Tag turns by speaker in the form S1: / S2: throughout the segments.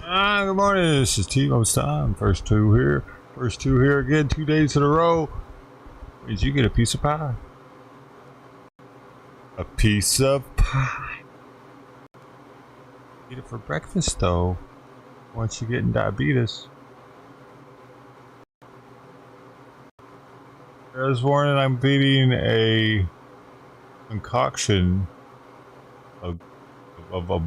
S1: Good morning. This is T-Mo's time. First two here. First two here again. 2 days in a row. Did you get a piece of pie? A piece of pie. Eat it for breakfast, though. Once you get in diabetes. This morning I'm feeding a concoction of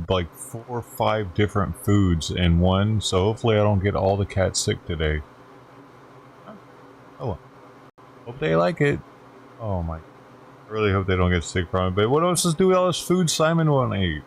S1: like 4 or 5 different foods in one. So hopefully I don't get all the cats sick today. Oh, hope they like it. Oh my. I really hope they don't get sick from it. But what else is do with all this food Simon won't eat?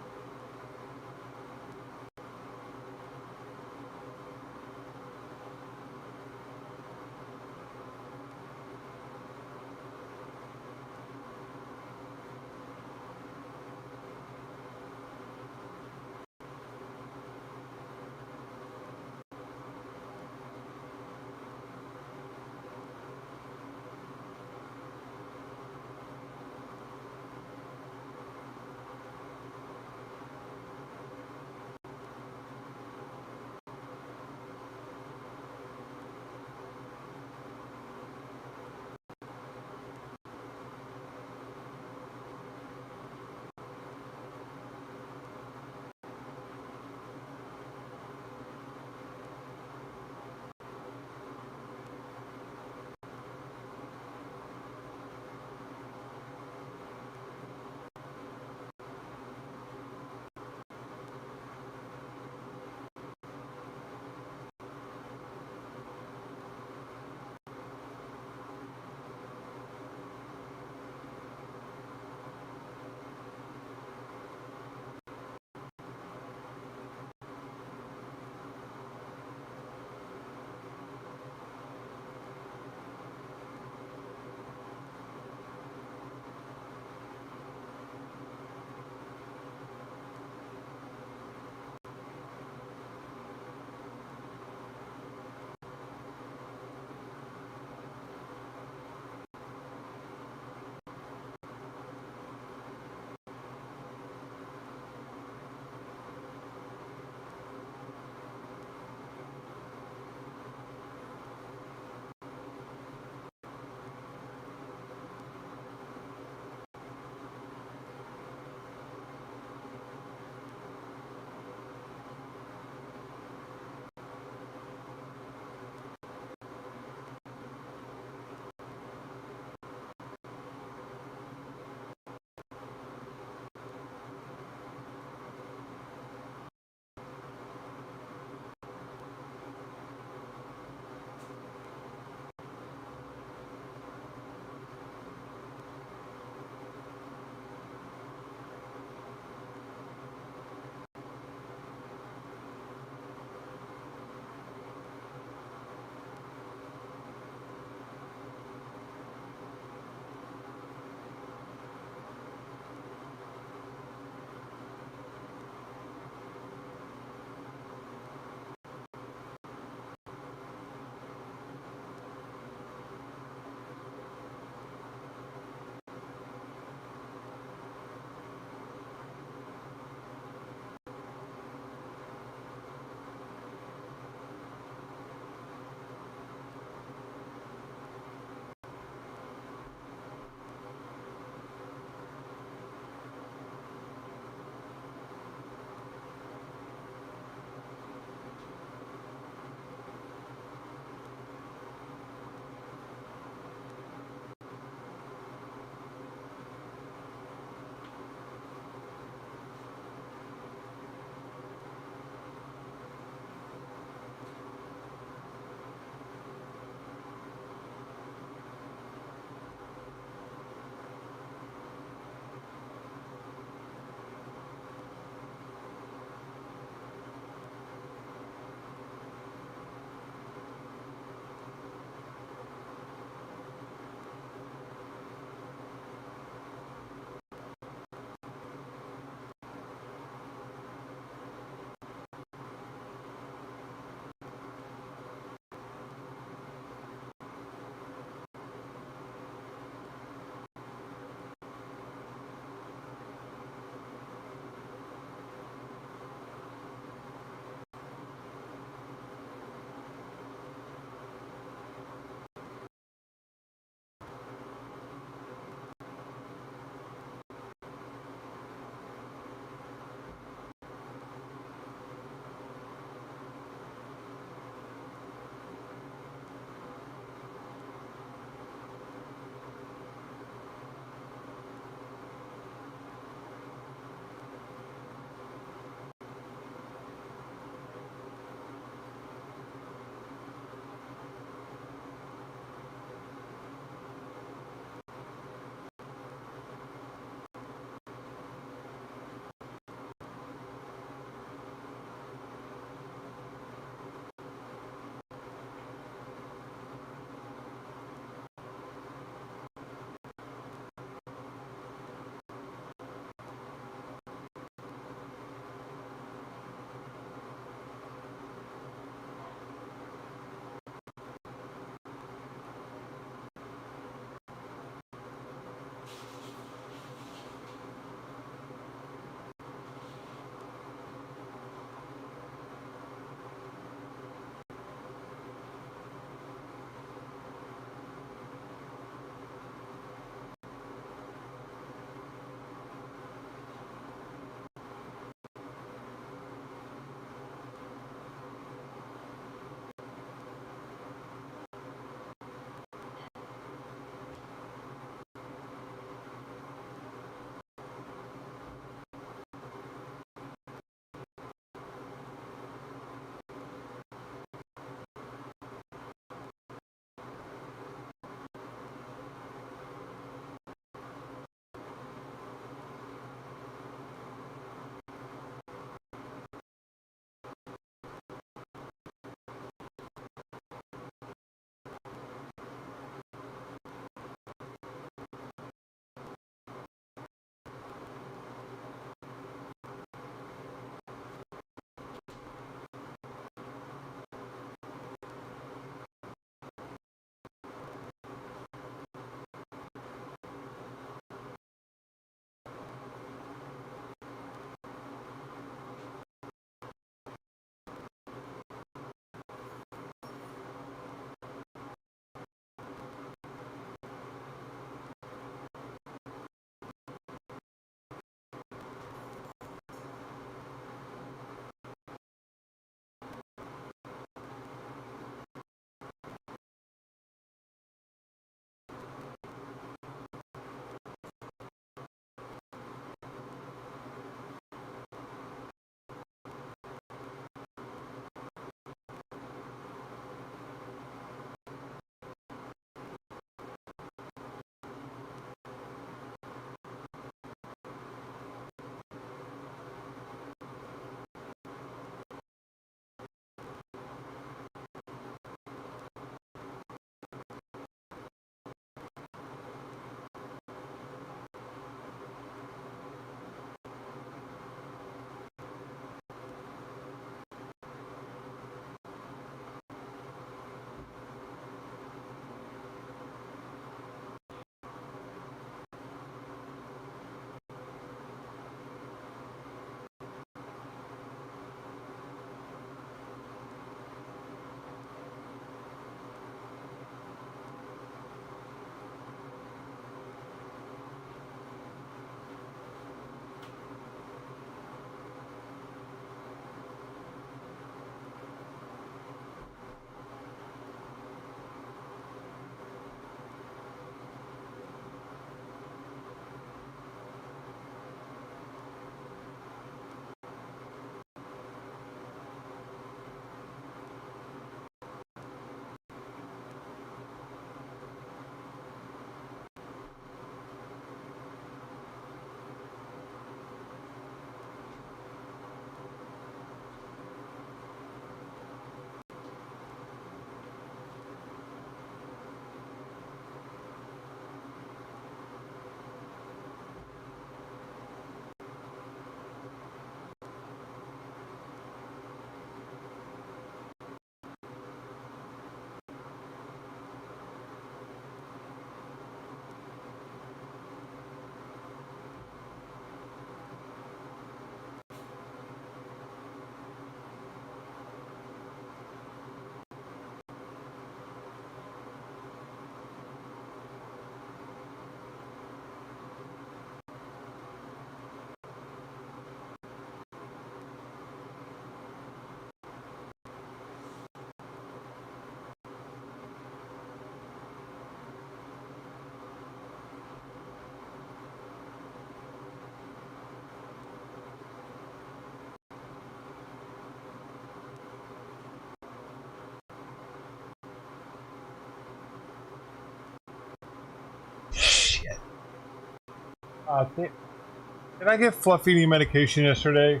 S1: Did I get Fluffy any medication yesterday?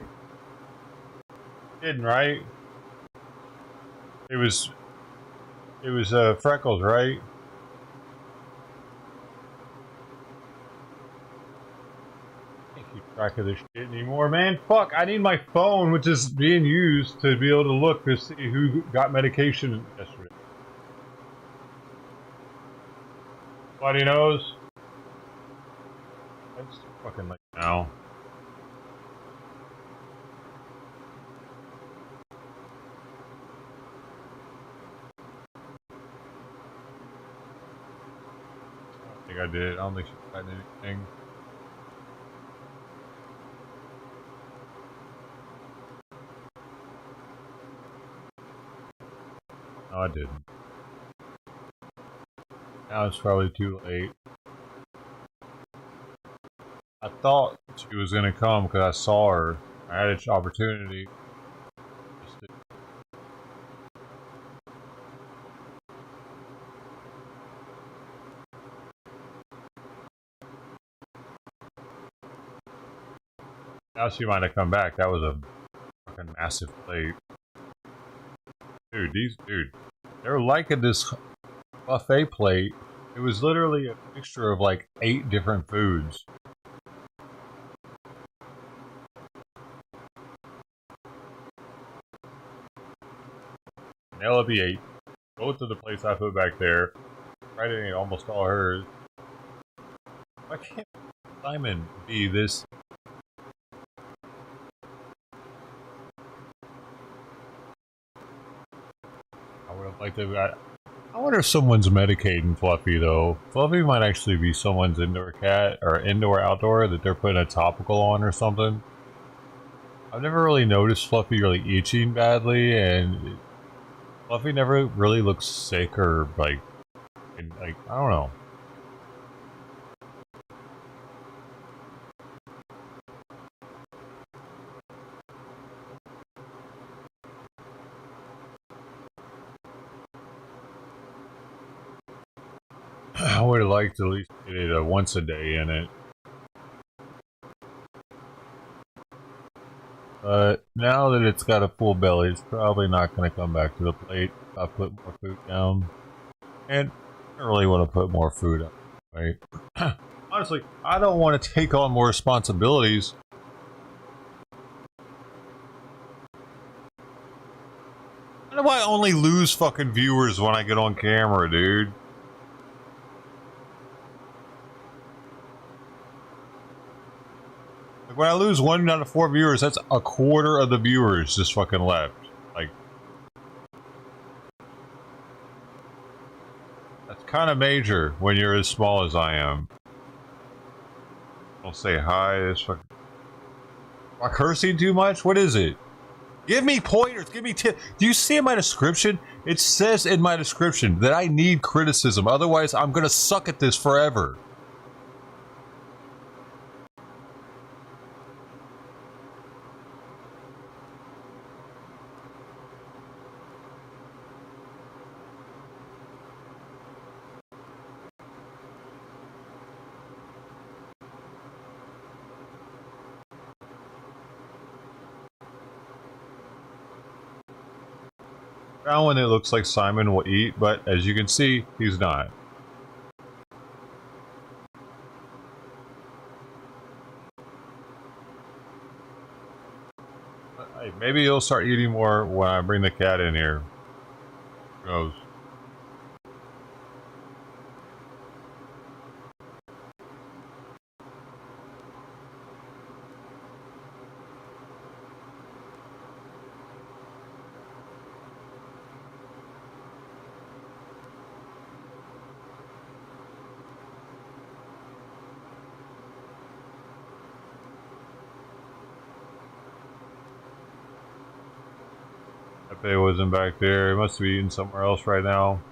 S1: Didn't, right? It was Freckles, right? Can't keep track of this shit anymore, man. Fuck, I need my phone, which is being used, to be able to look to see who got medication yesterday. Nobody knows? It's fucking late now. I don't think I did. I don't think she got anything. No, I didn't. Now it's probably too late. I thought she was gonna come because I saw her. I had an opportunity. Now she might have come back. That was a fucking massive plate. Dude, they're liking this buffet plate. It was literally a mixture of like 8 different foods. Penelope ate both of the plates I put back there. Right in almost all hers. Why can't Simon be this? I would have liked to. I wonder if someone's medicating Fluffy though. Fluffy might actually be someone's indoor cat or indoor outdoor that they're putting a topical on or something. I've never really noticed Fluffy really itching badly, and Fluffy never really looks sick or like I don't know. I would have liked to at least get it once a day in it. But now that it's got a full belly, it's probably not going to come back to the plate. I'll put more food down. And I don't really want to put more food up, right? Honestly, I don't want to take on more responsibilities. Why do I only lose fucking viewers when I get on camera, dude? Like when I lose 1 out of 4 viewers, that's a quarter of the viewers just fucking left. Like, that's kind of major when you're as small as I am. I'll say hi. This fucking. Am I cursing too much? What is it? Give me pointers. Give me tips. Do you see in my description? It says in my description that I need criticism. Otherwise, I'm gonna suck at this forever. Now when it looks like Simon will eat, but as you can see, he's not. Hey, maybe he'll start eating more when I bring the cat in here. Who knows? Pepe wasn't back there. He must be eating somewhere else right now.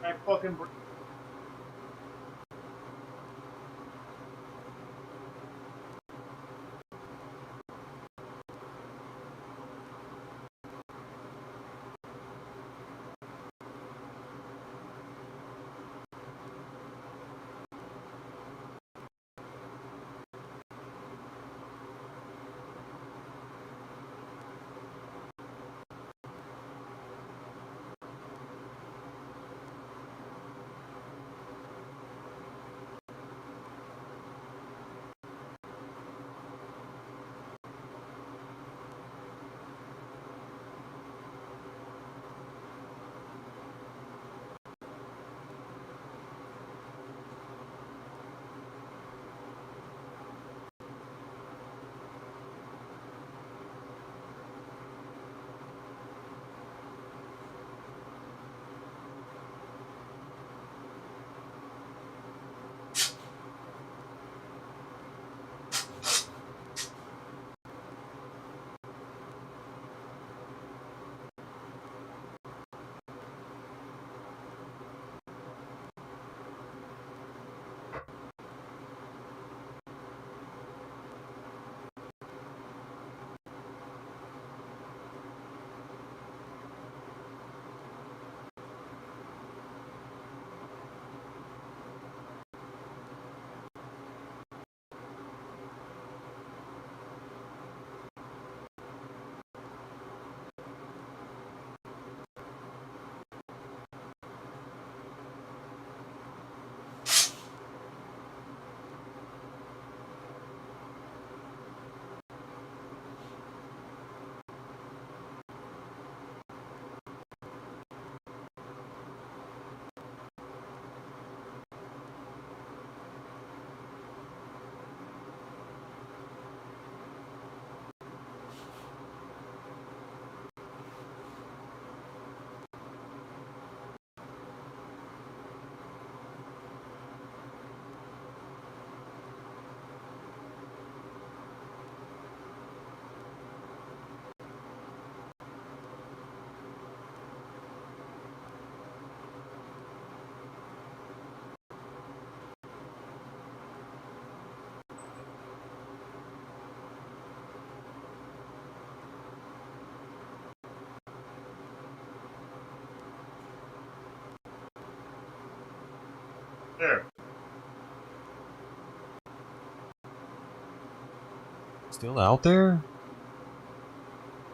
S1: I fucking. There. Still out there?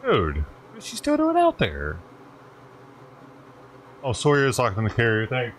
S1: Dude, what is she still doing out there? Oh, Sawyer is locking the carrier, thanks.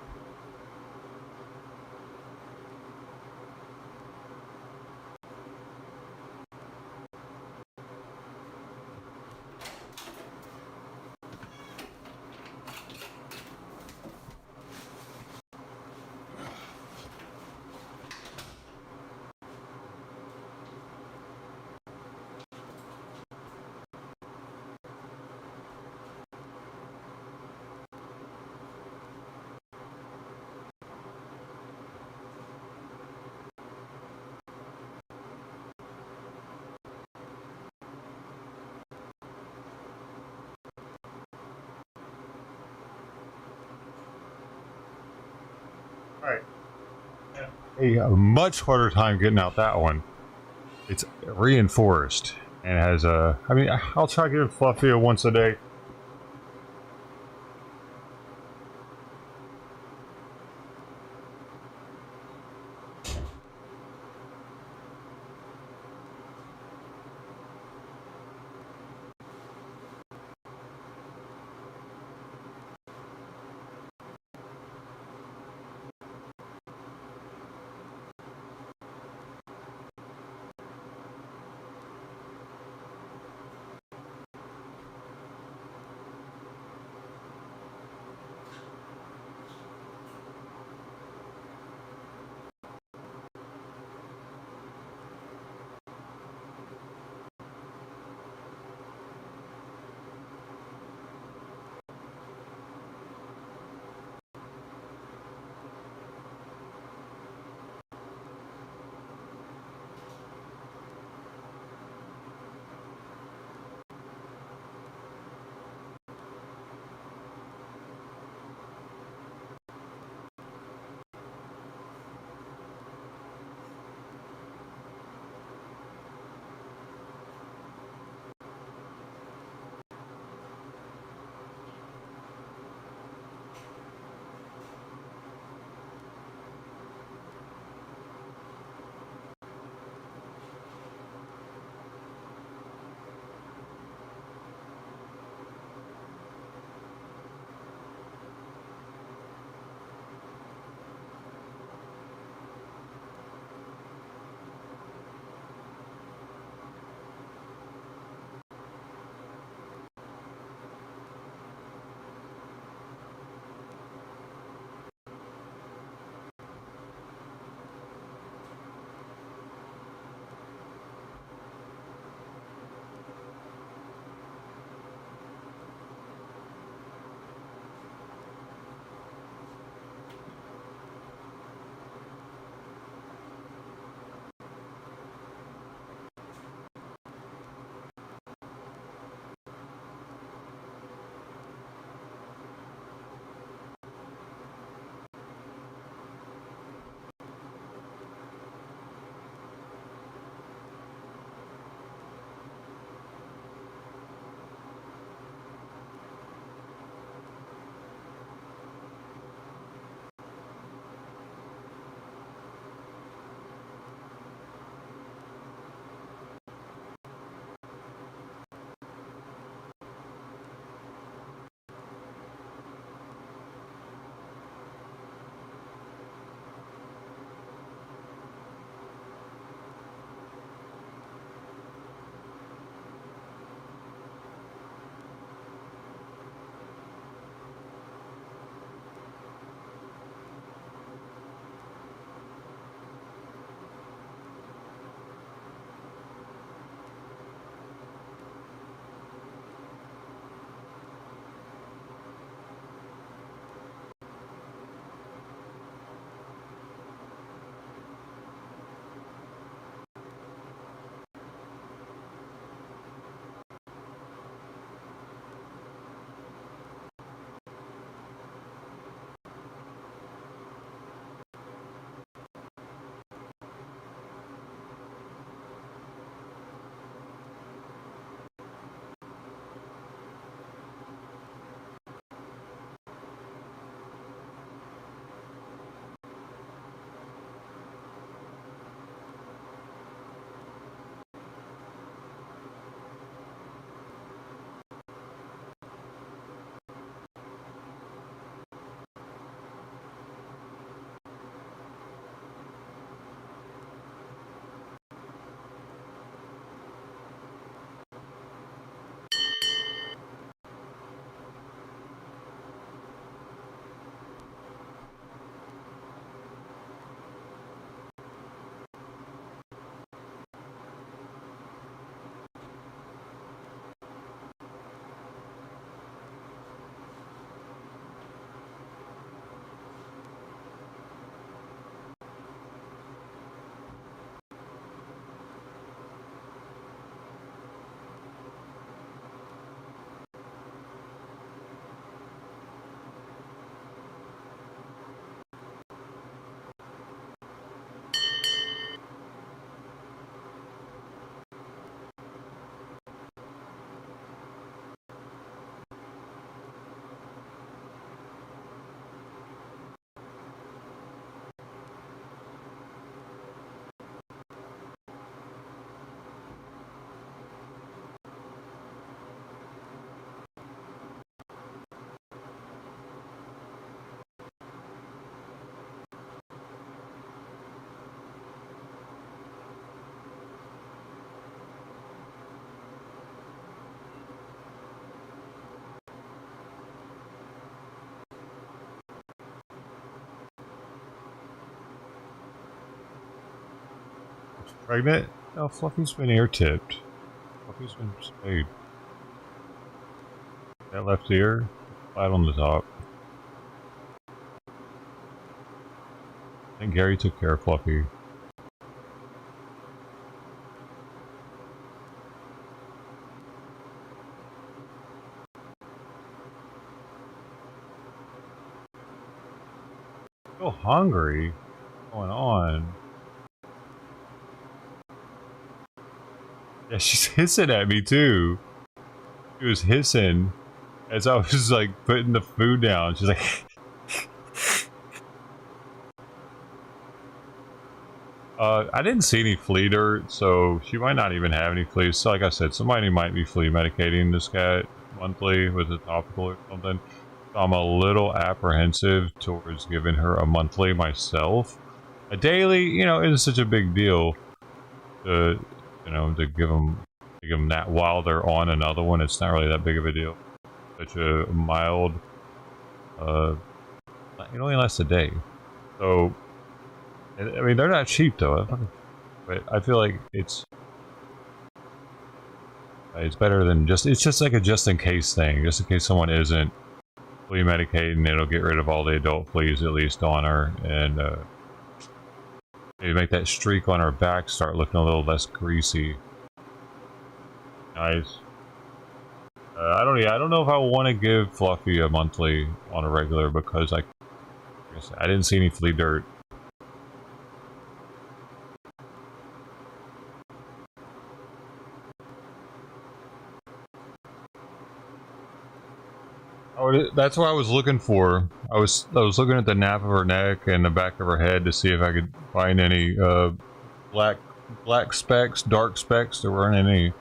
S1: Alright. A much harder time getting out that one. It's reinforced and has a. I mean, I'll try to give Fluffy a once a day. Pregnant? No, Fluffy's been ear tipped. Fluffy's been spayed. That left ear, flat on the top. I think Gary took care of Fluffy. So hungry. What's going on? Yeah, she's hissing at me too. She was hissing as I was like putting the food down. She's like, I didn't see any flea dirt, so she might not even have any fleas. So like I said, somebody might be flea medicating this cat monthly with a topical or something. So I'm a little apprehensive towards giving her a monthly myself. A daily, you know, isn't such a big deal to, you know, to give them that while they're on another one. It's not really that big of a deal. Such a mild, it only lasts a day. So, I mean, they're not cheap though, but I feel like it's better than it's just like a just in case thing, just in case someone isn't flea medicating, it'll get rid of all the adult fleas at least on her, and maybe make that streak on her back start looking a little less greasy. Nice. I don't know if I want to give Fluffy a monthly on a regular because I didn't see any flea dirt. That's what I was looking for. I was looking at the nape of her neck and the back of her head to see if I could find any black specks, dark specks. There weren't any.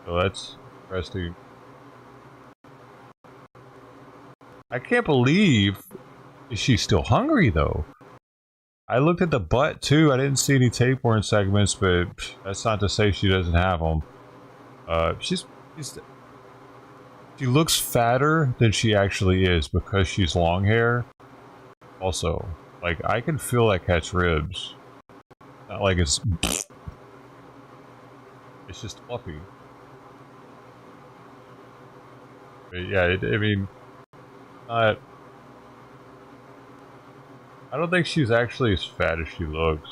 S1: So that's interesting. I can't believe she's still hungry though. I looked at the butt too. I didn't see any tapeworm segments, but that's not to say she doesn't have them. She looks fatter than she actually is because she's long hair. Also, like, I can feel that cat's ribs. Not like it's just fluffy. But yeah, I mean, I don't think she's actually as fat as she looks.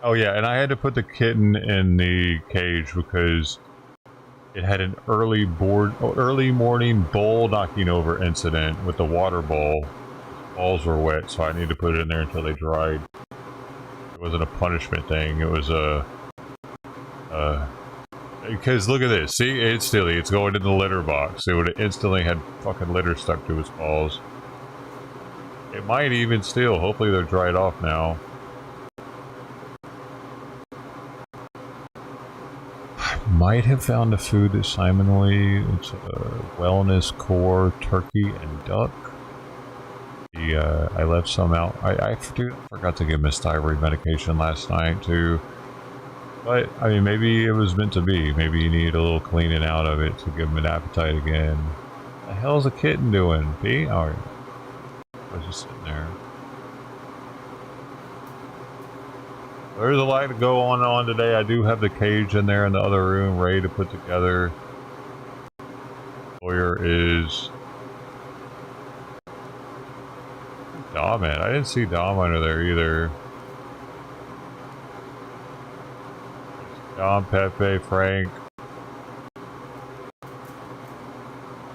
S1: Oh yeah, and I had to put the kitten in the cage because it had an early morning bowl knocking over incident with the water bowl. Balls were wet, so I needed to put it in there until they dried. It wasn't a punishment thing. It was a because look at this. See, it's going in the litter box. It would have instantly had fucking litter stuck to its balls. It might even still. Hopefully they're dried off now. Might have found a food that Simon will eat. It's a wellness core turkey and duck. I left some out. I forgot to give Miss Thyroid medication last night too. But I mean, maybe it was meant to be. Maybe you need a little cleaning out of it to give him an appetite again. What the hell's a kitten doing? P? Oh, I was just sitting there. There's a lot to go on today. I do have the cage in there in the other room ready to put together. Sawyer is... Dom, man. I didn't see Dom under there either. Dom, Pepe, Frank.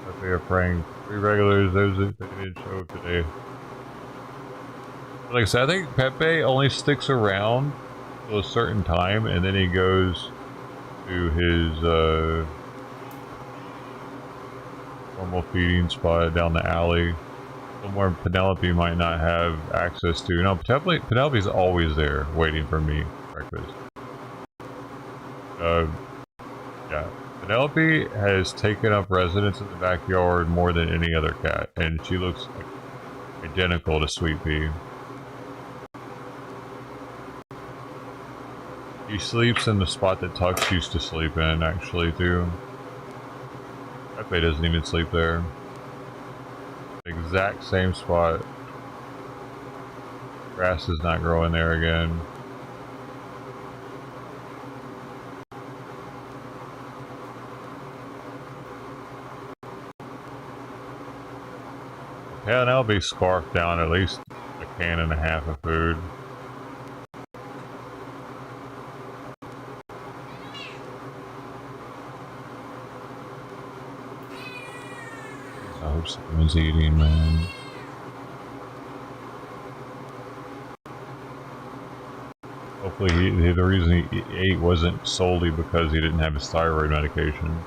S1: Pepe or Frank. 3 regulars. Those that didn't show up today. Like I said, I think Pepe only sticks around a certain time, and then he goes to his normal feeding spot down the alley, somewhere Penelope might not have access to. No, Penelope's always there waiting for me for breakfast. Yeah, Penelope has taken up residence in the backyard more than any other cat, and she looks like identical to Sweet Pea. He sleeps in the spot that Tux used to sleep in, actually, too. Pepe doesn't even sleep there. Exact same spot. Grass is not growing there again. Yeah, and I'll be scarfed down at least a can and a half of food. I hope someone's eating, man. Hopefully the reason he ate wasn't solely because he didn't have his thyroid medication.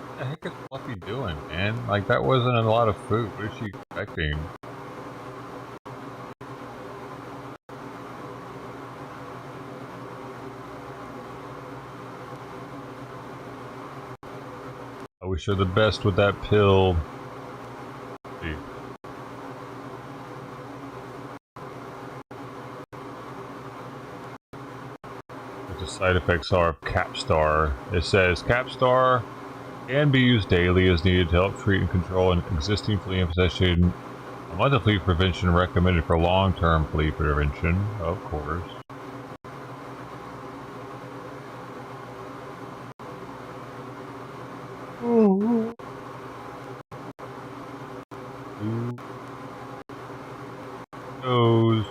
S1: What the heck is Fluffy doing, man? Like, that wasn't a lot of food. What is she expecting? I wish her the best with that pill. See. What the side effects are of Capstar. It says Capstar can be used daily as needed to help treat and control an existing flea infestation. A month of flea prevention recommended for long-term flea prevention, of course. Ooh. Ooh. Nose.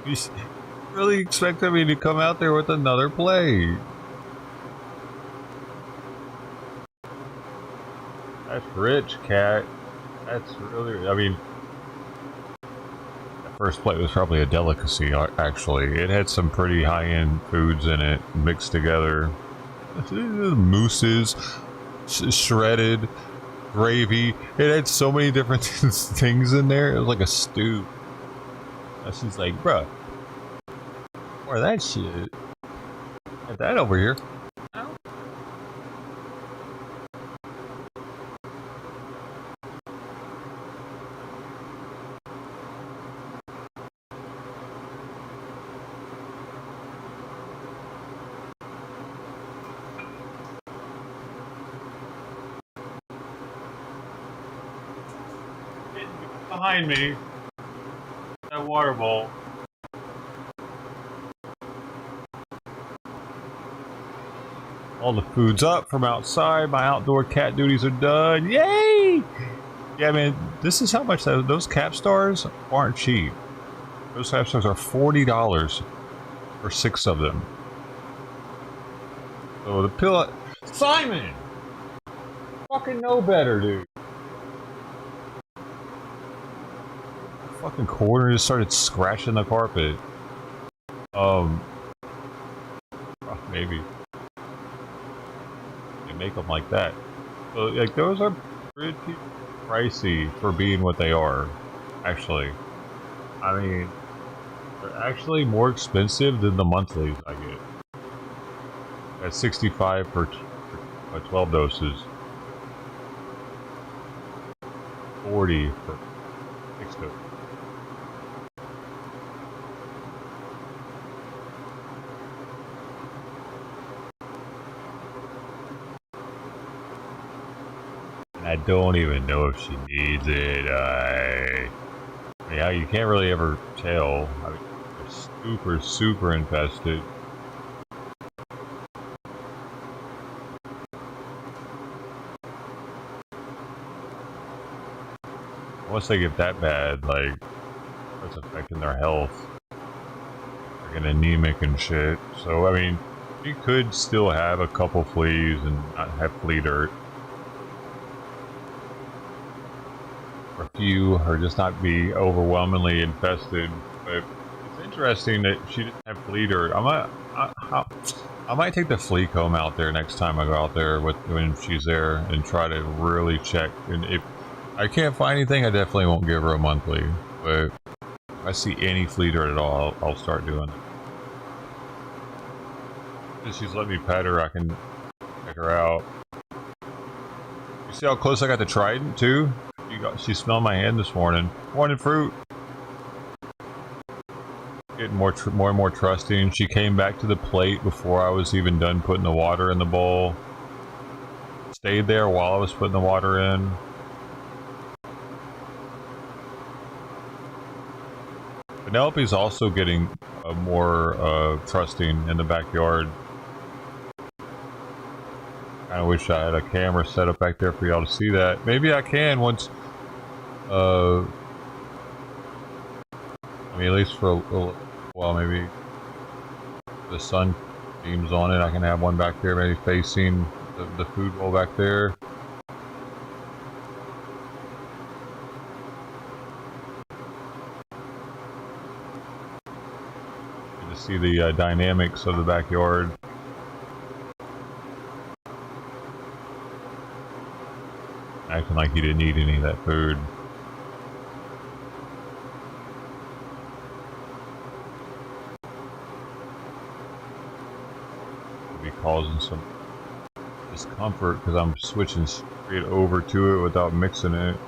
S1: You really expected me to come out there with another play? That's rich, cat. That's really, I mean, that first plate was probably a delicacy, actually. It had some pretty high-end foods in it, mixed together. Mooses, shredded, gravy. It had so many different things in there. It was like a stew. And she's like, bruh, more of that shit. Get that over here. Behind me, that water bowl. All the food's up from outside. My outdoor cat duties are done. Yay! Yeah, man, this is how much those Capstars aren't cheap. Those Capstars are $40 for 6 of them. So the pill, Simon, fucking know better, dude. Fucking corner just started scratching the carpet. Maybe they make them like that. So, like, those are pretty pricey for being what they are. Actually, I mean, they're actually more expensive than the monthlies I get. At 65 for 12 doses. 40 for 6 doses. I don't even know if she needs it. Yeah, you can't really ever tell. I mean, they're super infested. Once they get that bad, like, it's affecting their health. They're getting anemic and shit. So, I mean, you could still have a couple fleas and not have flea dirt. Or a few, or just not be overwhelmingly infested. But it's interesting that she didn't have flea dirt. I might take the flea comb out there next time I go out there when she's there and try to really check. And if I can't find anything, I definitely won't give her a monthly. But if I see any flea dirt at all, I'll start doing it. If she's let me pet her, I can check her out. You see how close I got the trident too? She smelled my hand this morning. Morning, fruit. getting more and more trusting. She came back to the plate before I was even done putting the water in the bowl. Stayed there while I was putting the water in. Penelope's also getting more trusting in the backyard. I wish I had a camera set up back there for y'all to see that. Maybe I can once. I mean, at least for a little while, maybe the sun beams on it. I can have one back there, maybe facing the food bowl back there. To see the dynamics of the backyard. Acting like he didn't eat any of that food. Be causing some discomfort because I'm switching straight over to it without mixing it.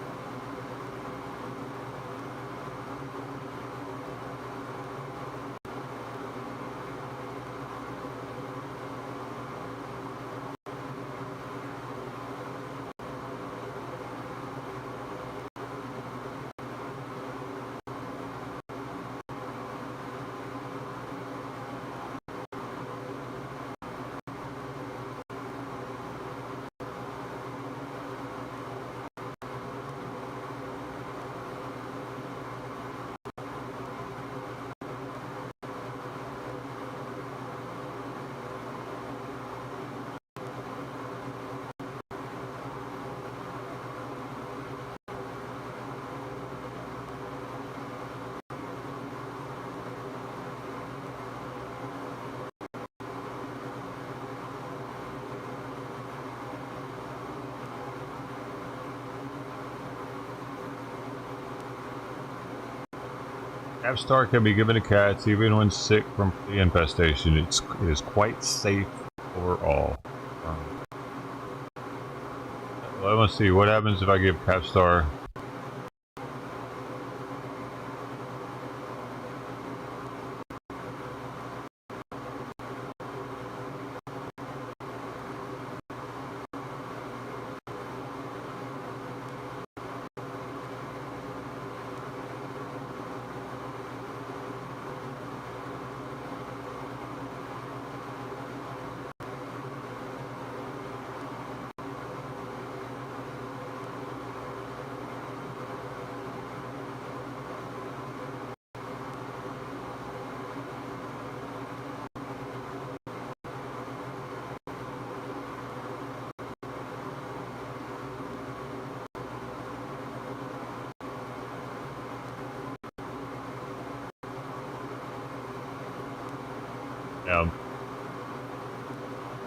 S1: Capstar can be given to cats even when sick from flea infestation. It is quite safe overall. Well, let's see what happens if I give Capstar.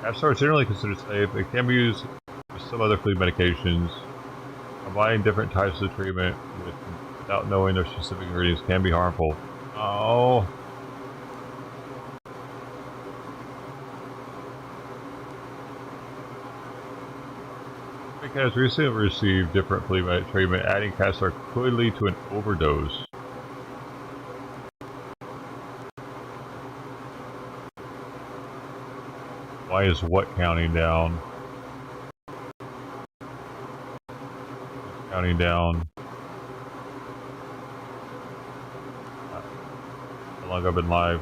S1: Capstar is generally considered safe. It can be used with some other flea medications. Combining different types of treatment without knowing their specific ingredients can be harmful. Oh. Has recently received different flea treatment. Adding Capstar could lead to an overdose. Why is what counting down? Counting down. How long I've been live?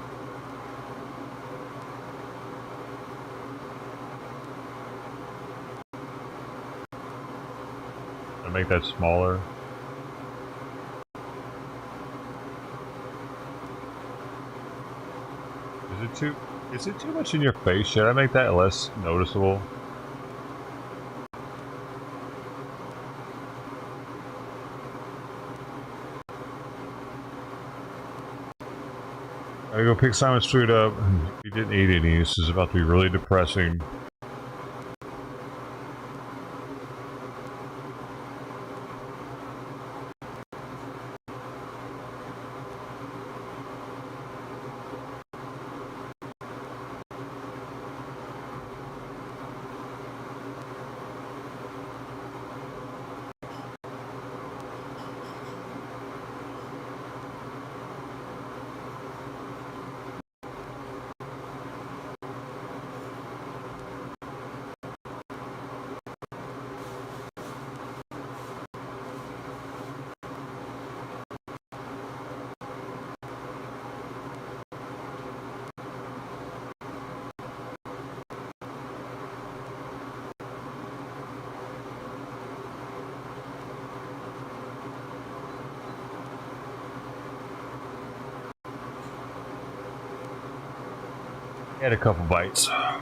S1: I make that smaller. Is it too much in your face? Should I make that less noticeable? I go pick Simon's food up. He didn't eat any. This is about to be really depressing. Had a couple bites. I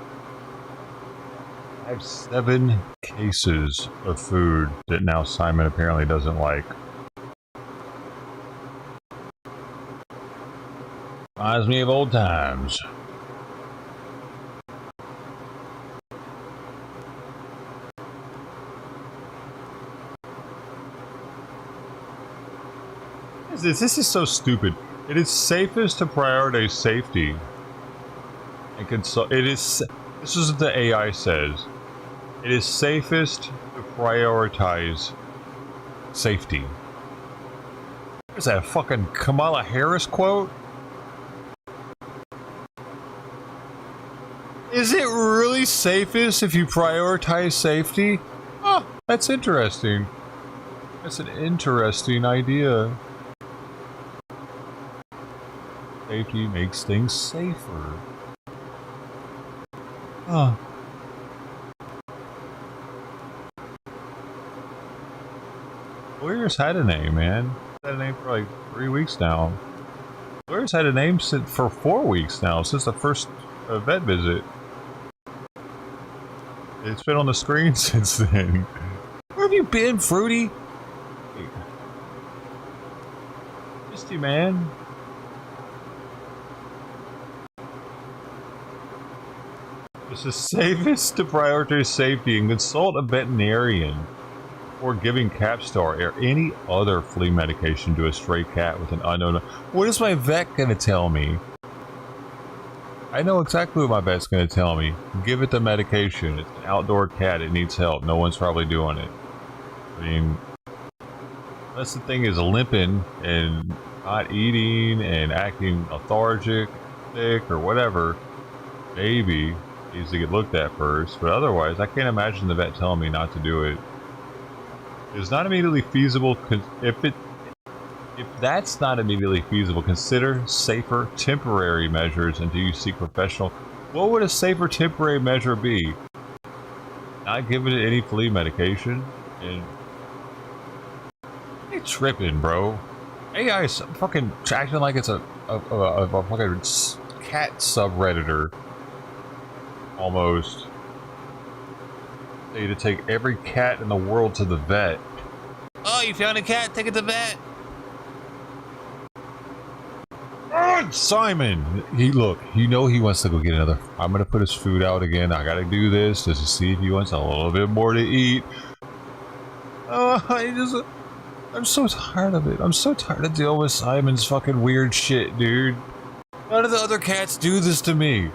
S1: have 7 cases of food that now Simon apparently doesn't like. Reminds me of old times. This is so stupid. It is safest to prioritize safety. And it is. This is what the AI says. It is safest to prioritize safety. Is that a fucking Kamala Harris quote? Is it really safest if you prioritize safety? Oh, that's interesting. That's an interesting idea. Safety makes things safer. Huh. Sawyer's had a name, man. Had a name for like 3 weeks now. Sawyer's had a name for 4 weeks now, since the first vet visit. It's been on the screen since then. Where have you been, Fruity? Misty, man. It's the safest to prioritize safety and consult a veterinarian before giving Capstar or any other flea medication to a stray cat with an unknown. What is my vet gonna tell me? I know exactly what my vet's gonna tell me. Give it the medication. It's an outdoor cat. It needs help. No one's probably doing it. I mean, unless the thing is limping and not eating and acting lethargic, sick, or whatever, maybe needs to get looked at first. But otherwise, I can't imagine the vet telling me not to do it. It's not immediately feasible. If that's not immediately feasible, consider safer temporary measures until you seek professional. What would a safer temporary measure be? Not giving it any flea medication? And you tripping, bro. AI is fucking acting like it's a fucking cat subredditor. Almost. They need to take every cat in the world to the vet. Oh, you found a cat? Take it to the vet. Simon! Look, you know he wants to go get another. I'm gonna put his food out again. I gotta do this just to see if he wants a little bit more to eat. I'm so tired of it. I'm so tired of dealing with Simon's fucking weird shit, dude. None of the other cats do this to me.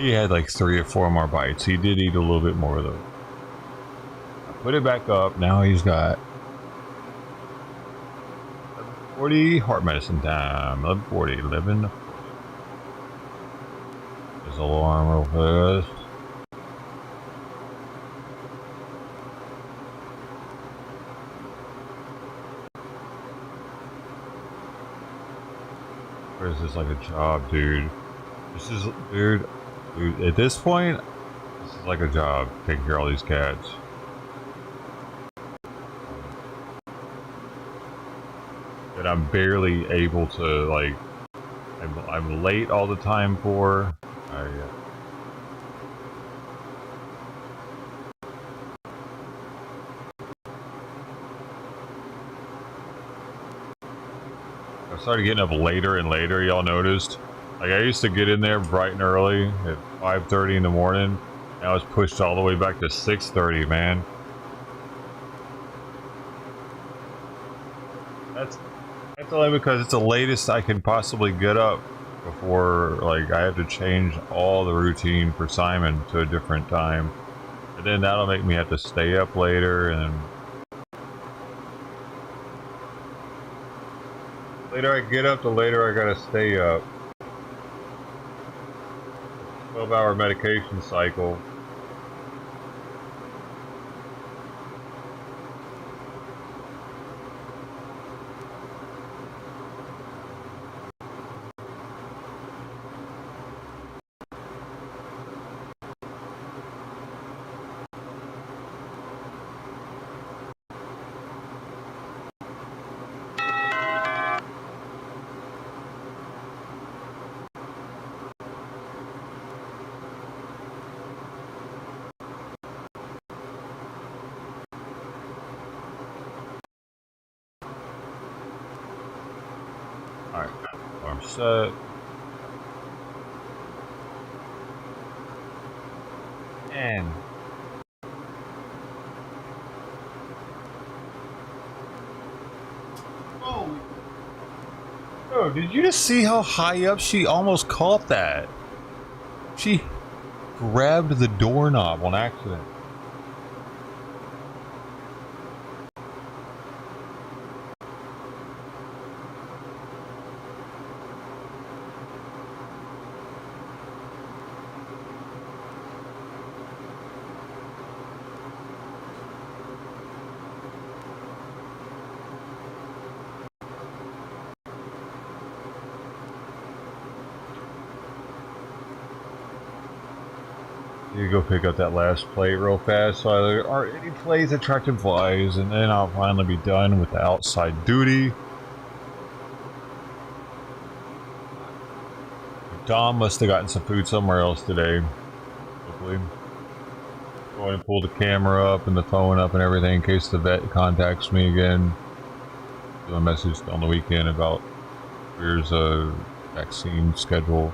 S1: He had like 3 or 4 more bites. He did eat a little bit more though. I put it back up. Now he's got 40 heart medicine time. 11:40. 11:40. There's a alarm real fast. Or is this like a job, dude? This is, dude, at this point, this is like a job, taking care of all these cats. That I'm barely able to, like, I'm late all the time for. I started getting up later and later, y'all noticed? Like, I used to get in there bright and early at 5:30 in the morning. Now it's pushed all the way back to 6:30, man. That's only because it's the latest I can possibly get up before, like, I have to change all the routine for Simon to a different time. And then that'll make me have to stay up later, and the later I get up, the later I gotta stay up. 12-hour medication cycle. Alright, alarm set. And oh, oh, did you just see how high up she almost caught that? She grabbed the doorknob on accident. You go pick up that last plate real fast so there aren't any plays attracting flies, and then I'll finally be done with the outside duty. Dom must have gotten some food somewhere else today. Hopefully. Go ahead and pull the camera up and the phone up and everything in case the vet contacts me again. Do a message on the weekend about here's a vaccine schedule.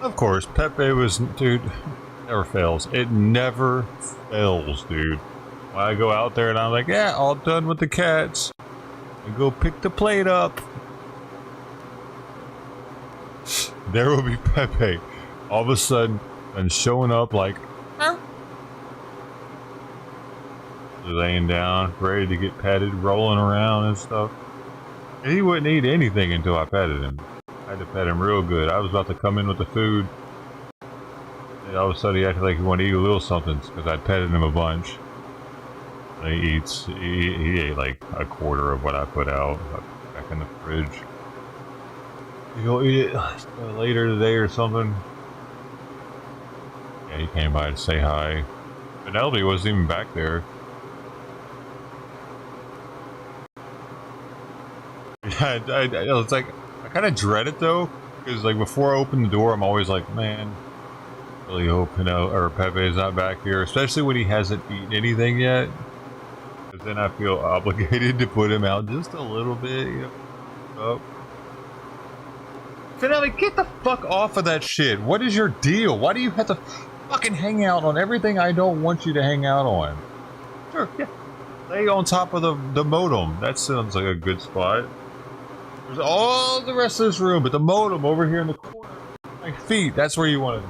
S1: Of course, Pepe was, dude, never fails. It never fails, dude. When I go out there and I'm like, yeah, all done with the cats. And go pick the plate up. There will be Pepe. All of a sudden, and showing up like, laying down, ready to get petted, rolling around and stuff. And he wouldn't eat anything until I petted him. I had to pet him real good. I was about to come in with the food. And all of a sudden he acted like he wanted to eat a little something because I petted him a bunch. And he ate like a quarter of what I put out back in the fridge. He'll eat it later today or something. Yeah, he came by to say hi. Penelope wasn't even back there. Yeah, it's like, I kind of dread it though, because like before I open the door, I'm always like, man, really hope Pepe is not back here, especially when he hasn't eaten anything yet. Because then I feel obligated to put him out just a little bit, you know. Oh. Finale, get the fuck off of that shit. What is your deal? Why do you have to fucking hang out on everything I don't want you to hang out on? Sure, yeah. Lay on top of the modem. That sounds like a good spot. There's all the rest of this room, but the modem over here in the corner, my feet, that's where you want it.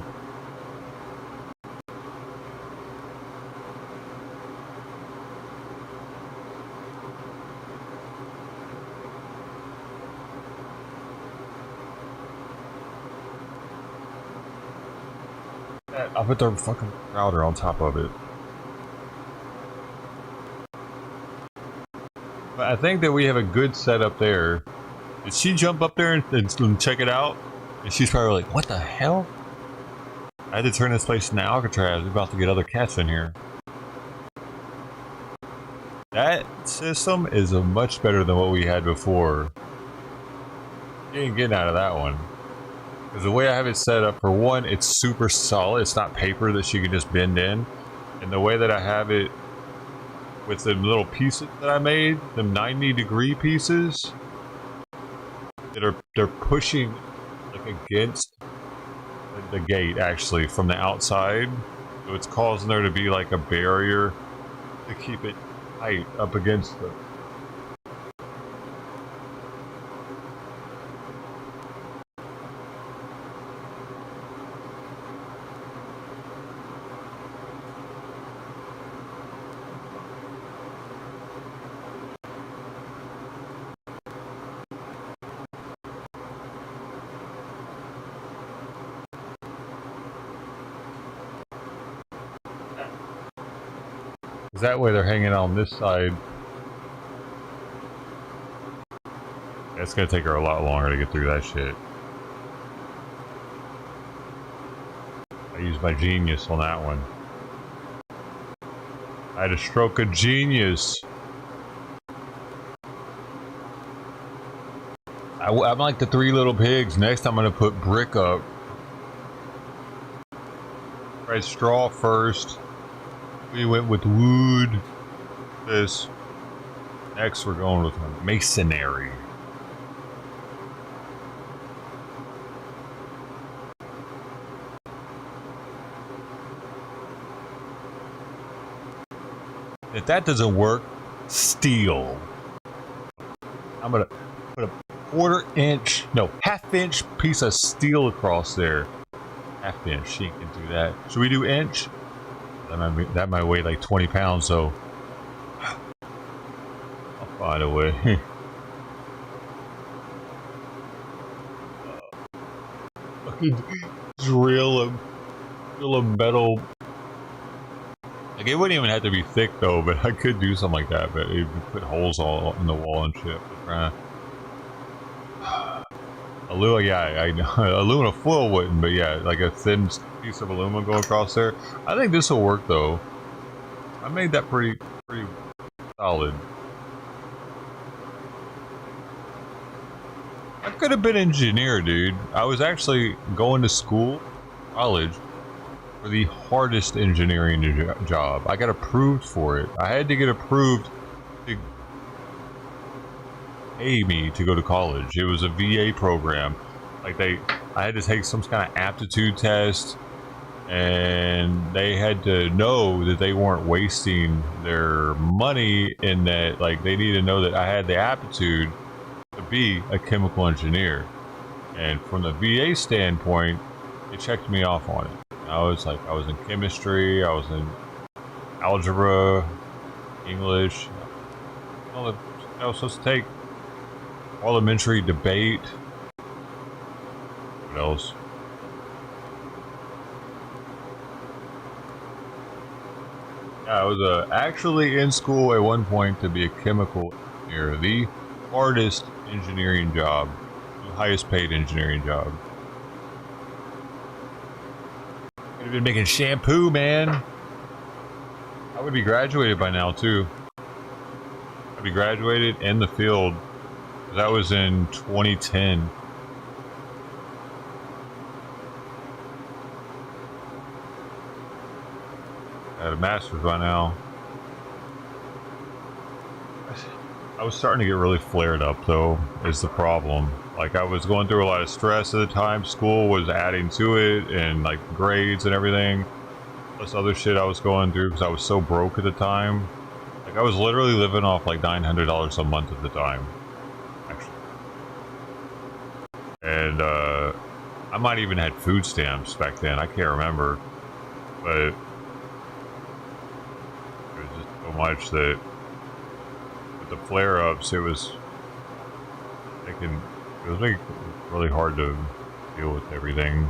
S1: I'll put the fucking router on top of it. But I think that we have a good setup there. Did she jump up there and check it out? And she's probably like, what the hell? I had to turn this place into Alcatraz. We're about to get other cats in here. That system is much better than what we had before. You ain't getting out of that one. Because the way I have it set up, for one, it's super solid. It's not paper that she can just bend in. And the way that I have it with the little pieces that I made, the 90-degree pieces, that they're pushing like against the gate actually from the outside. So it's causing there to be like a barrier to keep it tight up against the... That way they're hanging on this side. It's gonna take her a lot longer to get through that shit. I used my genius on that one. I had a stroke of genius. I'm like the Three Little Pigs. Next I'm gonna put brick up. Right, straw first. We went with wood. This. Next, we're going with masonry. If that doesn't work, steel. I'm gonna put a half-inch piece of steel across there. Half-inch, she can do that. Should we do inch? That might weigh like 20 pounds, so I'll find a way. Drill a metal. Like, it wouldn't even have to be thick though, but I could do something like that. But you put holes all in the wall and shit. I know. Aluminum foil wouldn't, but yeah, like a thin piece of aluminum going across there. I think this will work though. I made that pretty solid. I could have been an engineer, dude. I was actually going to college, for the hardest engineering job. I got approved for it. I had to get approved to pay me to go to college. It was a VA program. Like, they I had to take some kind of aptitude test, and they had to know that they weren't wasting their money in that, like, they need to know that I had the aptitude to be a chemical engineer. And from the VA standpoint, they checked me off on it. I was in chemistry, I was in algebra, English. I was supposed to take parliamentary debate. What else? Yeah, I was actually in school at one point to be a chemical engineer, the hardest engineering job, the highest paid engineering job. Could have been making shampoo, man. I would be graduated by now too. I'd be graduated in the field. That was in 2010. I had a master's by now. I was starting to get really flared up though, is the problem. Like, I was going through a lot of stress at the time. School was adding to it, and like grades and everything. Plus other shit I was going through because I was so broke at the time. Like, I was literally living off like $900 a month at the time. Actually. And I might even had food stamps back then. I can't remember. But it was just so much that with the flare-ups, it was making it really hard to deal with everything.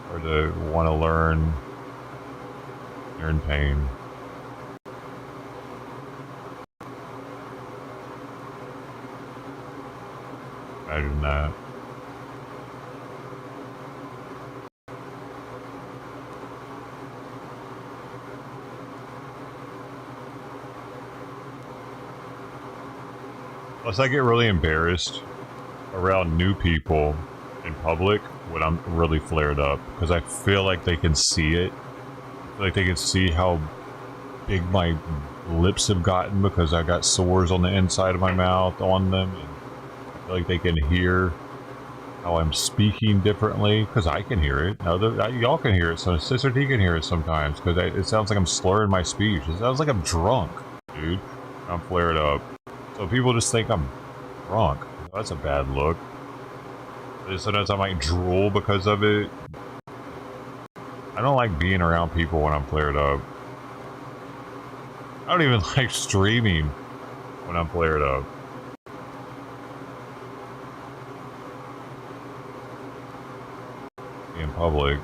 S1: Hard to want to learn. You're in pain. Imagine that. Plus, I get really embarrassed around new people in public when I'm really flared up, because I feel like they can see it. I feel like they can see how big my lips have gotten because I got sores on the inside of my mouth on them, and I feel like they can hear how I'm speaking differently, because I can hear it. Y'all can hear it. So Sister T can hear it sometimes, because it sounds like I'm slurring my speech. It sounds like I'm drunk, dude. I'm flared up. So people just think I'm drunk. That's a bad look. Sometimes I might drool because of it. I don't like being around people when I'm flared up. I don't even like streaming when I'm flared up. In public.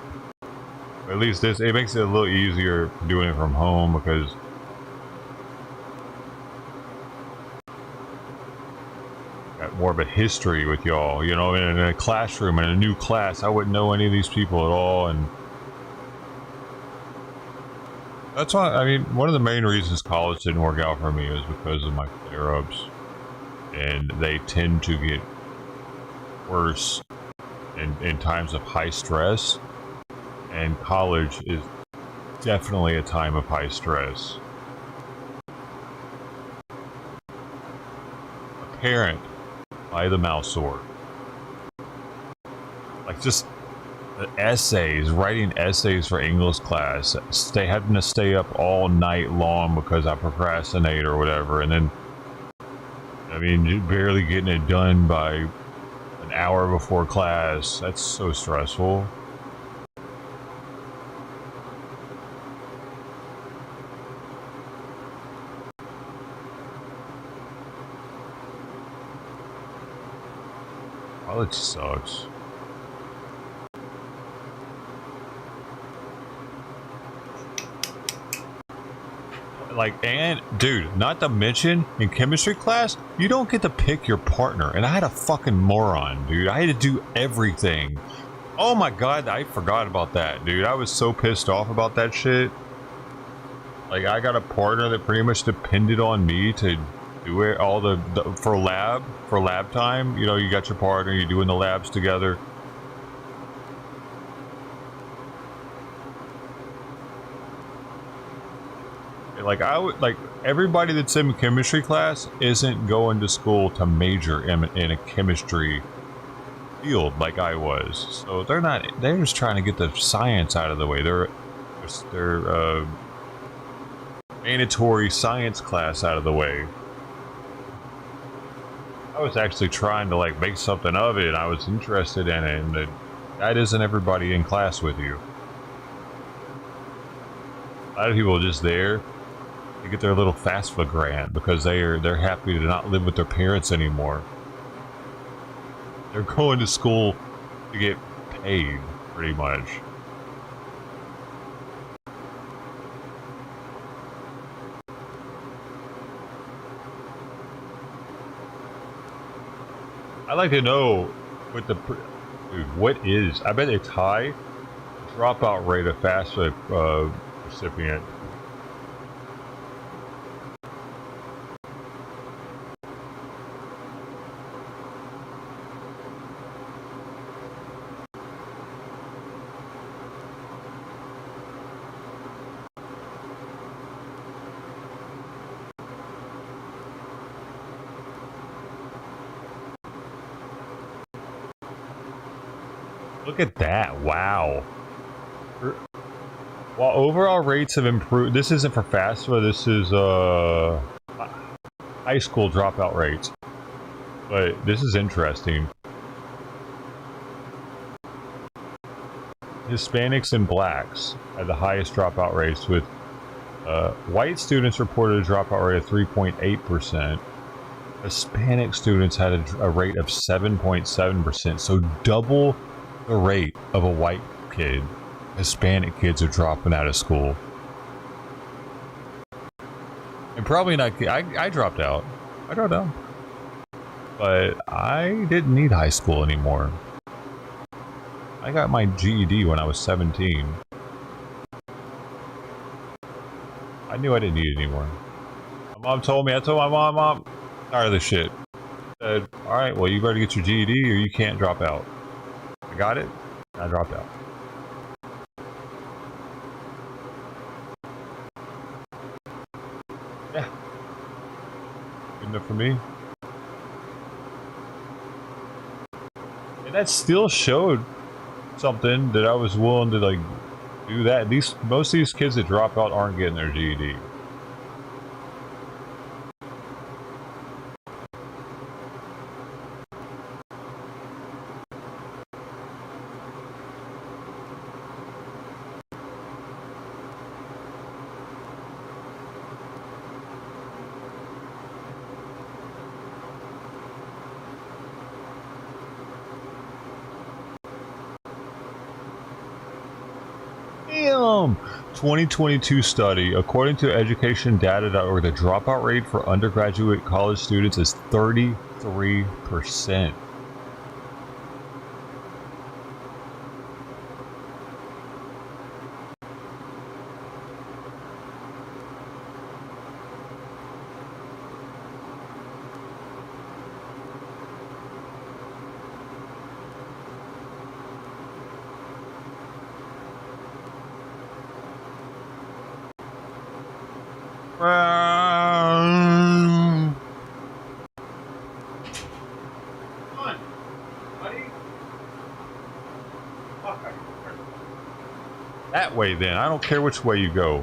S1: But at least it makes it a little easier doing it from home, because more of a history with y'all, you know, in a classroom, in a new class. I wouldn't know any of these people at all, and that's why, I mean, one of the main reasons college didn't work out for me is because of my flare-ups, and they tend to get worse in times of high stress, and college is definitely a time of high stress. A parent by the mouse sword. Like, just the essays, writing essays for English class, having to stay up all night long because I procrastinate or whatever, and then, I mean, barely getting it done by an hour before class. That's so stressful. College sucks. Like, and dude, not to mention, in chemistry class, you don't get to pick your partner, and I had a fucking moron, dude. I had to do everything. Oh my god, I forgot about that, dude. I was so pissed off about that shit. Like, I got a partner that pretty much depended on me to do it all for lab time. You know, you got your partner, you're doing the labs together. Like everybody that's in chemistry class isn't going to school to major in a chemistry field like I was. So they're not. They're just trying to get the science out of the way. Their mandatory science class out of the way. I was actually trying to like make something of it. I was interested in it, and that isn't everybody in class with you. A lot of people are just there to get their little FAFSA grant because they're happy to not live with their parents anymore. They're going to school to get paid, pretty much. I'd like to know what dude, what is, I bet it's high, dropout rate of FAFSA recipient. Look at that, wow. While overall rates have improved, this isn't for FAFSA, this is high school dropout rates. But this is interesting. Hispanics and blacks had the highest dropout rates, with white students reported a dropout rate of 3.8%. Hispanic students had a rate of 7.7%, so double the rate of a white kid. Hispanic kids are dropping out of school. And probably not, I dropped out. I dropped out. But I didn't need high school anymore. I got my GED when I was 17. I knew I didn't need it anymore. My mom told me, I told my mom, tired of this shit. I said, alright, well you better get your GED or you can't drop out. I got it, and I dropped out. Yeah. Good enough for me. And that still showed something that I was willing to like do that. Most of these kids that drop out aren't getting their GED. Damn! 2022 study. According to educationdata.org, the dropout rate for undergraduate college students is 33%. That way then, I don't care which way you go.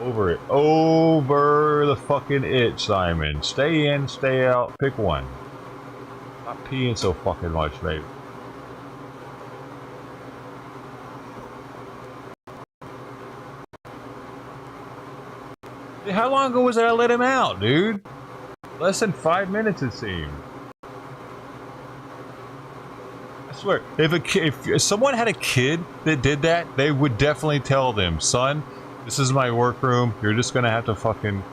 S1: Over it. Over the fucking it, Simon. Stay in, stay out, pick one. Stop peeing so fucking much, baby. How long ago was it I let him out, dude? Less than 5 minutes, it seemed. I swear, if someone had a kid that did that, they would definitely tell them, son, this is my workroom. You're just gonna have to fucking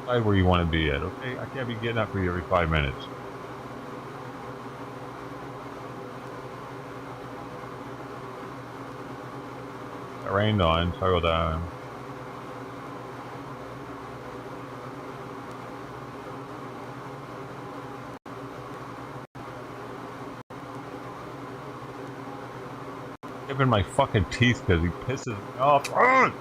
S1: decide where you want to be at, okay? I can't be getting up for you every 5 minutes. It rained on, so I go down. Chipping my fucking teeth because he pisses me off. Ugh!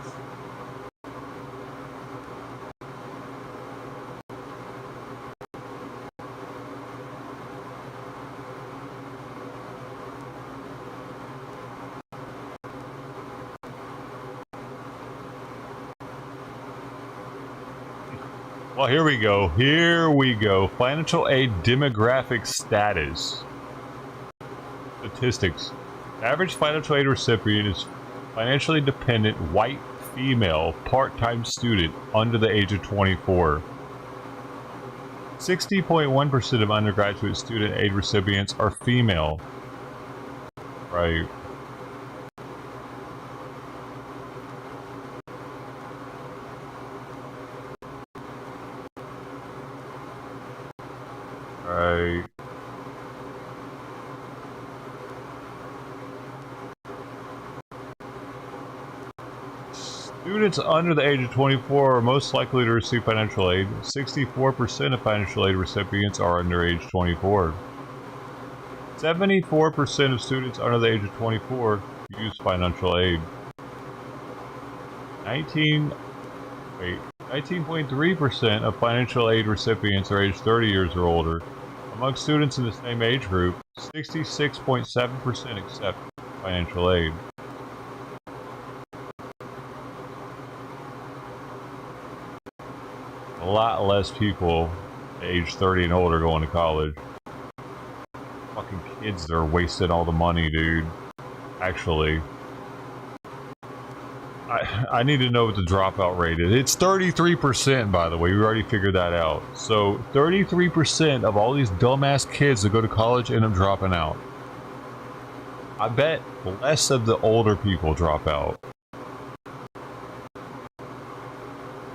S1: Well, here we go. Here we go. Financial aid demographic status. Statistics. The average financial aid recipient is financially dependent, white, female, part-time student under the age of 24. 60.1% of undergraduate student aid recipients are female. Right. Right. Students under the age of 24 are most likely to receive financial aid. 64% of financial aid recipients are under age 24. 74% of students under the age of 24 use financial aid. 19.3% of financial aid recipients are aged 30 years or older. Among students in the same age group, 66.7% accept financial aid. A lot less people age 30 and older going to college. Fucking kids that are wasting all the money, dude. Actually. I need to know what the dropout rate is. It's 33%, by the way. We already figured that out. So 33% of all these dumbass kids that go to college end up dropping out. I bet less of the older people drop out.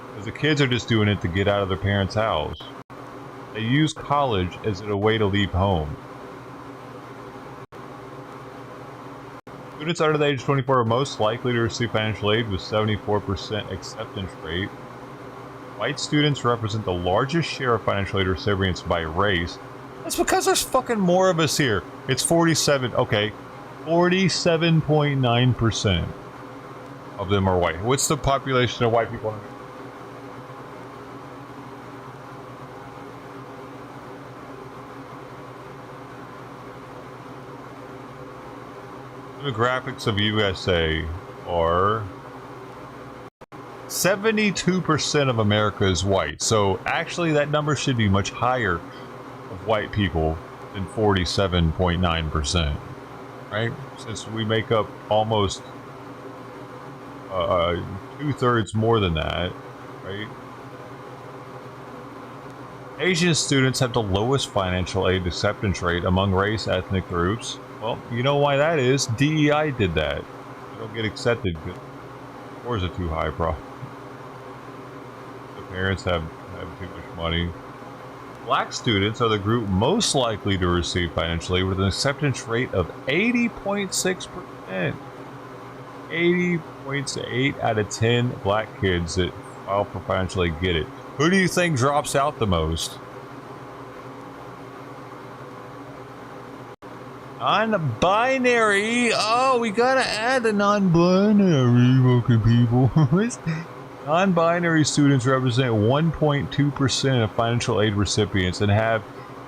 S1: Because the kids are just doing it to get out of their parents' house. They use college as a way to leave home. Students under the age of 24 are most likely to receive financial aid with 74% acceptance rate. White students represent the largest share of financial aid recipients by race. That's because there's fucking more of us here. It's 47, okay, 47.9% of them are white. What's the population of white people? Demographics of USA are 72% of America is white. So actually that number should be much higher of white people than 47.9%, right? Since we make up almost 2/3 more than that, right? Asian students have the lowest financial aid acceptance rate among race ethnic groups. Well, you know why that is. DEI did that. You don't get accepted because scores are too high, bro. The parents have too much money. Black students are the group most likely to receive financial aid with an acceptance rate of 80.6%. 80.8 out of 10 black kids that file for financial aid get it. Who do you think drops out the most? Non-binary. Oh, we gotta add the non-binary fucking people. Non-binary students represent 1.2% of financial aid recipients and have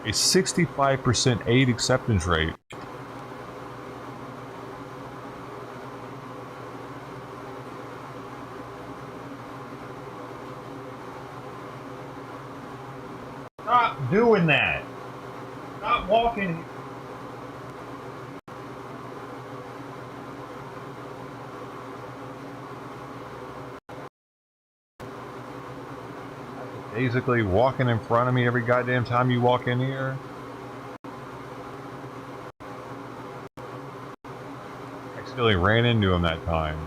S1: a 65% aid acceptance rate. Stop doing that. Stop walking. Basically walking in front of me every goddamn time you walk in here. Accidentally ran into him that time.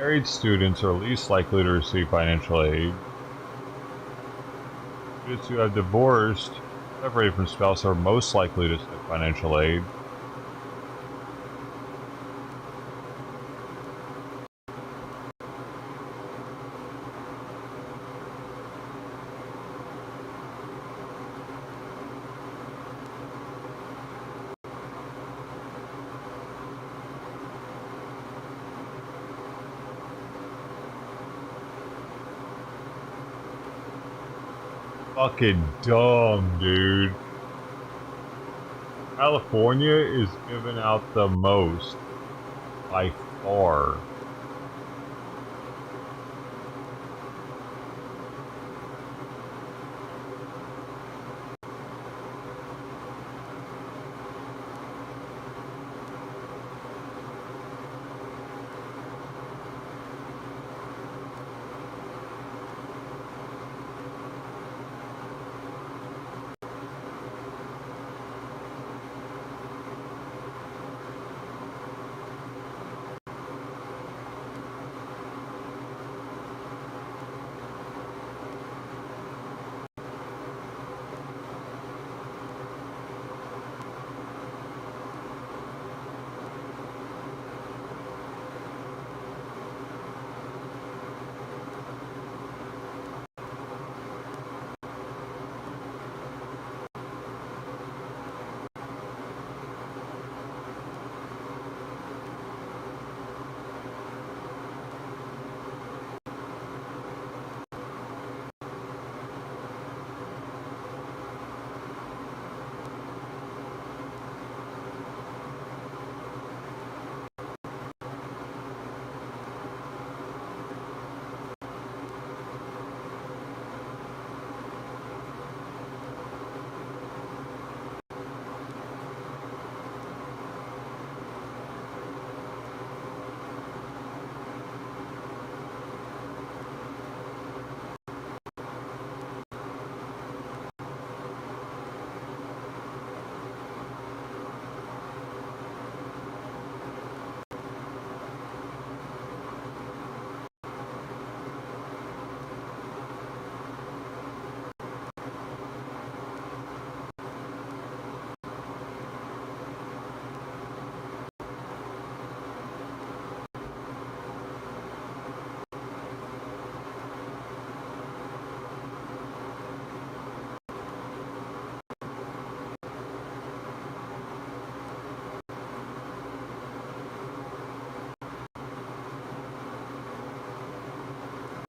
S1: Married students are least likely to receive financial aid. Students who have divorced, separated from spouse, are most likely to receive financial aid. Fucking dumb, dude. California is giving out the most by far.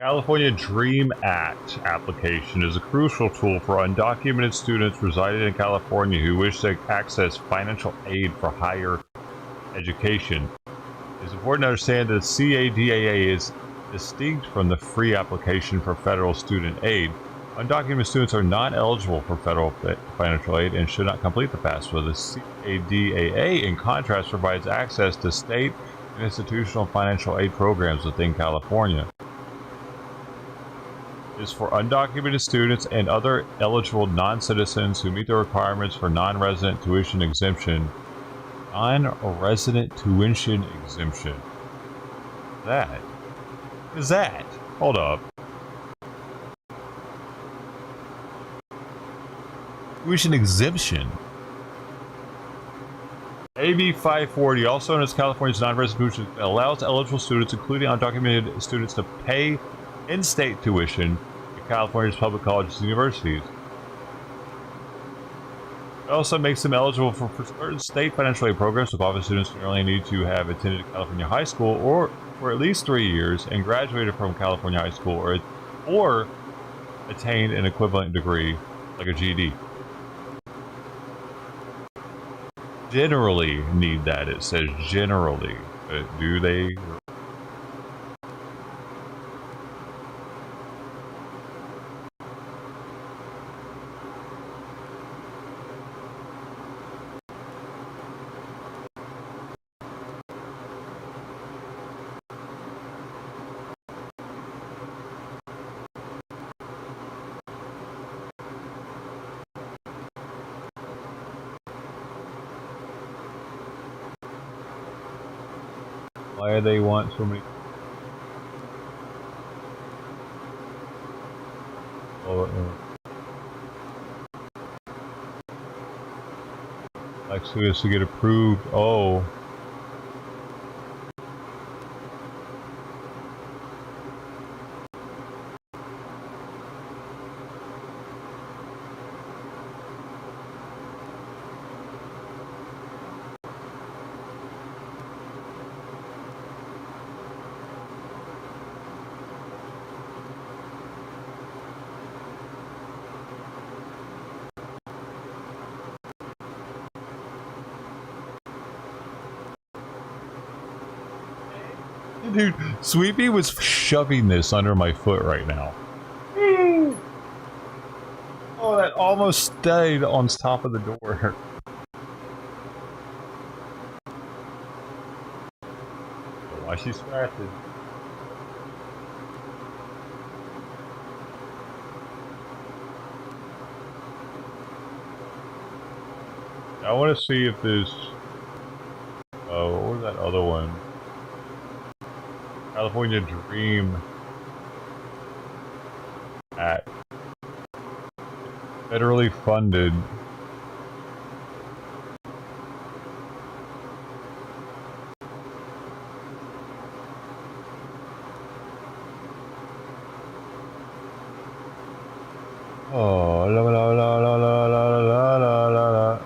S1: California DREAM Act application is a crucial tool for undocumented students residing in California who wish to access financial aid for higher education. It's important to understand that CADAA is distinct from the free application for federal student aid. Undocumented students are not eligible for federal financial aid and should not complete the FAFSA. The CADAA, in contrast, provides access to state and institutional financial aid programs within California. Is for undocumented students and other eligible non-citizens who meet the requirements for non-resident tuition exemption. Non-resident tuition exemption. That is that. Hold up. Tuition exemption. AB 540, also known as California's non-resident tuition, allows eligible students, including undocumented students, to pay in-state tuition at California's public colleges and universities. It also makes them eligible for certain state financial aid programs. So qualified students generally need to have attended California high school or for at least 3 years and graduated from California high school or attained an equivalent degree like a GED. Generally need that. It says generally, but do they? Why do they want so many? Lexus to get approved. Oh. Dude, Sweepy was shoving this under my foot right now. Oh, that almost stayed on top of the door. Why she scratched it? I want to see if this... Oh, what was that other one? California Dream Act. Federally funded. Oh, la la la la la la la la la la.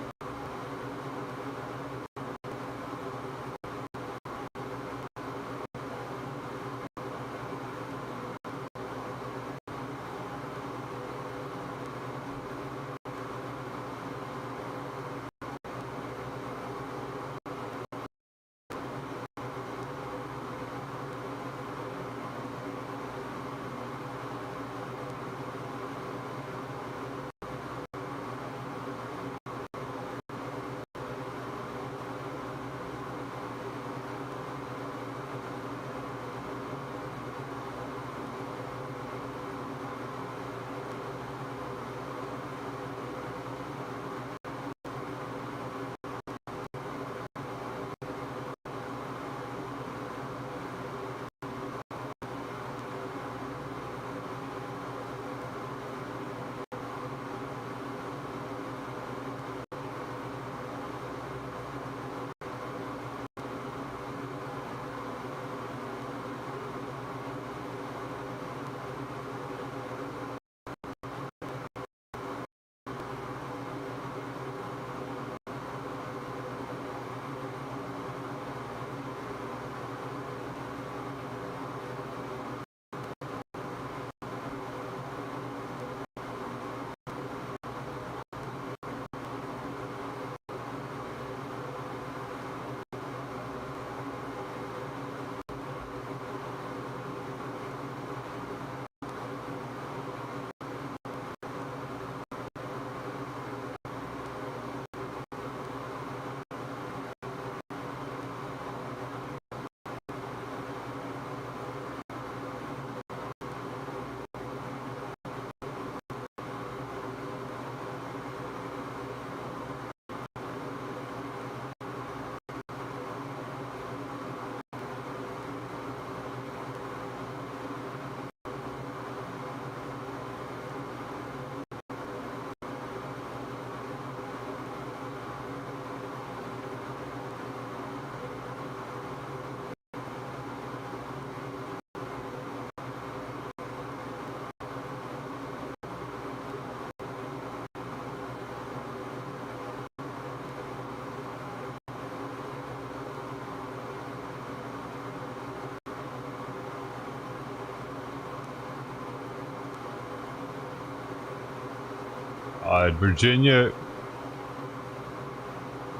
S1: Virginia,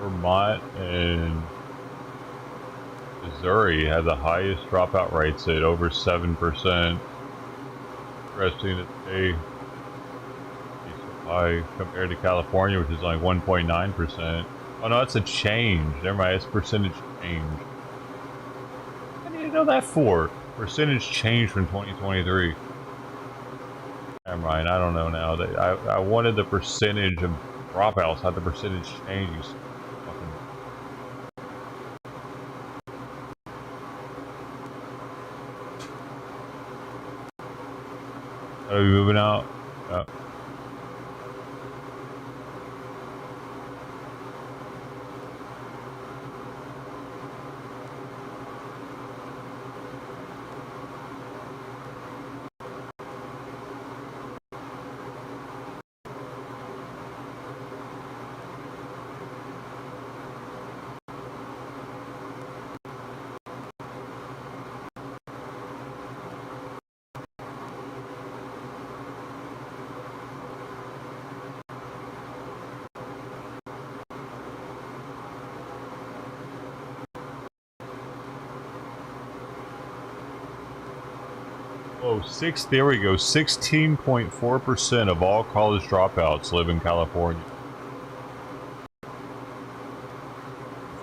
S1: Vermont, and Missouri had the highest dropout rates at over 7%. Interesting that they be so high compared to California, which is only 1.9%. Oh no, that's a change. Never mind, it's percentage change. How do you know that for? Percentage change from 2023. Never mind, I don't know now. I wanted the percentage of dropouts, not the percentage change. Are we moving out? Yeah. Oh, there we go. 16.4% of all college dropouts live in California.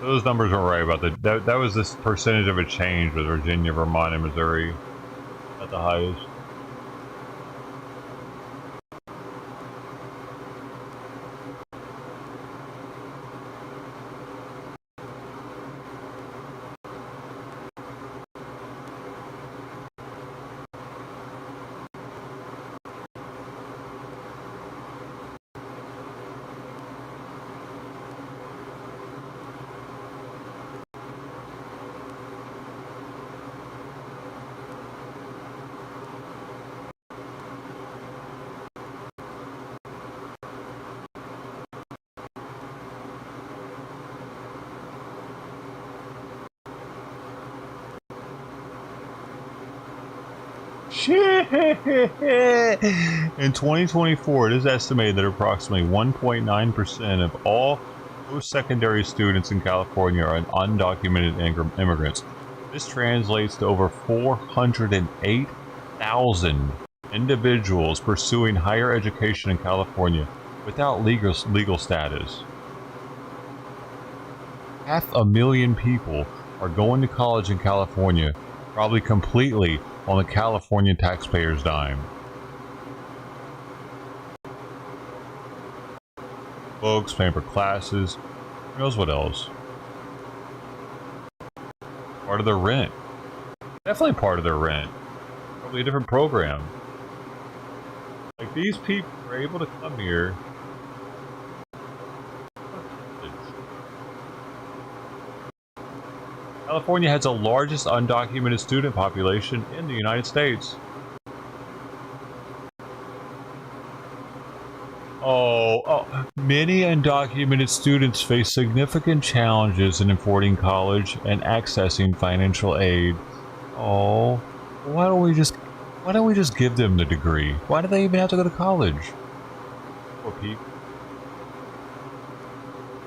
S1: So those numbers were right about that was this percentage of a change with Virginia, Vermont, and Missouri at the highest. Shit! In 2024, it is estimated that approximately 1.9% of all post-secondary students in California are undocumented immigrants. This translates to over 408,000 individuals pursuing higher education in California without legal status. 500,000 people are going to college in California, probably completely on the California taxpayers' dime. Folks paying for classes, who knows what else. Part of their rent. Definitely part of their rent. Probably a different program. Like, these people are able to come here. California has the largest undocumented student population in the United States. Many undocumented students face significant challenges in affording college and accessing financial aid. Oh, why don't we just give them the degree? Why do they even have to go to college? Poor people.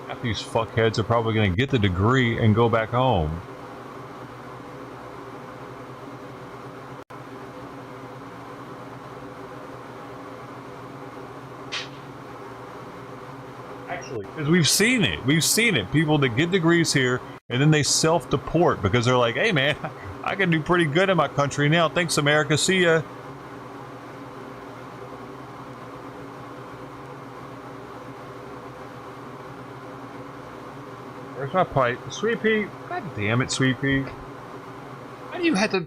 S1: Half these fuckheads are probably going to get the degree and go back home. Because we've seen it. People that get degrees here and then they self-deport because they're like, hey man, I can do pretty good in my country now. Thanks, America. See ya. Where's my pipe? Sweet Pea. God damn it, Sweet Pea. Why do you have to...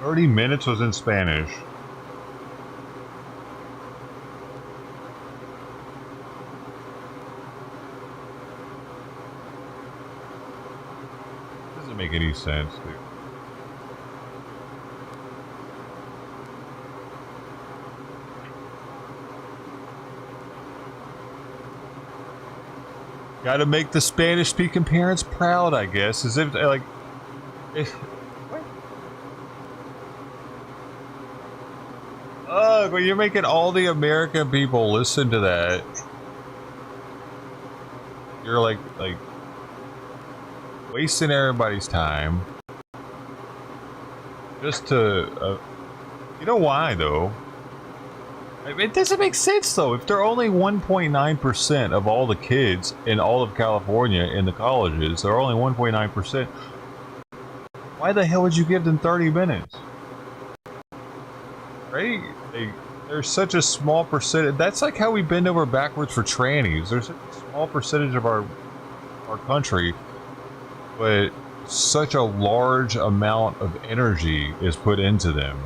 S1: 30 minutes was in Spanish. Doesn't make any sense, dude. Got to make the Spanish-speaking parents proud, I guess. As if, like... Ugh, well, you're making all the American people listen to that. You're like wasting everybody's time. Just to, you know why though? It doesn't make sense though. If they're only 1.9% of all the kids in all of California in the colleges, they're only 1.9%. Why the hell would you give them 30 minutes? Right? There's such a small percentage. That's like how we bend over backwards for trannies. There's a small percentage of our country, but such a large amount of energy is put into them.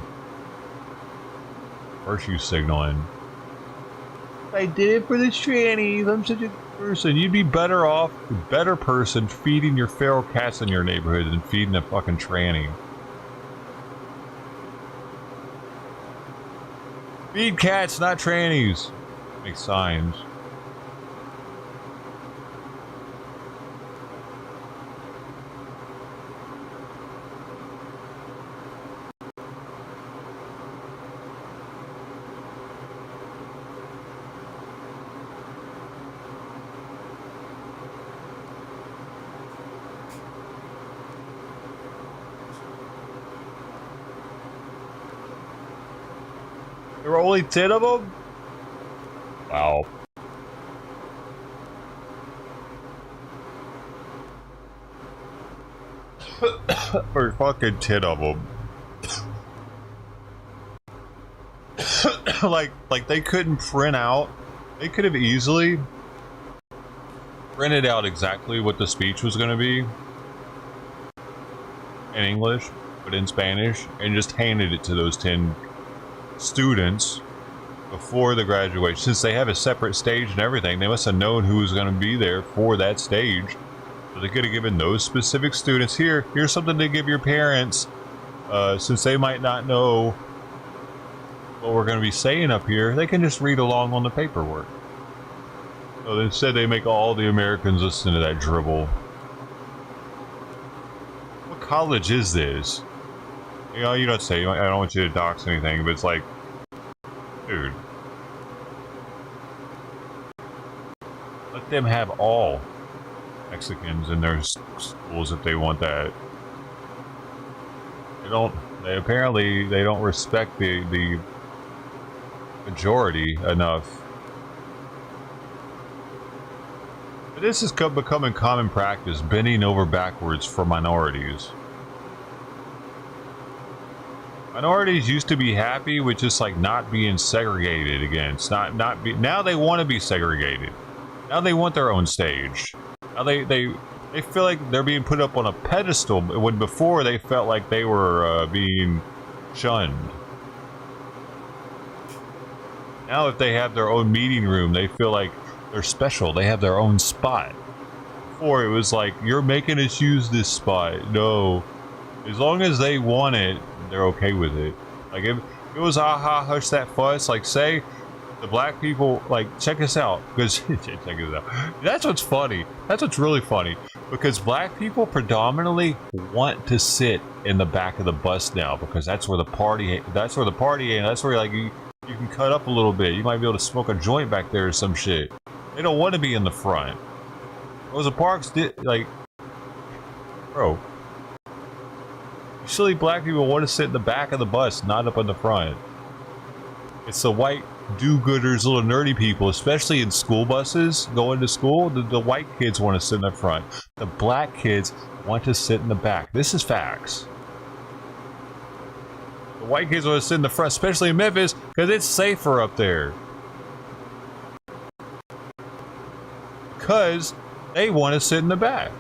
S1: Virtue signaling. I did it for the trannies. I'm such a good person. You'd be better off, better person, feeding your feral cats in your neighborhood than feeding a fucking tranny. Feed cats, not trannies. Make signs. There were only 10 of them? Wow. Or fucking 10 of them. like they couldn't print out. They could have easily printed out exactly what the speech was going to be in English, but in Spanish, and just handed it to those 10 students before the graduation. Since they have a separate stage and everything, they must have known who was going to be there for that stage. So they could have given those specific students, here's something to give your parents, since they might not know what we're going to be saying up here. They can just read along on the paperwork. So instead they make all the Americans listen to that dribble. What college is this? You know, you don't say, I don't want you to dox anything, but it's like, dude. Let them have all Mexicans in their schools if they want that. They apparently don't respect the majority enough. But this is becoming common practice, bending over backwards for minorities. Minorities used to be happy with just like not being segregated against, now they want to be segregated. Now they want their own stage. Now they feel like they're being put up on a pedestal when before they felt like they were being shunned. Now if they have their own meeting room, they feel like they're special. They have their own spot. Before it was like, you're making us use this spot. No. As long as they want it, they're okay with it. Like if it was aha hush that fuss, like say the black people, like check this out, because check this out. That's what's funny. That's what's really funny, because black people predominantly want to sit in the back of the bus now, because that's where the party and that's where like you can cut up a little bit. You might be able to smoke a joint back there or some shit. They don't want to be in the front. Rosa Parks did, like, bro. Usually black people want to sit in the back of the bus, not up in the front. It's the white do-gooders, little nerdy people, especially in school buses going to school. The white kids want to sit in the front. The black kids want to sit in the back. This is facts. The white kids want to sit in the front, especially in Memphis, because it's safer up there. Because they want to sit in the back.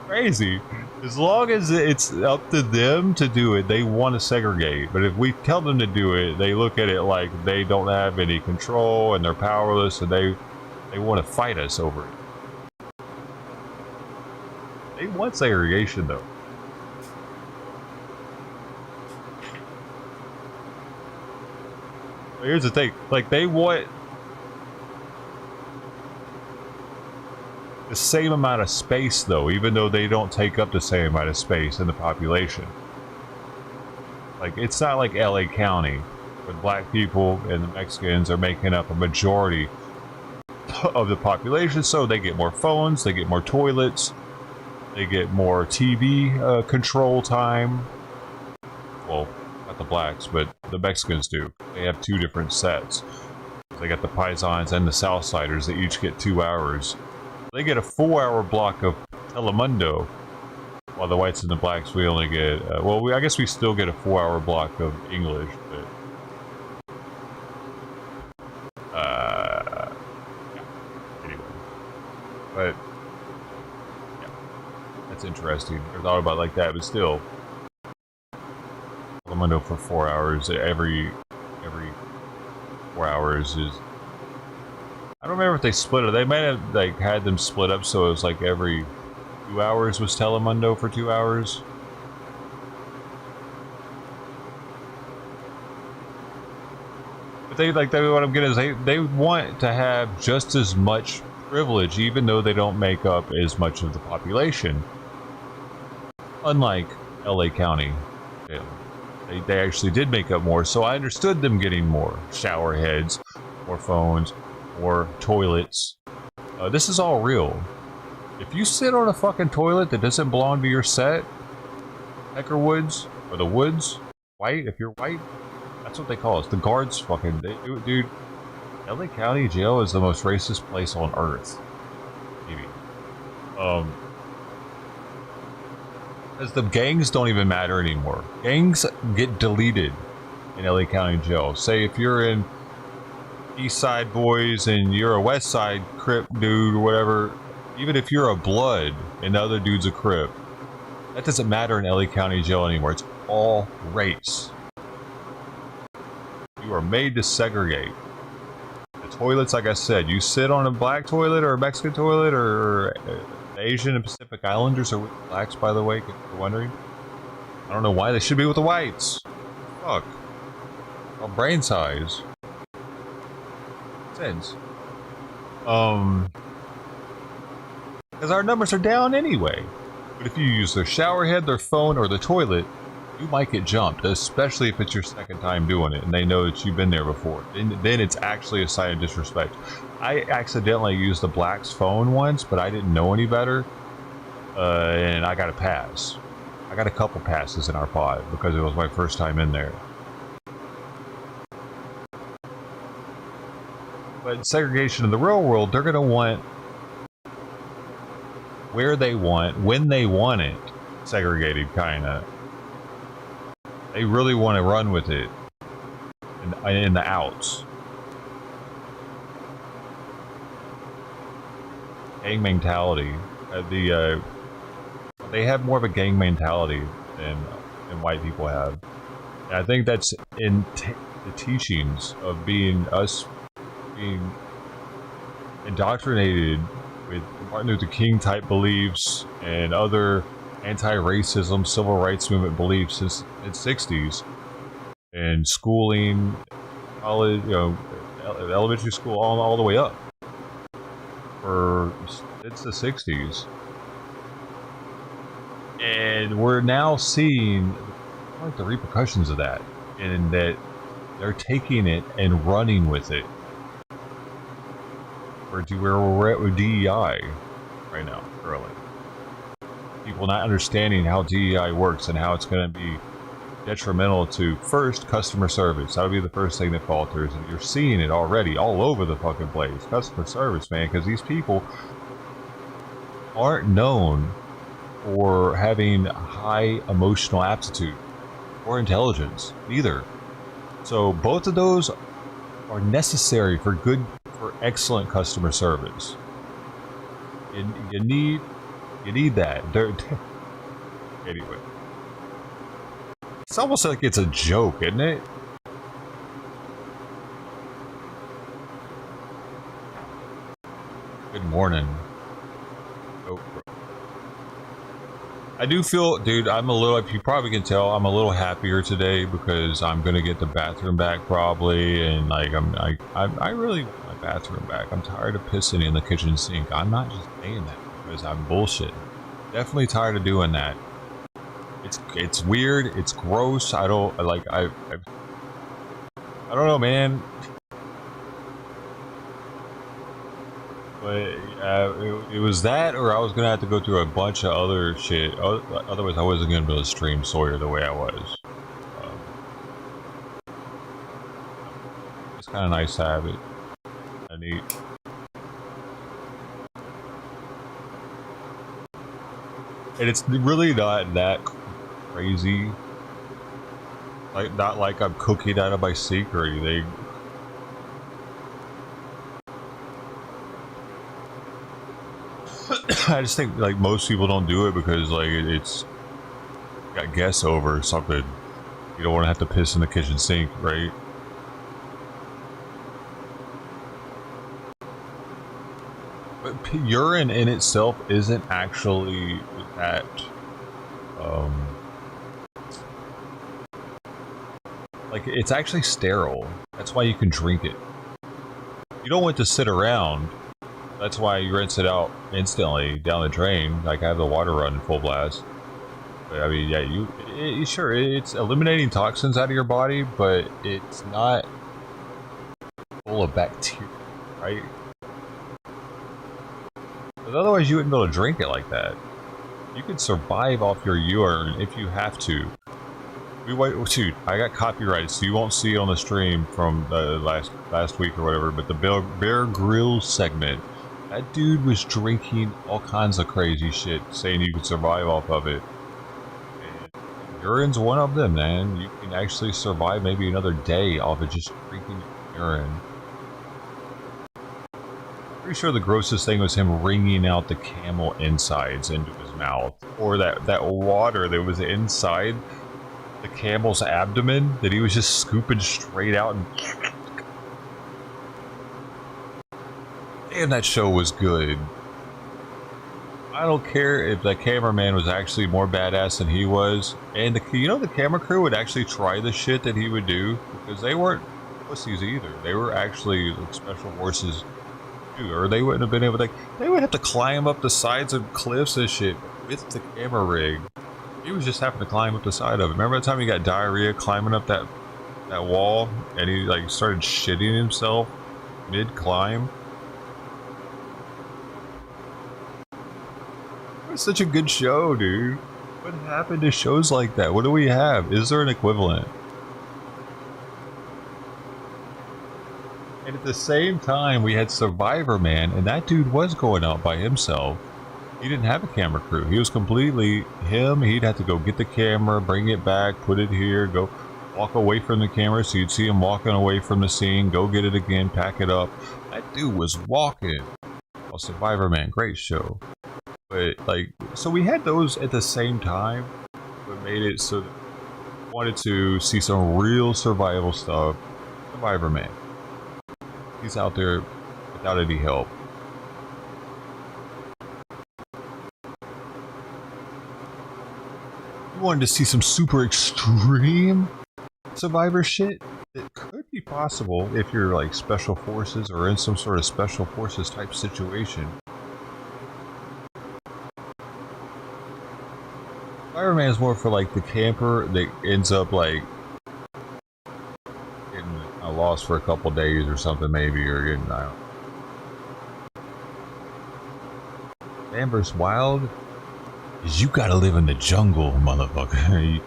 S1: Crazy. As long as it's up to them to do it, they want to segregate. But if we tell them to do it, they look at it like they don't have any control and they're powerless, and they want to fight us over it. They want segregation, though. But here's the thing, like they want the same amount of space, though, even though they don't take up the same amount of space in the population. Like, it's not like LA County, where black people and the Mexicans are making up a majority of the population, so they get more phones, they get more toilets, They get more TV control time. Well, not the blacks, but the Mexicans do. They have 2 different sets. They got the Paisans and the Southsiders. They each get 2 hours. They get a 4-hour block of Telemundo, while the whites and the blacks, we only get... I guess we still get a 4-hour block of English, but... yeah. Anyway. But... yeah. That's interesting. I thought about it like that, but still... Telemundo for 4 hours. Every 4 hours is... I don't remember if they split it. They might have like had them split up so it was like every 2 hours was Telemundo for 2 hours. But what I'm getting is they want to have just as much privilege, even though they don't make up as much of the population. Unlike LA County, they actually did make up more, so I understood them getting more shower heads, more phones, more toilets. This is all real. If you sit on a fucking toilet that doesn't belong to your set, Peckerwoods, or the Woods, white, if you're white, that's what they call us. The guards fucking, dude, LA County Jail is the most racist place on earth. Maybe. Because the gangs don't even matter anymore. Gangs get deleted in LA County Jail. Say if you're in East Side Boys and you're a West Side Crip dude or whatever, even if you're a Blood and the other dude's a Crip, that doesn't matter in LA County Jail anymore. It's all race. You are made to segregate. The toilets, like I said, you sit on a black toilet or a Mexican toilet or Asian and Pacific Islanders are with the blacks, by the way, if you're wondering. I don't know why they should be with the whites. Fuck. Well, brain size. Sense. Because our numbers are down anyway. But if you use their shower head, their phone, or the toilet, you might get jumped, especially if it's your second time doing it and they know that you've been there before. Then it's actually a sign of disrespect. I accidentally used the black's phone once, but I didn't know any better, and I got a pass. I got a couple passes in our pod because it was my first time in there. But segregation in the real world, they're going to want where they want, when they want it, segregated, kind of. They really want to run with it in the outs. Gang mentality. They have more of a gang mentality than white people have. And I think that's in the teachings of being indoctrinated with Martin Luther King type beliefs and other anti-racism, civil rights movement beliefs since the 60s, and schooling, college, elementary school, all the way up. It's the 60s, and we're now seeing like the repercussions of that, and that they're taking it and running with it. Where we're at with DEI right now, currently. People not understanding how DEI works and how it's going to be detrimental to, first, customer service. That'll be the first thing that falters, and you're seeing it already all over the fucking place. Customer service, man, because these people aren't known for having high emotional aptitude or intelligence, either. So both of those are necessary for excellent customer service. You need that. Anyway. It's almost like it's a joke, isn't it? Good morning. Oh, I do feel, dude, I'm a little, if you probably can tell, I'm a little happier today because I'm gonna get the bathroom back probably, and like I really want my bathroom back. I'm tired of pissing in the kitchen sink. I'm not just saying that because I'm bullshit. Definitely tired of doing that. It's weird. It's gross. I don't know, man. But it was that, or I was gonna have to go through a bunch of other shit. Otherwise, I wasn't gonna be able to stream Sawyer the way I was. Um, it's kind of nice to have it. Neat. And it's really not that crazy. Like, not like I'm cooking out of my sink or anything. I just think like most people don't do it because like it's got guests over or something. You don't want to have to piss in the kitchen sink, right? But urine in itself isn't actually that like it's actually sterile. That's why you can drink it. You don't want to sit around. That's why you rinse it out instantly down the drain. Like I have the water running full blast. But, I mean, yeah, sure, it's eliminating toxins out of your body, but it's not full of bacteria, right? Because otherwise you wouldn't be able to drink it like that. You can survive off your urine if you have to. Shoot, I got copyrighted, so you won't see it on the stream from last week or whatever, but the Bear Grylls segment, that dude was drinking all kinds of crazy shit, saying you could survive off of it. And urine's one of them, man. You can actually survive maybe another day off of just drinking urine. Pretty sure the grossest thing was him wringing out the camel insides into his mouth. Or that water that was inside the camel's abdomen that he was just scooping straight out and... Damn, that show was good. I don't care if the cameraman was actually more badass than he was. And the camera crew would actually try the shit that he would do. Because they weren't pussies either. They were actually like, special forces. Or they wouldn't have been able to... They would have to climb up the sides of cliffs and shit with the camera rig. He was just having to climb up the side of it. Remember the time he got diarrhea climbing up that wall? And he like started shitting himself mid-climb? It was such a good show, dude. What happened to shows like that? What do we have? Is there an equivalent? And at the same time, we had Survivor Man, and that dude was going out by himself. He didn't have a camera crew. He was completely him. He'd have to go get the camera, bring it back, put it here, go walk away from the camera, so you'd see him walking away from the scene, go get it again, pack it up. That dude was walking. Oh, Survivor Man, great show. But, like, so we had those at the same time, but made it so that we wanted to see some real survival stuff. Survivor Man. He's out there without any help. You wanted to see some super extreme survivor shit? It could be possible if you're like special forces or in some sort of special forces type situation. Survivor Man is more for like the camper that ends up like getting lost for a couple days or something maybe, or getting, I don't know. Amber's Wild is you gotta live in the jungle, motherfucker.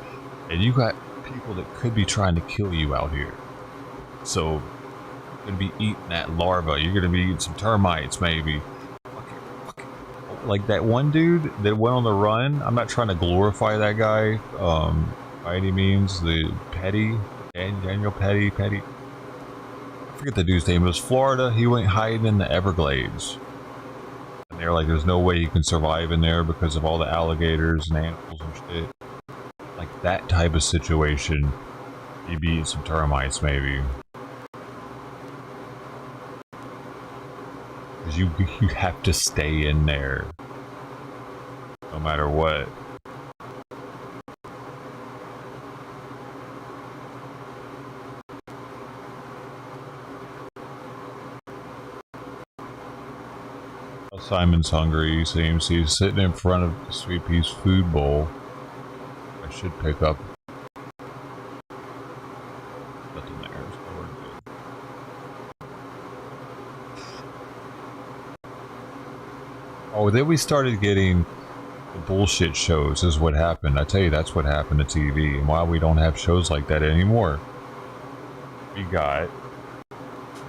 S1: And you got people that could be trying to kill you out here. So, you're gonna be eating that larva. You're gonna be eating some termites, maybe. Like that one dude that went on the run. I'm not trying to glorify that guy by any means. The Daniel Petty. I forget the dude's name. It was Florida. He went hiding in the Everglades. And they're like, there's no way he can survive in there because of all the alligators and animals and shit. Like that type of situation. He'd be eating some termites, maybe. Because you have to stay in there. No matter what. Simon's hungry, he seems. He's sitting in front of the Sweet Pea's food bowl. I should pick up. Nothing there. Oh, then we started getting the bullshit shows is what happened. I tell you, that's what happened to TV and why we don't have shows like that anymore. We got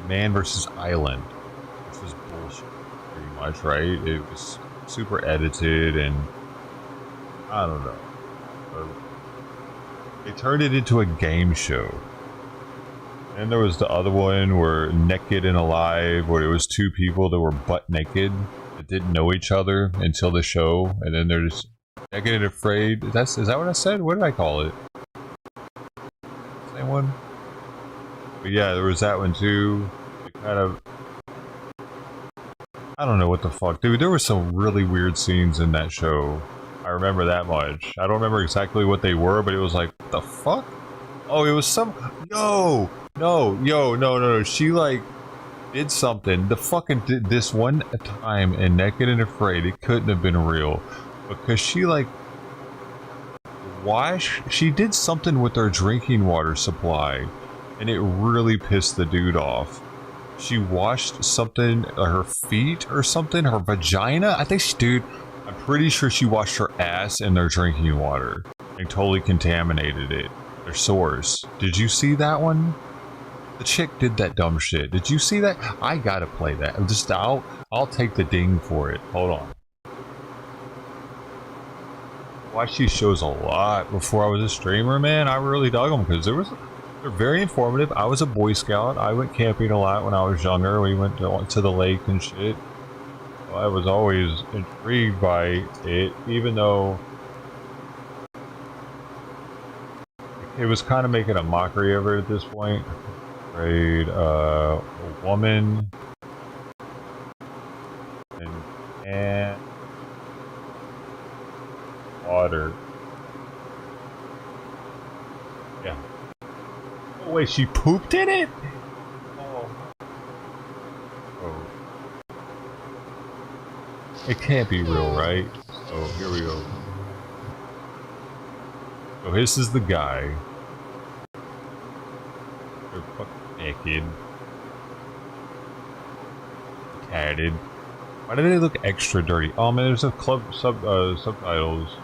S1: Man vs. Island, which was bullshit pretty much, right? It was super edited and I don't know. They turned it into a game show. And there was the other one where Naked and Alive, where it was two people that were butt naked that didn't know each other until the show, and then they're just Naked and Afraid. Is that what I said? What did I call it? Same one? But yeah, there was that one too. It kind of... I don't know what the fuck. Dude, there were some really weird scenes in that show. I remember that much. I don't remember exactly what they were, but it was like, what the fuck? Oh, it was some... No! She, like, did something. The fucking did this one time in Naked and Afraid, it couldn't have been real. Because she, like... She did something with her drinking water supply. And it really pissed the dude off. She washed something, her feet or something, her vagina? I think dude, I'm pretty sure she washed her ass in their drinking water. And totally contaminated it. Their source. Did you see that one? The chick did that dumb shit. Did you see that? I gotta play that. I'll take the ding for it. Hold on. Watched these shows a lot before I was a streamer, man. I really dug them because they're very informative. I was a Boy Scout. I went camping a lot when I was younger. We went to the lake and shit. So I was always intrigued by it, even though it was kind of making a mockery of it at this point. Afraid, a woman and water. Yeah. Oh wait, she pooped in it? Oh. It can't be real, right? So here we go. So this is the guy. They're fucking naked. Tatted. Why do they look extra dirty? Oh man, there's a subtitles.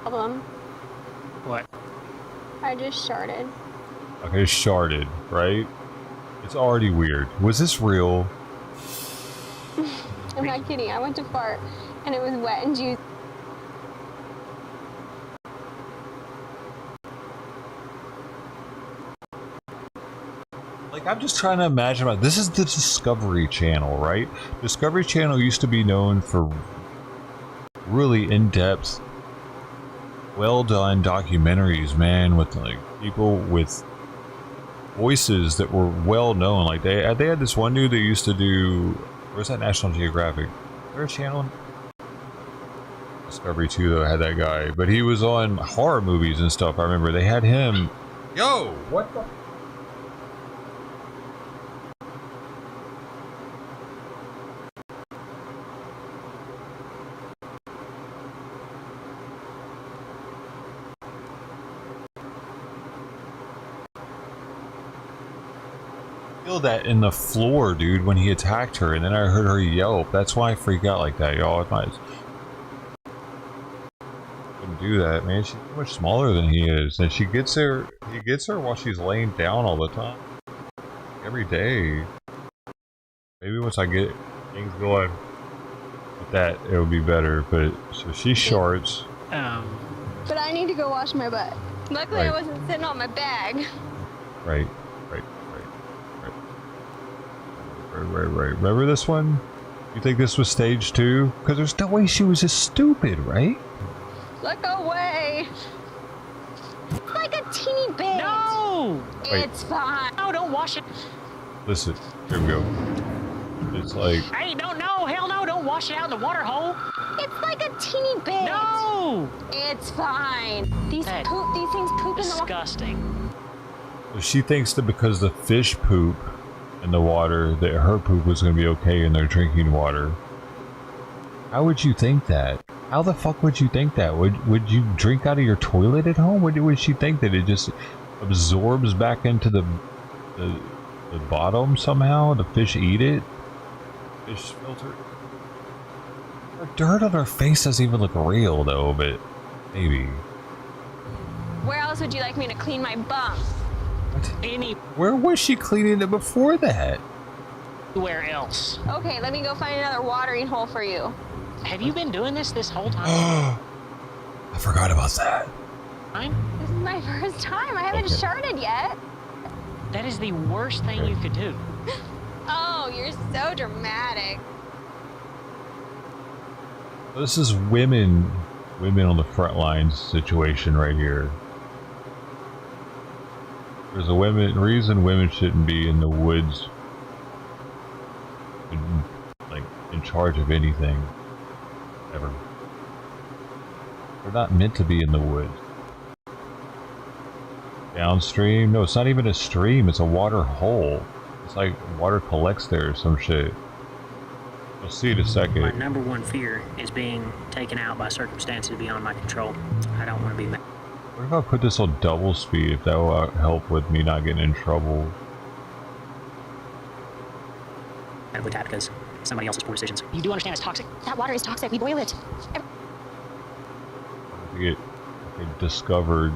S2: Problem.
S3: What?
S2: I just sharded.
S1: Okay, sharded, right? It's already weird. Was this real?
S2: I'm not kidding. I went to fart and it was wet and juicy.
S1: Like, I'm just trying to imagine this is the Discovery Channel, right? Discovery Channel used to be known for really in-depth, well-done documentaries, man, with like people with voices that were well-known. Like they had this one dude that used to do, where's that National Geographic? Their channel? Discovery 2 though had that guy, but he was on horror movies and stuff. I remember they had him. Yo, what the? That in the floor, dude, when he attacked her, and then I heard her yelp. That's why I freak out like that, y'all. Couldn't do that, man. She's much smaller than he is, and he gets her while she's laying down all the time, every day. Maybe once I get things going with that, it would be better. But so she shorts.
S2: But I need to go wash my butt. Luckily, I wasn't sitting on my bag.
S1: Right. Remember this one? You think this was stage 2? Because there's no way she was just stupid, right?
S2: Look away! It's like a teeny bit.
S3: No!
S2: It's fine.
S3: No, don't wash it.
S1: Listen, here we go. It's like...
S3: Hey, no, hell no, don't wash it out in the water hole.
S2: It's like a teeny bit.
S3: No!
S2: It's fine. These things poop in the water.
S3: Disgusting.
S1: She thinks that because the fish poop in the water, that her poop was going to be okay in their drinking water. How would you think that? How the fuck would you think that? Would you drink out of your toilet at home? Would she think that it just absorbs back into the bottom somehow? The fish eat it? Fish filter? The dirt on her face doesn't even look real though, but maybe.
S2: Where else would you like me to clean my bum?
S1: Where was she cleaning it before that?
S3: Anywhere else.
S2: Okay, let me go find another watering hole for you.
S3: Have you been doing this whole time?
S1: I forgot about that.
S2: This is my first time. I haven't sharded yet.
S3: That is the worst thing you could do.
S2: Oh, you're so dramatic.
S1: This is women on the front lines situation right here. There's a reason women shouldn't be in the woods, like in charge of anything, ever. They're not meant to be in the woods. Downstream? No, it's not even a stream, it's a water hole. It's like water collects there or some shit. You'll see in a second.
S4: My number one fear is being taken out by circumstances beyond my control. I don't want to be mad.
S1: What if I put this on double speed, if that will help with me not getting in trouble?
S4: With that because somebody else's poor decisions.
S3: You do understand it's toxic?
S5: That water is toxic. We boil it.
S1: Get discovered.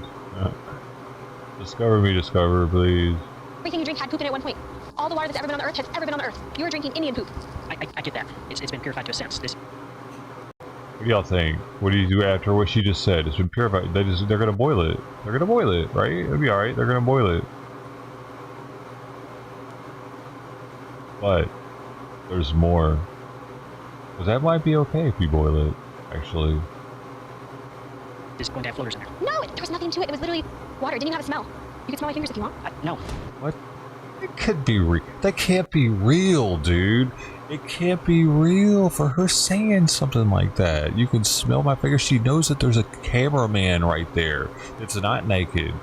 S1: Discover me, discover, please.
S5: Everything you drink had poop in it at one point. All the water that's ever been on the earth has ever been on the earth. You were drinking Indian poop.
S4: I get that. It's been purified to a sense. This.
S1: What do y'all think? What do you do after what she just said? It's been purified. They're gonna boil it. They're gonna boil it, right? It'll be alright. They're gonna boil it. But there's more. Because that might be okay if you boil it, actually.
S4: It's going to have floaters in there.
S5: No, there was nothing to it. It was literally water. It didn't even have a smell. You could smell my fingers if you want.
S4: No.
S1: What? It could be real. That can't be real, dude. It can't be real for her saying something like that. You can smell my fingers. She knows that there's a cameraman right there that's not naked.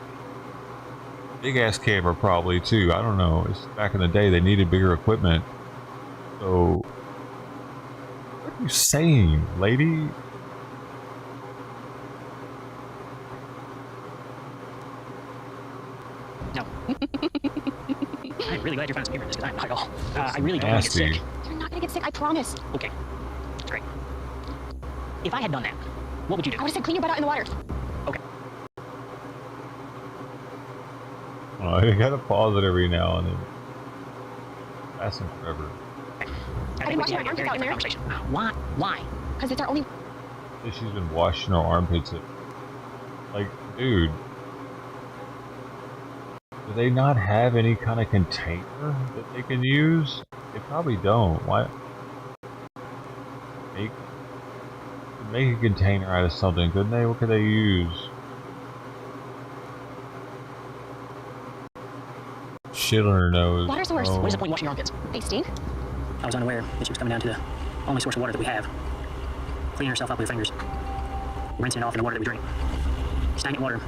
S1: Big ass camera probably too. I don't know. It's back in the day they needed bigger equipment. So what are you saying, lady?
S4: No. I'm really glad you're finding some humor in this because I'm not at all. I really don't want to get sick.
S5: You're not gonna get sick, I promise.
S4: Okay. That's great. If I had done that, what would you do?
S5: I would have said clean your butt out in the water.
S4: Okay.
S1: Oh, you gotta pause it every now and then. That's forever.
S4: I
S5: didn't wash my armpits out in there.
S4: Conversation. Why? Why?
S5: Because it's our only...
S1: She's been washing her armpits. Like, dude. Do they not have any kind of container that they can use? They probably don't. Why? Make a container out of something, couldn't they? What could they use? Shit on her nose.
S5: Water source.
S4: What is the point of washing your armpits?
S5: They stink.
S4: I was unaware that she was coming down to the only source of water that we have. Cleaning herself up with her fingers. Rinsing it off in the water that we drink. Stagnant water.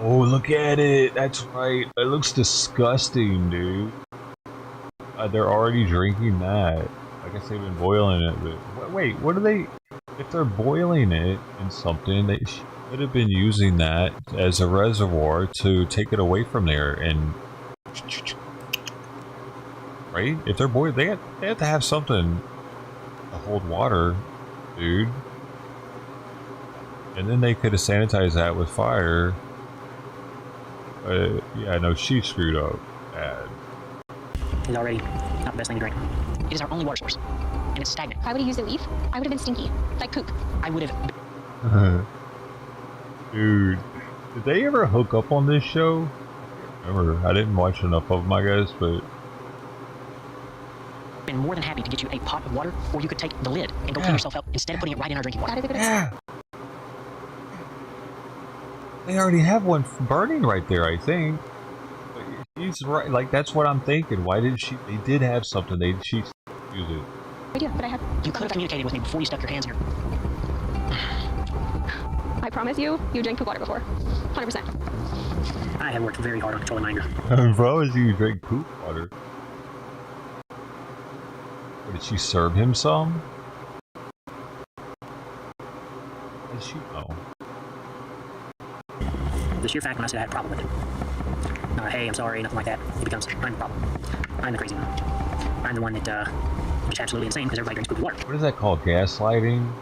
S1: Oh, look at it. That's right. It looks disgusting, dude. They're already drinking that. I guess they've been boiling it, but... Wait, what are they... If they're boiling it in something, they should have been using that as a reservoir to take it away from there and... Right? If they're boiling, they have to have something to hold water, dude. And then they could have sanitized that with fire. Yeah, no, she screwed up bad.
S4: It's already not the best thing to drink. It is our only water source, and it's stagnant.
S5: If I would have used a leaf, I would have been stinky. Like poop.
S4: I would have...
S1: Dude, did they ever hook up on this show? I remember, I didn't watch enough of them, I guess, but...
S4: been more than happy to get you a pot of water, or you could take the lid and go clean yourself up instead of putting it right in our drinking water.
S5: That is a good idea.
S1: They already have one burning right there, I think. But he's right, like, that's what I'm thinking. Why didn't she... They did have something, she use it.
S5: I do, but I have...
S4: You could have communicated with me before you stuck your hands in her.
S2: I promise you drank poop water before. 100%.
S4: I have worked very hard on controlling my anger.
S1: I promise you drank poop water. Did she serve him some? Did she? Oh.
S4: The sheer fact when I said I had a problem with it. Hey, I'm sorry, nothing like that. It becomes, I'm the problem. I'm the crazy one. I'm the one that which is absolutely insane because everybody drinks poopy water.
S1: What is that called? Gaslighting?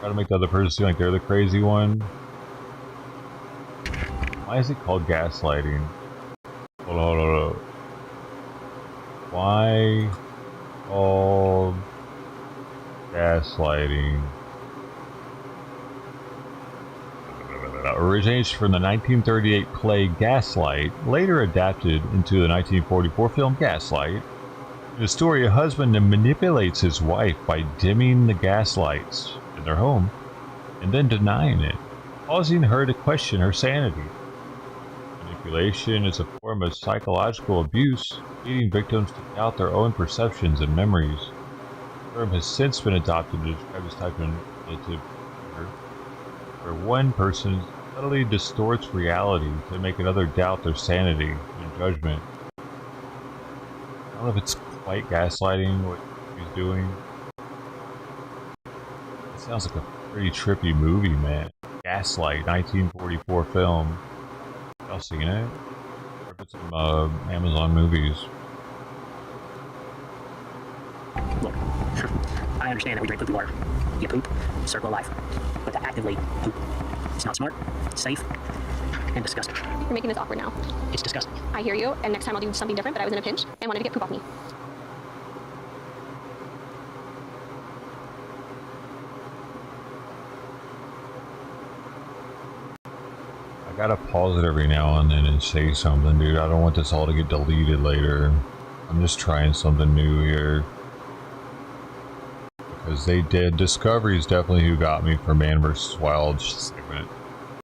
S1: Try to make the other person seem like they're the crazy one. Why is it called gaslighting? Hold on, hold on, hold on. Why called gaslighting? Originates from the 1938 play Gaslight, later adapted into the 1944 film Gaslight. In the story, a husband manipulates his wife by dimming the gas lights in their home and then denying it, causing her to question her sanity. Manipulation is a form of psychological abuse, leading victims to doubt their own perceptions and memories. The term has since been adopted to describe this type of manipulative behavior, where one person subtly distorts reality to make another doubt their sanity and judgment. I don't know if it's quite gaslighting what he's doing. It sounds like a pretty trippy movie, man. Gaslight, 1944 film. Y'all seen it? Or if it's some Amazon movies.
S4: Look, I understand that we drink poopy water. You poop, circle of life. But to actively poop, it's not smart, it's safe, and disgusting.
S5: You're making this awkward now.
S4: It's disgusting.
S5: I hear you, and next time I'll do something different, but I was in a pinch and wanted to get poop off me.
S1: I gotta pause it every now and then and say something, dude. I don't want this all to get deleted later. I'm just trying something new here. Because they did. Discovery is definitely who got me for Man vs. Wild segment.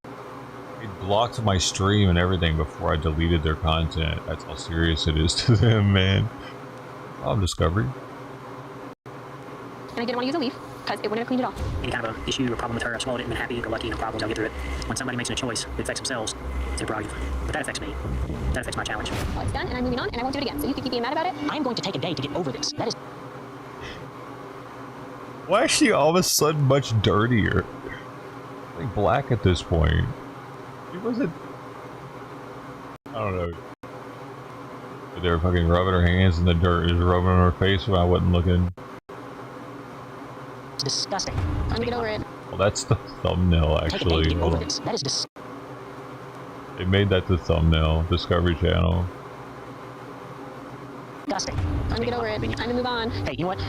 S1: They blocked my stream and everything before I deleted their content. That's how serious it is to them, man. Discovery.
S5: And I didn't want to use a leaf, because it wouldn't have cleaned it off.
S4: Any kind of issue or problem with her, I've swallowed it and been happy, go lucky, no problems, I'll get through it. When somebody makes a choice that affects themselves, it's a prerogative. But that affects me. That affects my challenge.
S5: Well, it's done, and I'm moving on, and I won't do it again. So you can keep being mad about it.
S3: I'm going to take a day to get over this. That is
S1: Why is she all of a sudden much dirtier? Like black at this point. She wasn't. I don't know. They were fucking rubbing her hands in the dirt, just rubbing on her face when I wasn't looking.
S3: it's disgusting.
S5: I'm gonna get over it.
S1: Well, that's the thumbnail,
S3: Take a day to
S1: actually.
S3: get
S1: Hold
S3: over
S1: on.
S3: this. That is
S1: They made that the thumbnail. Discovery Channel.
S3: disgusting.
S5: I'm gonna get over it. Time to move on.
S3: Hey, you know what?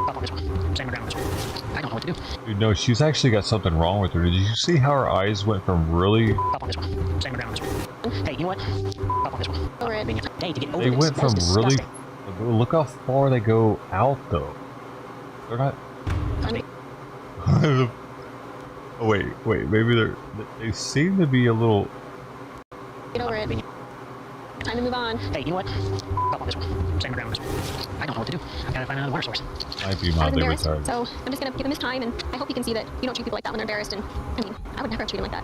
S3: Up on this one. Stand my ground on this one. I don't know what to do.
S1: Dude, no, she's actually got something wrong with her. Did you see how her eyes went from really...
S3: Up on this one. Stand my ground on this one. Hey, you know what? Up on this one.
S5: Over it.
S3: Day to get over
S1: They
S3: this.
S1: went
S3: That is
S1: from really...
S3: disgusting.
S1: Look how far they go out, though. They're not...
S5: I'm
S1: Oh, wait, maybe they seem to be a little...
S5: get over it. Time to move on.
S3: Hey, you know what? Up on this one. Stand my ground on this one. I don't know what to do. I've got to find another water source.
S1: Might be
S5: I was
S1: mildly
S5: embarrassed,
S1: retarded.
S5: so I'm just gonna give him his time, and I hope he can see that you don't treat people like that when they're embarrassed. And I mean, I would never have treated him like that.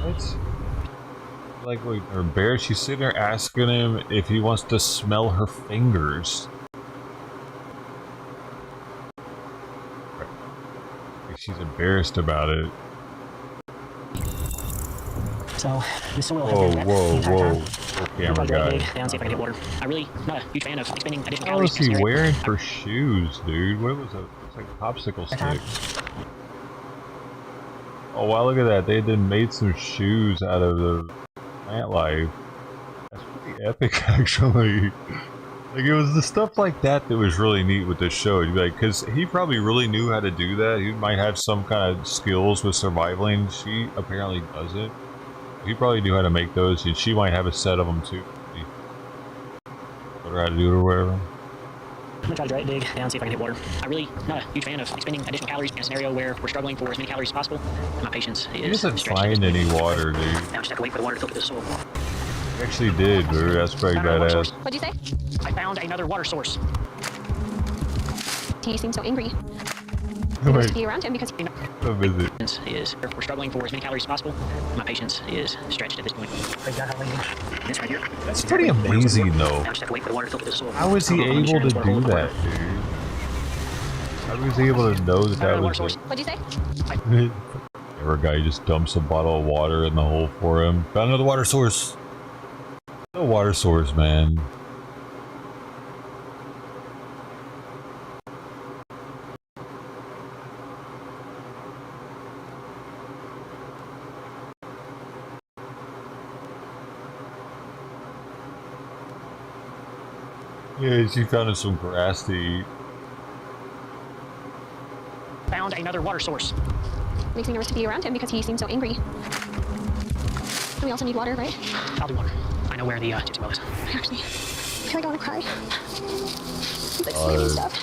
S1: What? Like, wait, they're embarrassed. She's sitting there asking him if he wants to smell her fingers. Like she's embarrassed about it.
S4: So, the soil has
S1: Whoa,
S4: been wet
S1: whoa,
S4: the entire
S1: whoa.
S4: time.
S1: Poor
S4: I'll
S1: camera
S4: go
S1: guy.
S4: down, see if I can get water. I'm really not a huge fan of expending additional
S1: What
S4: calories.
S1: was he
S4: in this area.
S1: wearing for shoes, dude? What was it? It's like a popsicle stick. Oh wow, look at that. They then made some shoes out of the plant life. That's pretty epic, actually. Like, it was the stuff like that that was really neat with this show. You'd be like, because he probably really knew how to do that. He might have some kind of skills with surviving. She apparently doesn't. He probably knew how to make those, and she might have a set of them too. He taught her how to do it or whatever.
S4: I'm gonna try to dig down, see if I can hit water. I'm really not a huge fan of expending additional calories in a scenario where we're struggling for as many calories as possible. And my patience
S1: He
S4: is
S1: doesn't
S4: stretched.
S1: find any water, dude.
S4: Now I just have to wait for the water to filter the soil.
S1: He actually did, dude. That's pretty
S3: Found another water
S1: badass.
S3: source.
S5: What'd you say?
S3: I found another water source.
S5: He seems so angry.
S1: Wait,
S5: To be around him because
S1: what is it?
S3: Is we're struggling for as many calories as possible. My patience is stretched at this point.
S4: Praise God, hallelujah. This right here.
S1: That's pretty amazing, though.
S4: Now I just have to wait for the water to filter the soil.
S1: How was he able to do that, dude? How was he able to know that that was it?
S5: what'd you say?
S1: Every guy just dumps a bottle of water in the hole for him. Found another water source. No water source, man. Yeah, she found some grass to eat.
S3: Found another water source.
S5: Makes me nervous to be around him because he seems so angry. And we also need water, right?
S3: I'll do water. I know where the gypsy well is.
S5: Actually, I feel like I want to cry. He's like slamming stuff.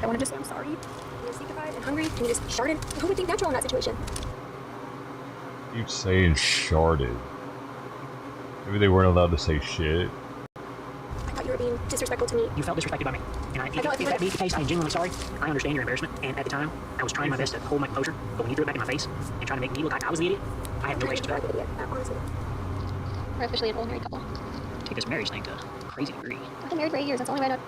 S5: I want to just say I'm sorry. You're sanctified and hungry, and you just sharded. Who would think natural in that situation?
S1: Keep saying sharded. Maybe they weren't allowed to say shit.
S5: I thought you were being disrespectful to me.
S3: You felt disrespected by me. And if that be the case, I am genuinely sorry. I understand your embarrassment. And at the time, I was trying my best to hold my composure. But when you threw it back in my face and trying to make me look like I was the idiot, I have no patience for that.
S5: Honestly. We're officially an old married couple.
S3: Take this marriage thing to a crazy degree.
S5: I've been married for 8 years. That's the only way I know.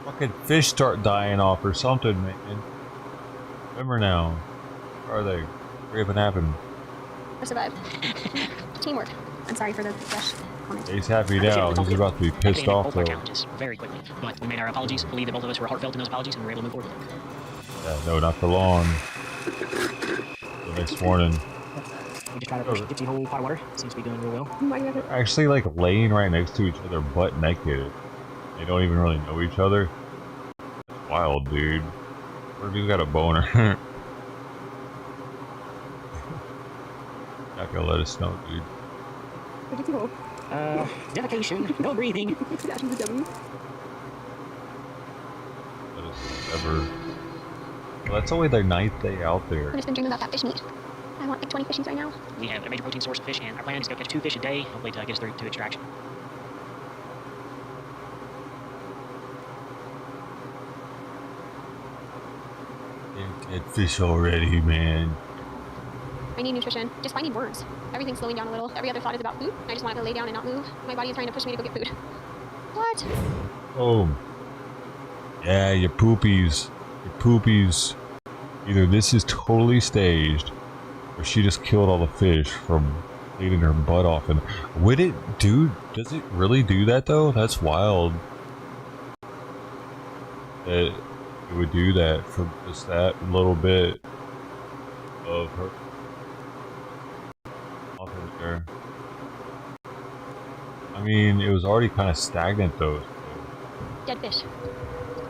S1: Fucking fish start dying off or something, man. Remember now. Where are they? Hurry up and happen.
S5: I survived. Teamwork. I'm sorry for the fresh comment.
S1: He's happy now. He's about to be pissed off
S3: both our
S1: though.
S3: challenges very quickly. But we made our apologies. Believe that both of us were heartfelt in those apologies and we were able to move forward.
S1: Yeah, no, not for long. The next morning.
S3: We just tried our first gypsy hole pot of water. Seems to be doing real well.
S1: They're actually like laying right next to each other, butt naked. They don't even really know each other. That's wild, dude. Or if you got a boner. Not gonna let us know, dude.
S3: Defecation, no breathing.
S1: Let us ever. Well, that's only their ninth day out there.
S5: I've just been dreaming about that fish meat. I want like 20 fishies right now.
S3: We have a major protein source of fish, and our plan is to go catch 2 fish a day, hopefully to get us through to extraction.
S1: Get fish already, man.
S5: I need nutrition. Just finding words. Everything's slowing down a little. Every other thought is about food. I just want to lay down and not move. My body is trying to push me to go get food. What?
S1: Oh. Yeah, your poopies. Your poopies. Either this is totally staged, or she just killed all the fish from leaving her butt off. And would it do? Does it really do that though? That's wild. That it would do that for just that little bit of her. There. I mean, it was already kind of stagnant though.
S5: Dead fish.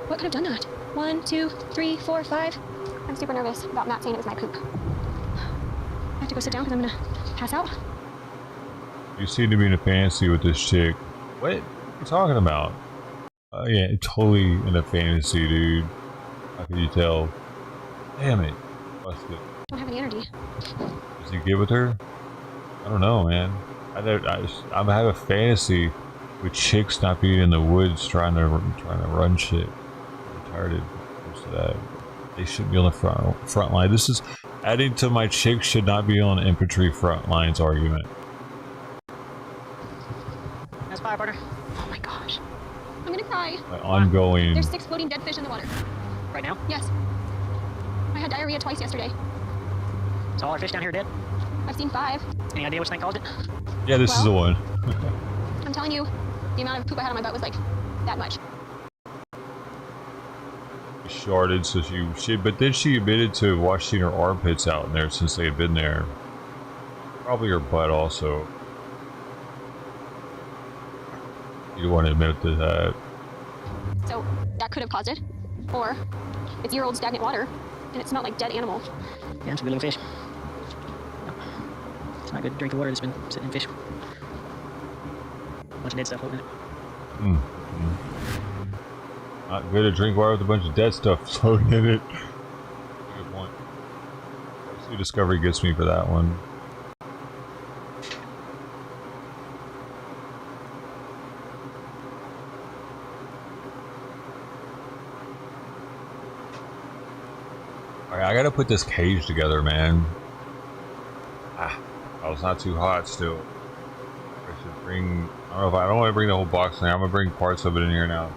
S5: What could have done that? 1, 2, 3, 4, 5. I'm super nervous about Matt saying it was my poop. I have to go sit down because I'm gonna pass out.
S1: You seem to be in a fantasy with this chick. What are you talking about? Yeah, totally in a fantasy, dude. How can you tell? Damn it. Busted.
S5: Don't have any energy.
S1: Does he get with her? I don't know, man. I have a fantasy with chicks not being in the woods trying to run shit. I'm tired of most of that. They shouldn't be on the front line. This is adding to my chicks should not be on infantry front lines argument.
S3: That's fire, partner.
S5: Oh my gosh. I'm gonna cry.
S1: My ongoing.
S5: There's 6 floating dead fish in the water.
S3: Right now?
S5: Yes. I had diarrhea twice yesterday.
S3: So all our fish down here are dead?
S5: I've seen 5.
S3: Any idea which thing caused it?
S1: Yeah, this is the one.
S5: I'm telling you, the amount of poop I had on my butt was like that much.
S1: Sharded, so but then she admitted to washing her armpits out in there since they had been there. Probably her butt also. You don't want to admit to that.
S5: So that could have caused it. Or it's year-old stagnant water and it smelled like dead animal.
S3: Yeah, it's a good little fish. It's not good to drink the water that's been sitting in fish. Bunch of dead stuff floating in it.
S1: Not good to drink water with a bunch of dead stuff floating in it. Good point. New discovery gets me for that one. Alright, I gotta put this cage together, man. Oh, it's not too hot still. I should bring. I don't want to bring the whole box in here. I'm gonna bring parts of it in here now.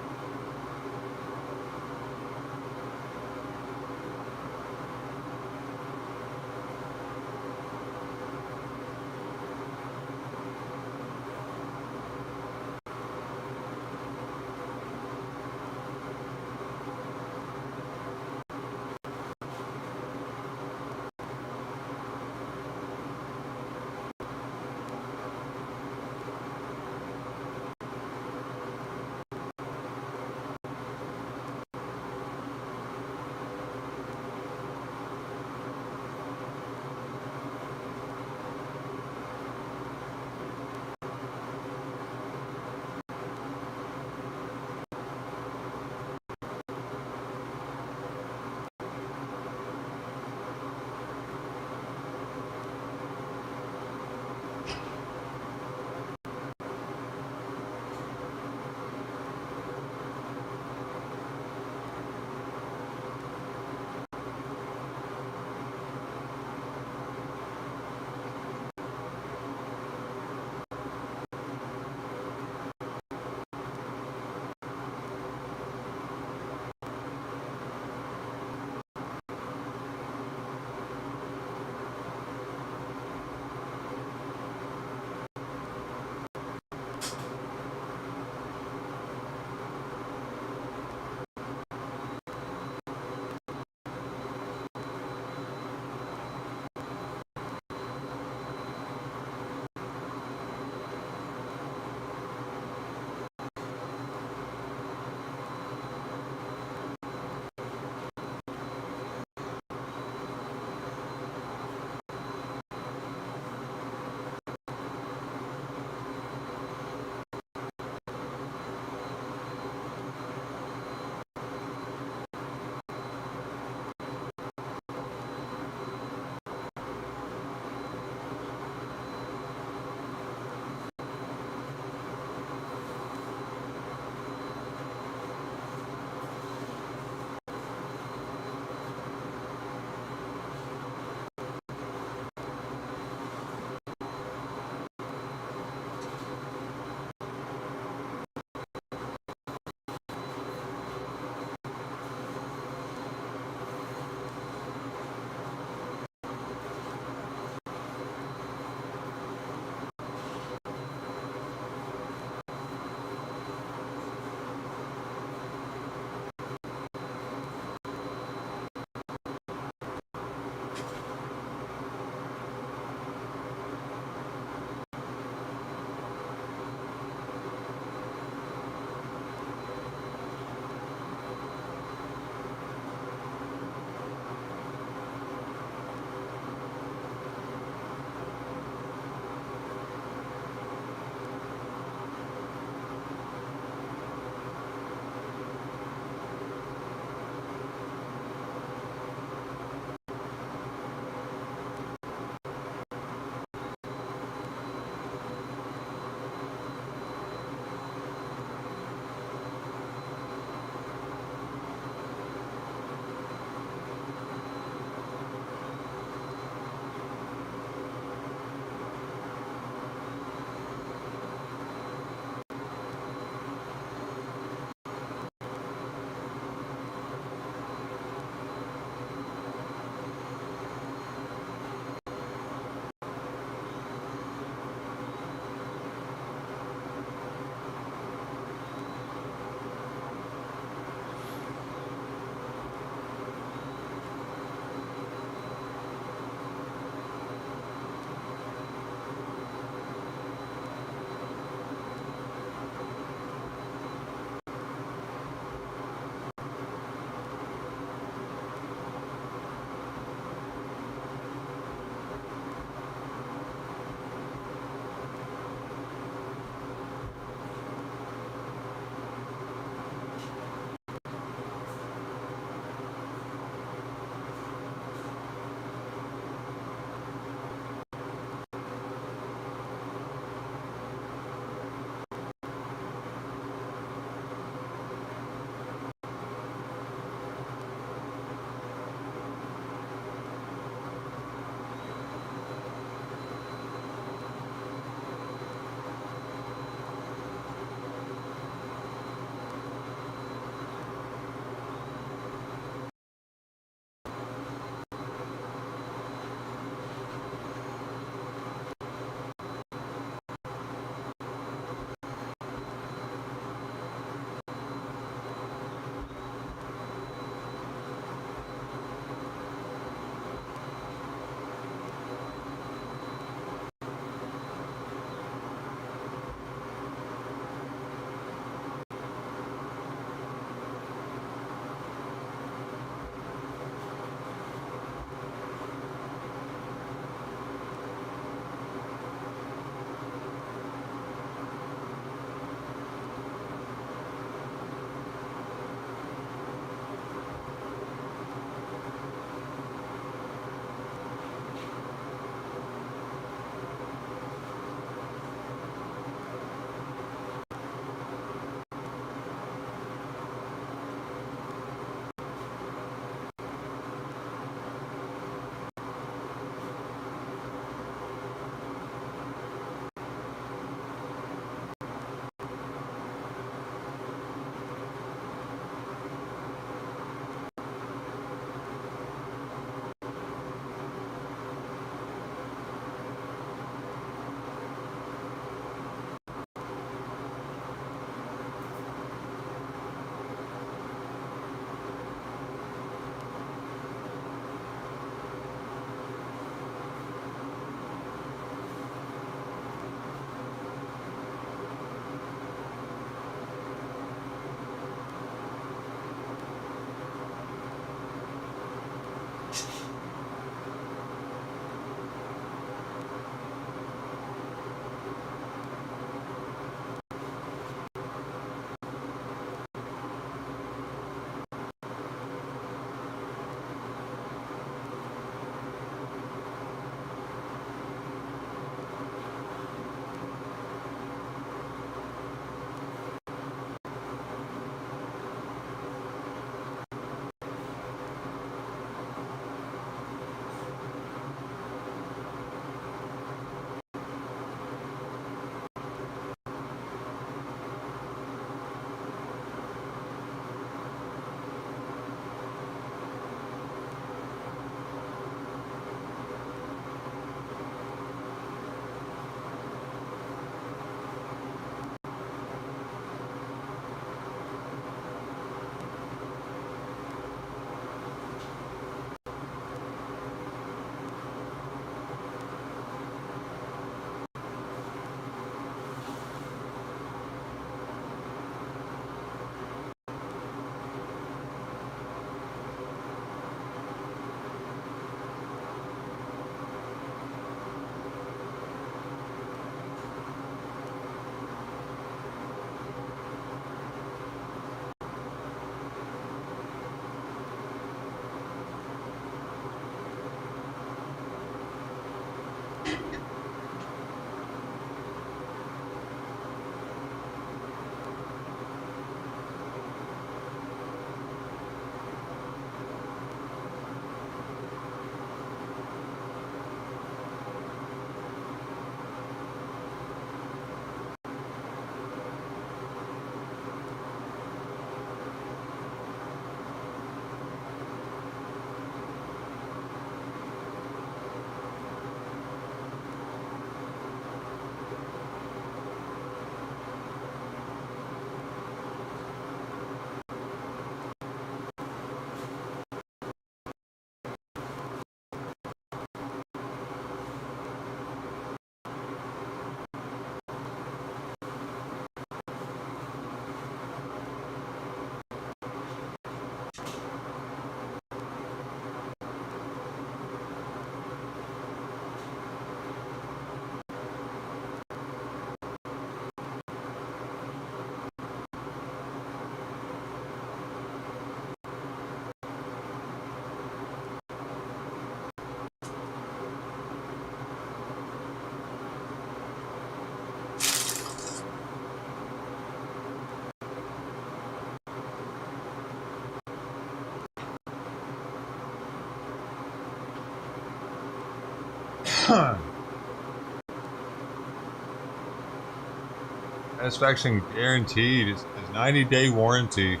S1: Satisfaction guaranteed. It's 90-day warranty.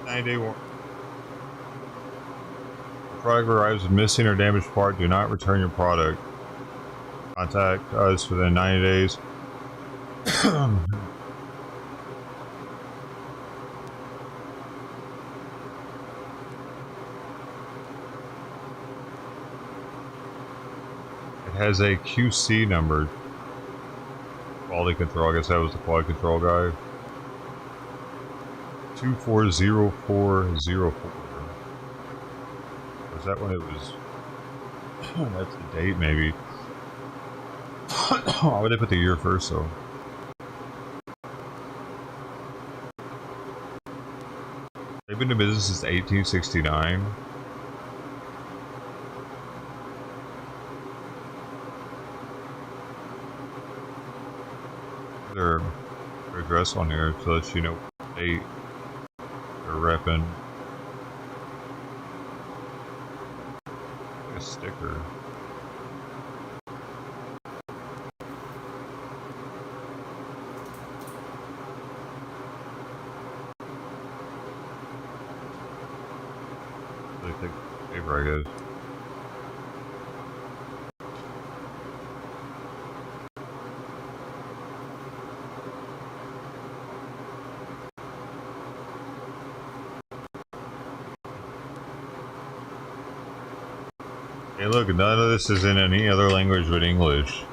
S1: 90-day warranty. If the product arrives with missing or damaged part, do not return your product. Contact us within 90 days. It has a QC number. Quality control, I guess that was the quality control guy. 240404. Was that when it was? That's the date, maybe. Why would they put the year first, though? They've been in business since 1869. Their address on here so that you know what date they're repping. Like a sticker. Really thick paper, I guess. Hey look, none of this is in any other language but English.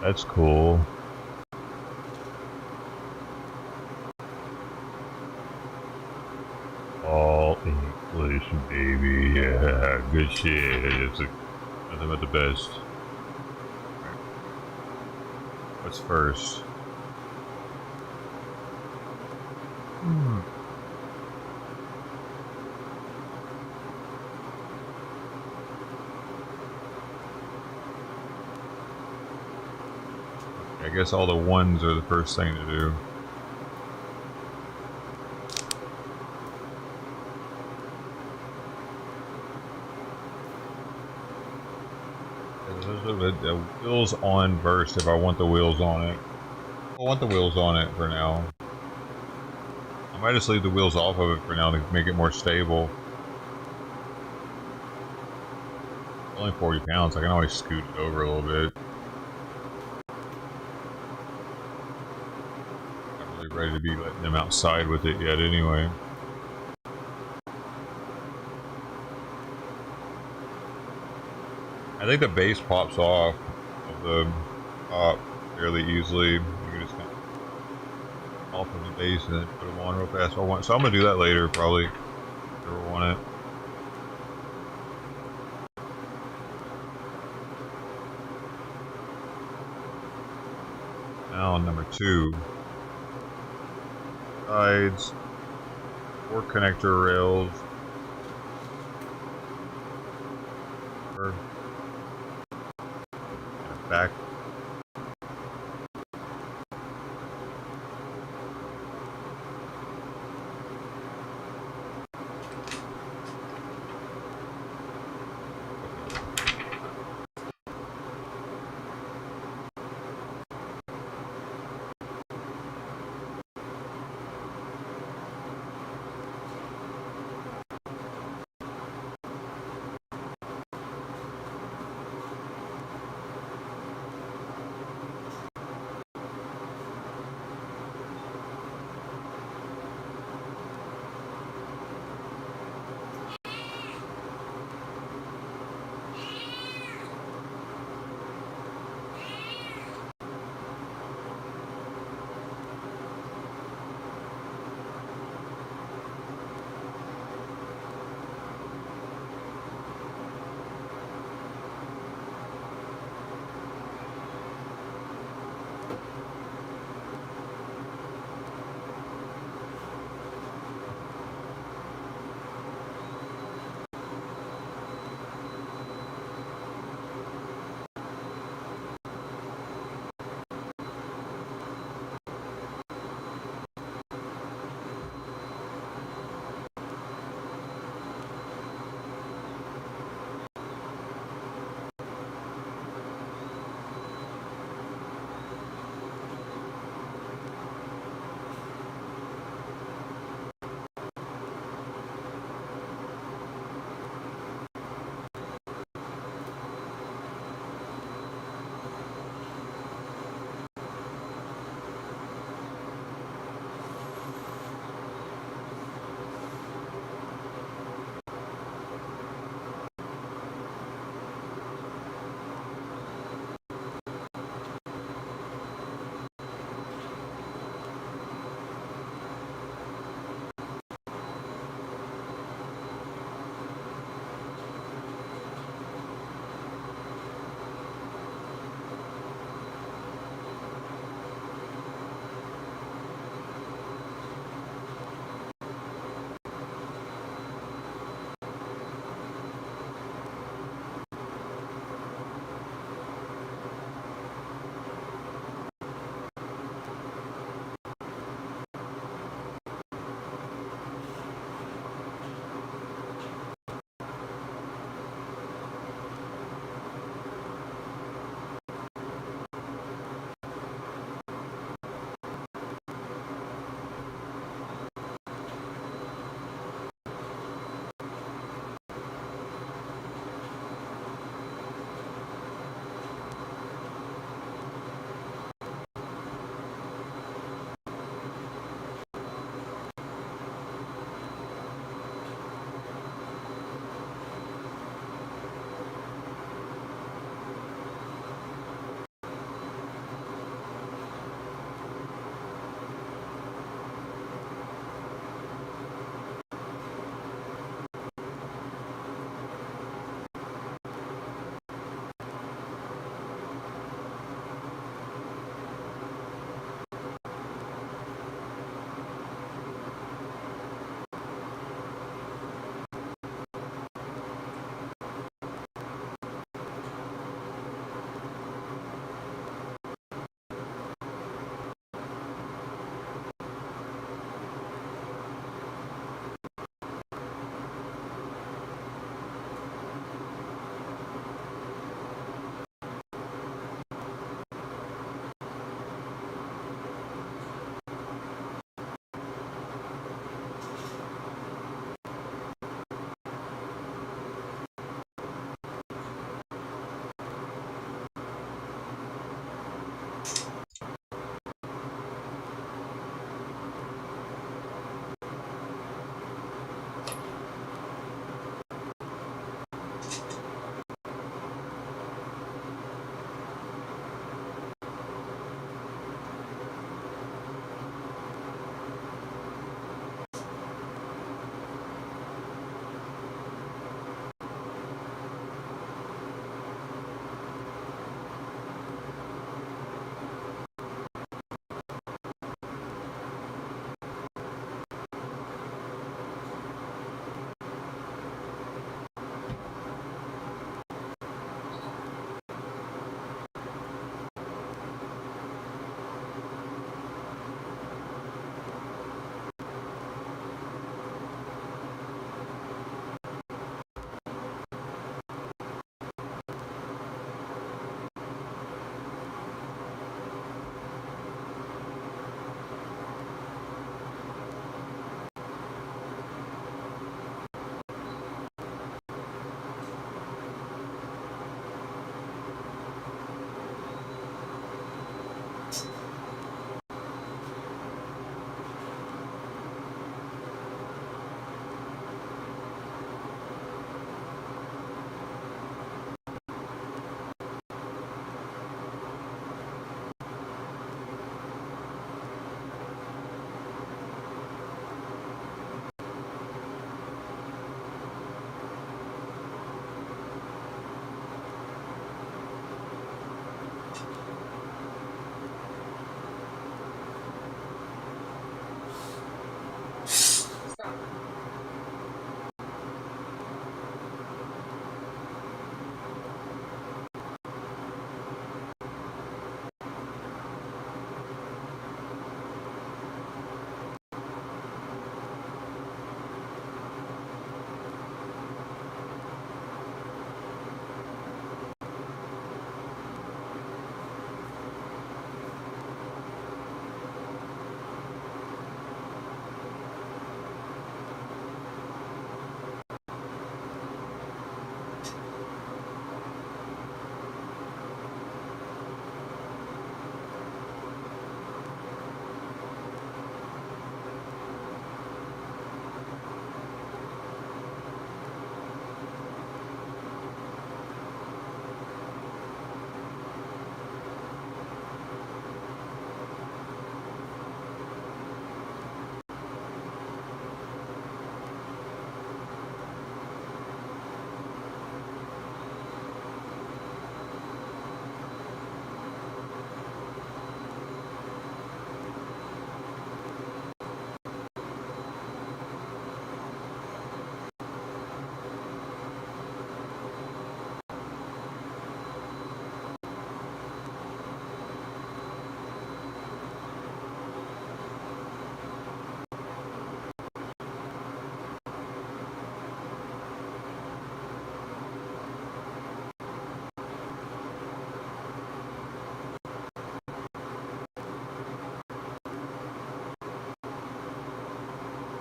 S1: That's cool. All English, baby. Yeah, good shit. It's nothing but the best. What's first? I guess all the ones are the first thing to do. The wheels on first if I want the wheels on it. I want the wheels on it for now. I might just leave the wheels off of it for now to make it more stable. Only 40 pounds, I can always scoot it over a little bit. Not really ready to be letting them outside with it yet anyway. I think the base pops off of the top fairly easily. You can just kind of off of the base and then put them on real fast. So I'm gonna do that later, probably. If I ever want it. Now number 2. Sides. 4 connector rails. Back.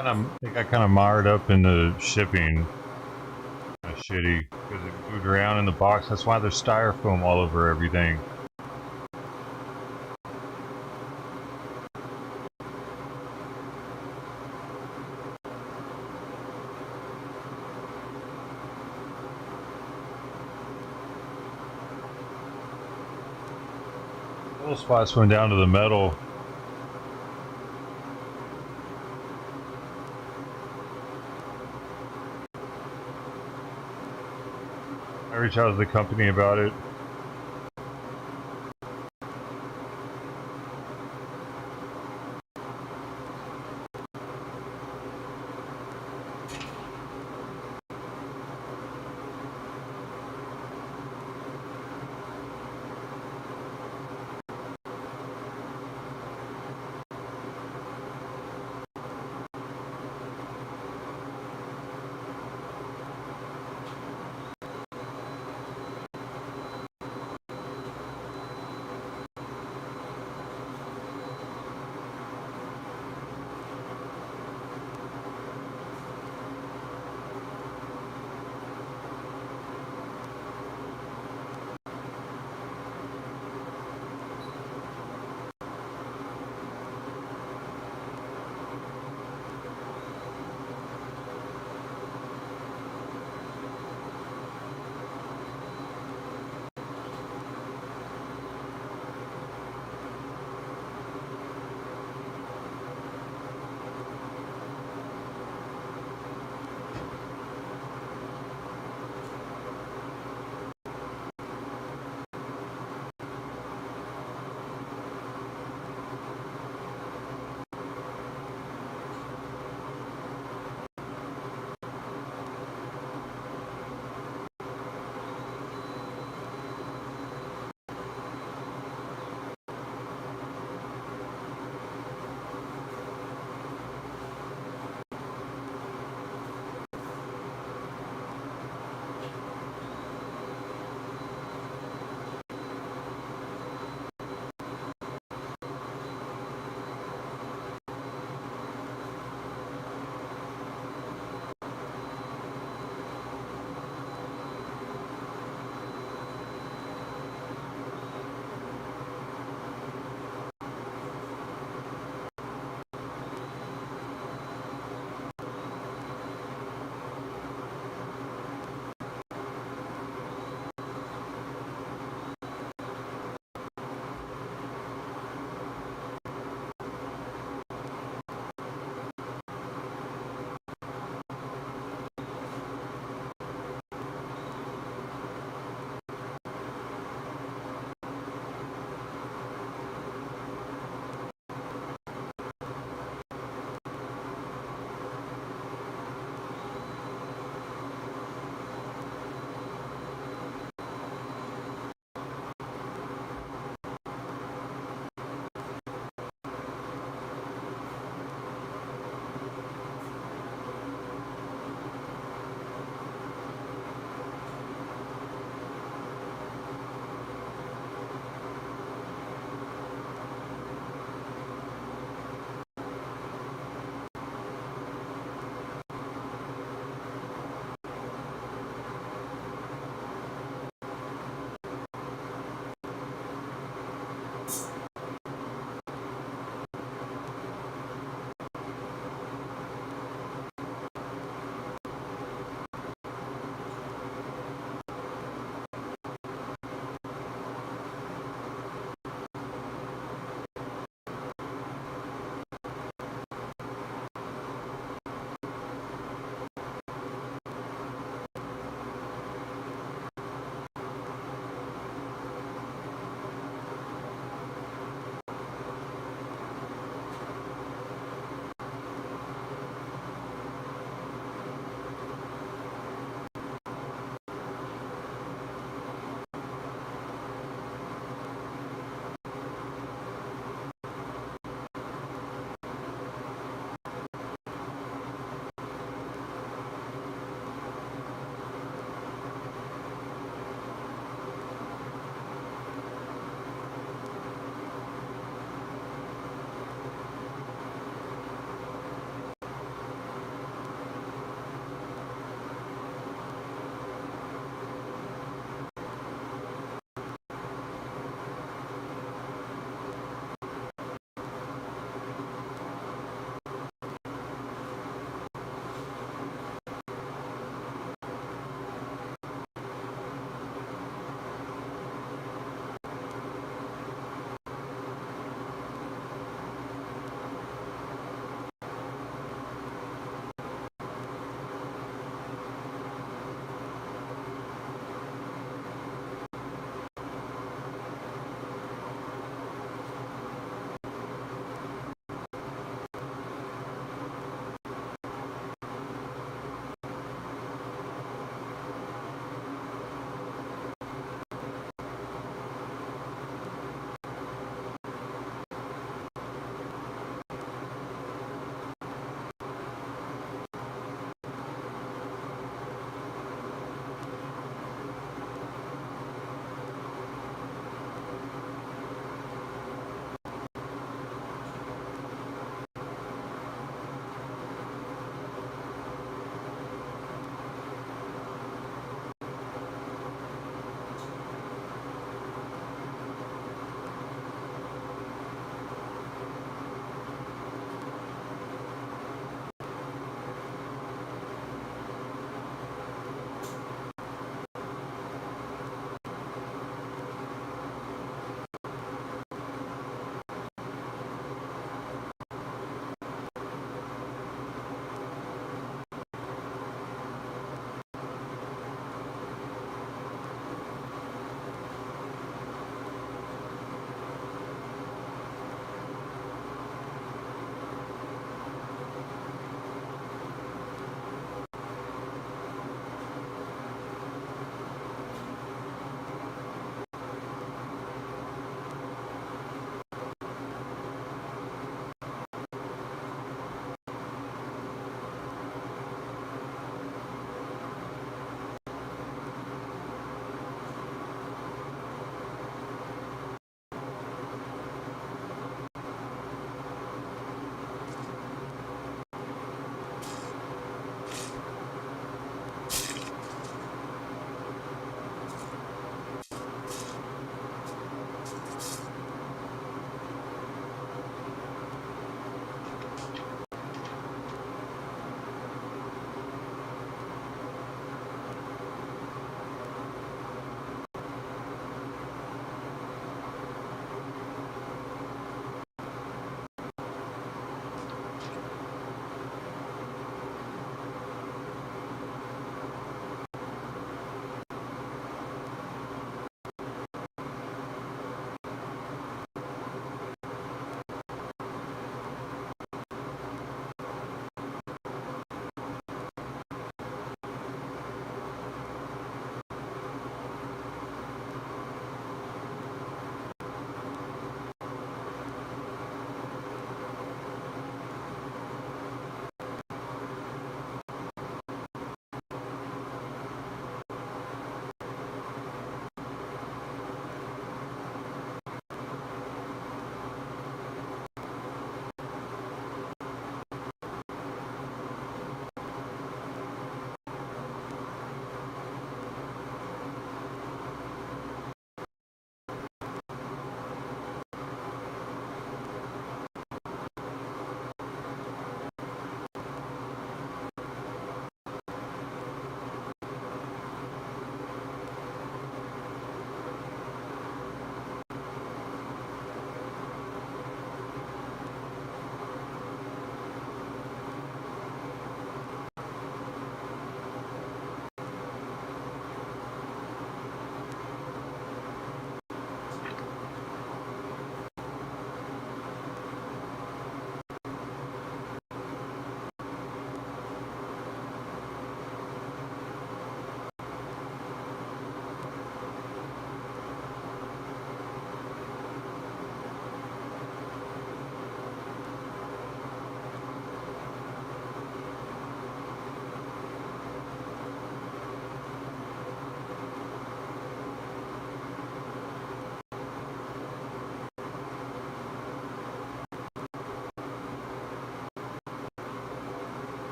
S1: It got kind of mired up in the shipping. Kind of shitty because it moved around in the box. That's why there's styrofoam all over everything. Little spots went down to the metal. I reached out to the company about it.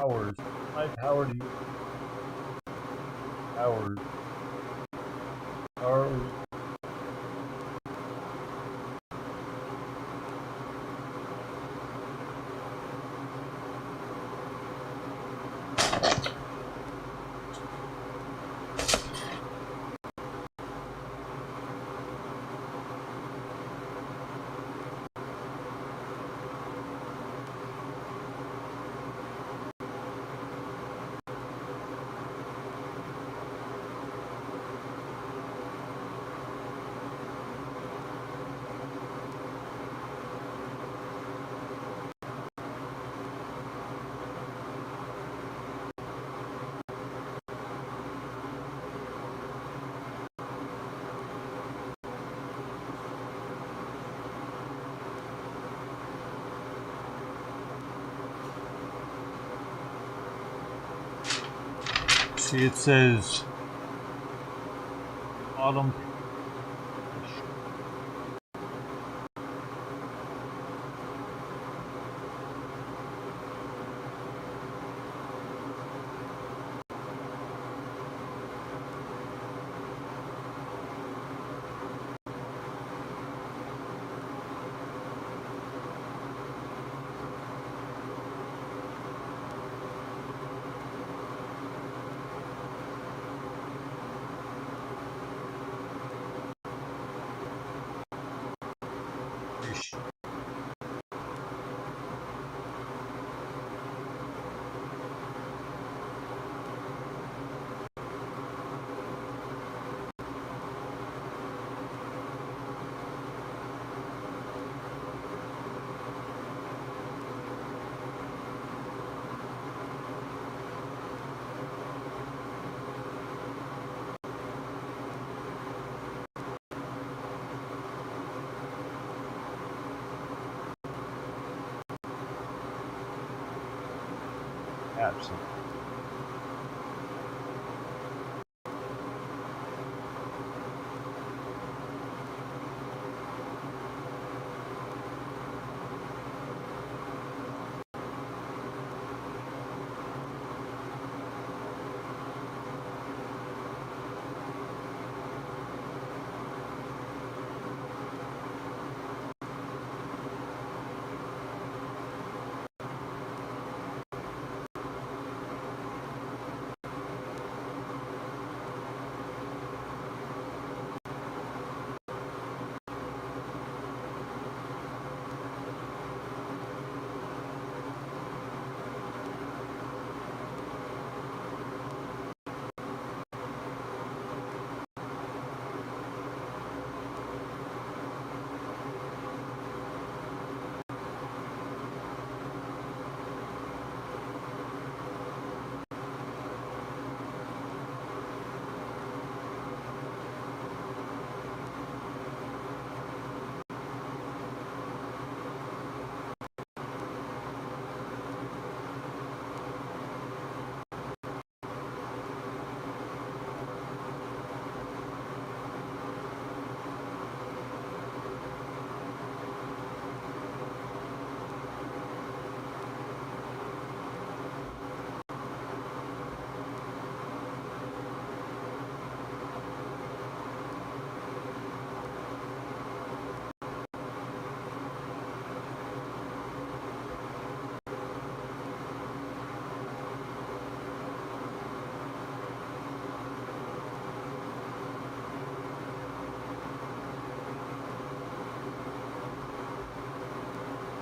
S1: Powers. High power to you. Powers. Powers. See, it says autumn. Absolutely.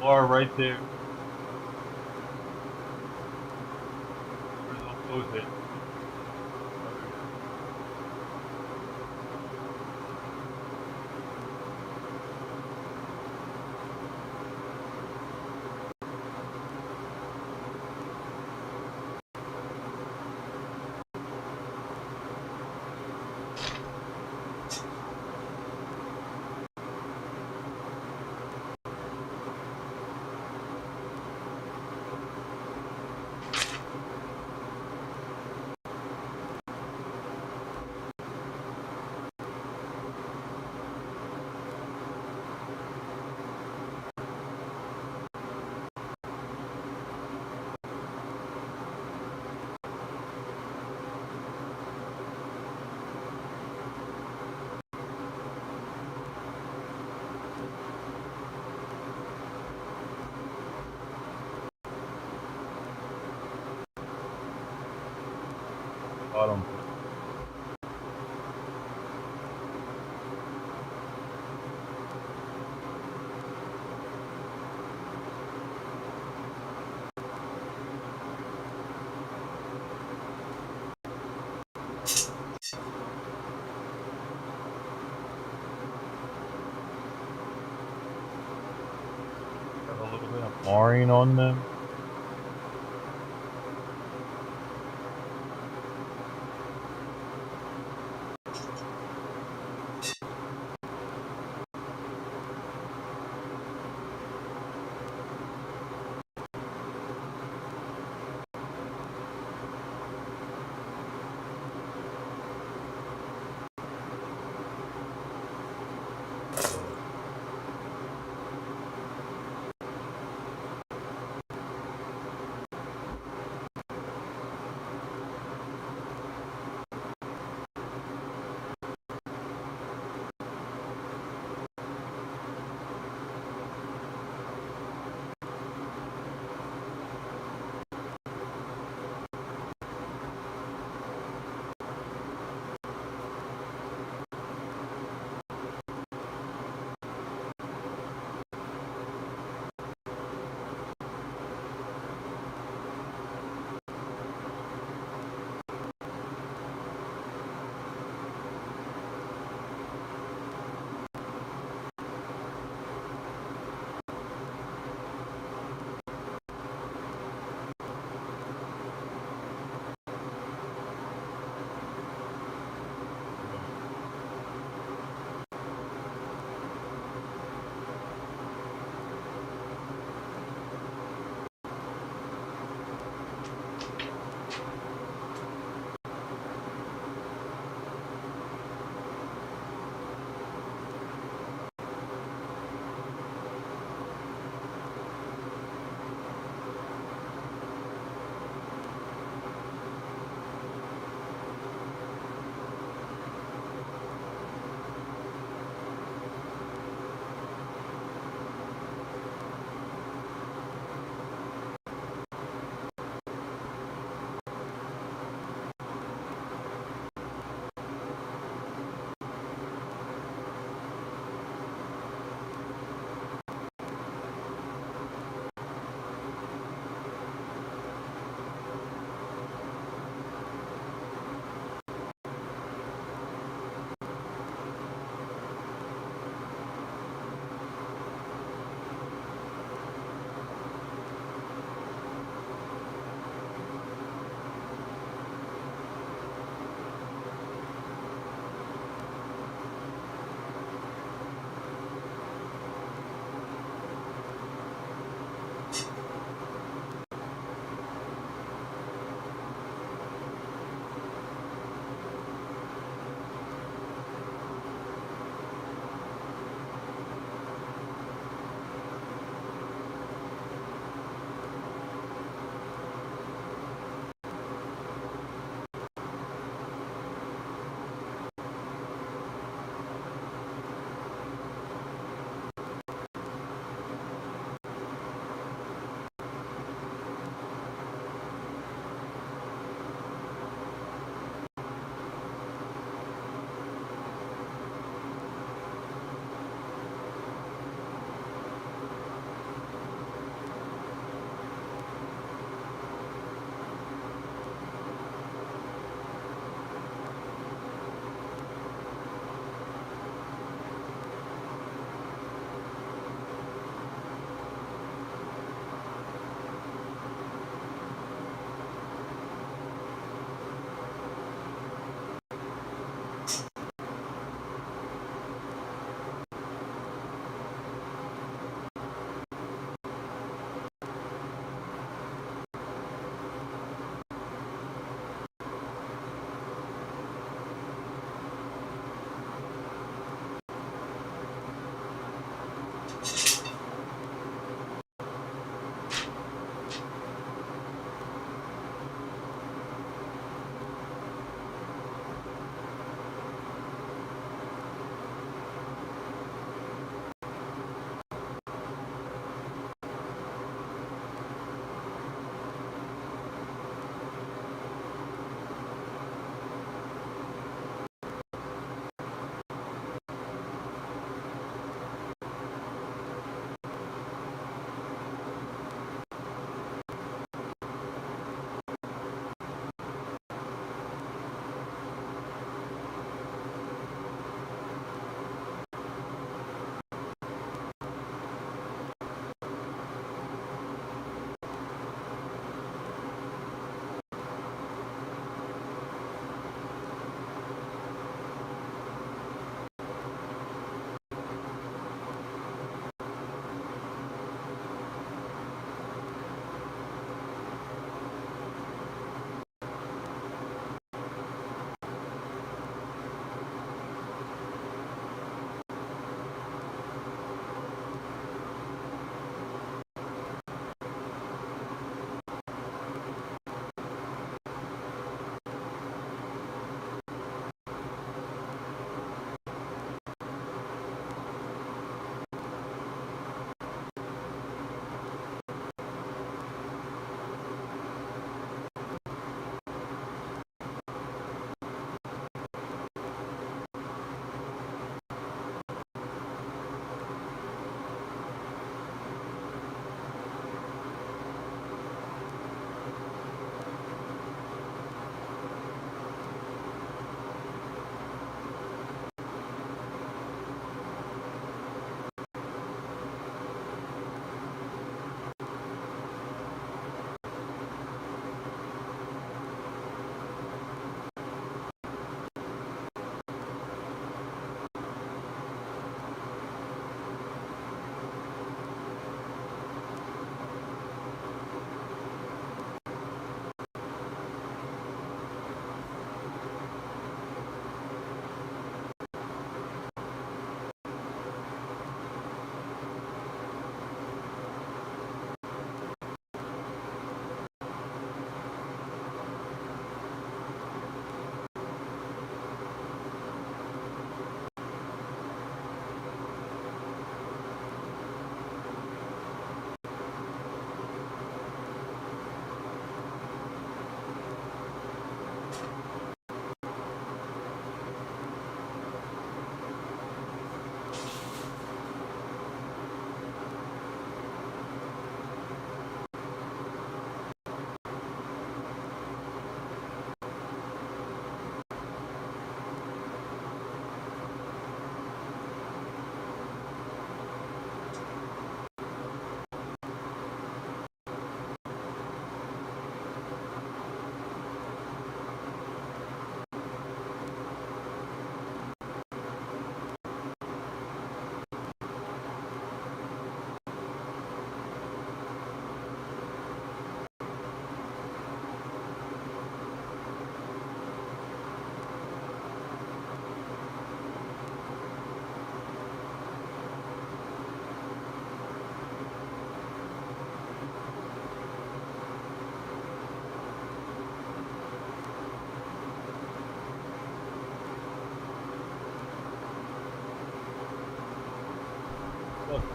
S1: Bar right there. Where's I'll close it. Bottom. Have a little bit of marring on them.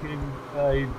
S1: fucking idea.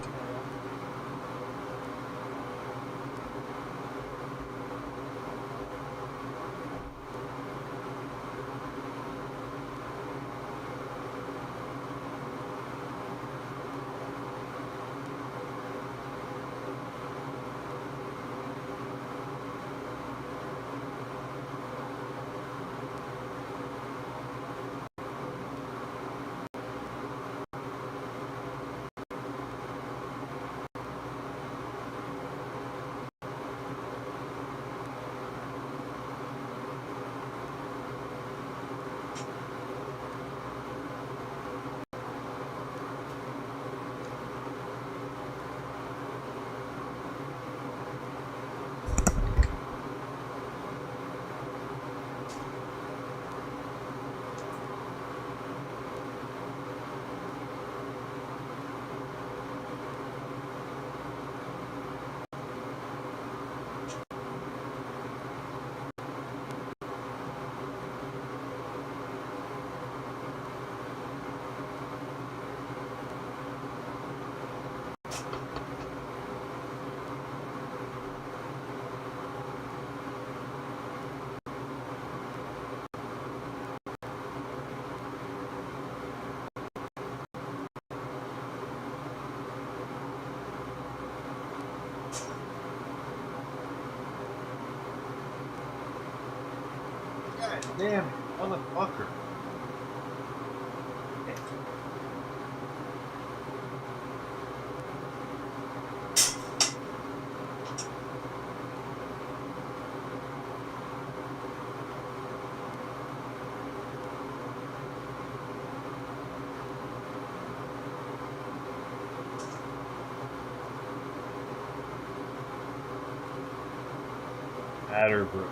S1: God damn it, motherfucker. Atterbrook.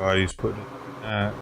S1: Oh, he's putting it in that.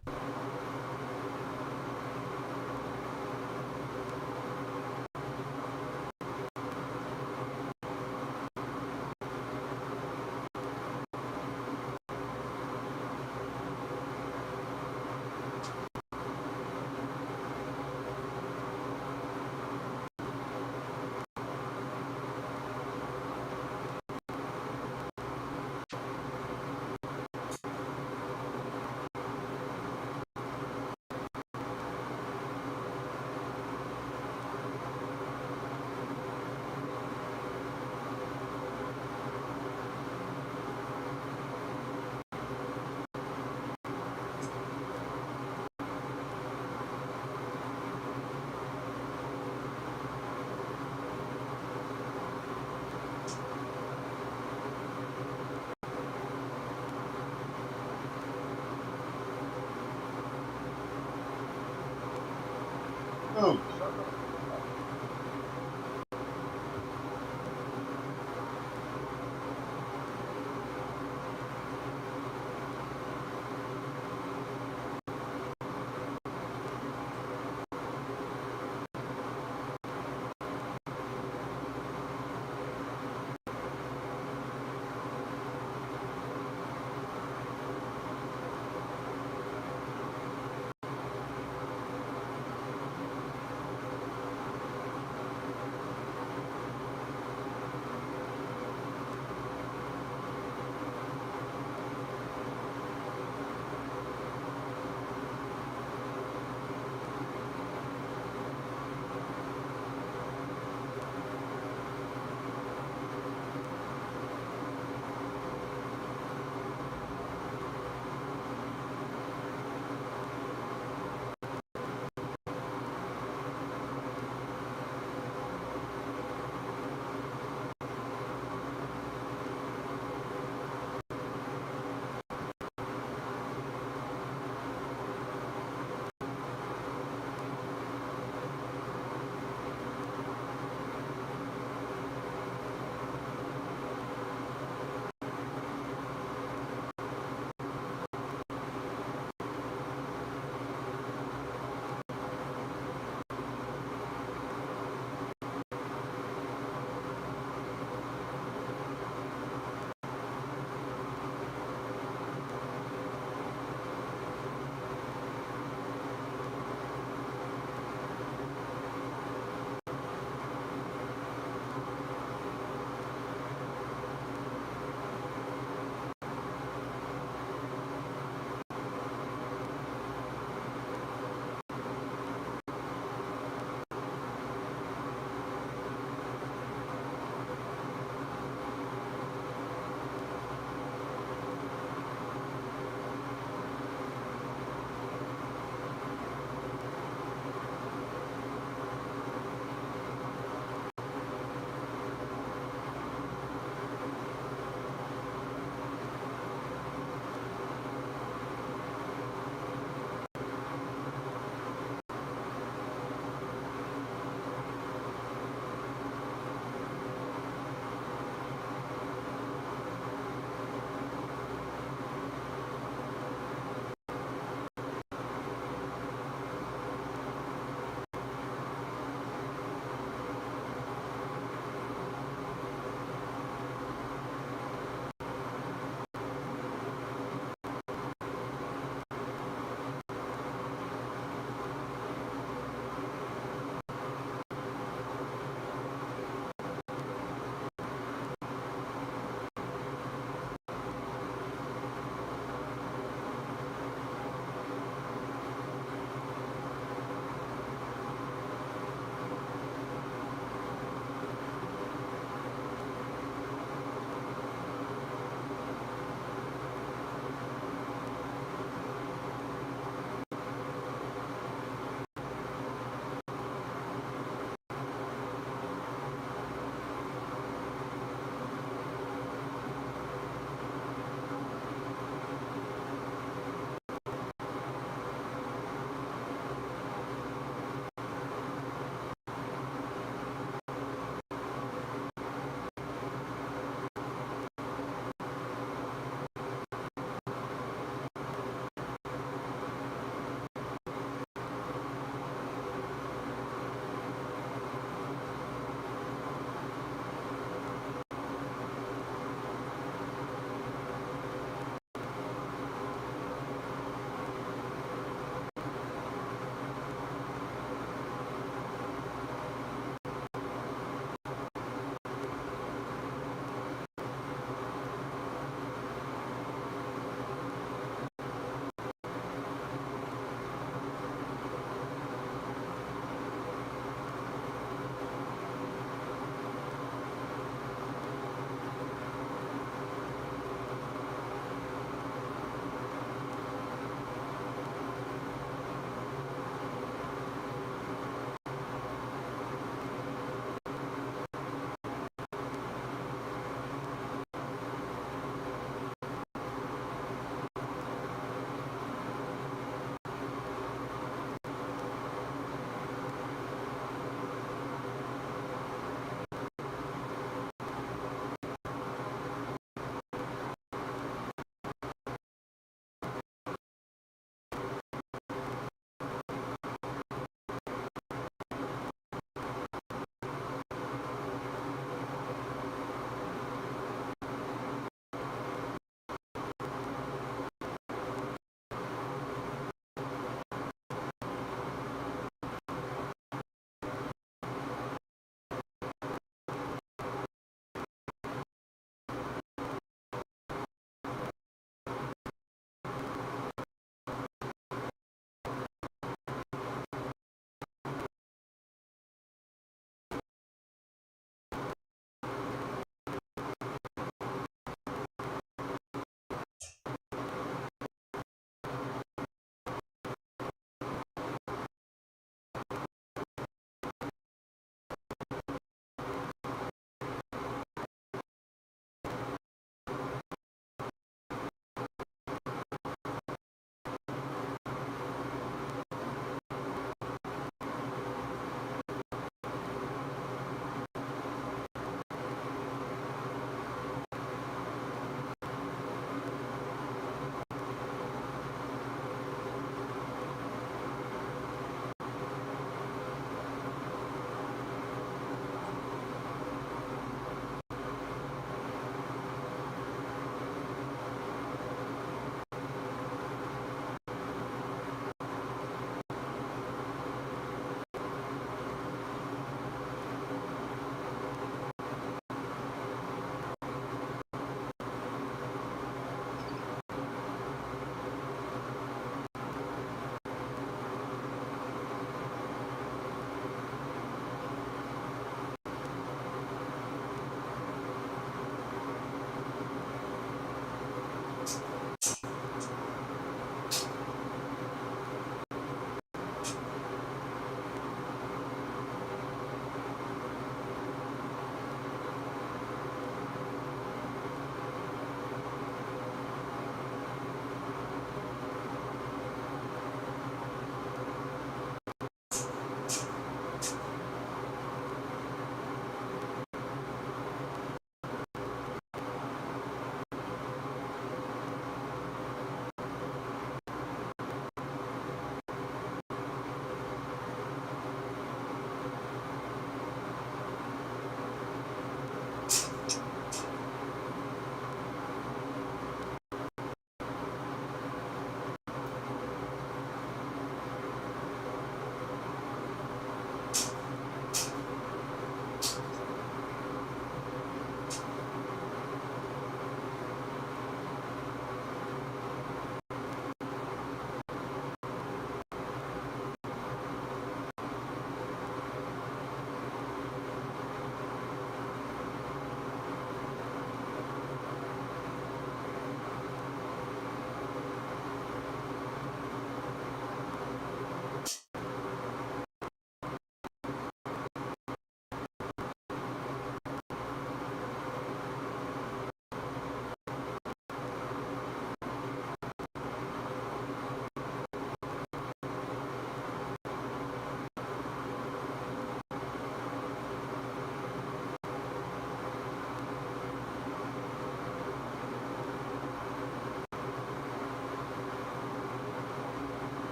S1: Oh.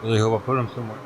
S1: Really hope I put him somewhere.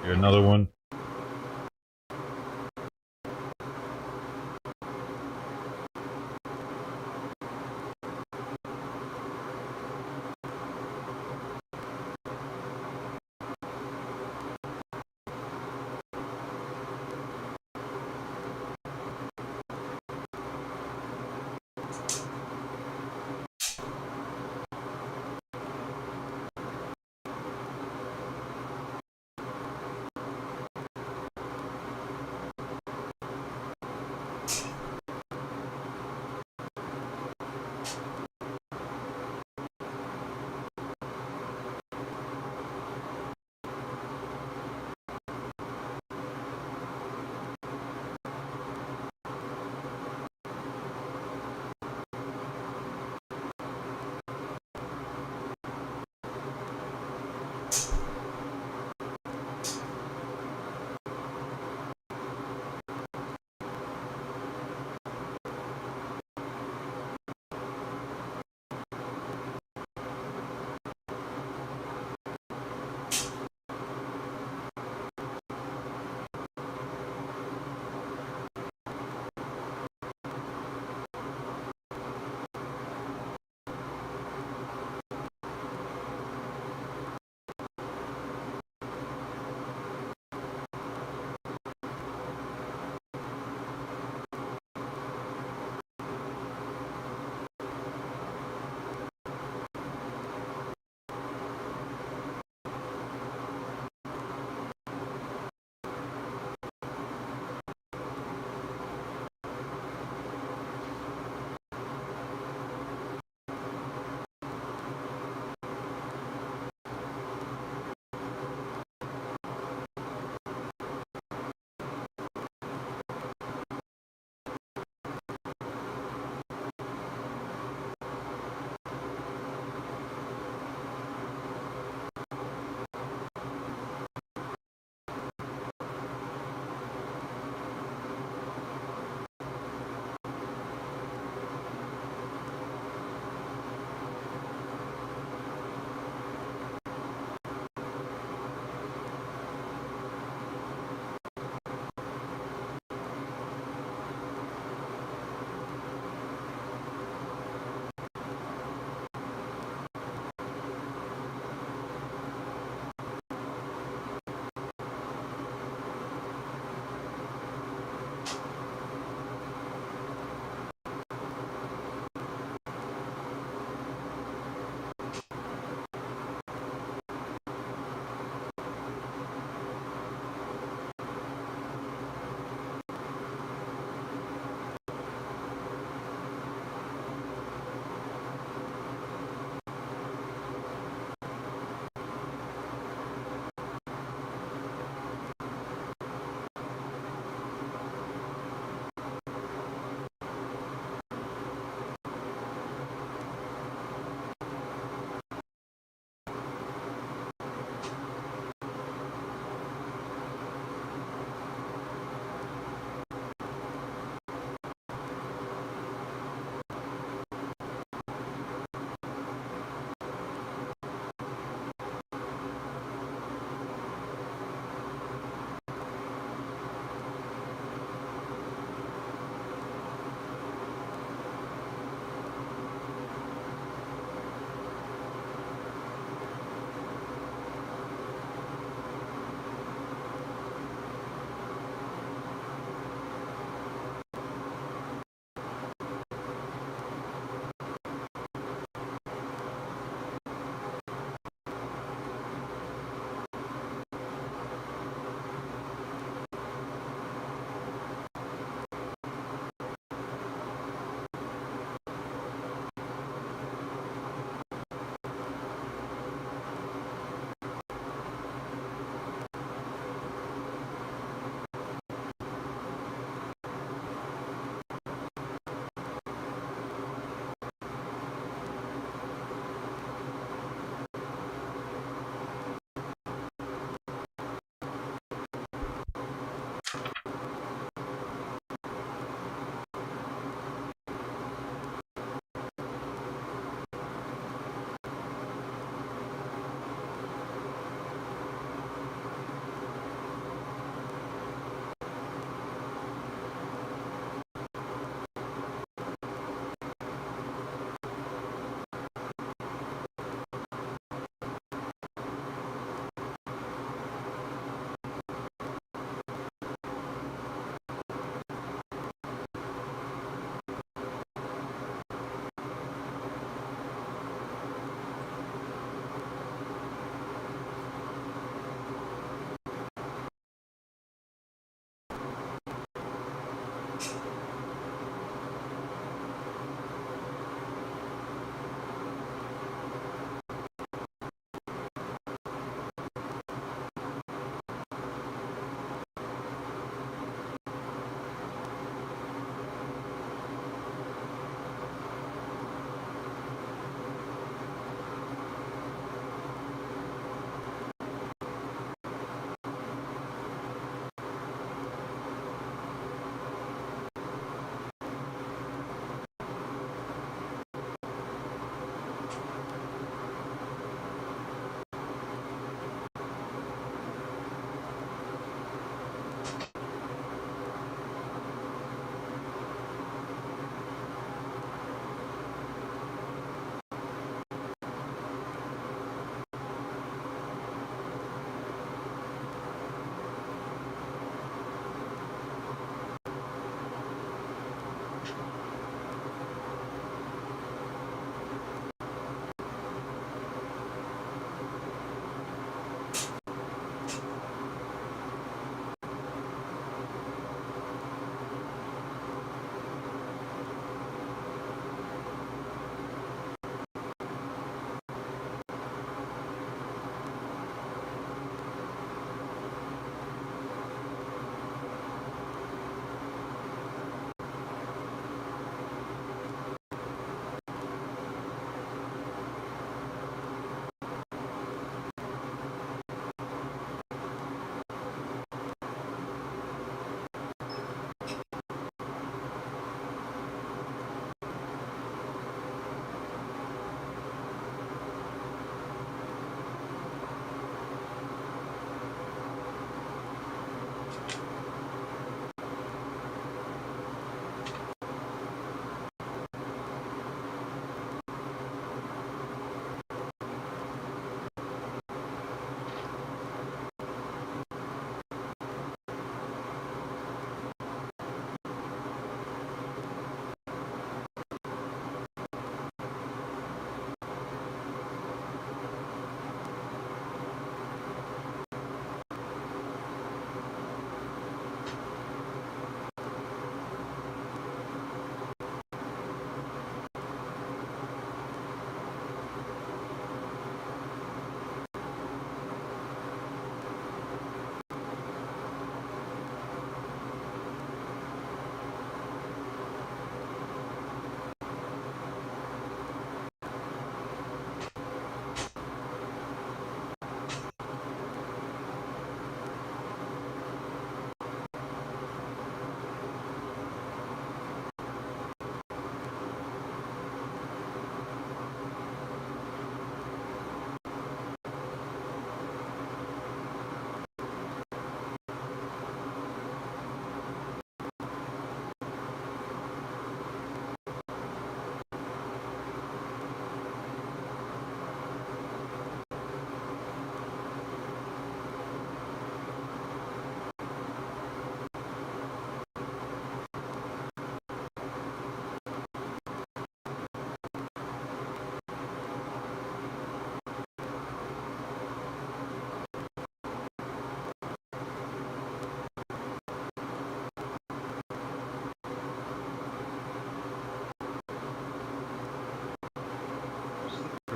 S1: Get another one.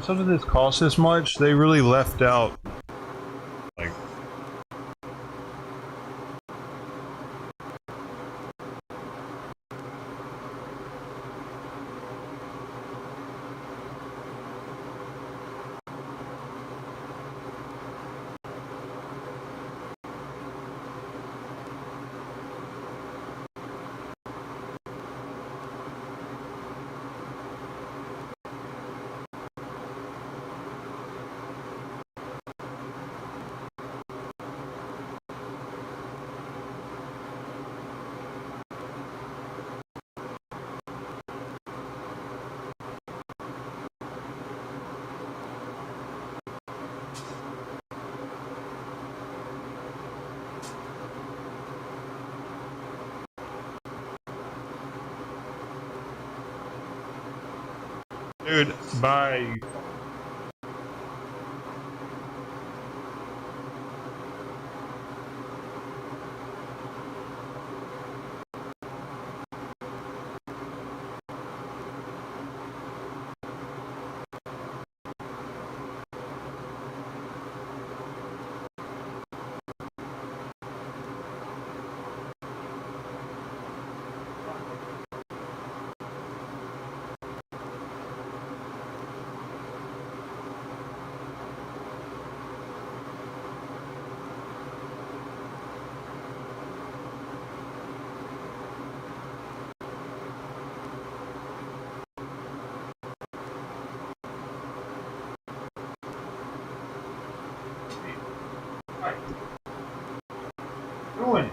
S1: something that's cost this much, they really left out, like, dude, bye. Ruin it.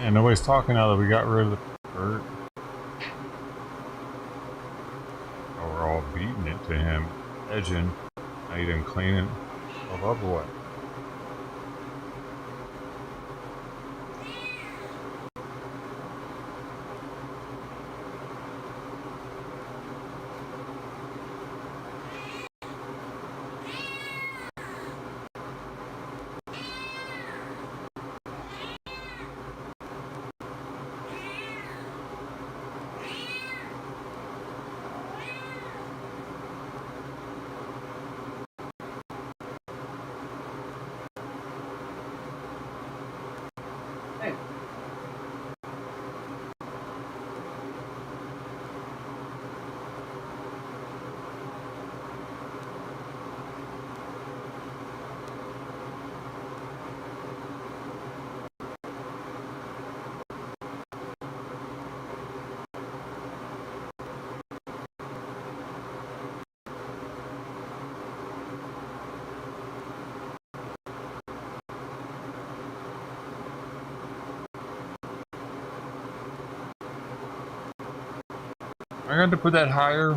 S1: Man, nobody's talking now that we got rid of the dirt. Oh, we're all beating it to him. Edging. Now you didn't clean it up or what? I got to put that higher.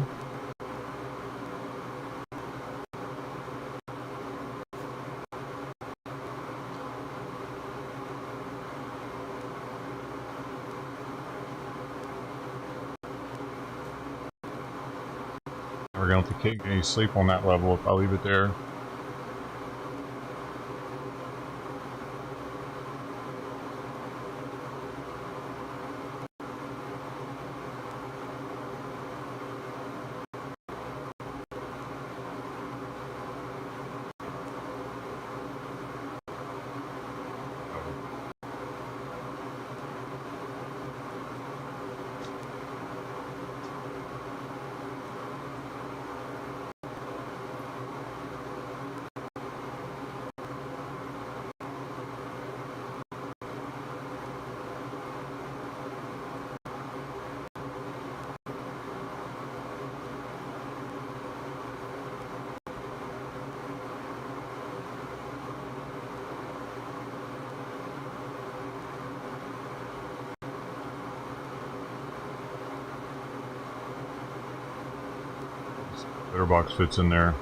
S1: We're going to have to get any sleep on that level if I leave it there. Litter box fits in there.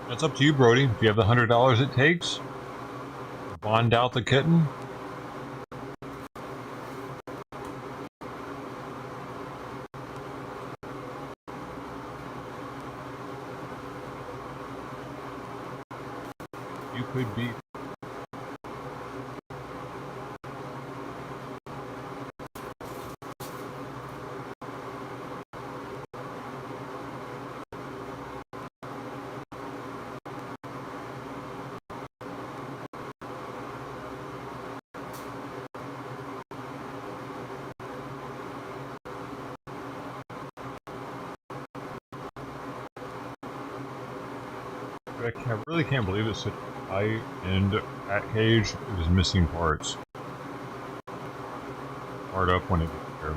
S1: That's up to you, Brody. If you have the $100 it takes, bond out the kitten. You could be. I really can't believe it's such a tight end at cage. It was missing parts. Hard up when it gets there.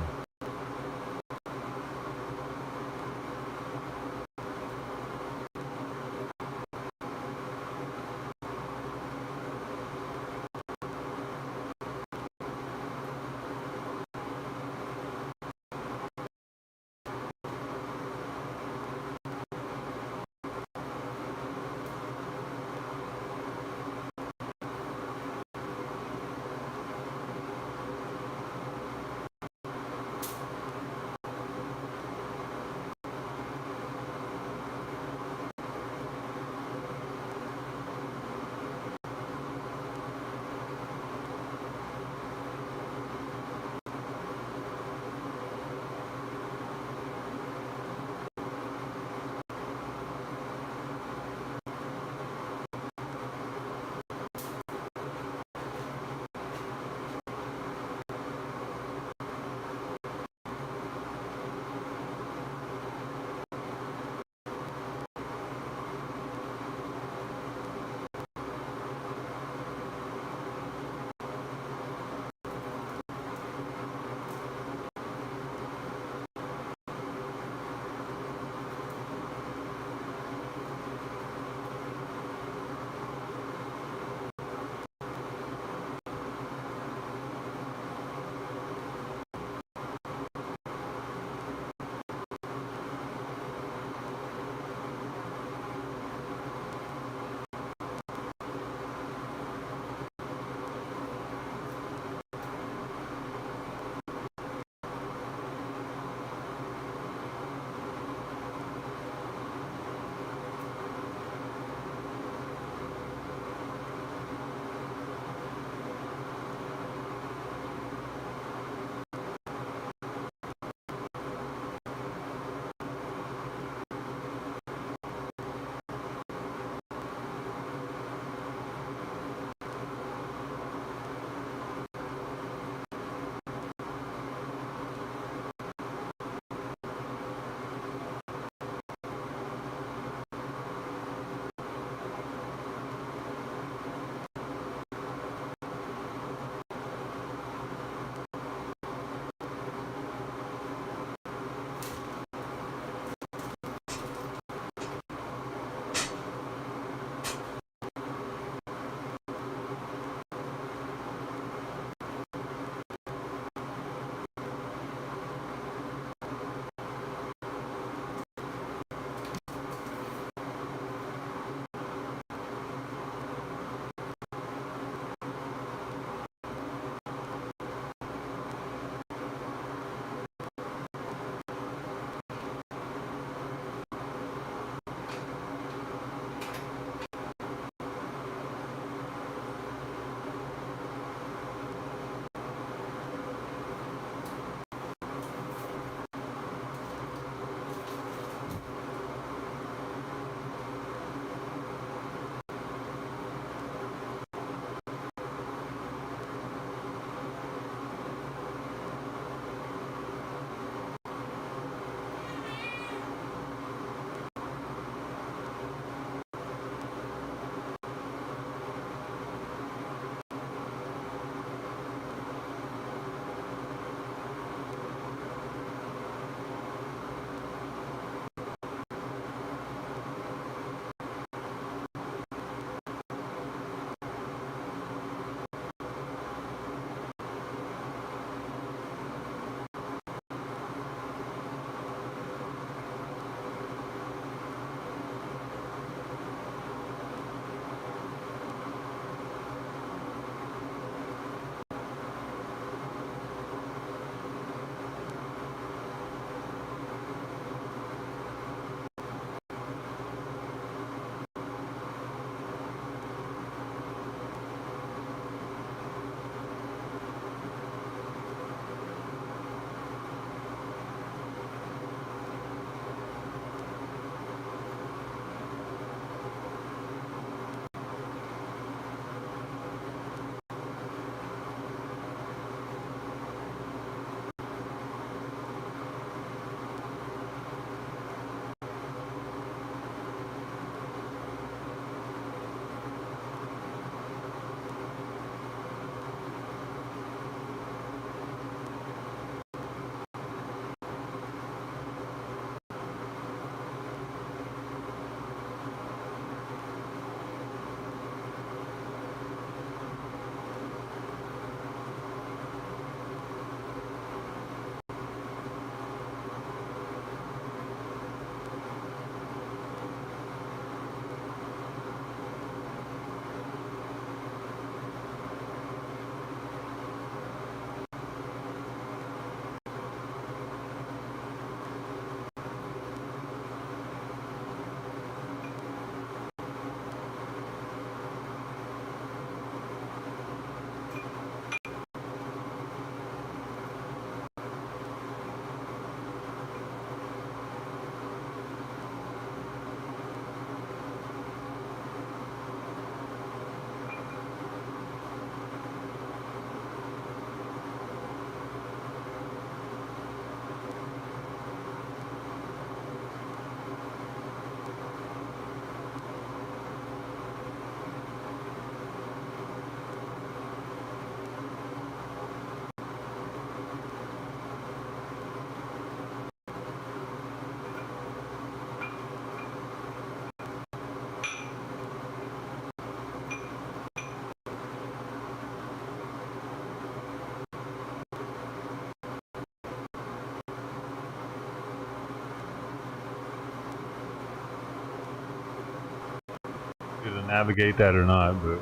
S1: either navigate that or not, but.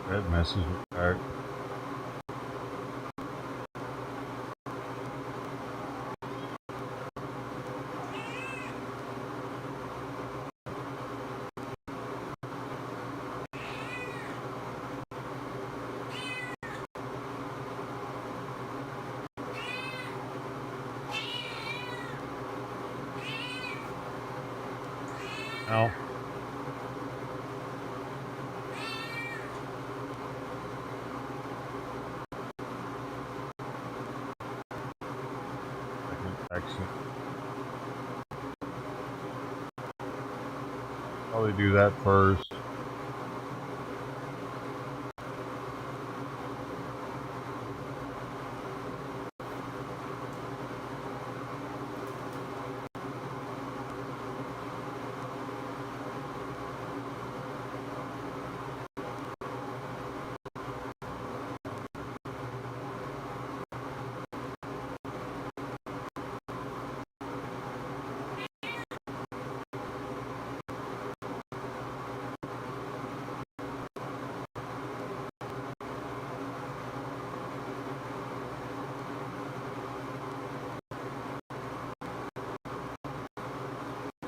S1: That messes with art. No. Exit. Probably do that first.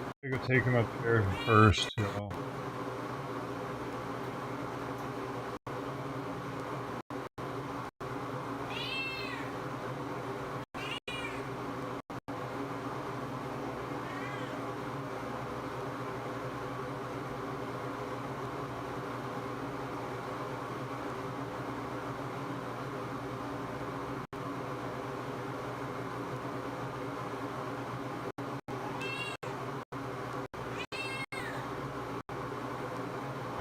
S1: I think I'll take him up there first, you know.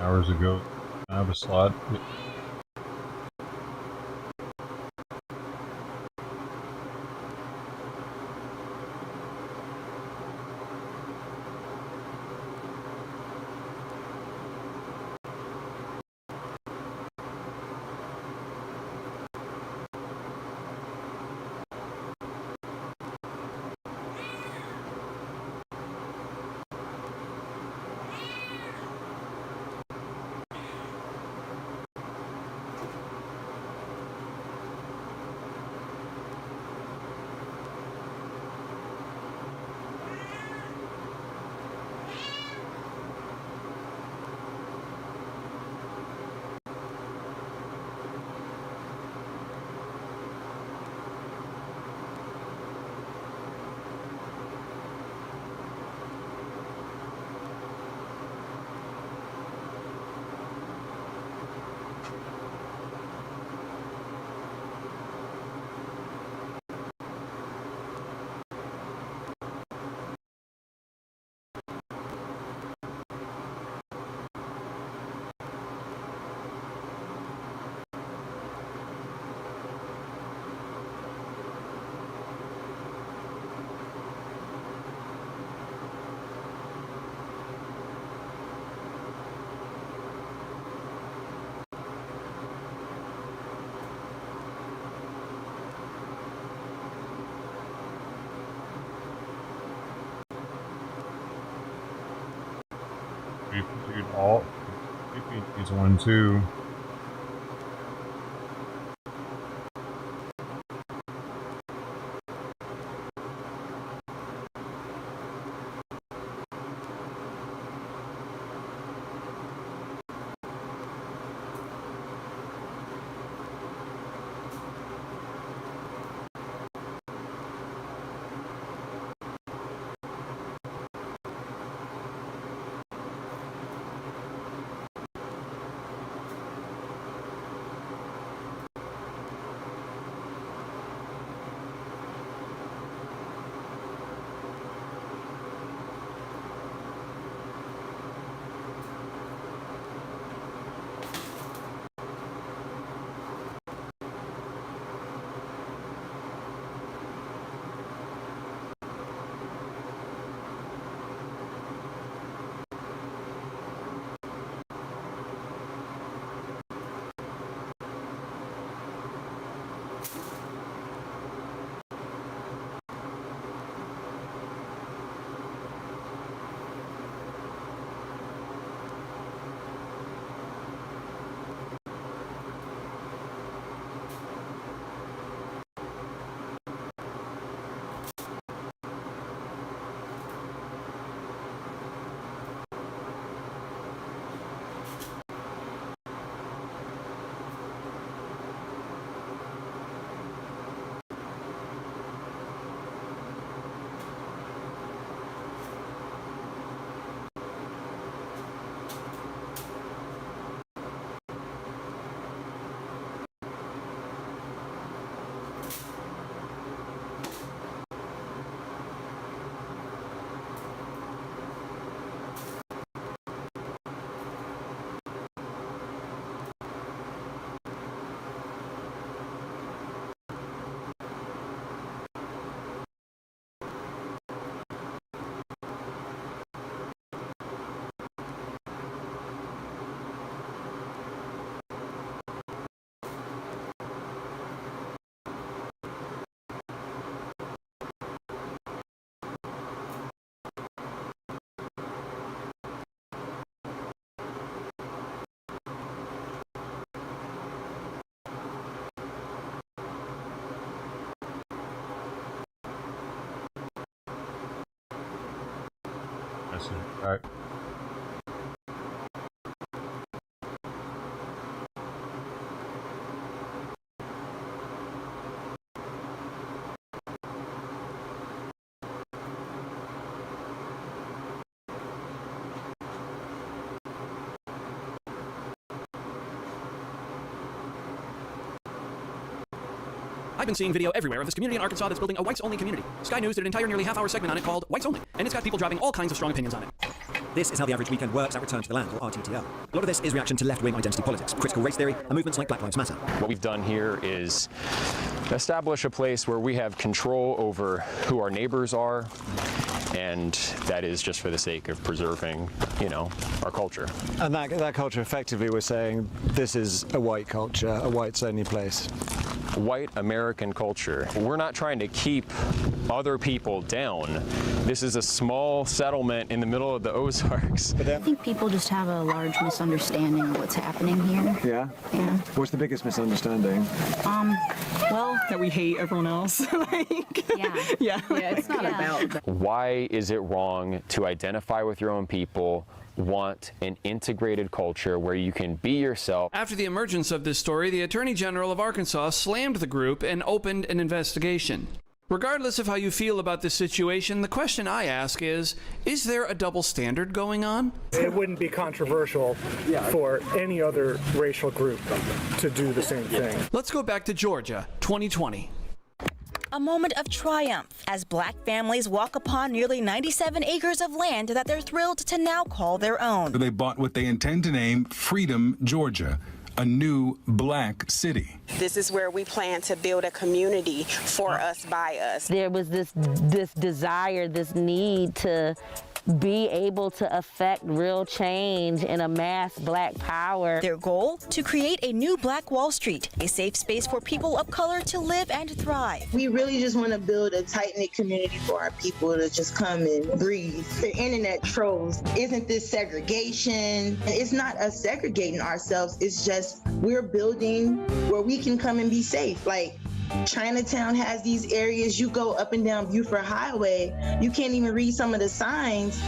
S1: hours ago. I have a slot. Dude, all needs one too. That's it. All right.
S6: I've been seeing video everywhere of this community in Arkansas that's building a whites-only community. Sky News did an entire nearly half-hour segment on it called Whites Only, and it's got people dropping all kinds of strong opinions on it.
S7: This is how the average weekend works at Return to the Land, or RTTL. A lot of this is reaction to left-wing identity politics, critical race theory, and movements like Black Lives Matter.
S8: What we've done here is establish a place where we have control over who our neighbors are, and that is just for the sake of preserving, you know, our culture.
S9: And that culture, effectively, we're saying this is a white culture, a whites-only place.
S8: White American culture. We're not trying to keep other people down. This is a small settlement in the middle of the Ozarks.
S10: I think people just have a large misunderstanding of what's happening here.
S9: Yeah?
S10: Yeah.
S9: What's the biggest misunderstanding?
S10: Well,
S11: that we hate everyone else.
S10: yeah,
S11: it's not about that.
S8: Why is it wrong to identify with your own people, want an integrated culture where you can be yourself?
S6: After the emergence of this story, the Attorney General of Arkansas slammed the group and opened an investigation. Regardless of how you feel about this situation, the question I ask is there a double standard going on?
S12: It wouldn't be controversial for any other racial group to do the same thing.
S6: Let's go back to Georgia, 2020.
S13: A moment of triumph as black families walk upon nearly 97 acres of land that they're thrilled to now call their own.
S14: They bought what they intend to name Freedom, Georgia, a new black city.
S15: This is where we plan to build a community for us, by us.
S16: There was this desire, this need to be able to affect real change and amass black power.
S13: Their goal? To create a new Black Wall Street, a safe space for people of color to live and thrive.
S17: We really just want to build a tight-knit community for our people to just come and breathe. The internet trolls, isn't this segregation? It's not us segregating ourselves, it's just we're building where we can come and be safe. Like, Chinatown has these areas, you go up and down Buford Highway, you can't even read some of the signs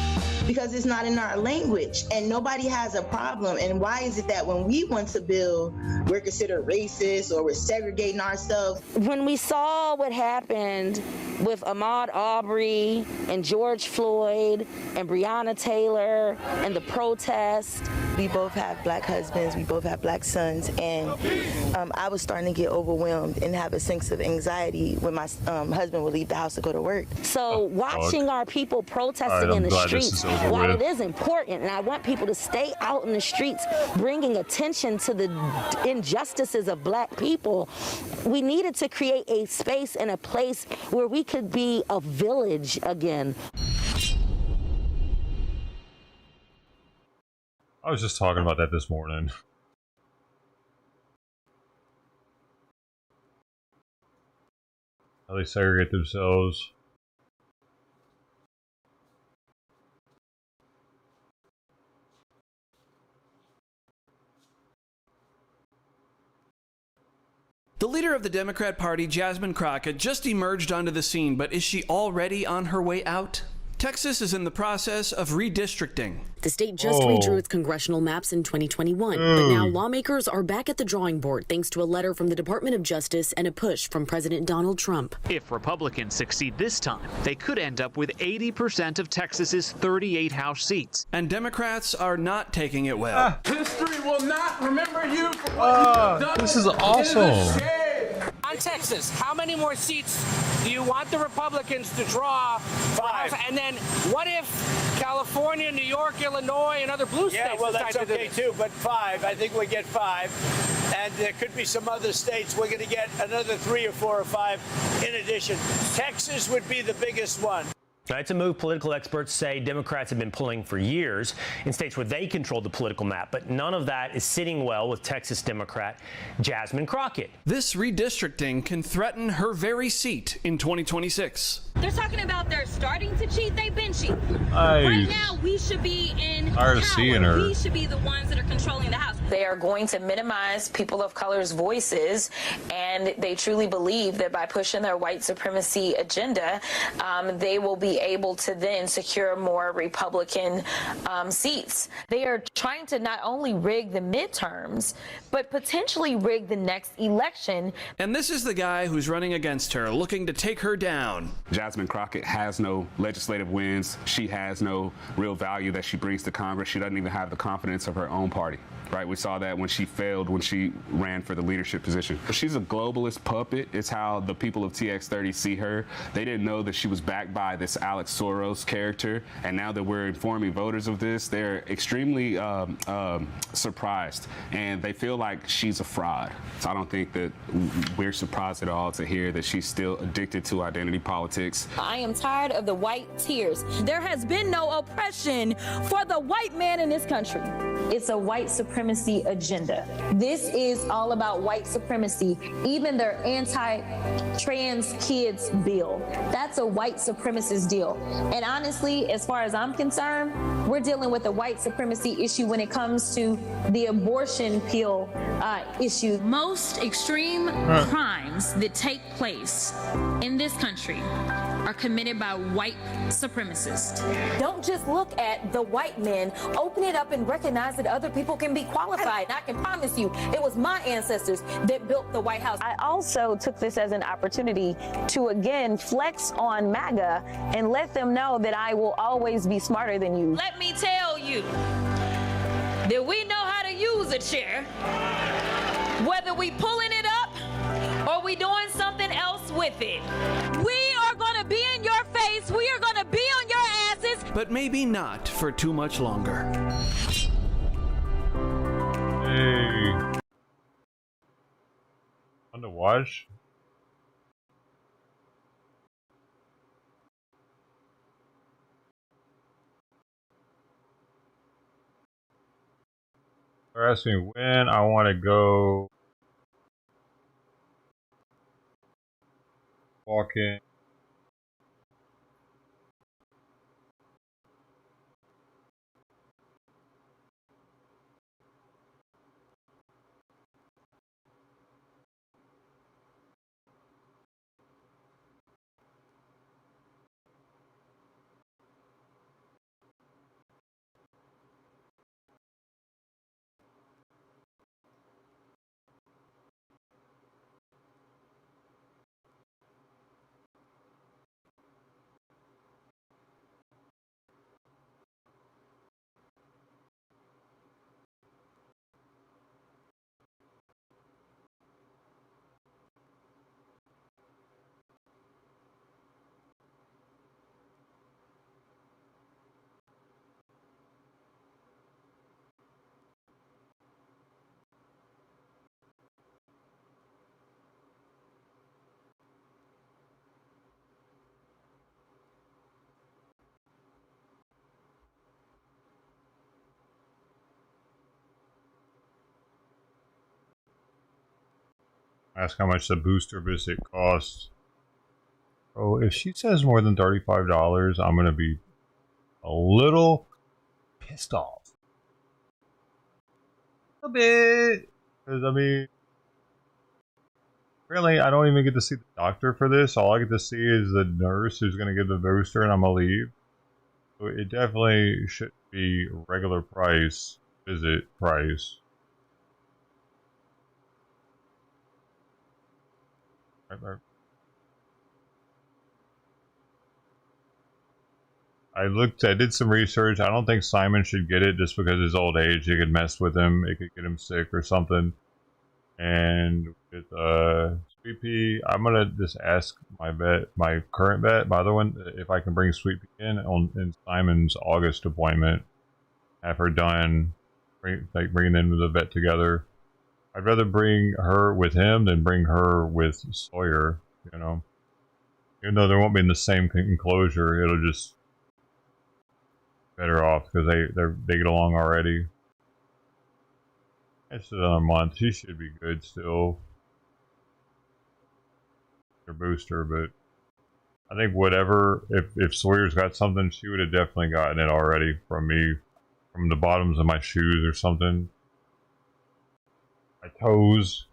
S17: because it's not in our language, and nobody has a problem. And why is it that when we want to build, we're considered racist or we're segregating ourselves?
S16: When we saw what happened with Ahmaud Arbery and George Floyd and Breonna Taylor and the protest,
S17: we both have black husbands, we both have black sons, and I was starting to get overwhelmed and have a sense of anxiety when my husband would leave the house to go to work.
S16: So watching our people protesting in the streets, while it is important, and I want people to stay out in the streets bringing attention to the injustices of black people, we needed to create a space and a place where we could be a village again.
S1: I was just talking about that this morning. How they segregate themselves.
S6: The leader of the Democrat Party, Jasmine Crockett, just emerged onto the scene, but is she already on her way out? Texas is in the process of redistricting.
S18: The state just redrew its congressional maps in 2021, but now lawmakers are back at the drawing board thanks to a letter from the Department of Justice and a push from President Donald Trump.
S19: If Republicans succeed this time, they could end up with 80% of Texas's 38 House seats.
S6: And Democrats are not taking it well.
S20: History will not remember you for what you've done.
S1: This is awesome.
S20: On Texas, how many more seats do you want the Republicans to draw? 5. And then what if California, New York, Illinois, and other blue states?
S21: Yeah, well, that's
S20: decide to
S21: okay too, but 5. I think we get 5. And there could be some other states. We're going to get another 3 or 4 or 5 in addition. Texas would be the biggest one.
S4: It's a move political experts say Democrats have been pulling for years in states where they control the political map, but none of that is sitting well with Texas Democrat Jasmine Crockett.
S6: This redistricting can threaten her very seat in 2026.
S5: They're talking about they're starting to cheat. They've been cheating.
S1: Nice.
S5: Right now, we should be in
S1: Tired of seeing her.
S5: We should be the ones that are controlling the House.
S22: They are going to minimize people of color's voices, and they truly believe that by pushing their white supremacy agenda, they will be able to then secure more Republican seats. They are trying to not only rig the midterms, but potentially rig the next election.
S6: And this is the guy who's running against her, looking to take her down.
S23: Jasmine Crockett has no legislative wins
S2: because she has no real value that she brings to Congress. She doesn't even have the confidence of her own party. Right, we saw that when she failed when she ran for the leadership position. She's a globalist puppet. It's how the people of TX30 see her. They didn't know that she was backed by this Alex Soros character, and now that we're informing voters of this, they're extremely surprised, and they feel like she's a fraud. So I don't think that we're surprised at all to hear that she's still addicted to identity politics.
S13: I am tired of the white tears. There has been no oppression for the white man in this country.
S22: It's a white supremacy agenda. This is all about white supremacy. Even their anti-trans kids bill, that's a white supremacist deal. And honestly, as far as I'm concerned, we're dealing with a white supremacy issue when it comes to the abortion pill issue.
S3: Most extreme crimes that take place in this country are committed by white supremacists.
S13: Don't just look at the white men. Open it up and recognize that other people can be qualified. And I can promise you, it was my ancestors that built the White House.
S16: I also took this as an opportunity to again flex on MAGA and let them know that I will always be smarter than you.
S3: Let me tell you that we know how to use a chair, whether we pulling it up or we doing something else with it.
S13: We are going to be in your face. We are going to be on your asses.
S6: But maybe not for too much longer.
S1: Hey. Fun to watch. They're asking when I want to go walking. Ask how much the booster visit costs. Oh, if she says more than $35, I'm gonna be a little pissed off. A bit. Because, I mean, apparently I don't even get to see the doctor for this. All I get to see is the nurse who's gonna give the booster and I'm gonna leave. So it definitely should be regular price, visit price. I did some research. I don't think Simon should get it just because of his old age. It could mess with him. It could get him sick or something. And with Sweet Pea, I'm gonna just ask my current vet, my other one, if I can bring Sweet Pea in Simon's August appointment. Have her done, bringing in with the vet together. I'd rather bring her with him than bring her with Sawyer, you know. Even though they won't be in the same enclosure, it'll just better off because they get along already. It's another month. She should be good still. Her booster, but I think whatever, if Sawyer's got something, she would have definitely gotten it already from me, from the bottoms of my shoes or something. My toes.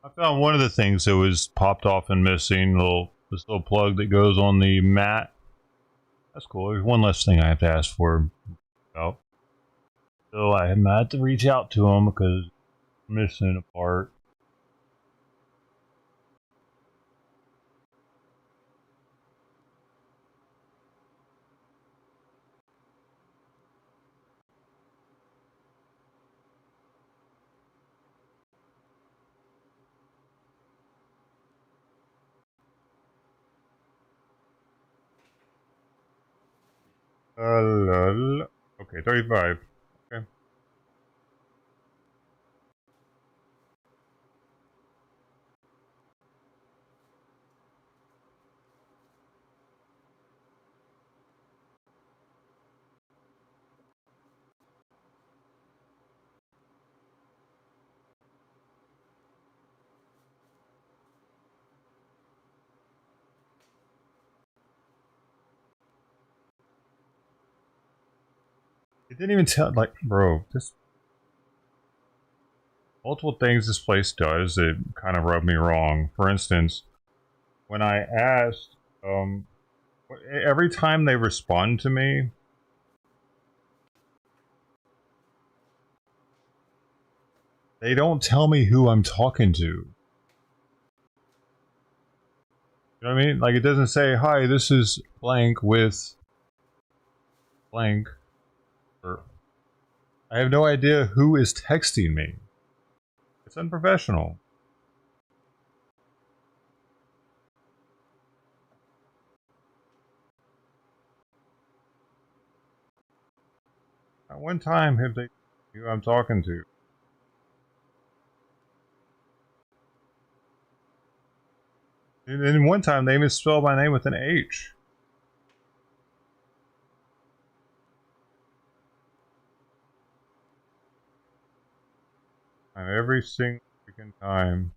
S1: I found one of the things that was popped off and missing. This little plug that goes on the mat. That's cool. There's one less thing I have to ask for. Oh. So I had to reach out to him because I'm missing a part. Okay, 35. Okay. It didn't even tell, like, bro, just multiple things this place does that kind of rub me wrong. For instance, when I asked, every time they respond to me, they don't tell me who I'm talking to. You know what I mean? Like, it doesn't say, hi, this is blank with blank. Or, I have no idea who is texting me. It's unprofessional. At one time, have they who I'm talking to? And then one time, they even spelled my name with an H. And every single freaking time,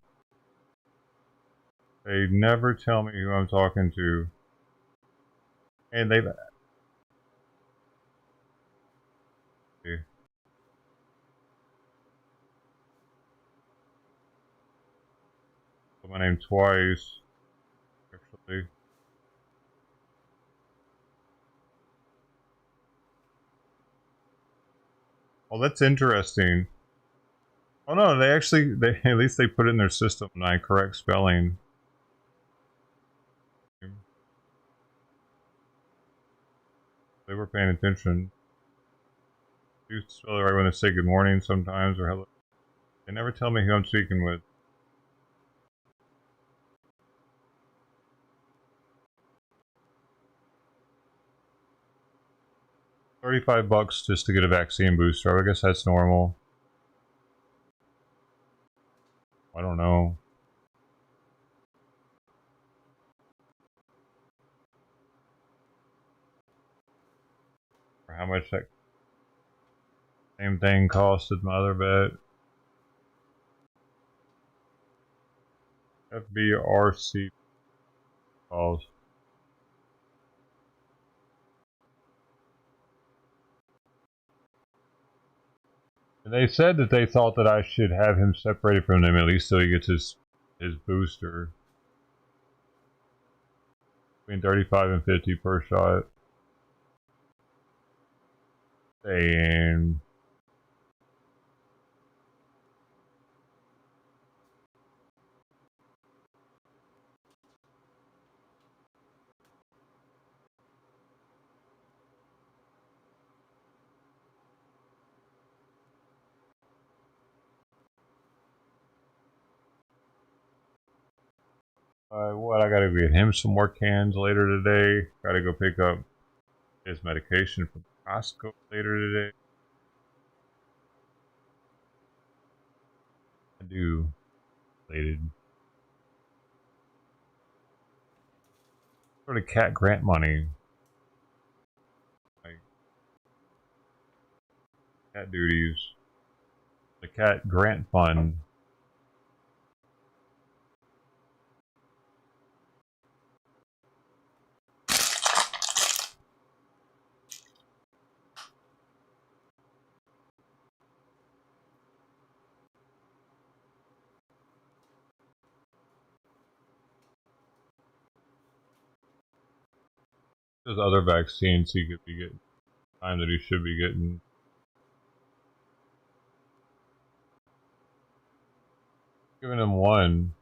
S1: they never tell me who I'm talking to. And they've... My name twice, actually. Oh, that's interesting. Oh no, they actually, at least they put it in their system, correct spelling. They were paying attention. You spell it right when they say good morning sometimes, or hello. They never tell me who I'm speaking with. $35 just to get a vaccine booster. I guess that's normal. I don't know. Or how much that same thing costed my other bet. FBRC calls. And they said that they thought that I should have him separated from them at least so he gets his booster. Between 35 and 50 per shot. And what, I gotta get him some more cans later today. Gotta go pick up his medication from Costco later today. I do related. Sort of cat grant money. Like cat duties. The cat grant fund. There's other vaccines he could be getting. Time that he should be getting. Giving him one.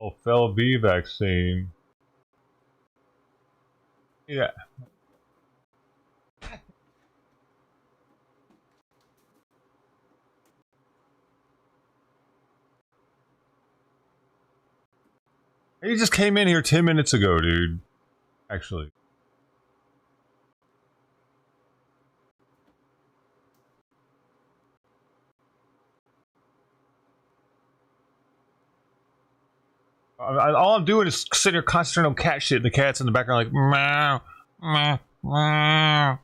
S1: Oh, Fel B vaccine. Yeah. He just came in here 10 minutes ago, dude. Actually. All I'm doing is sitting here concentrating on cat shit. The cat's in the background like, meow, meow, meow.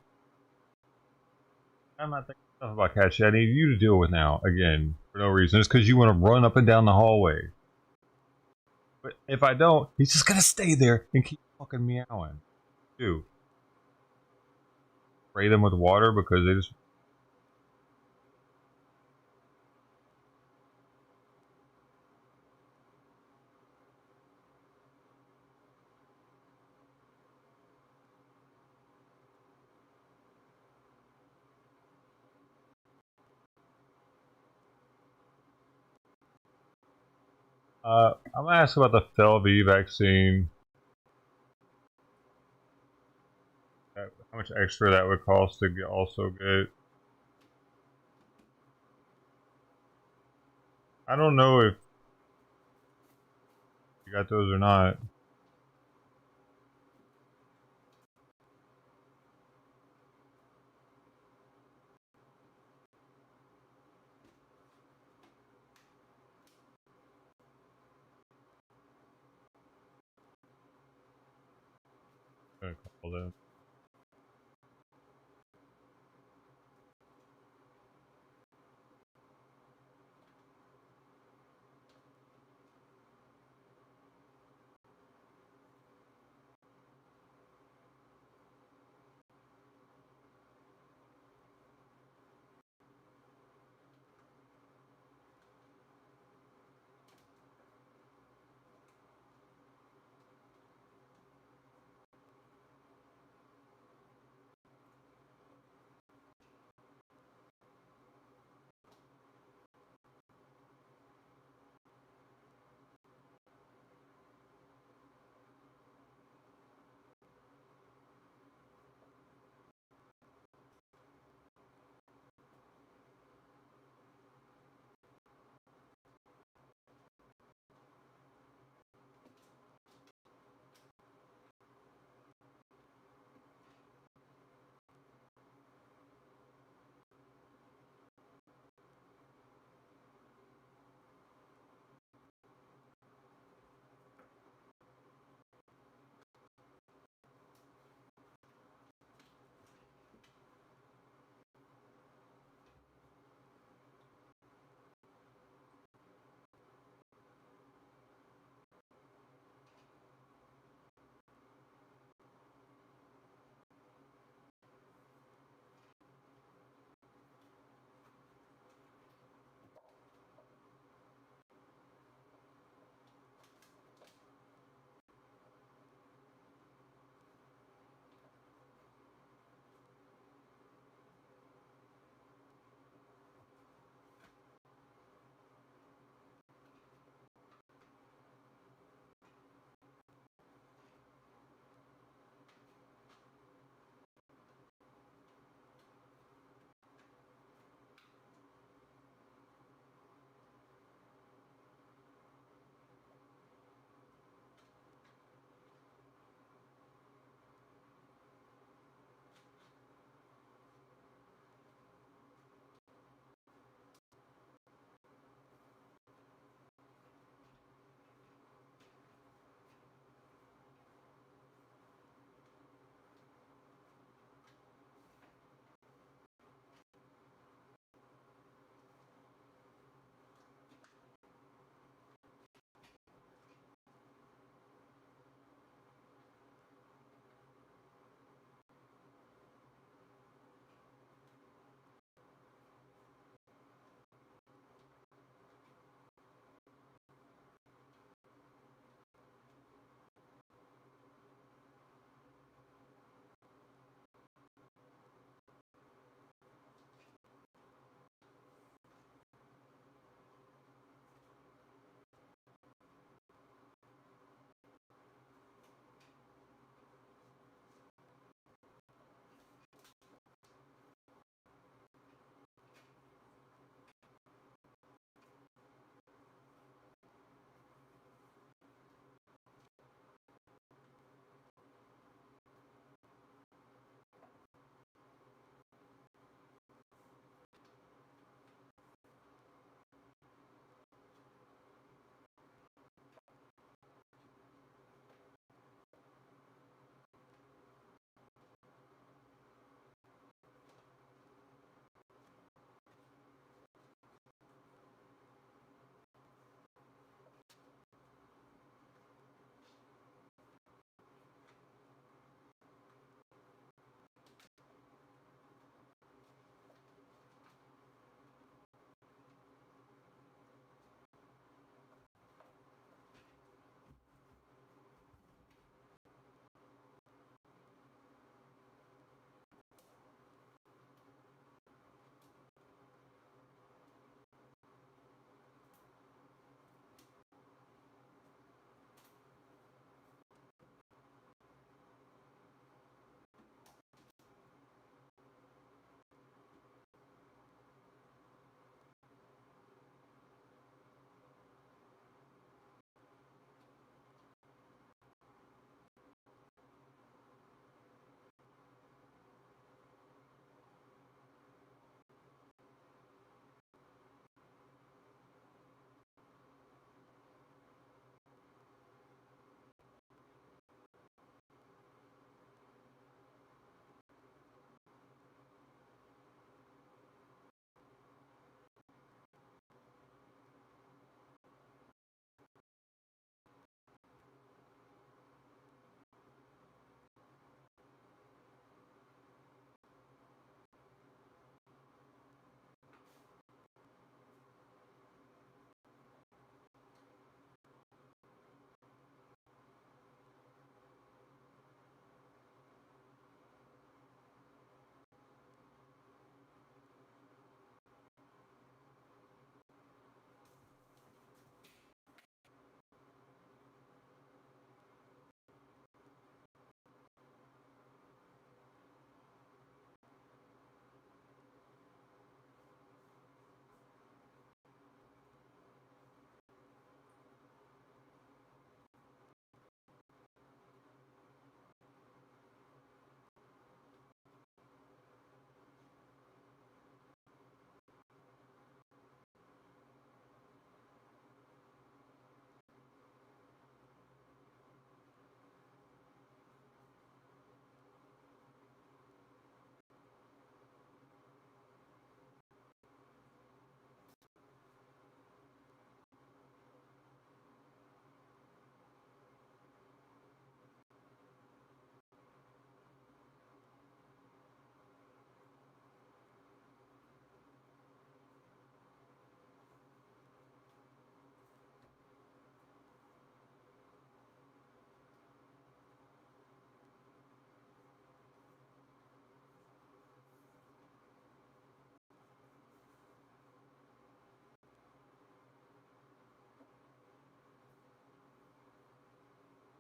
S1: I'm not thinking stuff about cat shit I need you to deal with now, again, for no reason. It's because you want to run up and down the hallway. But if I don't, he's just gonna stay there and keep fucking meowing. Dude. Spray them with water because they just... I'm gonna ask about the Fel V vaccine. How much extra that would cost to also get. I don't know if you got those or not. I'm gonna call them.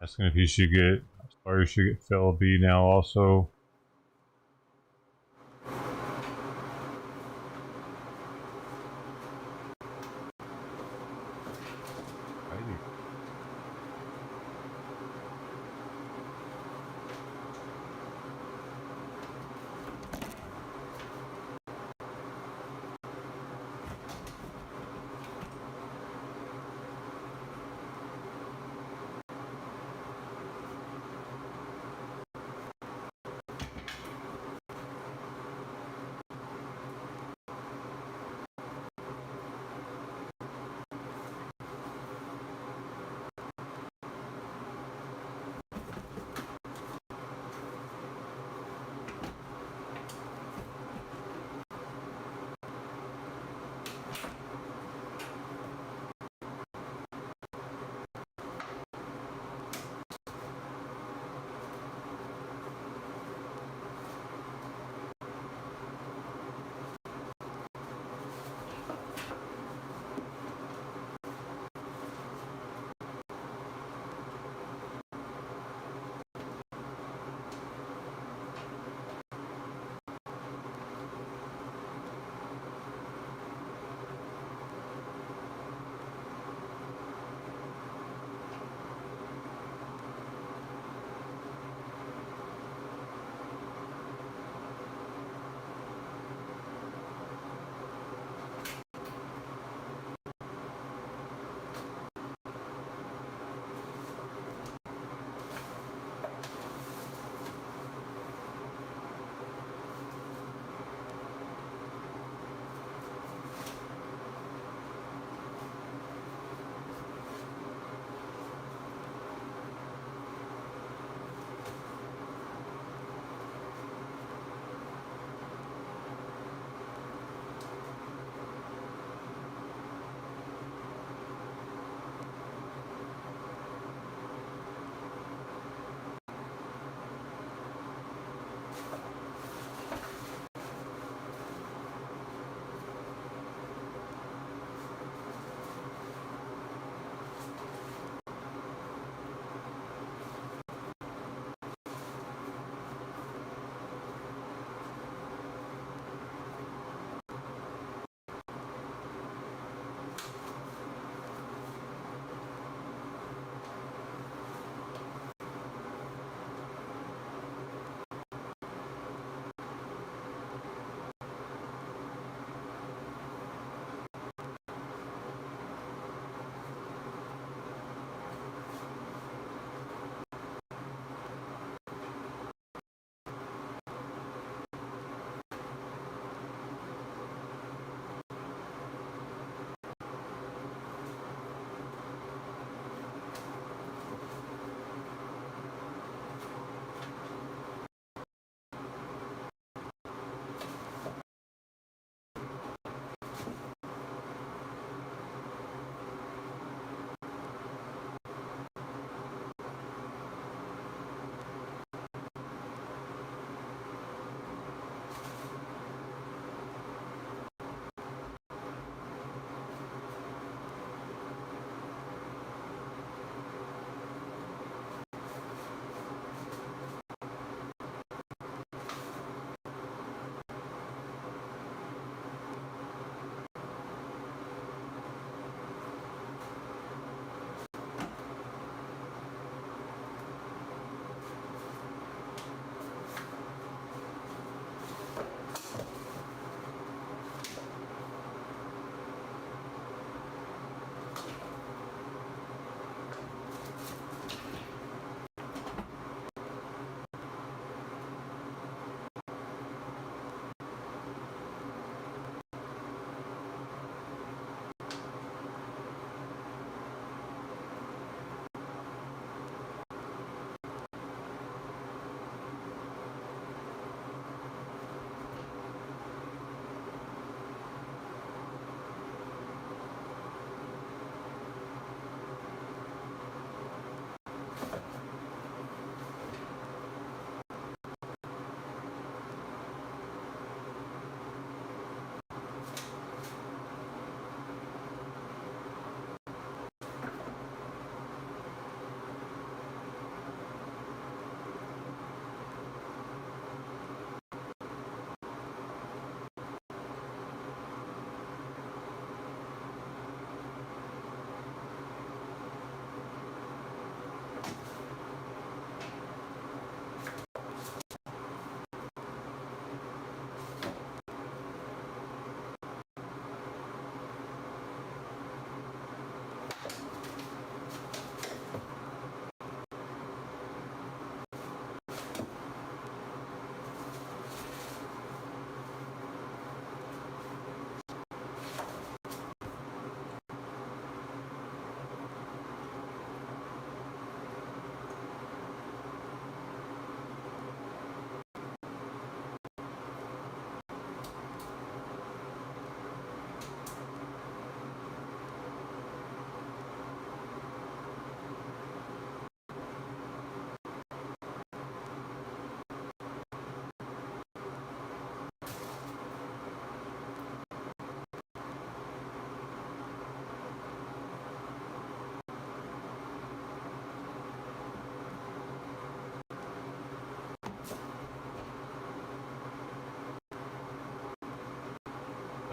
S1: Asking if he should get, Sawyer should get Phil B now also.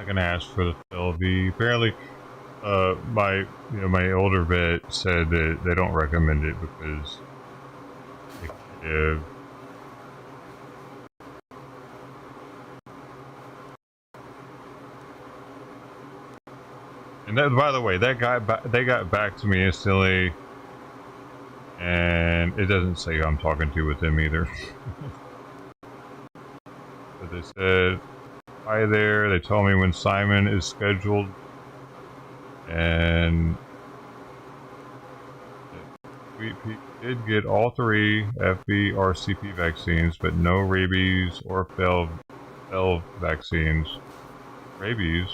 S1: I can ask for the LV. Apparently, my older vet said that they don't recommend it because it can give. And that, by the way, they got back to me instantly, and it doesn't say who I'm talking to with them either. But they said, hi there, they told me when Simon is scheduled, and we did get all 3 FB RCP vaccines, but no rabies or FEL vaccines. Rabies?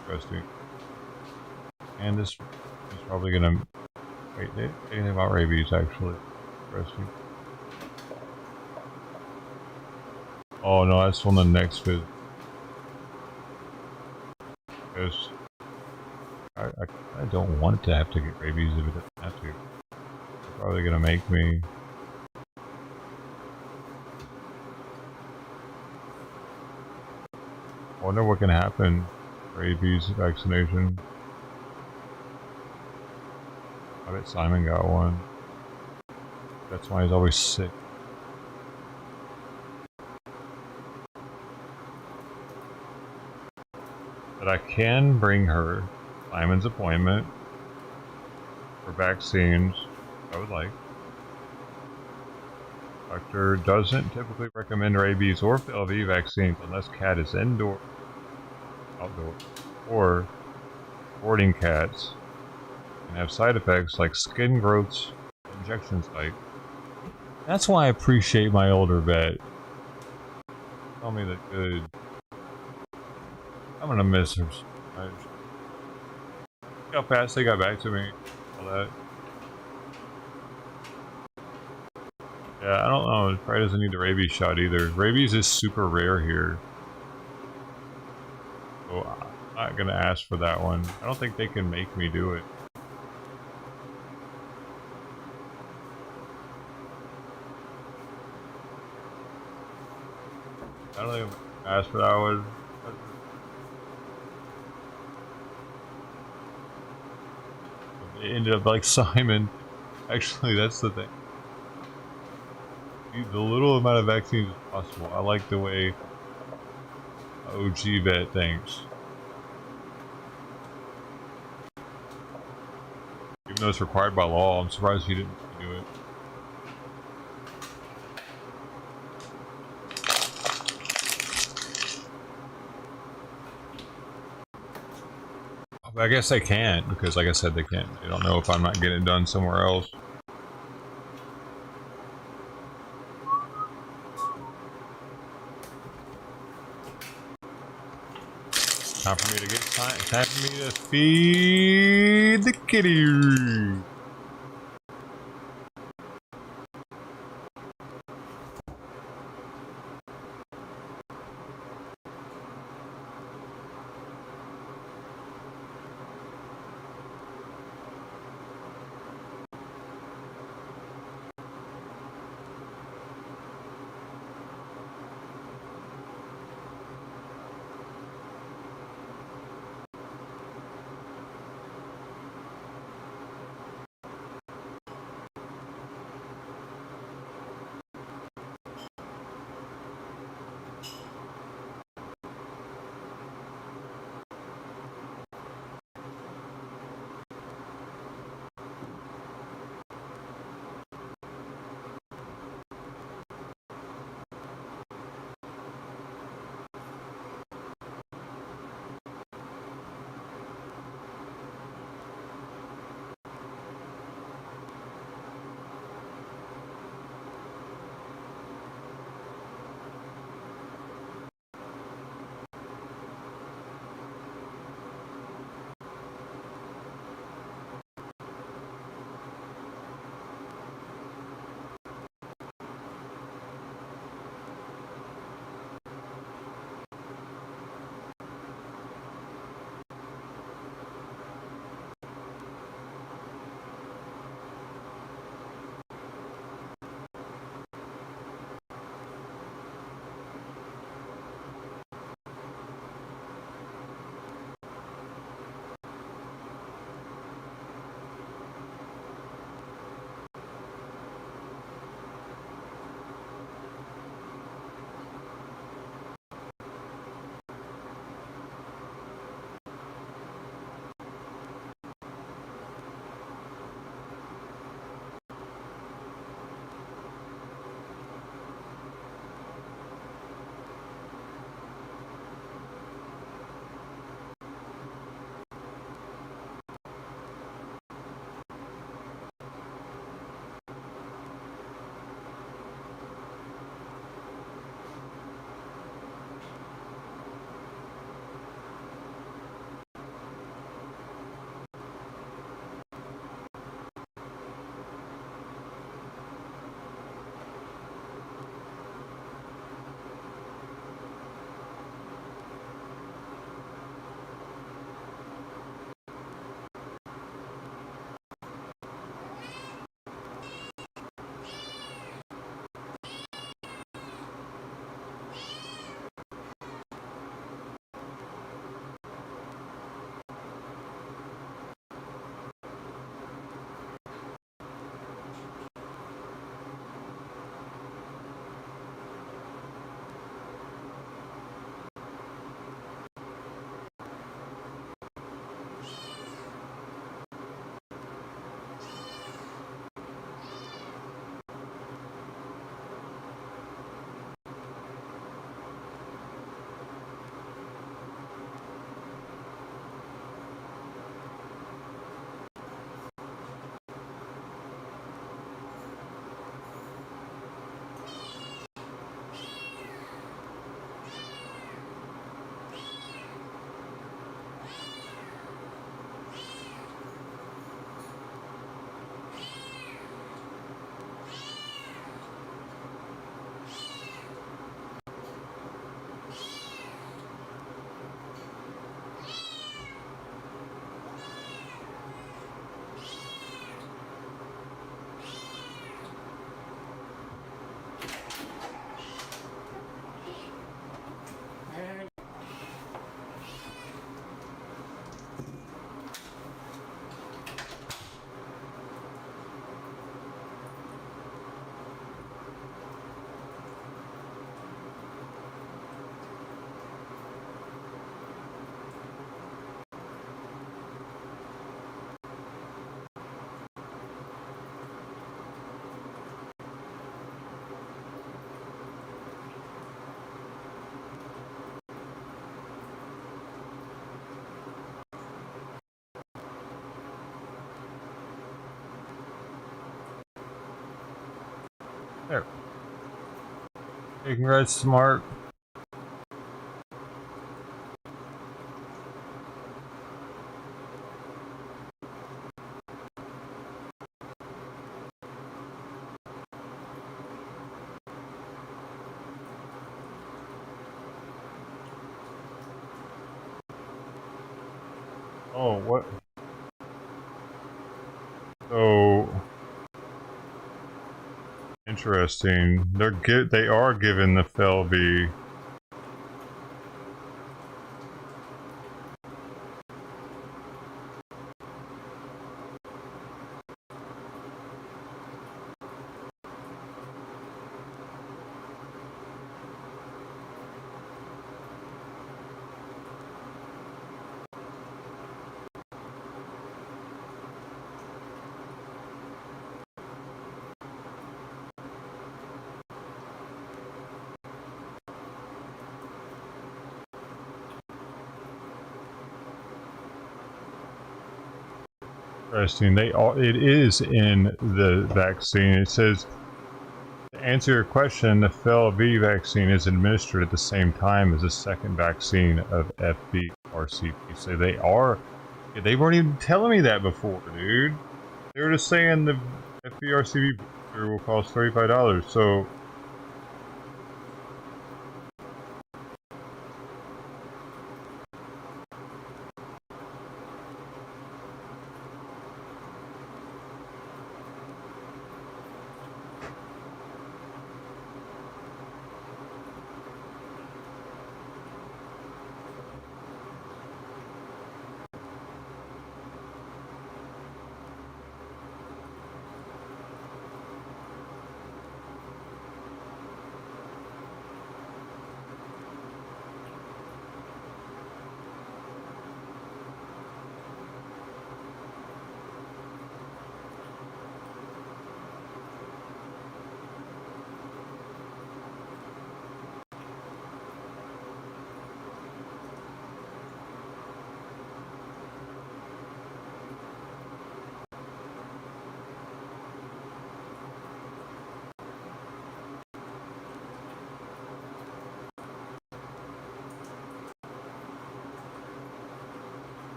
S1: Interesting. And this is probably gonna... Wait, anything about rabies, actually. Interesting. Oh no, that's on the next visit. Because I don't want to have to get rabies if it doesn't have to. They're probably gonna make me. I wonder what can happen. Rabies vaccination. I bet Simon got one. That's why he's always sick. But I can bring her Simon's appointment for vaccines. I would like. Doctor doesn't typically recommend rabies or FLV vaccines unless cat is indoor, outdoor, or boarding cats and have side effects like skin growths, injection site. That's why I appreciate my older vet. Tell me that good. I'm gonna miss her. Look how fast they got back to me. All that. Yeah, I don't know. It probably doesn't need the rabies shot either. Rabies is super rare here. So I'm not gonna ask for that one. I don't think they can make me do it. I don't think I'm gonna ask for that one. It ended up like Simon. Actually, that's the thing. The little amount of vaccines as possible. I like the way OG vet thinks. Even though it's required by law, I'm surprised he didn't do it. But I guess they can't, because like I said, they can't. They don't know if I'm not getting it done somewhere else. Time for me to get time for me to feed the kitty. Hey, congrats, Mark. Oh, what? So interesting. They are given the Felby. Interesting. It is in the vaccine. It says, to answer your question, the FLV vaccine is administered at the same time as the second vaccine of FBRCP. So they are. Yeah, they weren't even telling me that before, dude. They were just saying the FBRCP booster will cost $35. So.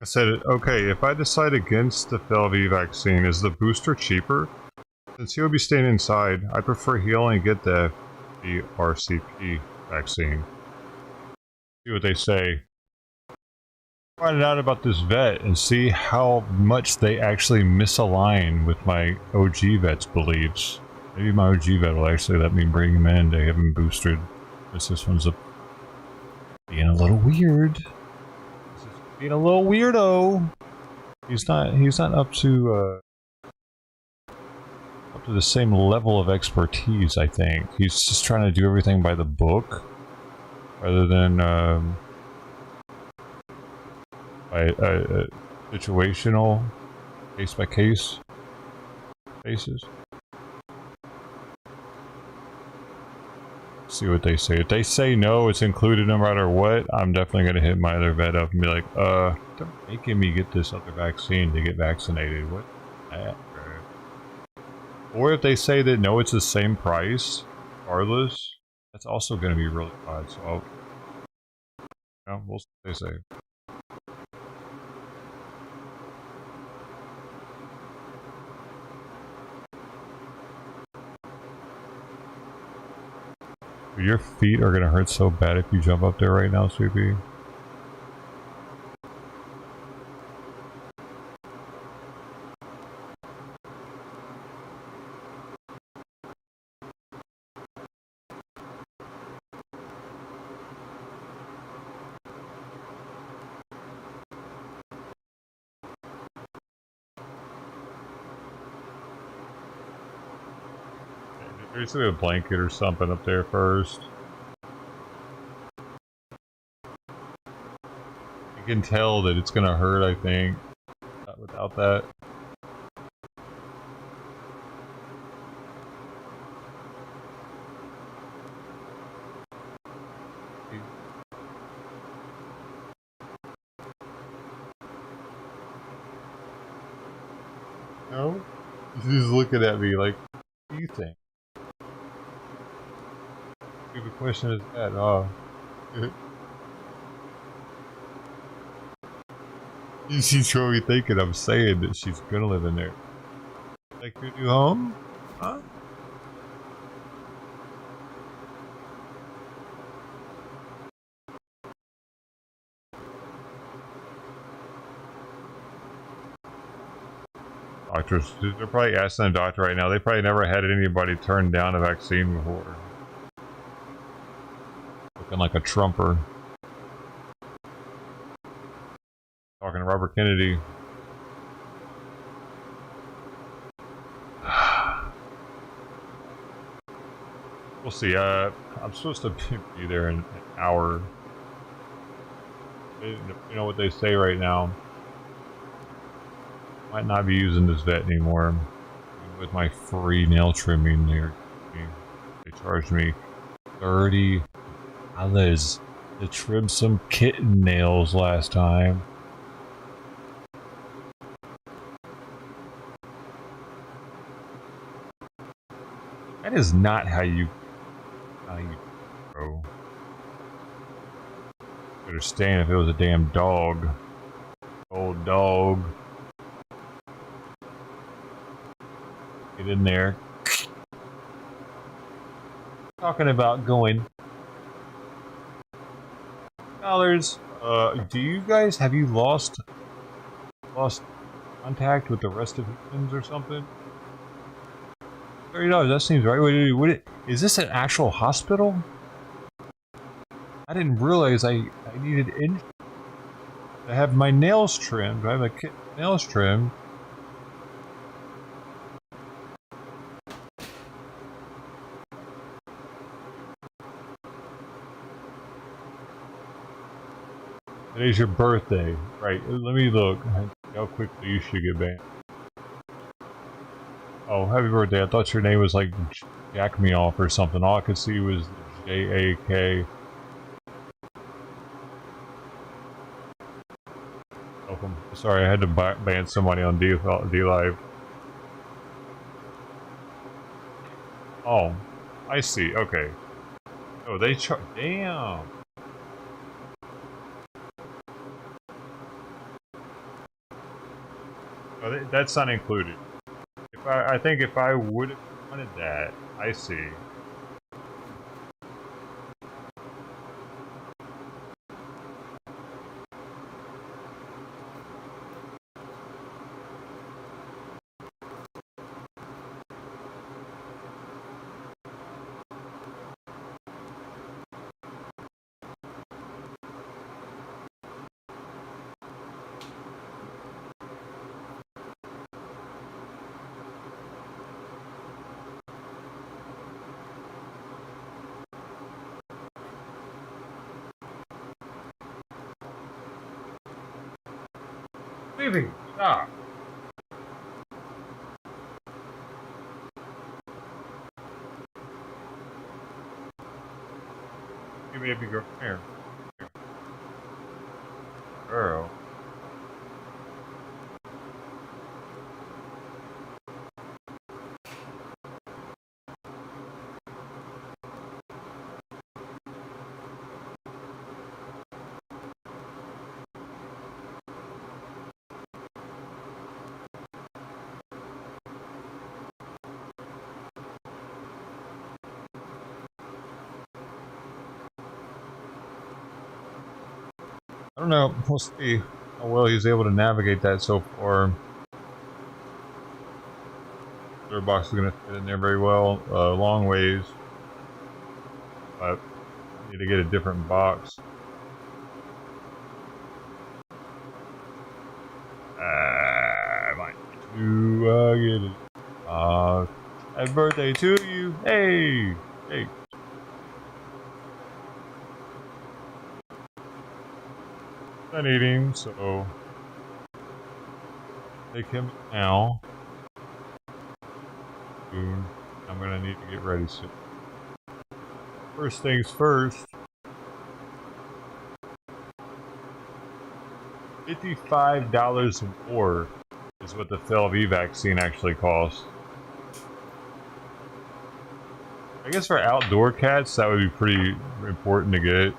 S1: I said, okay, if I decide against the Felv vaccine, is the booster cheaper? Since he'll be staying inside, I prefer he only get the RCP vaccine. See what they say. Find out about this vet and see how much they actually misalign with my OG vet's beliefs. Maybe my OG vet will actually let me bring him in. They haven't boosted. This one's being a little weird. Being a little weirdo. He's not up to the same level of expertise, I think. He's just trying to do everything by the book rather than by situational, case by case basis. See what they say. If they say no, it's included no matter what, I'm definitely gonna hit my other vet up and be like, they're making me get this other vaccine to get vaccinated. What? Or if they say that no, it's the same price, regardless, that's also gonna be really odd. So, we'll see what they say. Your feet are gonna hurt so bad if you jump up there right now, Sweepy. There's a blanket or something up there first. You can tell that it's gonna hurt, I think, without that. No? He's looking at me like, what do you think? Stupid question is that? Oh. She's probably thinking I'm saying that she's gonna live in there. Like your new home? Huh? Doctors, they're probably asking the doctor right now. They probably never had anybody turn down a vaccine before. Looking like a Trumper. Talking to Robert Kennedy. We'll see. I'm supposed to be there in an hour. You know what they say right now. Might not be using this vet anymore. With my free nail trimming there, they charged me $30 to trim some kitten nails last time. That is not how you grow. Understand if it was a damn dog. Old dog. Get in there. Talking about going. $. Do you guys, have you lost contact with the rest of humans or something? $30, that seems right. Is this an actual hospital? I didn't realize I needed to have my nails trimmed. I have my nails trimmed. Today's your birthday. Right, let me look. How quickly you should get banned. Oh, happy birthday. I thought your name was like Jack Me Off or something. All I could see was J-A-K. Welcome. Sorry, I had to ban somebody on D-Live. Oh, I see. Okay. Oh, they charge. Damn. Oh, that's not included. I think if I would have wanted that, I see. Leaving. Stop. Give me a big girl. Here. Girl. I don't know. We'll see how well he's able to navigate that so far. Third box is going to fit in there very well. Long ways. But I need to get a different box. Might need to get it. Happy birthday to you. Hey! Hey. Done eating, so take him now. Soon. I'm gonna need to get ready soon. First things first. $55 more is what the FELV vaccine actually costs. I guess for outdoor cats, that would be pretty important to get.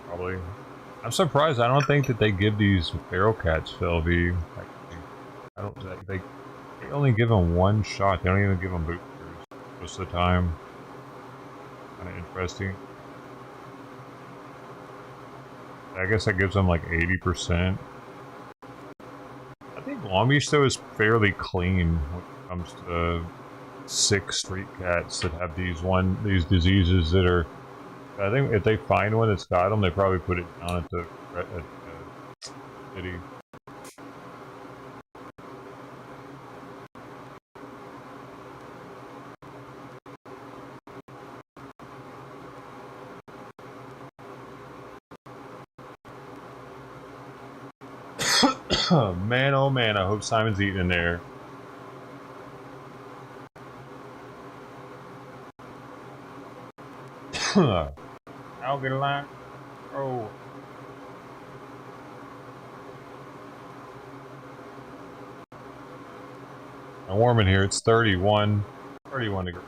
S1: Probably. I'm surprised. I don't think that they give these feral cats FELV. I don't. They only give them one shot. They don't even give them boosters most of the time. Kind of interesting. I guess that gives them like 80%. I think Long Beach though is fairly clean when it comes to sick street cats that have these diseases that are. I think if they find one that's got them, they probably put it down at the city. Man, oh man, I hope Simon's eating in there. I'll get a line. Oh. I'm warm in here. It's 31 degrees.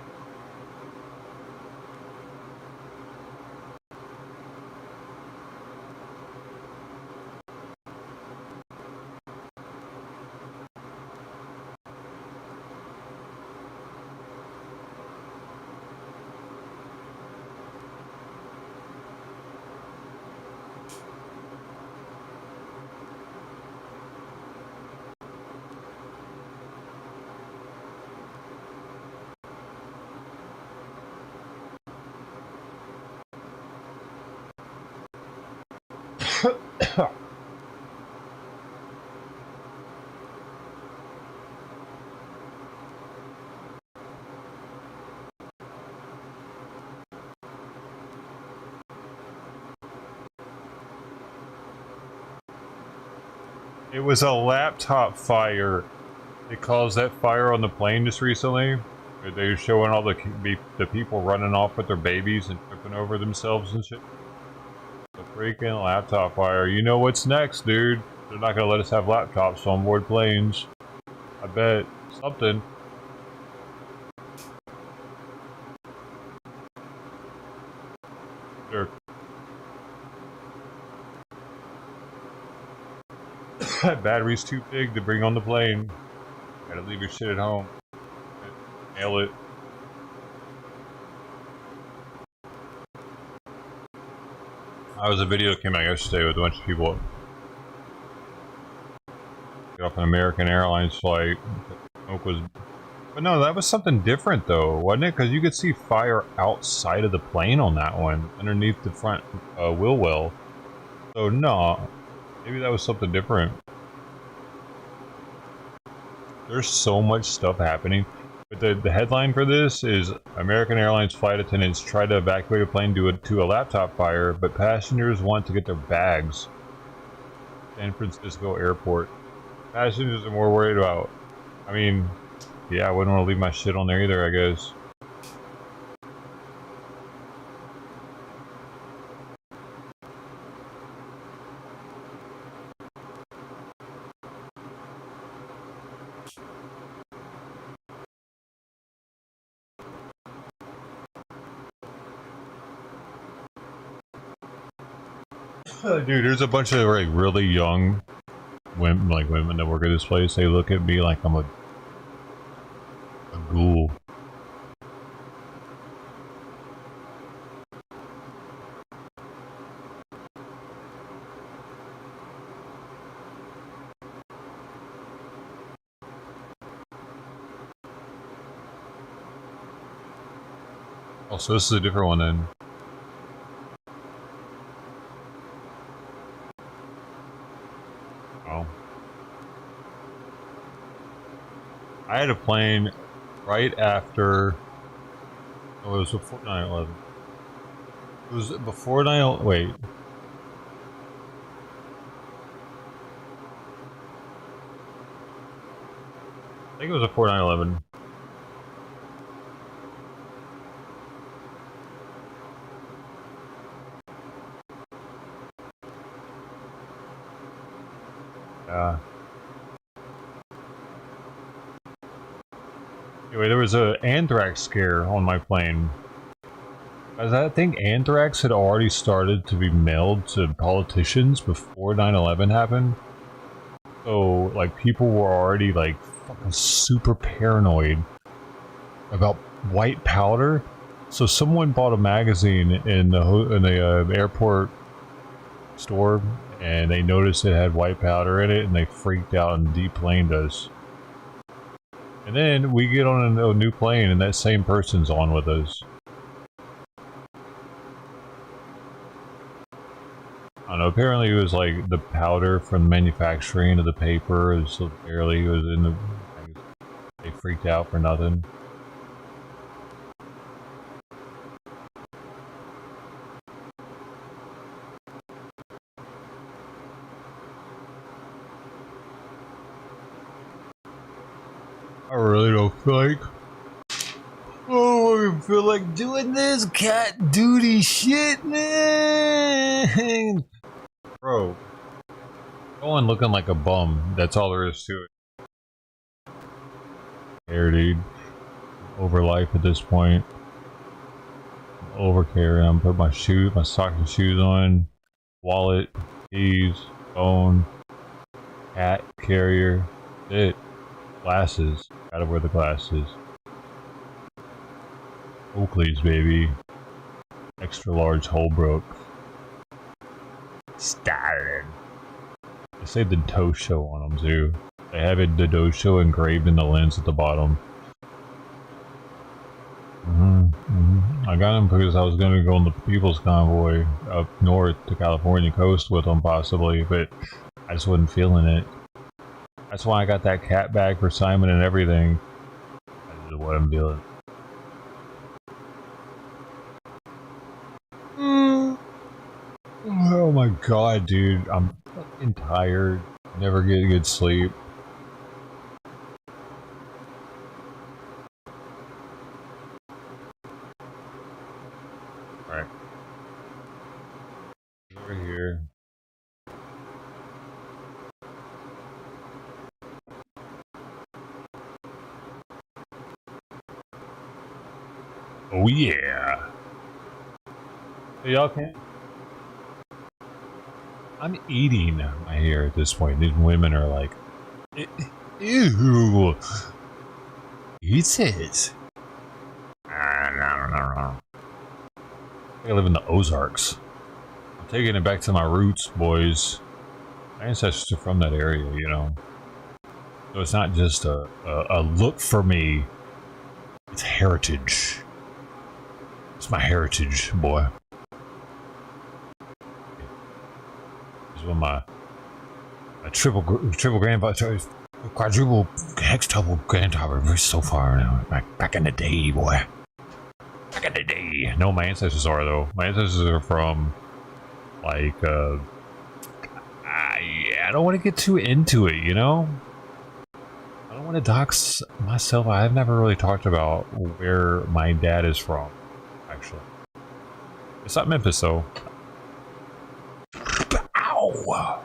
S1: It was a laptop fire. They caused that fire on the plane just recently. They were showing all the people running off with their babies and tripping over themselves and shit. The freaking laptop fire. You know what's next, dude. They're not gonna let us have laptops on board planes. I bet. Something. Battery's too big to bring on the plane. Gotta leave your shit at home. Mail it. There was a video that came out yesterday with a bunch of people get off an American Airlines flight. Smoke was, but no, that was something different though, wasn't it? Because you could see fire outside of the plane on that one, underneath the front wheel well. So no, maybe that was something different. There's so much stuff happening. But the headline for this is American Airlines flight attendants try to evacuate a plane due to a laptop fire, but passengers want to get their bags. San Francisco airport. Passengers are more worried about, I mean, yeah, I wouldn't want to leave my shit on there either, I guess. Dude, there's a bunch of like really young women that work at this place. They look at me like I'm a ghoul. Oh, so this is a different one then. Oh. I had a plane right after. Oh, it was before 9/11. It was before 9/11. Wait. I think it was before 9/11. Anyway, there was a anthrax scare on my plane. I think anthrax had already started to be mailed to politicians before 9/11 happened. So, like, people were already, like, fucking super paranoid about white powder. So someone bought a magazine in the airport store, and they noticed it had white powder in it, and they freaked out and deplaned us. And then we get on a new plane, and that same person's on with us. I don't know, apparently it was like the powder from manufacturing of the paper, it was so barely, it was in the, they freaked out for nothing. I really don't feel like, I feel like doing this cat duty shit, man. Bro, going looking like a bum. That's all there is to it. Care, dude. Over life at this point. Over caring. I'm putting my socks and shoes on. Wallet, keys, phone, hat, carrier. It. Glasses. Gotta wear the glasses. Oakley's, baby. Extra large Holbrook. Started. They say the Dosho on them too. They have it, the Dosho engraved in the lens at the bottom. I got them because I was going to go on the People's Convoy up north to California coast with them possibly, but I just wasn't feeling it. That's why I got that cat bag for Simon and everything. I just wasn't feeling it. Oh my god, dude. I'm fucking tired. Never get good sleep. Alright. Over here. Oh yeah. Hey, y'all can't. I'm eating my hair at this point. These women are like, ew, eats it. I live in the Ozarks. I'm taking it back to my roots, boys. My ancestors are from that area, you know. So it's not just a look for me. It's heritage. It's my heritage, boy. This is one of my triple grandfather, quadruple hextuple grandfather. We're so far now. Back in the day, boy. Back in the day. No, my ancestors are though. My ancestors are from like I don't want to get too into it, you know. I don't want to dox myself. I've never really talked about where my dad is from, actually. It's not Memphis, though. Ow!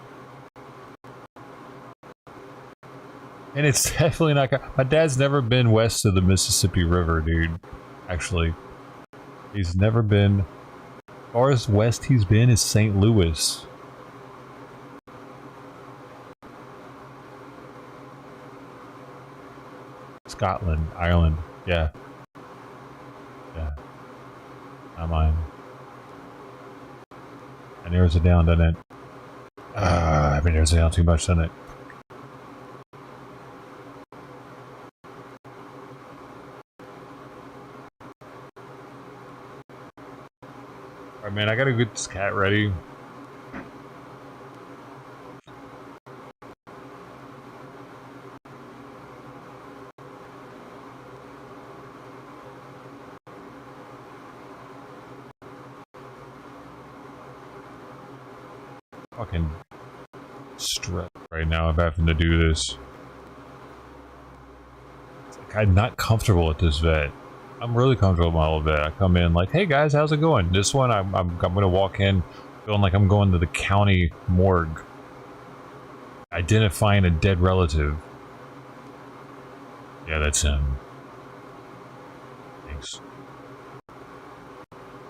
S1: And it's definitely not... My dad's never been west of the Mississippi River, dude. Actually. He's never been... As far as west he's been is St. Louis. Scotland, Ireland, yeah. Yeah. Not mine. It narrows it down, doesn't it? I've been narrows it down too much, doesn't it? Alright, man, I gotta get this cat ready. Fucking stress right now of having to do this. It's like I'm not comfortable at this vet. I'm really comfortable at my old vet. I come in like, hey guys, how's it going? This one, I'm gonna walk in feeling like I'm going to the county morgue, identifying a dead relative. Yeah, that's him. Thanks.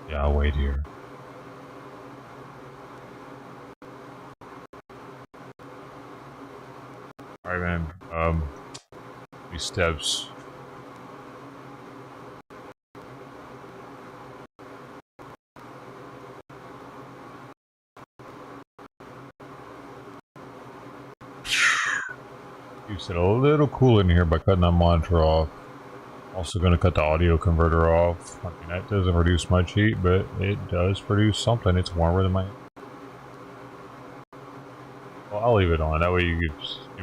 S1: Yeah, I'll wait here. Alright, man. These steps. Keeps it a little cool in here by cutting that monitor off. Also going to cut the audio converter off. I mean, that doesn't produce much heat, but it does produce something. It's warmer than my... Well, I'll leave it on. That way it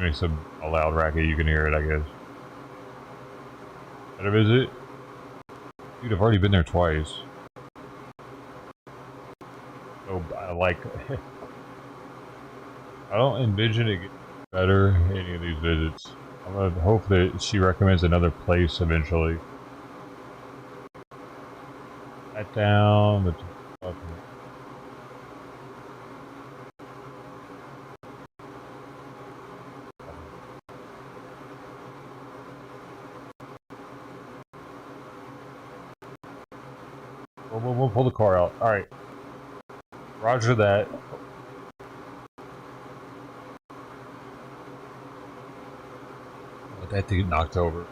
S1: makes a loud racket. You can hear it, I guess. Better visit? Dude, I've already been there twice. So, like... I don't envision it getting better any of these visits. I'm gonna hope that she recommends another place eventually. That down. We'll pull the car out. All right. Roger that. That thing knocked over.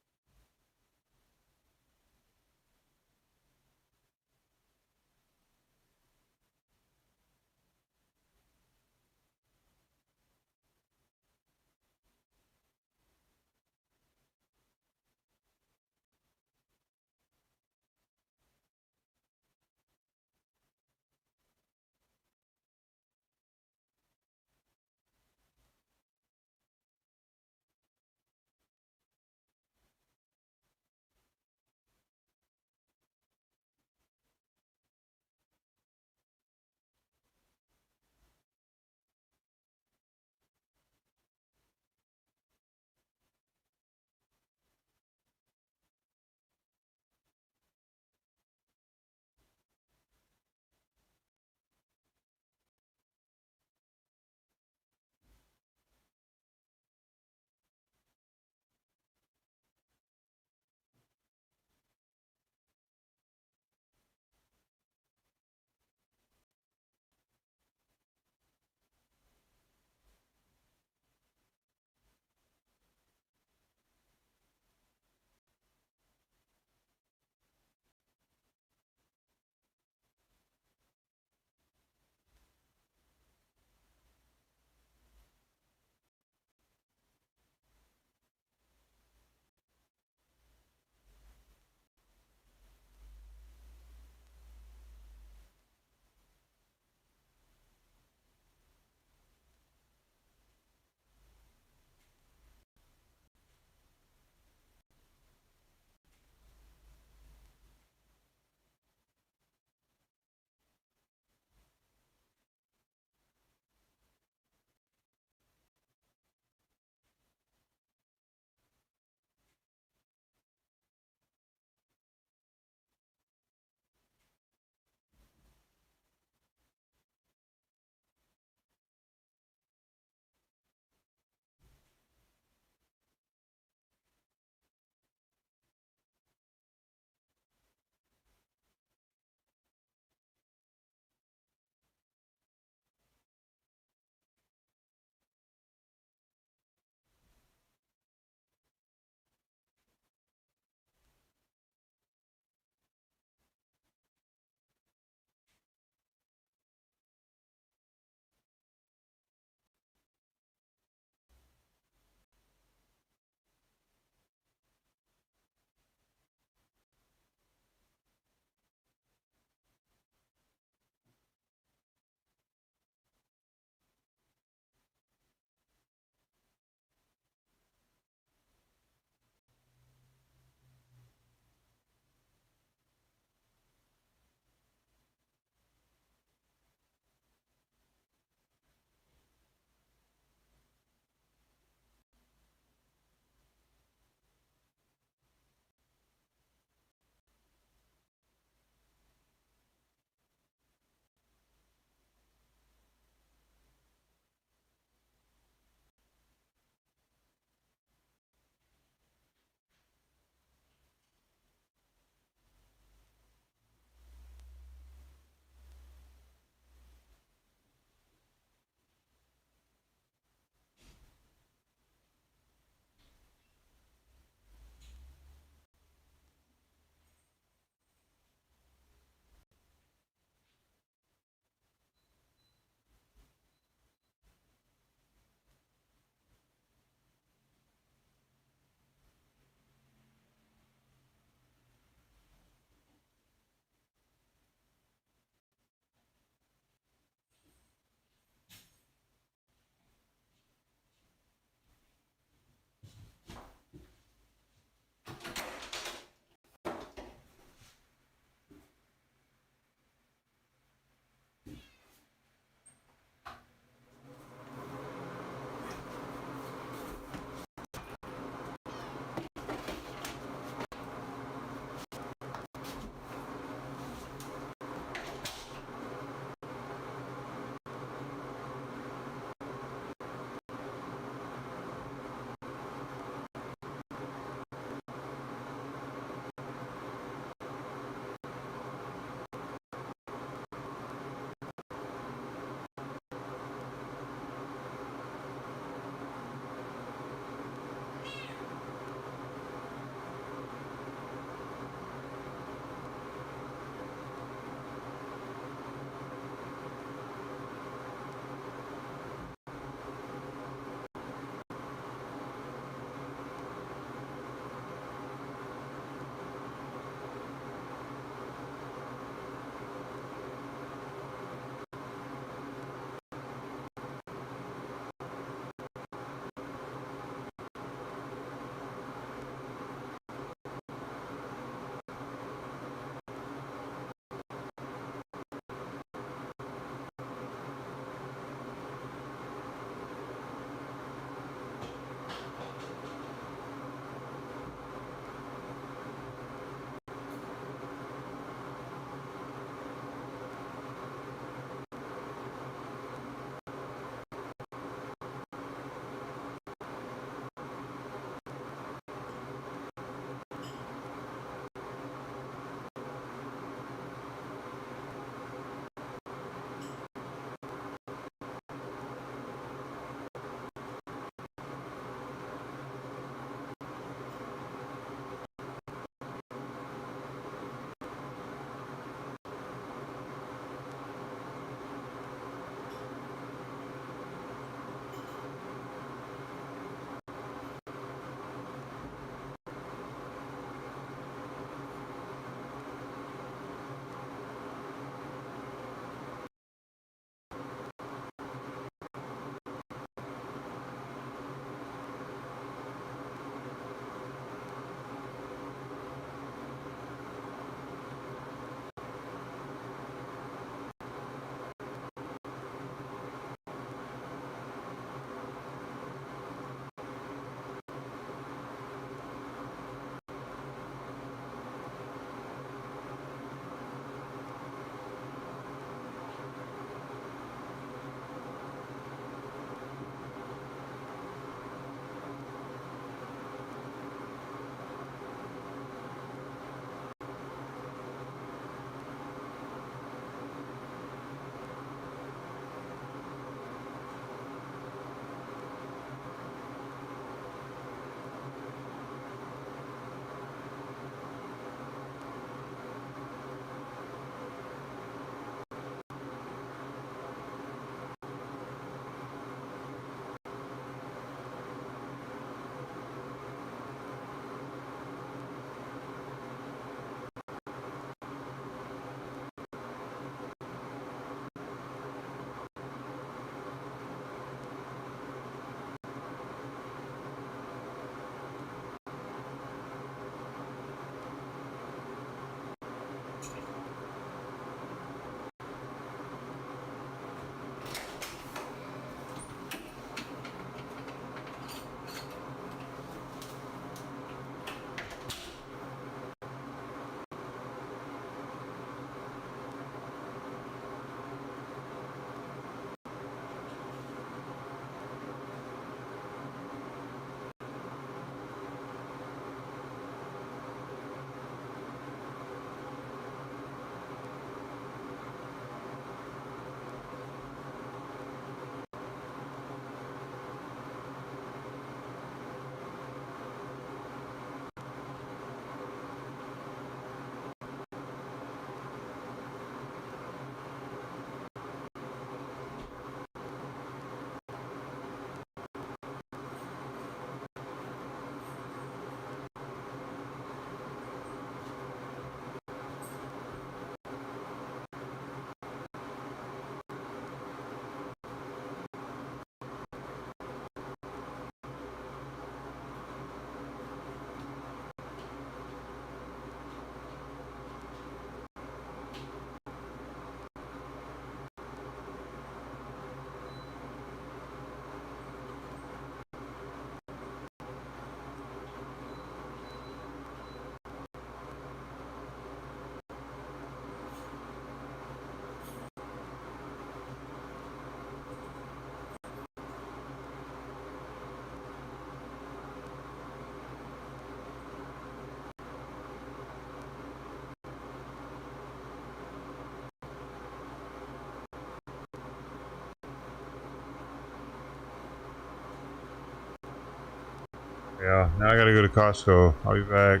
S1: Yeah, now I gotta go to Costco. I'll be back.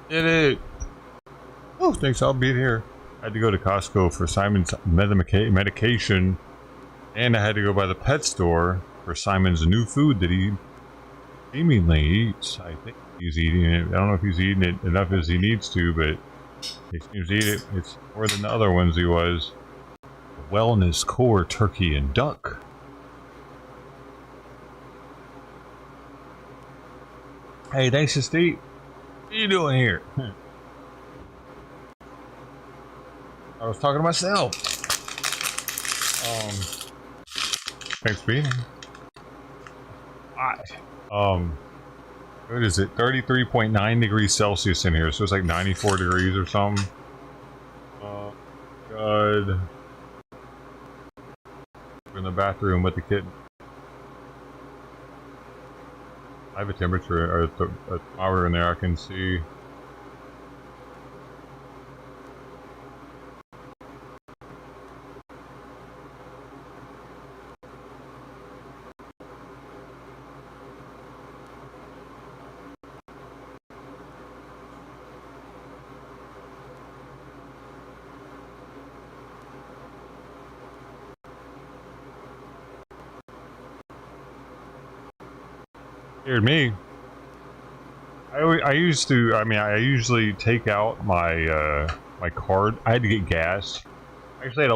S1: Did it. Oh, thanks. I'll be here. I had to go to Costco for Simon's medication, and I had to go by the pet store for Simon's new food that he seemingly eats. I think he's eating it. I don't know if he's eating it enough as he needs to, but he seems to eat it. It's more than the other ones he was. Wellness core turkey and duck. Hey, thanks to Steve. What are you doing here? I was talking to myself. Thanks for being here. What is it? 33.9 degrees Celsius in here, so it's like 94 degrees or something. Oh, God. We're in the bathroom with the kitten. I have a temperature, or a thermometer in there I can see. Scared me. I usually take out my my card. I had to get gas. I actually had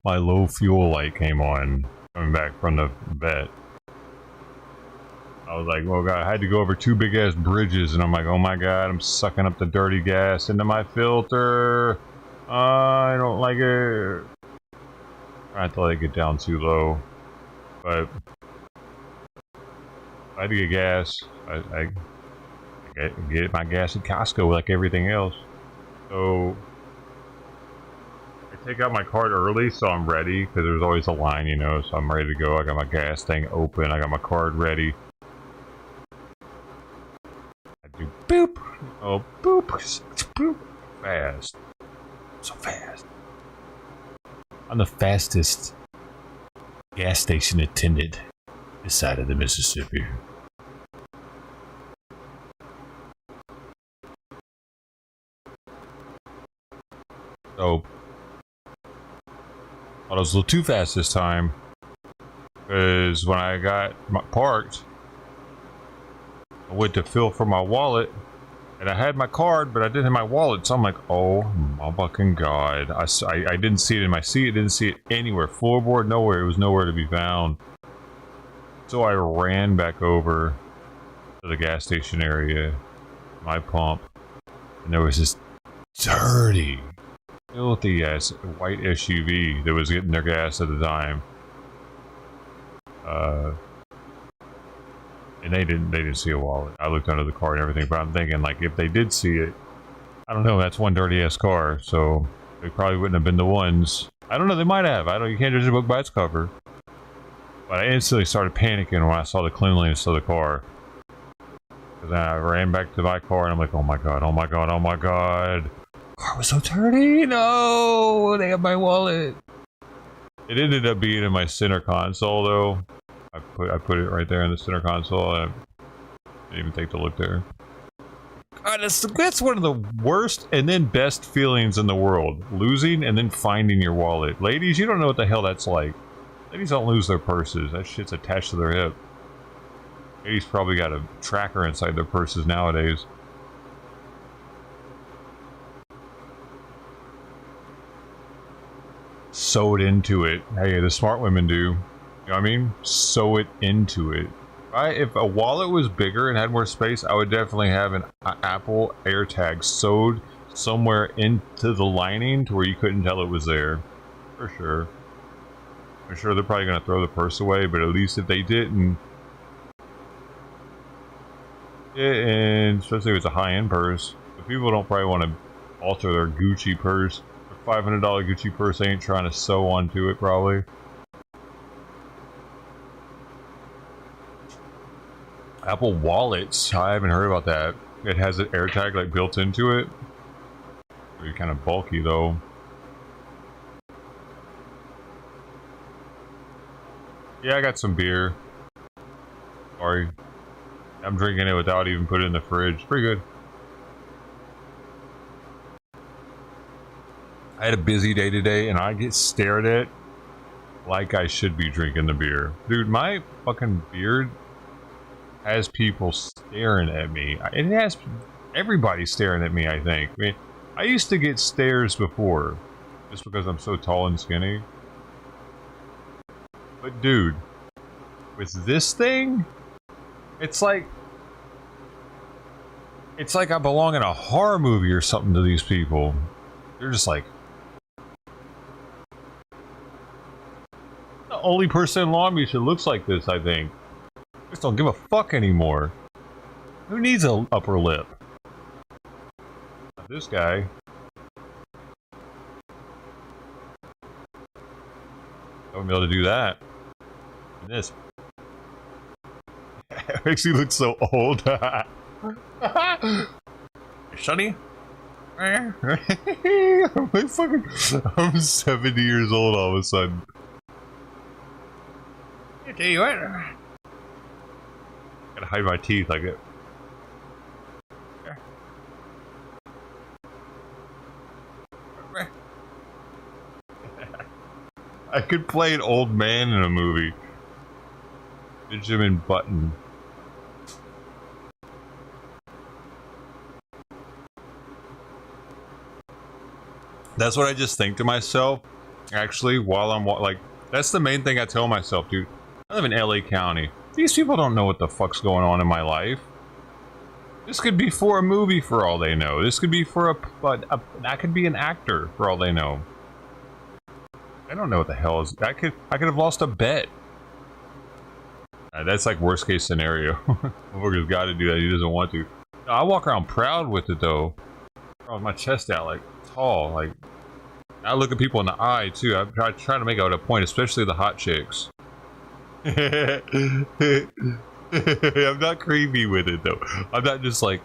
S1: my low fuel light came on coming back from the vet. I was like, oh god, I had to go over 2 big ass bridges, and I'm like, oh my god, I'm sucking up the dirty gas into my filter. I don't like it. I have to let it get down too low, but I had to get gas. I get my gas at Costco like everything else. So I take out my card early so I'm ready, because there's always a line, you know, so I'm ready to go. I got my gas thing open. I got my card ready. I do boop. Oh, boop. Boop. Fast. So fast. I'm the fastest gas station attendant this side of the Mississippi. So, I was a little too fast this time, because when I got parked, I went to fill for my wallet, and I had my card, but I didn't have my wallet, so I'm like, oh my fucking god. I didn't see it in my seat, I didn't see it anywhere. Floorboard, nowhere, it was nowhere to be found. So I ran back over to the gas station area, my pump, and there was this dirty, filthy ass white SUV that was getting their gas at the time. And they didn't see a wallet. I looked under the car and everything, but I'm thinking, like, if they did see it, I don't know, that's one dirty ass car, so they probably wouldn't have been the ones. I don't know, they might have. You can't judge a book by its cover. But I instantly started panicking when I saw the cleanliness of the car. Because then I ran back to my car and I'm like, oh my god, oh my god, oh my god. Car was so dirty. No, they got my wallet. It ended up being in my center console though. I put it right there in the center console. I didn't even take the look there. God, that's one of the worst and then best feelings in the world. Losing and then finding your wallet. Ladies, you don't know what the hell that's like. Ladies don't lose their purses. That shit's attached to their hip. Ladies probably got a tracker inside their purses nowadays. Sew it into it. Hey, the smart women do. You know what I mean? Sew it into it. Right? If a wallet was bigger and had more space, I would definitely have an Apple AirTag sewed somewhere into the lining to where you couldn't tell it was there. For sure. I'm sure they're probably going to throw the purse away, but at least if they didn't, and especially if it's a high-end purse, but people don't probably want to alter their Gucci purse. Their $500 Gucci purse, they ain't trying to sew onto it, probably. Apple wallets, I haven't heard about that. It has an AirTag like built into it. Pretty kind of bulky though. Yeah, I got some beer. Sorry. I'm drinking it without even putting it in the fridge. Pretty good. I had a busy day today, and I get stared at like I should be drinking the beer. Dude, my fucking beard has people staring at me. It has everybody staring at me, I think. I mean, I used to get stares before, just because I'm so tall and skinny. But dude, with this thing, it's like I belong in a horror movie or something to these people. They're just like, the only person in Long Beach that looks like this, I think. Just don't give a fuck anymore. Who needs an upper lip? Not this guy. I wouldn't be able to do that. And this. It makes me look so old. Shunny? I'm like fucking. I'm 70 years old all of a sudden. I tell you what. Gotta hide my teeth like it. I could play an old man in a movie. Benjamin Button. That's what I just think to myself. Actually, while I'm like, that's the main thing I tell myself, dude. I live in LA County. These people don't know what the fuck's going on in my life. This could be for a movie for all they know. This could be for I could be an actor for all they know. I don't know what the hell is. I could have lost a bet. That's like worst case scenario. Motherfucker's got to do that. He doesn't want to. No, I walk around proud with it though. With my chest out, like tall. Like I look at people in the eye too. I try to make out a point, especially the hot chicks. I'm not creepy with it though. I'm not just like.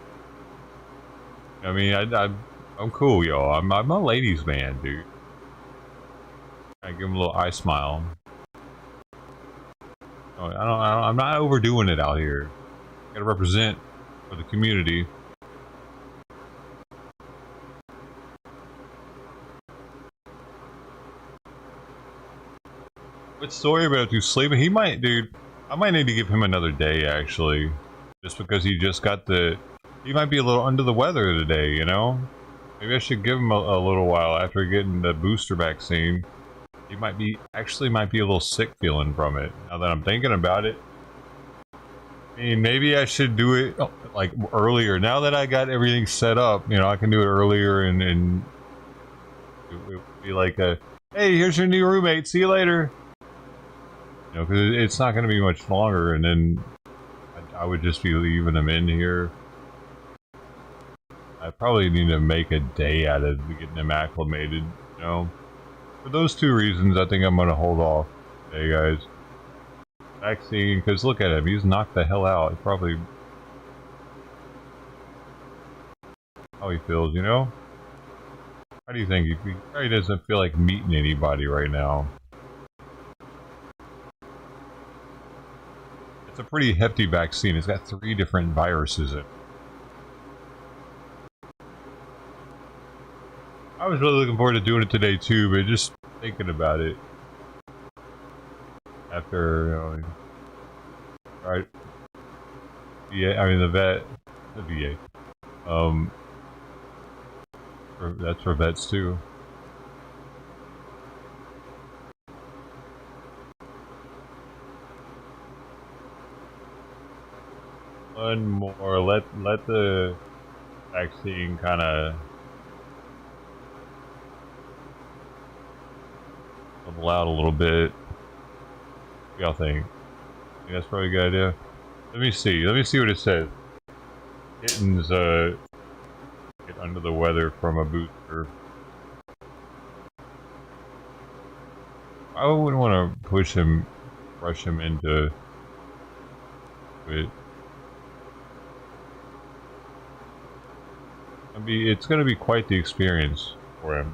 S1: I mean, I'm cool, y'all. I'm a ladies' man, dude. I give him a little eye smile. Oh, I'm not overdoing it out here. Gotta represent for the community. What's Sawyer about to sleeping? He might, dude. I might need to give him another day, actually. Just because he just got the... He might be a little under the weather today, you know? Maybe I should give him a little while after getting the booster vaccine. He might be... Actually might be a little sick feeling from it. Now that I'm thinking about it. I mean, maybe I should do it, like, earlier. Now that I got everything set up, you know, I can do it earlier and it would be like a... Hey, here's your new roommate. See you later. You know, because it's not going to be much longer, and then I would just be leaving them in here. I probably need to make a day out of getting them acclimated, you know? For those two reasons, I think I'm going to hold off today, guys. Vaccine, because look at him, he's knocked the hell out. He probably... How he feels, you know? How do you think? He probably doesn't feel like meeting anybody right now. It's a pretty hefty vaccine. It's got 3 different viruses in it. I was really looking forward to doing it today too, but just thinking about it. After, you know, right? VA, I mean the VA. That's for vets too. One more. Let the vaccine kind of level out a little bit. What y'all think? That's probably a good idea. Let me see. Let me see what it says. Kittens get under the weather from a booster. I wouldn't want to rush him into it. It's going to be quite the experience for him.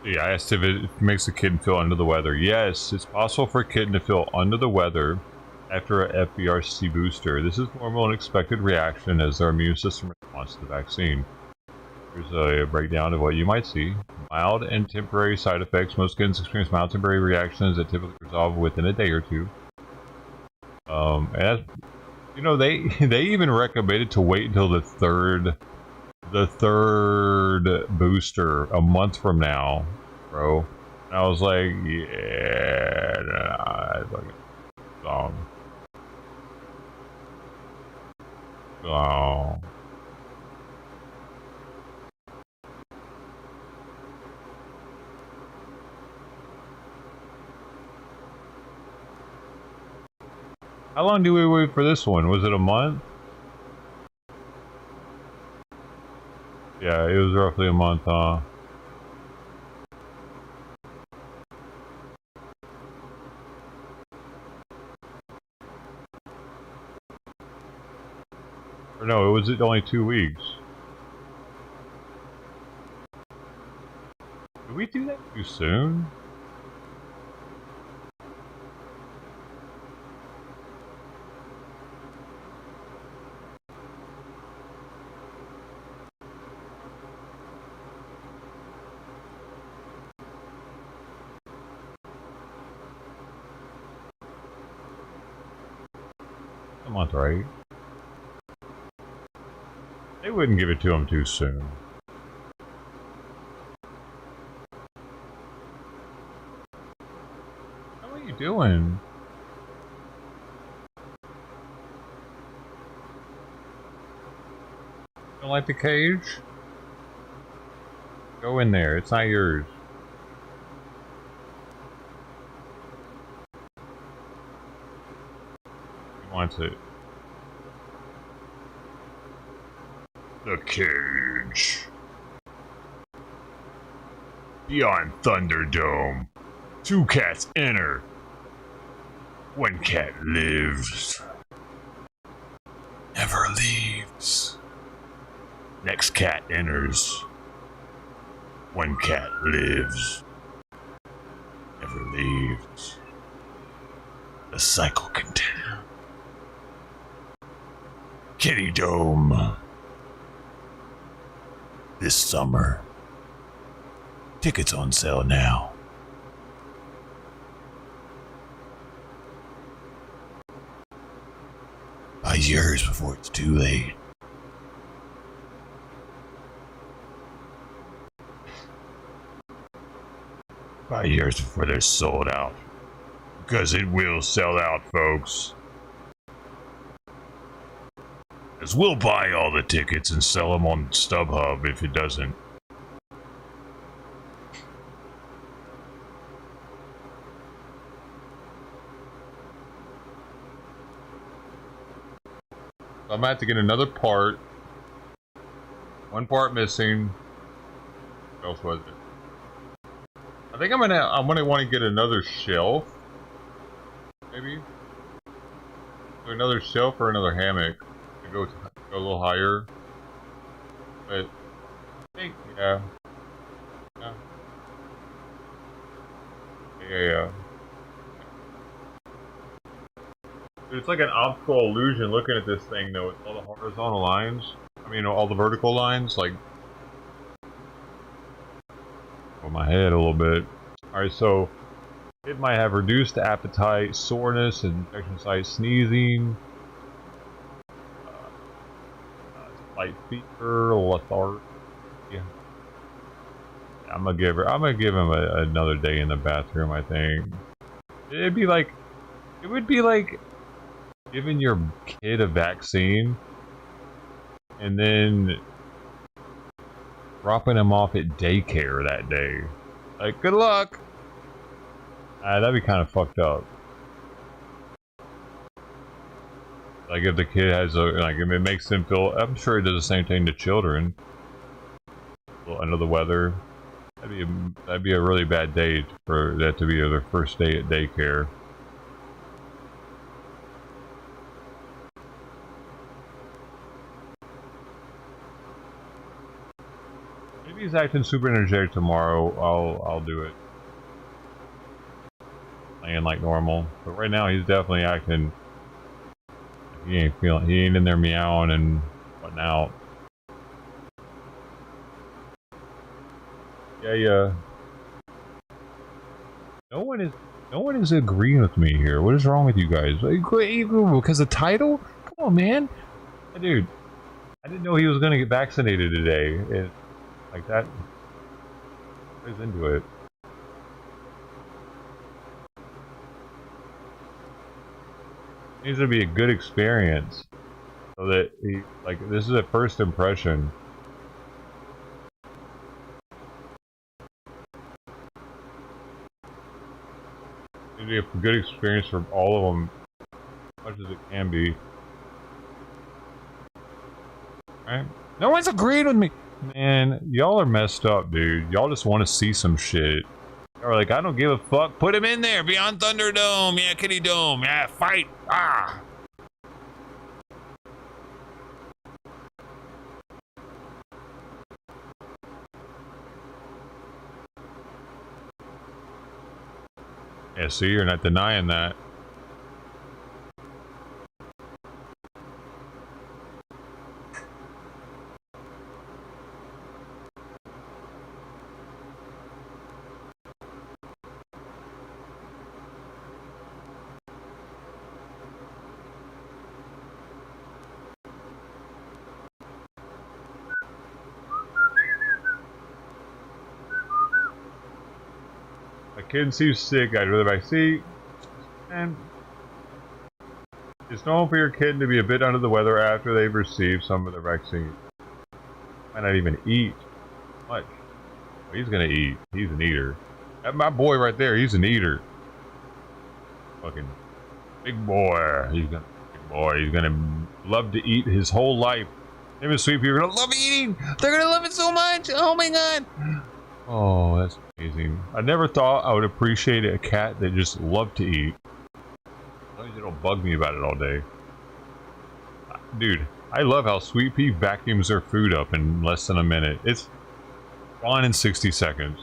S1: Yeah, I asked if it makes the kitten feel under the weather. Yes, it's possible for a kitten to feel under the weather after a FBRC booster. This is normal and expected reaction as their immune system responds to the vaccine. Here's a breakdown of what you might see. Mild and temporary side effects. Most kittens experience mild temporary reactions that typically resolve within a day or two. As you know, they even recommended to wait until the third booster a month from now, bro. And I was like, yeah, nah, it's like long. Oh. How long do we wait for this one? Was it a month? Yeah, it was roughly a month, huh? Or no, it was only 2 weeks. Did we do that too soon? A month, right? They wouldn't give it to him too soon. What are you doing? Don't like the cage? Go in there, it's not yours. He wants it. The cage. Beyond Thunderdome. 2 cats enter. 1 cat lives. Never leaves. Next cat enters. 1 cat lives. Never leaves. The cycle continues. Kitty Dome. This summer. Tickets on sale now. Buy yours before it's too late. Buy yours before they're sold out. Because it will sell out, folks. Because we'll buy all the tickets and sell them on StubHub if it doesn't. I'm gonna have to get another part. 1 part missing. What else was it? I think I'm gonna want to get another shelf. Maybe. Another shelf or another hammock. To go a little higher. But I think yeah. Yeah. Dude, it's like an optical illusion looking at this thing though, with all the horizontal lines. I mean, all the vertical lines, like... on my head a little bit. Alright, so... it might have reduced appetite, soreness, injection site sneezing, slight fever, lethargy. Yeah. I'm gonna give him another day in the bathroom, I think. It would be like giving your kid a vaccine and then dropping him off at daycare that day. Like, good luck! That'd be kind of fucked up. Like, if the kid has if it makes them feel... I'm sure it does the same thing to children. A little under the weather. That'd be a really bad day for that to be their first day at daycare. he's acting super energetic tomorrow, I'll do it. Playing like normal. But right now he's definitely acting. He ain't in there meowing and whatnot. Yeah. No one is agreeing with me here. What is wrong with you guys? Because the title? Come on, man. Dude, I didn't know he was gonna get vaccinated today. Like that plays into it. It needs to be a good experience. So that this is a first impression. It'd be a good experience for all of them, as much as it can be. Right? No one's agreed with me! Man, y'all are messed up, dude. Y'all just want to see some shit. Y'all are like, I don't give a fuck. Put him in there. Beyond Thunderdome. Yeah, Kitty Dome. Yeah, fight. Ah! Yeah, see, you're not denying that. Kitten seems sick. I'd rather back. See, and it's normal for your kitten to be a bit under the weather after they've received some of their vaccine. Might not even eat much. Well, he's gonna eat. He's an eater. That my boy right there. He's an eater. Fucking big boy. He's gonna love to eat his whole life. Him and Sweet Pea are gonna love eating. They're gonna love it so much. Oh my god. Oh, that's amazing. I never thought I would appreciate a cat that just loved to eat. As long as you don't bug me about it all day. Dude, I love how Sweet Pea vacuums her food up in less than a minute. It's gone in 60 seconds.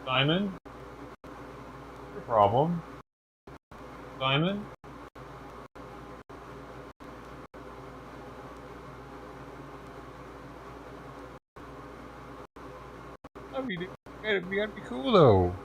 S1: Simon? What's your problem? Simon? I mean, you gotta be cool though.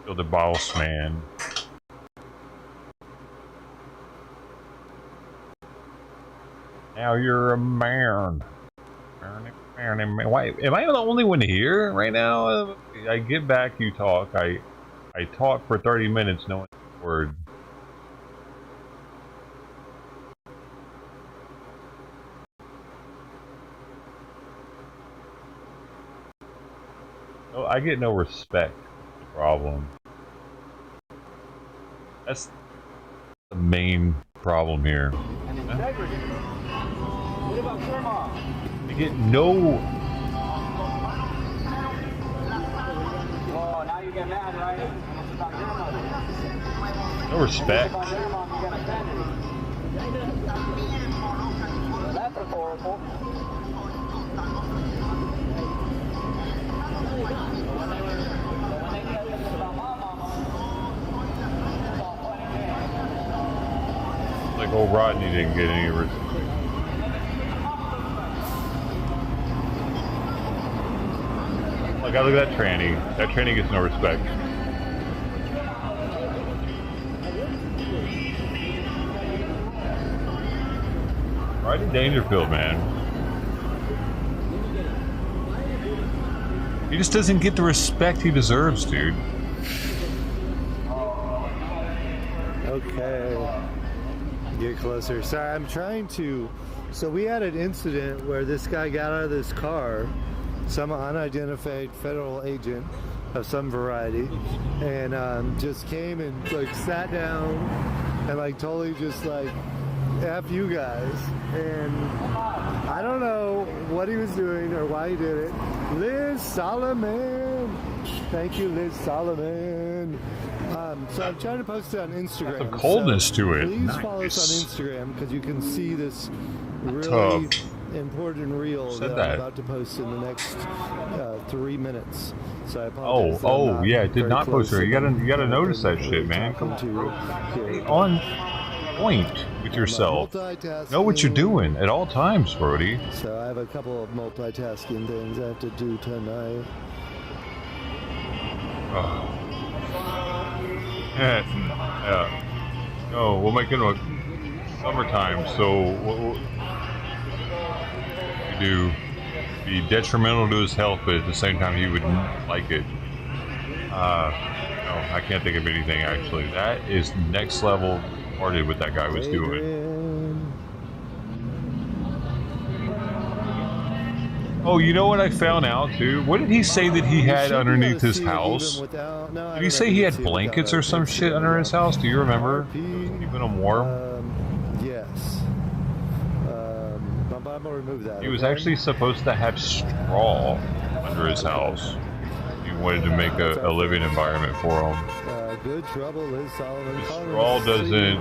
S1: You're the boss man. Now you're a man. Why am I the only one here right now? I get back, you talk. I talk for 30 minutes, no one's a word. Oh, I get no respect. That's the problem. That's the main problem here.
S21: What about grandma?
S1: I get no.
S21: Oh, now you get mad, right? About grandmother.
S1: No respect.
S21: That's horrible.
S1: Like old Rodney didn't get any respect. Like, I look at that tranny. That tranny gets no respect. Rodney Dangerfield, man. He just doesn't get the respect he deserves, dude.
S7: Okay. Get closer. Sorry, I'm trying to... So we had an incident where this guy got out of this car, some unidentified federal agent of some variety, and just came and like sat down and like totally just like F you guys. And I don't know what he was doing or why he did it. Liz Solomon. Thank you, Liz Solomon. So I'm trying to post it on Instagram.
S1: There's a coldness to it.
S7: Please follow us on Instagram because you can see this really important reel that I'm about to post in the next 3 minutes. So I apologize.
S1: Yeah, it did not post it. You gotta notice that shit, man. Come on, bro. Stay on point with yourself. Know what you're doing at all times, Brody.
S7: So I have a couple of multitasking things I have to do tonight.
S1: Yeah. No, we'll make it a summertime, so what we do be detrimental to his health, but at the same time he would like it. No, I can't think of anything actually. That is next level retarded what that guy was doing. Oh, you know what I found out too? What did he say that he had underneath his house? Did he say he had blankets or some shit under his house? Do you remember? Keeping him warm?
S7: Yes. I'm gonna remove that.
S1: He was actually supposed to have straw under his house. He wanted to make a living environment for him.
S7: Good trouble, Liz Solomon.
S1: The straw doesn't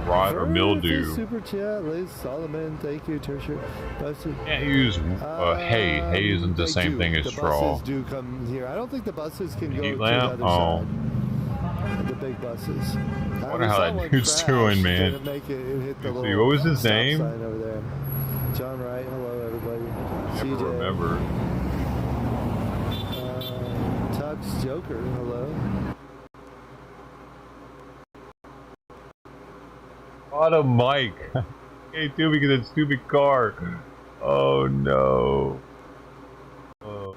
S1: rot or mildew.
S7: Super chat, Liz Solomon. Thank you, Tertiary.
S1: Can't use hay. Hay isn't the same thing as straw.
S7: Buses do come here. I don't think the buses can go
S1: heat
S7: to
S1: lamp?
S7: the other side. The big buses.
S1: I wonder how that dude's doing, man.
S7: Let's see,
S1: what was his name?
S7: Sign over there. John Wright. Hello, everybody.
S1: I
S7: CJ.
S1: never remember.
S7: Tux Joker. Hello.
S1: Auto Mike. Can't do because of that stupid car. Oh no. Oh.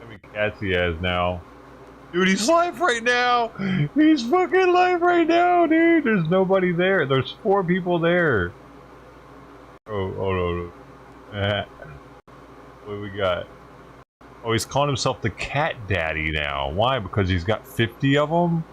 S1: How many cats he has now? Dude, he's live right now! He's fucking live right now, dude! There's nobody there. There's 4 people there. Oh no. What do we got? Oh, he's calling himself the Cat Daddy now. Why? Because he's got 50 of them?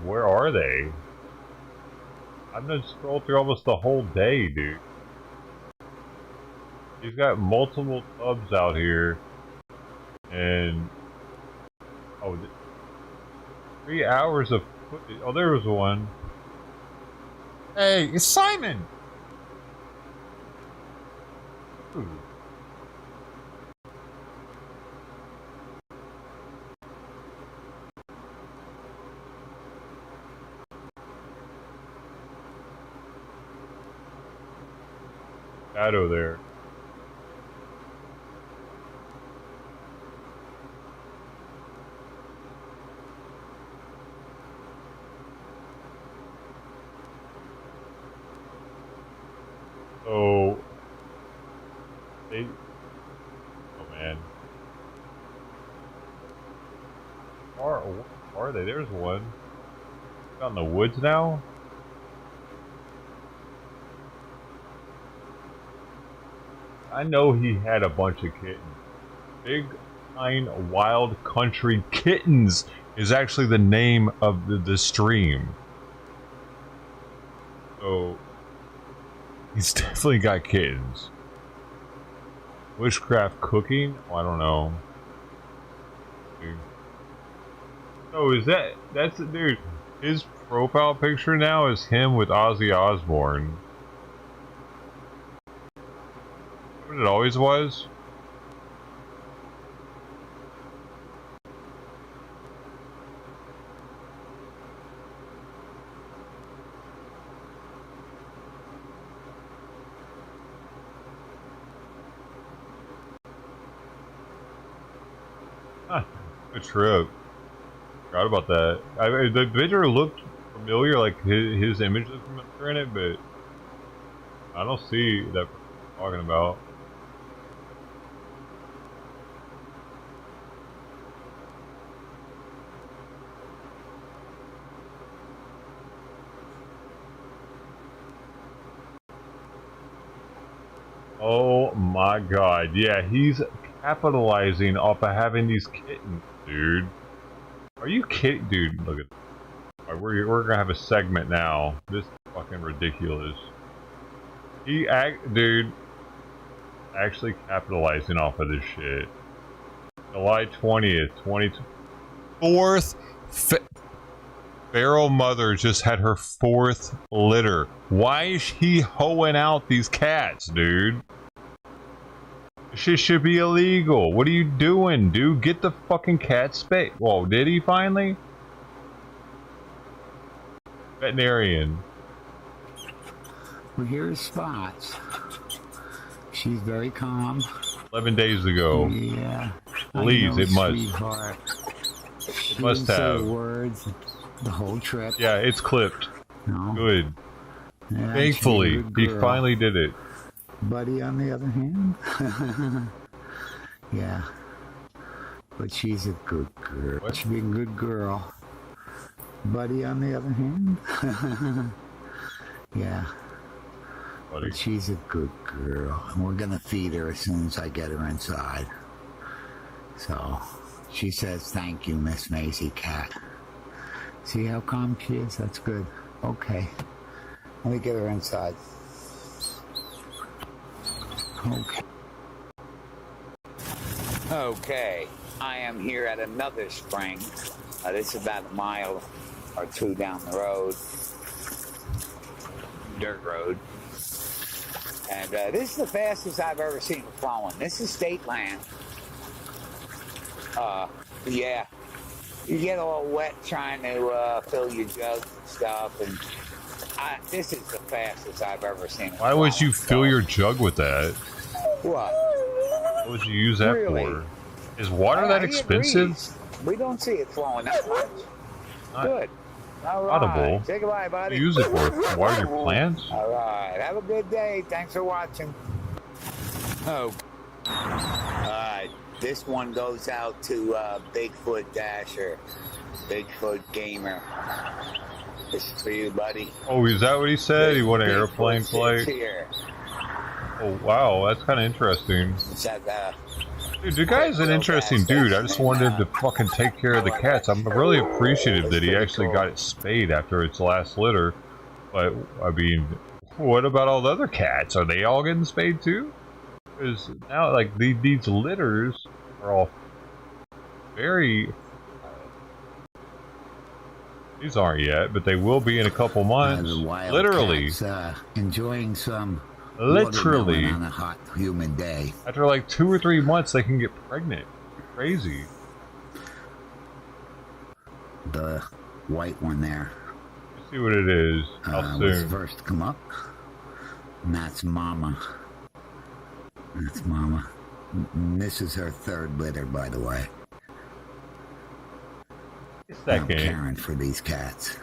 S1: Where are they? I've been scrolling through almost the whole day, dude. He's got multiple tubs out here, and 3 hours of footage. Oh, there was one. Hey, it's Simon. Ooh. Shadow there. So they, oh man, where are they? There's one out in the woods now. I know he had a bunch of kittens. Big Pine Wild Country Kittens is actually the name of the stream. So he's definitely got kittens. Witchcraft cooking? Oh, I don't know. Oh, that's dude. His profile picture now is him with Ozzy Osbourne. What it always was? Huh, good trip. Forgot about that. The picture looked familiar, like his image looked familiar in it, but I don't see that talking about. Oh my god. Yeah, he's capitalizing off of having these kittens, dude. Are you kidding? Dude, look at this. Alright, we're gonna have a segment now. This is fucking ridiculous. Dude, actually capitalizing off of this shit. July 20th, 4th feral mother just had her 4th litter. Why is he hoeing out these cats, dude? Shit should be illegal. What are you doing, dude? Get the fucking cat spayed. Whoa, did he finally? Veterinarian.
S9: Well, here's Spots. She's very calm.
S1: 11 days ago.
S9: Yeah.
S1: Please, it must.
S9: Sweetheart.
S1: It must have.
S9: Words the whole trip.
S1: Yeah, it's clipped.
S9: No.
S1: Good.
S9: Yeah,
S1: Thankfully, he finally did it.
S9: Buddy, on the other hand. Yeah. But she's a good girl.
S1: What?
S9: She's a good girl. Buddy, on the other hand. Yeah.
S1: Buddy.
S9: But she's a good girl. And we're gonna feed her as soon as I get her inside. So she says, "Thank you, Miss Maisie Cat." See how calm she is? That's good. Okay. Let me get her inside. Okay.
S10: Okay, I am here at another spring. This is about a mile or two down the road. Dirt road. And this is the fastest I've ever seen it flowing. This is state land. Yeah. You get all wet trying to fill your jugs and stuff, and this is the fastest I've ever seen it.
S1: Why would you fill your jug with that?
S10: What?
S1: What would you use that for? Is water that expensive?
S10: We don't see it flowing that much. Good. All right.
S1: Audible.
S10: Say goodbye, buddy.
S1: Use it for water your plants?
S10: All right. Have a good day. Thanks for watching. Oh. All right. This one goes out to Bigfoot Dasher, Bigfoot Gamer. This is for you, buddy.
S1: Oh, is that what he said? He wanted an airplane
S10: Bigfoot
S1: flight?
S10: sits here.
S1: Oh, wow. That's kind of interesting.
S10: It's at,
S1: Dude, the guy's an interesting dude. I just wanted him to fucking take care of the cats. I'm really appreciative that he actually got it spayed after its last litter. But, I mean, what about all the other cats? Are they all getting spayed too? Because now, like, these litters are all very... These aren't yet, but they will be in a couple months. Literally.
S9: Cats, enjoying some...
S1: Literally.
S9: On a hot, humid day.
S1: After like 2 or 3 months, they can get pregnant. Crazy.
S9: The white one there.
S1: Let's see what it is. How
S9: was
S1: soon?
S9: first to come up. And that's Mama. That's Mama. And this is her 3rd litter, by the way. I'm caring for these cats.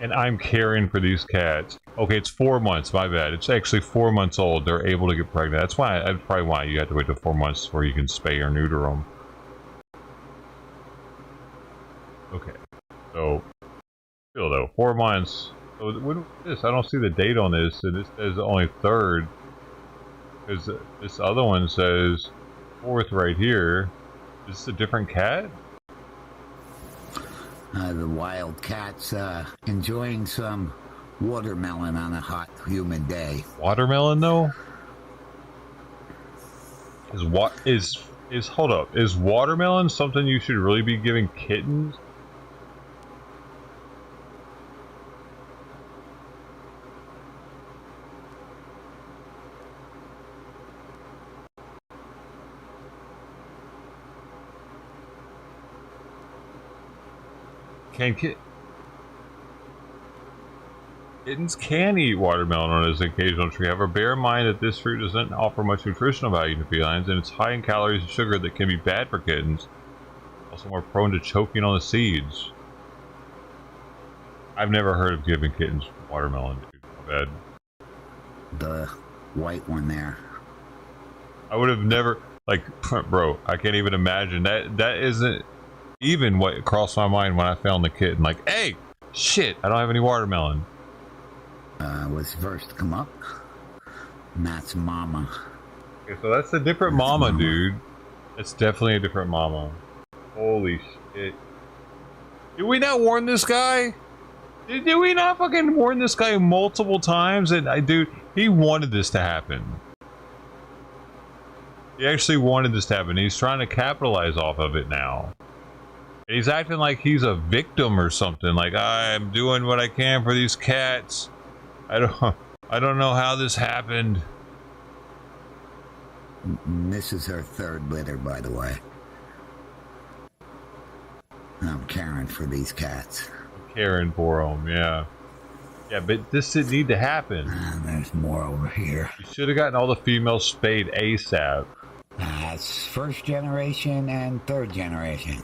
S1: And I'm caring for these cats. Okay, it's 4 months. My bad. It's actually 4 months old. They're able to get pregnant. That's probably why you have to wait till 4 months before you can spay or neuter them. Okay. So, still though, 4 months. So what is this? I don't see the date on this, and this says only 3rd. Because this other one says 4th right here. Is this a different cat?
S9: The wild cat's enjoying some watermelon on a hot, humid day.
S1: Watermelon, though? Hold up. Is watermelon something you should really be giving kittens? Kittens can eat watermelon on its occasional tree. However, bear in mind that this fruit doesn't offer much nutritional value to felines, and it's high in calories and sugar that can be bad for kittens. Also more prone to choking on the seeds. I've never heard of giving kittens watermelon, dude. My bad.
S9: The white one there.
S1: I would have never, like, bro, I can't even imagine. That isn't even what crossed my mind when I found the kitten. Like, hey, shit, I don't have any watermelon.
S9: Was first to come up. And that's Mama.
S1: Okay, so that's a different mama, dude. That's definitely a different mama. Holy shit. Did we not warn this guy? Did we not fucking warn this guy multiple times? And dude, he wanted this to happen. He actually wanted this to happen. He's trying to capitalize off of it now. He's acting like he's a victim or something. Like, I'm doing what I can for these cats. I don't know how this happened.
S9: This is her third litter, by the way. I'm caring for these cats.
S1: Caring for them, yeah. Yeah, but this didn't need to happen.
S9: There's more over here.
S1: You should have gotten all the females spayed ASAP.
S9: That's first generation and third generation.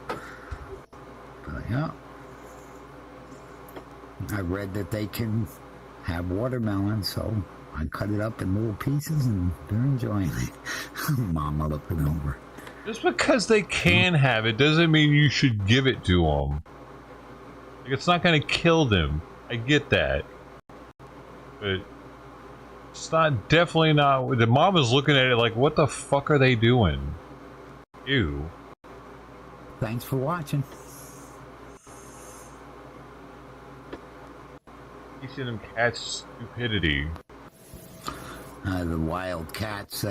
S9: But yeah. I read that they can have watermelon, so I cut it up in little pieces and they're enjoying it. Mama looking over.
S1: Just because they can have it doesn't mean you should give it to them. Like, it's not going to kill them. I get that. But it's not, definitely not. The mom is looking at it like, what the fuck are they doing? Ew.
S9: Thanks for watching.
S1: Teaching them cats stupidity.
S9: The wild cats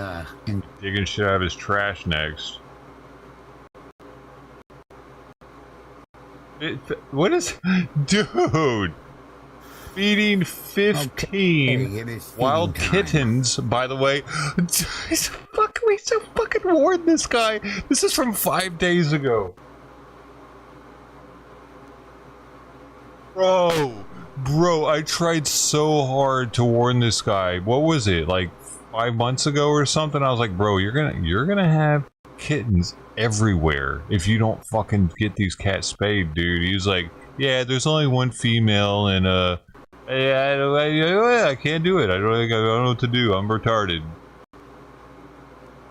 S1: digging shit out of his trash next. What is... Dude! Feeding 15 wild kittens, by the way. We so fucking warned this guy. This is from 5 days ago. Bro, I tried so hard to warn this guy. What was it, like 5 months ago or something? I was like, bro, you're gonna have kittens everywhere if you don't fucking get these cats spayed, dude. He's like, yeah, there's only one female, and I can't do it. I don't know what to do. I'm retarded.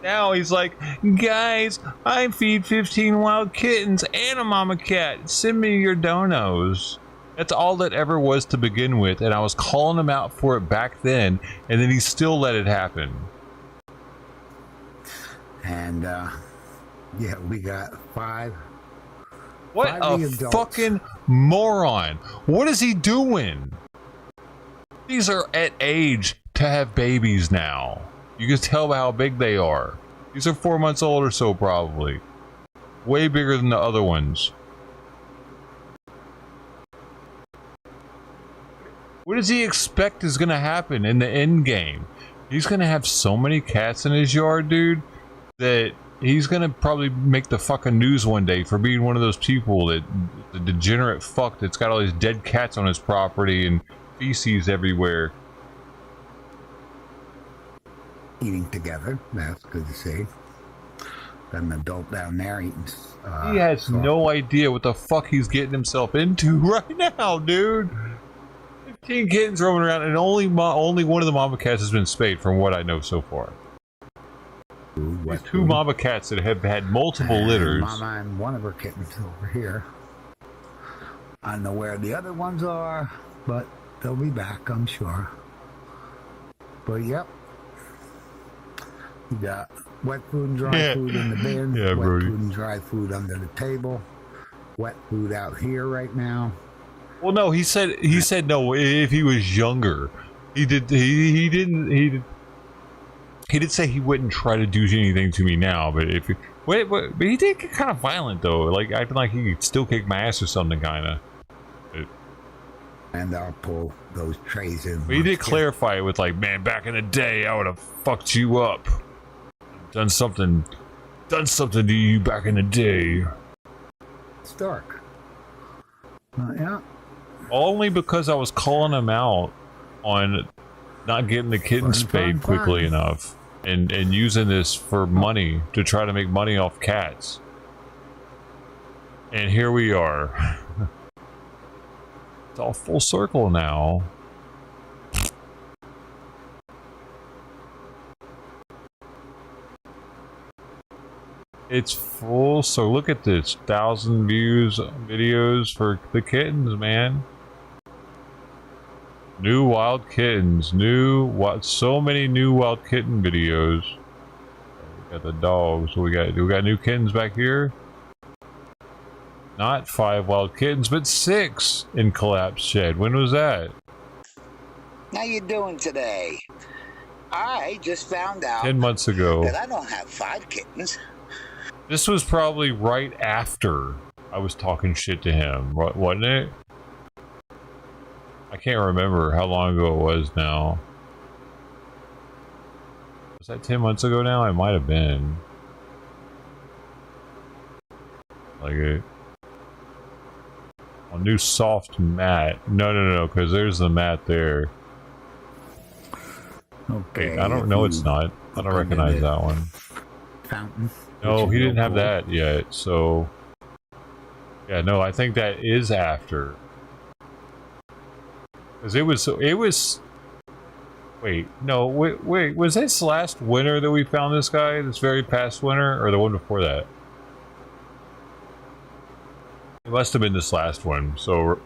S1: Now he's like, guys, I feed 15 wild kittens and a mama cat. Send me your donos. That's all that ever was to begin with, and I was calling him out for it back then, and then he still let it happen.
S9: And, yeah, we got five.
S1: What a fucking moron. What is he doing? These are at age to have babies now. You can tell by how big they are. These are 4 months old or so, probably. Way bigger than the other ones. What does he expect is going to happen in the end game? He's going to have so many cats in his yard, dude, that he's going to probably make the fucking news one day for being one of those people that, the degenerate fuck that's got all these dead cats on his property and feces everywhere.
S9: Eating together, that's good to see. Got an adult down there eating.
S1: He has no idea what the fuck he's getting himself into right now, dude. 15 kittens roaming around, and only one of the mama cats has been spayed, from what I know so far. There's 2 mama cats that have had multiple litters.
S9: Mama and one of her kittens over here. I don't know where the other ones are, but they'll be back, I'm sure. But yep. You got wet food and dry food in the bin.
S1: Yeah,
S9: wet
S1: Brody.
S9: food and dry food under the table. Wet food out here right now.
S1: Well, no, he said no. If he was younger, he did say he wouldn't try to do anything to me now. But if but he did get kind of violent though, like acting like he could still kick my ass or something, kind of.
S9: And I'll pull those trays in.
S1: But he did clarify it with like, man, back in the day, I would have fucked you up, done something to you back in the day.
S9: It's dark. Yeah.
S1: Only because I was calling him out on not getting the kittens spayed quickly enough and using this for money to try to make money off cats. And here we are. It's all full circle now. It's full, so look at this. 1,000 views videos for the kittens, man. New wild kittens. So many new wild kitten videos. We got the dogs. We got new kittens back here. Not 5 wild kittens, but 6 in collapsed shed. When was that?
S10: How you doing today? I just found out
S1: 10 months ago.
S10: that I don't have 5 kittens.
S1: This was probably right after I was talking shit to him, wasn't it? I can't remember how long ago it was now. Was that 10 months ago now? It might have been. Like a new soft mat. No, because there's the mat there.
S9: Okay.
S1: Wait, I don't know. It's not. I don't recognize that one.
S9: Fountain.
S1: No, he didn't have that yet. So, yeah, no, I think that is after. Because it was. Wait, no, wait. Was this last winter that we found this guy? This very past winter, or the one before that? It must have been this last one. So,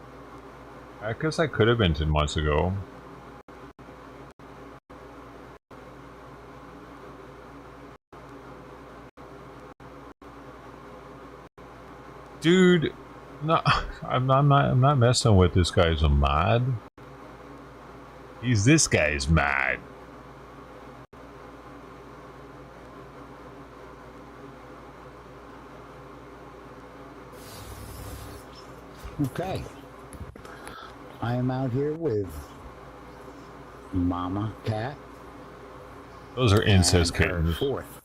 S1: I guess that could have been 10 months ago. Dude, no, I'm not messing with this guy's a mod. He's this guy's mod.
S9: Okay. I am out here with Mama Cat.
S1: Those are incest kittens.
S9: Fourth.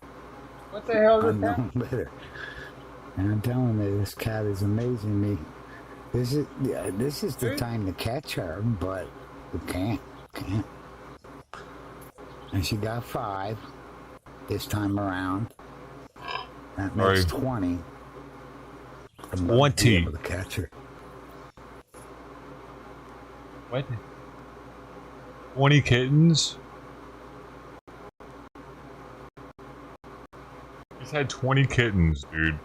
S1: What the hell is that?
S9: Better. And I'm telling you, this cat is amazing me. This is the time to catch her, but we can't. And she got 5 this time around. That makes 20.
S1: 20.
S9: Able to catch her.
S1: What? 20 kittens? He's had 20 kittens, dude.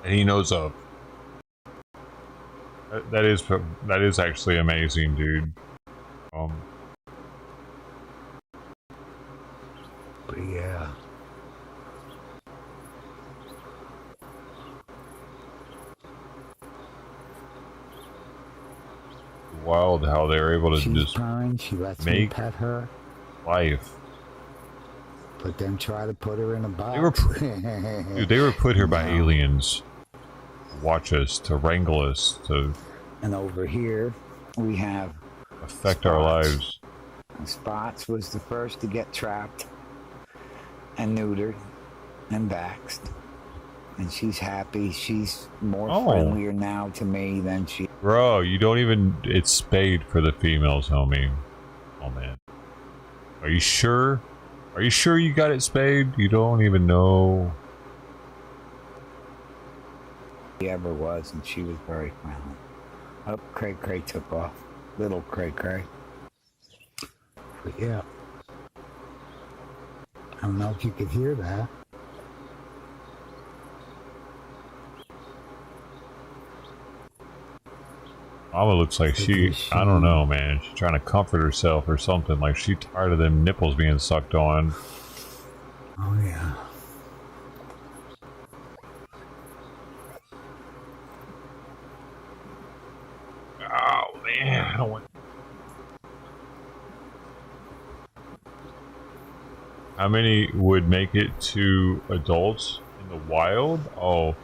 S1: And he knows of. That is actually amazing, dude.
S9: But yeah.
S1: Wild how they're able to just
S9: purring. She lets me pet her.
S1: Life.
S9: But then try to put her in a box.
S1: They were put here by aliens. To watch us, to wrangle us, to.
S9: And over here, we have.
S1: Affect our lives.
S9: And Spots was the first to get trapped and neutered and vaxxed. And she's happy. She's more friendlier now to me than she.
S1: Bro, you don't even. It's spayed for the females, homie. Oh, man. Are you sure? Are you sure you got it spayed? You don't even know.
S9: She ever was, and she was very friendly. Oh, Cray took off. Little Cray. But yeah. I don't know if you could hear that.
S1: Mama looks like I don't know, man. She's trying to comfort herself or something. Like she's tired of them nipples being sucked on.
S9: Oh, yeah.
S1: Oh, man. I don't want... How many would make it to adults in the wild? Oh,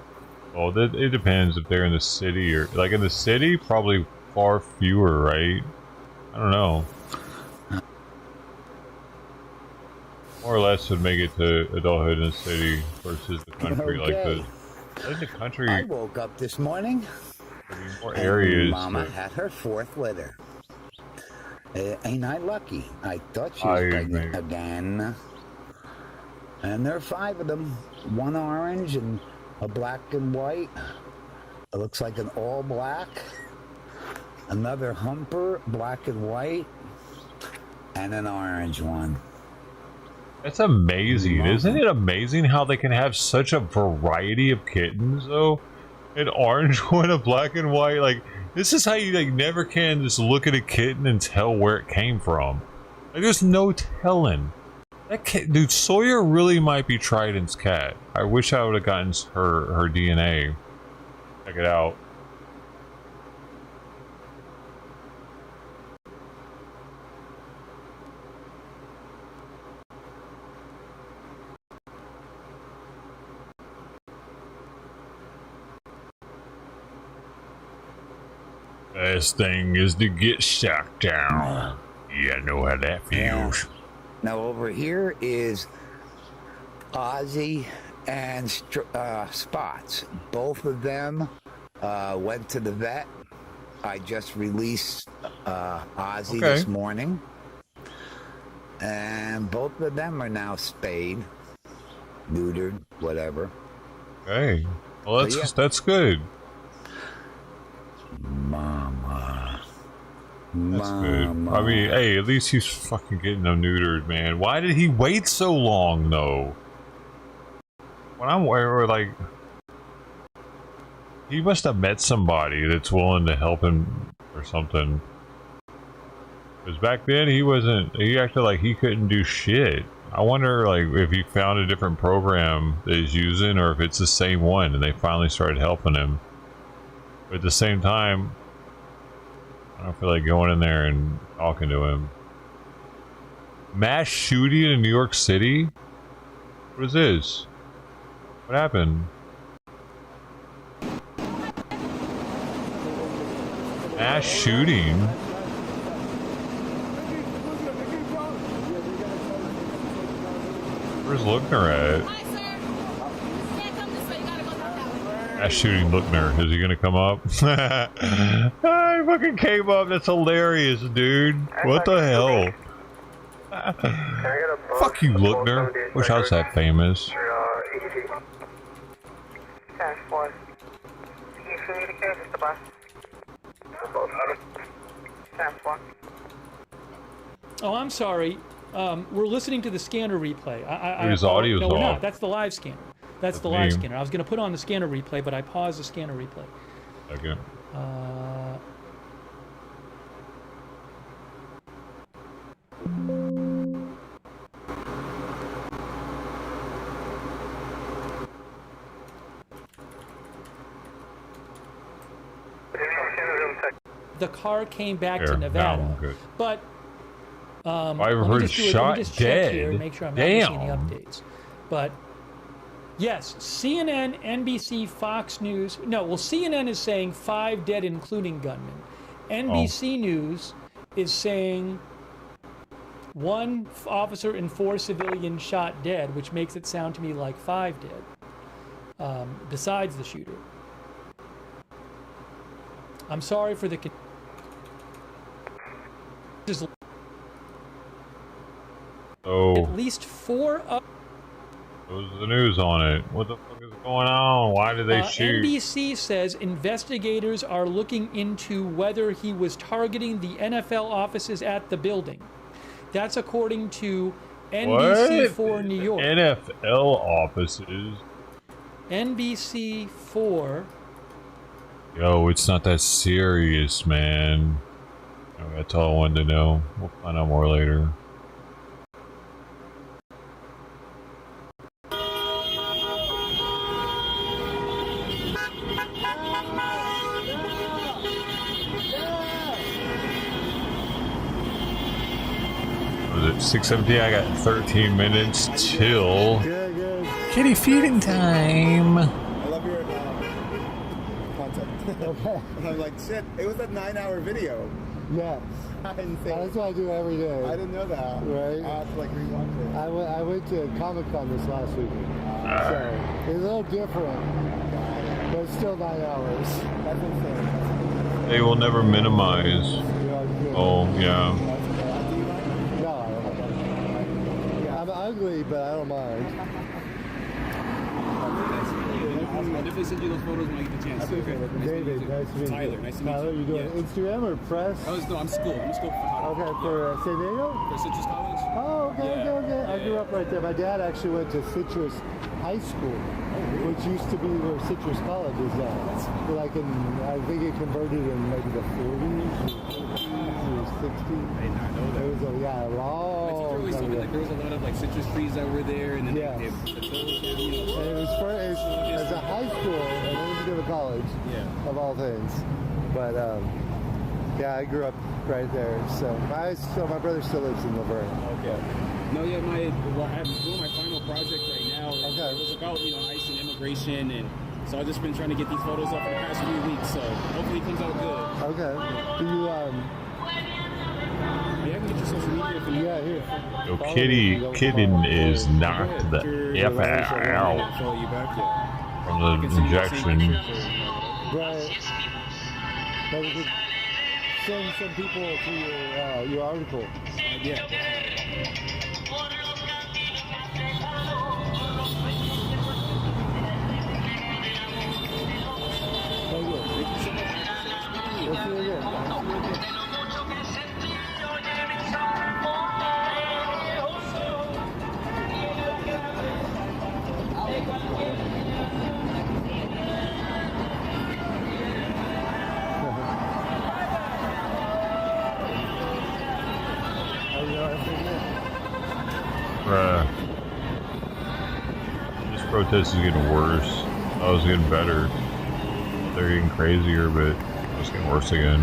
S1: well, it depends if they're in the city or... Like, in the city, probably far fewer, right? I don't know. More or less would make it to adulthood in the city versus the country.
S9: Okay.
S1: Like, I think the country...
S9: I woke up this morning.
S1: More areas.
S9: Mama had her 4th litter. Ain't I lucky? I thought she was pregnant again. And there are 5 of them. 1 orange and a black and white. It looks like an all black. Another humper, black and white. And an orange one.
S1: That's amazing. Isn't it amazing how they can have such a variety of kittens, though? An orange one, a black and white. Like, This is how you like never can just look at a kitten and tell where it came from. Like there's no telling. That cat, dude, Sawyer really might be Trident's cat. I wish I would have gotten her DNA. Check it out. Best thing is to get shocked down. Yeah, I know how that feels.
S10: Now over here is Ozzy and Spots. Both of them went to the vet. I just released Ozzy this morning. And both of them are now spayed, neutered, whatever.
S1: Okay. Well, that's good.
S10: Mama.
S1: That's good. I mean, hey, at least he's fucking getting them neutered, man. Why did he wait so long, though? When I'm worried, like, he must have met somebody that's willing to help him or something. Because back then he acted like he couldn't do shit. I wonder, like, if he found a different program that he's using or if it's the same one and they finally started helping him. But at the same time, I don't feel like going in there and talking to him. Mass shooting in New York City? What is this? What happened? Mass shooting? Where's Lookner at? Mass shooting Lookner. Is he gonna come up? He fucking came up. That's hilarious, dude. What the hell? Fuck you, Lookner. Wish I was that famous.
S8: Oh, I'm sorry. We're listening to the scanner replay.
S1: His audio's
S8: no, we're
S1: off.
S8: not. That's the live scanner. That's the live scanner. I was going to put on the scanner replay, but I paused the scanner replay.
S1: Okay.
S8: The car came back to Nevada, but
S1: I've heard shot dead.
S8: Here, make sure I'm not missing any updates. But yes, CNN, NBC, Fox News. No, well, CNN is saying 5 dead, including gunmen. NBC News is saying 1 officer and 4 civilians shot dead, which makes it sound to me like 5 dead, besides the shooter. I'm sorry for the. At least 4 up.
S1: What was the news on it? What the fuck is going on? Why did they shoot?
S8: NBC says investigators are looking into whether he was targeting the NFL offices at the building. That's according to NBC4 New York.
S1: NFL offices?
S8: NBC4.
S1: Yo, it's not that serious, man. That's all I wanted to know. We'll find out more later. Was it 6:17? I got 13 minutes till kitty feeding time.
S11: I love your content. Okay. I'm like, shit, it was a 9-hour video.
S7: Yeah. That's what I do every day.
S11: I didn't know that.
S7: Right?
S11: I have to like rewatch it.
S7: I went to Comic-Con this last week. So it's a little different. But it's still 9 hours.
S11: That's insane.
S1: They will never minimize. Oh, yeah.
S7: No, I'm ugly, but I don't mind.
S23: I'll definitely send you those photos when I get the chance.
S7: Okay. David, nice to meet you.
S23: Tyler, nice to meet you.
S7: Tyler, you doing Instagram or press?
S23: No, I'm school. I'm a school photographer.
S7: Okay, for San Diego?
S23: For Citrus College.
S7: Oh, okay,
S23: Yeah.
S7: okay. I grew up right there. My dad actually went to Citrus High School, which used to be where Citrus College is at. Like I think it converted in maybe the 40s or 60s.
S23: I did not know that.
S7: It was a long
S23: always told me like there was a lot of like citrus trees that were there, and then
S7: yes.
S23: they put those down, you know.
S7: And it was as a high school, and then to go to college, of all things. But yeah, I grew up right there. So my brother still lives in Laverne.
S23: Okay. No, yeah, I'm doing my final project right now. Okay. It was about ICE and immigration, and so I've just been trying to get these photos up for the past few weeks. So hopefully it comes out good.
S7: Okay. Do you
S23: Yeah, I can get your social media if you
S7: here.
S1: Yo, Kitten is knocked the F out from the injection.
S7: Right. But we could send some people to your article.
S23: Yeah.
S7: Thank you. Let's do it again.
S1: This protest is getting worse. I was getting better. They're getting crazier, but it's getting worse again.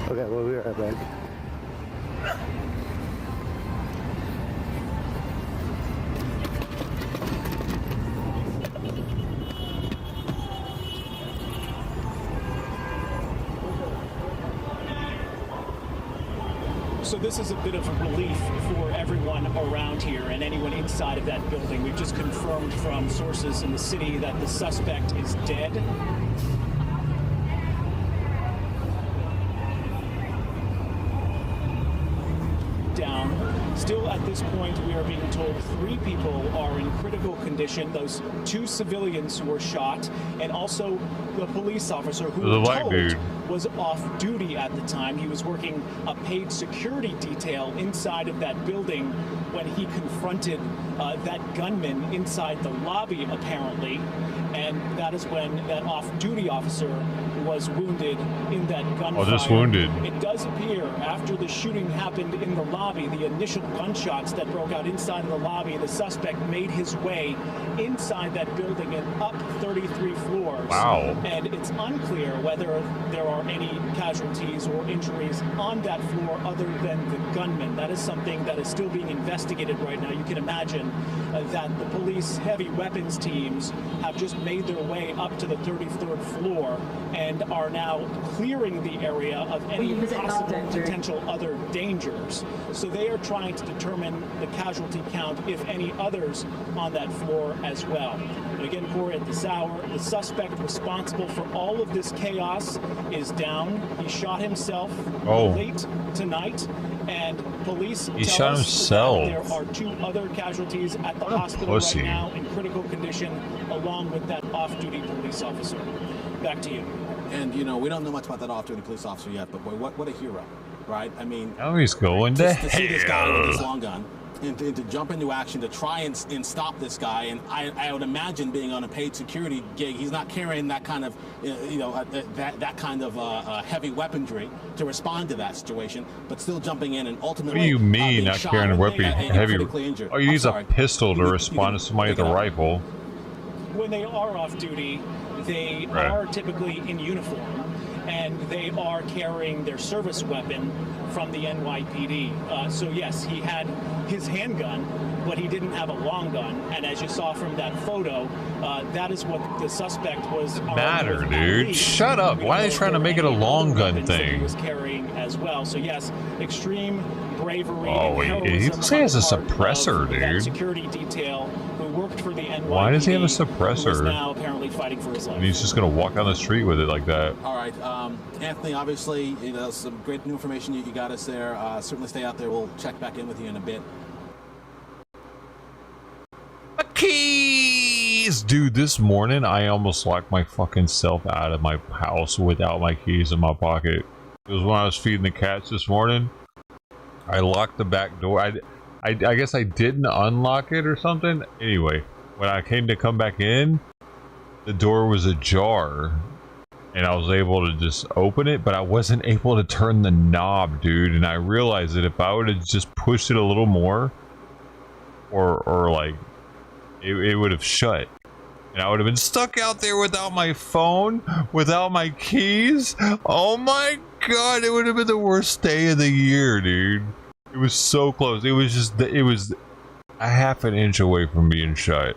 S7: Okay, we'll be right back.
S12: So this is a bit of a relief for everyone around here and anyone inside of that building. We've just confirmed from sources in the city that the suspect is dead. Down. Still at this point, we are being told 3 people are in critical condition. Those 2 civilians who were shot, and also the police officer who
S1: the white dude
S12: was off duty at the time. He was working a paid security detail inside of that building when he confronted that gunman inside the lobby, apparently. And that is when that off-duty officer was wounded in that gunfire.
S1: Oh, just wounded.
S12: It does appear after the shooting happened in the lobby, the initial gunshots that broke out inside of the lobby, the suspect made his way inside that building and up 33 floors.
S1: Wow.
S12: And it's unclear whether there are any casualties or injuries on that floor other than the gunman. That is something that is still being investigated right now. You can imagine that the police heavy weapons teams have just made their way up to the 33rd floor and are now clearing the area of any possible potential other dangers. So they are trying to determine the casualty count, if any others on that floor as well. But again, Corey, at this hour, the suspect responsible for all of this chaos is down. He shot himself late tonight, and police tell us that there are 2 other casualties at the hospital right now in critical condition, along with that off-duty police officer. Back to you.
S14: And we don't know much about that off-duty police officer yet, but boy, what a hero, right? I mean,
S1: now he's going to
S14: to see this guy with his
S1: hell.
S14: long gun and to jump into action to try and stop this guy. And I would imagine, being on a paid security gig, he's not carrying that kind of that kind of heavy weaponry to respond to that situation, but still jumping in and ultimately.
S1: What do you mean not carrying a weapon heavy? Oh, you use a pistol to respond to somebody with a rifle.
S12: When they are off duty, they are typically in uniform, and they are carrying their service weapon from the NYPD. So yes, he had his handgun, but he didn't have a long gun. And as you saw from that photo, that is what the suspect was.
S1: Matter, dude. Shut up. Why are they trying to make it a long gun thing?
S12: He was carrying as well. So yes, extreme bravery.
S1: Oh wait, he looks like he has a suppressor, dude.
S12: Security detail who worked for the NYPD.
S1: Why does he have a suppressor?
S12: Who is now apparently fighting for his life.
S1: And he's just gonna walk down the street with it like that.
S14: All right, Anthony, obviously, some great new information you got us there. Certainly stay out there. We'll check back in with you in a bit.
S1: Keys! keys, dude. This morning, I almost locked my fucking self out of my house without my keys in my pocket. It was when I was feeding the cats this morning. I locked the back door. I guess I didn't unlock it or something. Anyway, when I came to come back in, the door was ajar. And I was able to just open it, but I wasn't able to turn the knob, dude. And I realized that if I would have just pushed it a little more, or like, it would have shut. And I would have been stuck out there without my phone, without my keys. Oh my god, it would have been the worst day of the year, dude. It was so close. It was a half an inch away from being shut.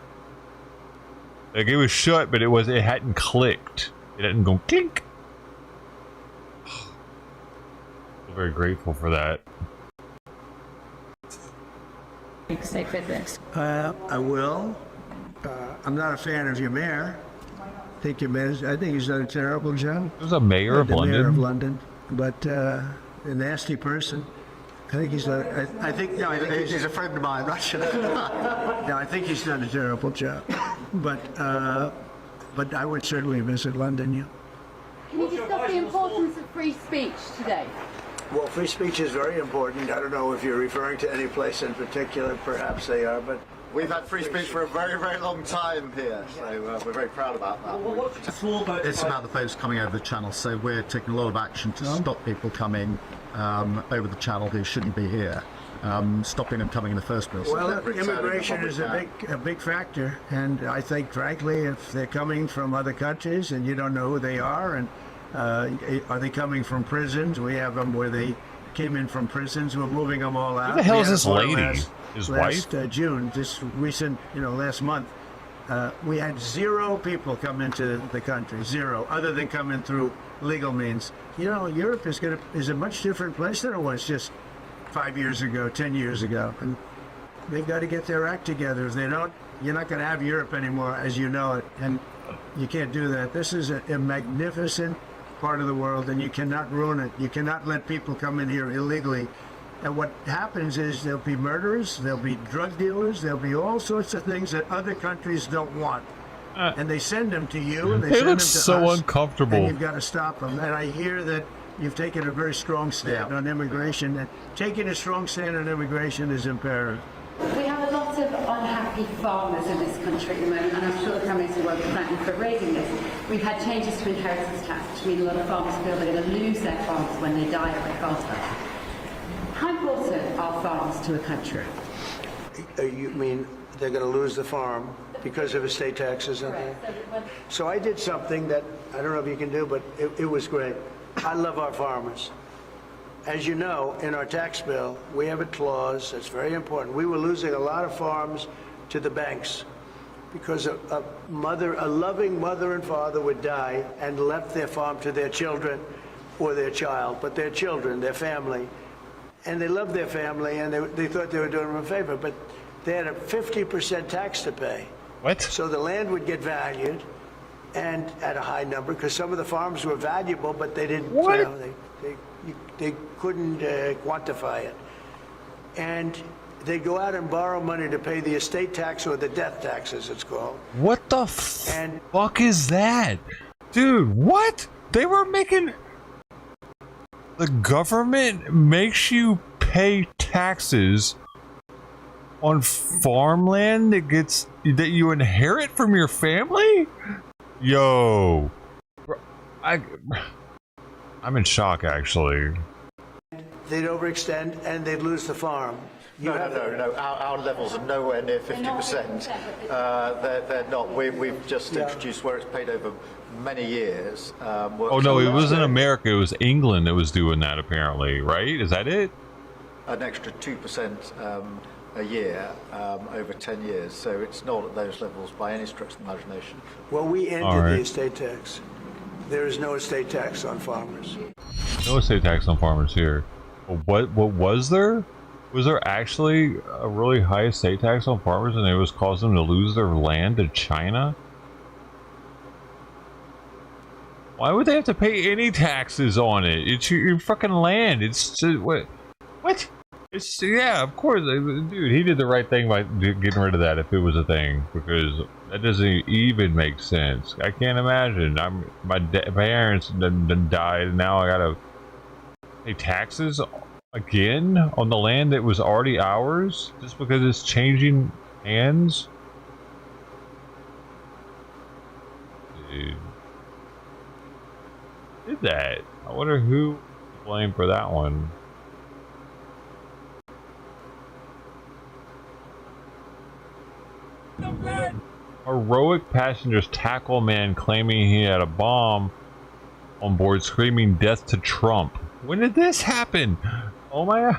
S1: Like, it was shut, but it hadn't clicked. It didn't go clink. I'm very grateful for that.
S15: Say fitness.
S17: I will. I'm not a fan of your mayor. I think he's done a terrible job.
S1: There's a mayor of London.
S17: Mayor of London, but a nasty person. I think he's done. I think he's a friend of mine. Right? No, I think he's done a terrible job. But I would certainly visit London. Yeah.
S15: Can you discuss the importance of free speech today?
S17: Well, free speech is very important. I don't know if you're referring to any place in particular. Perhaps they are, but
S18: we've had free speech for a very, very long time here, so we're very proud about that. It's about the folks coming over the channel, so we're taking a lot of action to stop people coming over the channel who shouldn't be here. Stopping them coming in the first place.
S17: Well, immigration is a big factor, and I think, frankly, if they're coming from other countries and you don't know who they are, and are they coming from prisons? We have them where they came in from prisons. We're moving them all out.
S1: Who the hell is this lady? His wife?
S17: June, this recent, last month, we had 0 people come into the country, 0, other than coming through legal means. Europe is a much different place than it was just 5 years ago, 10 years ago, and they've got to get their act together. If they don't, you're not going to have Europe anymore as you know it, and you can't do that. This is a magnificent part of the world, and you cannot ruin it. You cannot let people come in here illegally. And what happens is there'll be murderers, there'll be drug dealers, there'll be all sorts of things that other countries don't want. And they send them to you, and they send them to
S1: so
S17: us,
S1: uncomfortable.
S17: And you've got to stop them. And I hear that you've taken a very strong stand on immigration, and taking a strong stand on immigration is imperative.
S15: We have a lot of unhappy farmers in this country at the moment, and I'm sure the Prime Minister will thank you for raising this. We've had changes to inheritance tax, which mean a lot of farmers feel they're going to lose their farms when they die or they pass away. How important are farms to a country?
S17: You mean they're going to lose the farm because of estate taxes? So I did something that I don't know if you can do, but it was great. I love our farmers. As you know, in our tax bill, we have a clause that's very important. We were losing a lot of farms to the banks because a loving mother and father would die and left their farm to their children or their child, but their children, their family. And they loved their family, and they thought they were doing them a favor, but they had a 50% tax to pay.
S1: What?
S17: So the land would get valued, and at a high number, because some of the farms were valuable, but they didn't.
S1: What?
S17: They couldn't quantify it, and they go out and borrow money to pay the estate tax or the death tax, as it's called.
S1: What the fuck is that, dude? What? They were making. The government makes you pay taxes on farmland that you inherit from your family? Yo, I'm in shock, actually.
S17: They'd overextend and they'd lose the farm.
S18: No. Our levels are nowhere near 50%. They're not. We've just introduced where it's paid over many years.
S1: Oh no, it wasn't America. It was England that was doing that, apparently. Right? Is that it?
S18: An extra 2% a year over 10 years. So it's not at those levels by any stretch of the imagination.
S17: Well, we ended the estate tax. There is no estate tax on farmers.
S1: No estate tax on farmers here. What was there? Was there actually a really high estate tax on farmers, and it was causing them to lose their land to China? Why would they have to pay any taxes on it? It's your fucking land. It's just, what? Yeah, of course, dude. He did the right thing by getting rid of that if it was a thing, because that doesn't even make sense. I can't imagine. My parents done died, and now I gotta pay taxes again on the land that was already ours just because it's changing hands. Dude, who did that? I wonder who to blame for that one. Heroic passengers tackle man claiming he had a bomb on board, screaming death to Trump. When did this happen? Oh my god.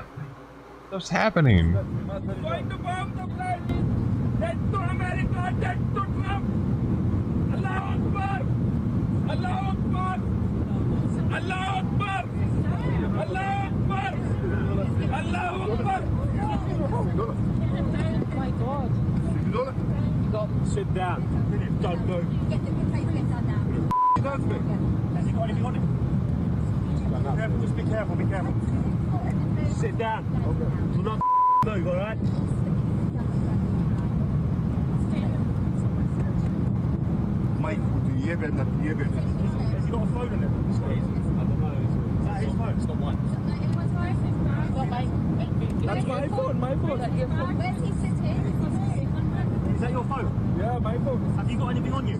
S1: What's happening?
S4: Going to bomb the plane. Death to America, death to Trump. Allahu Akbar. Allahu Akbar. Allahu Akbar. Allahu Akbar. Allahu Akbar. Oh my god. You got sit down. Don't move. Get the paper down. Has he got anything on it? Careful, just be careful, be careful. Sit down. Do not move, alright? Mate, do you better? Has he got a phone on it? I don't know. Is that his phone? It's not mine. That's my phone, Where's he sitting? Is that your phone? Yeah, my phone. Have you got anything on you?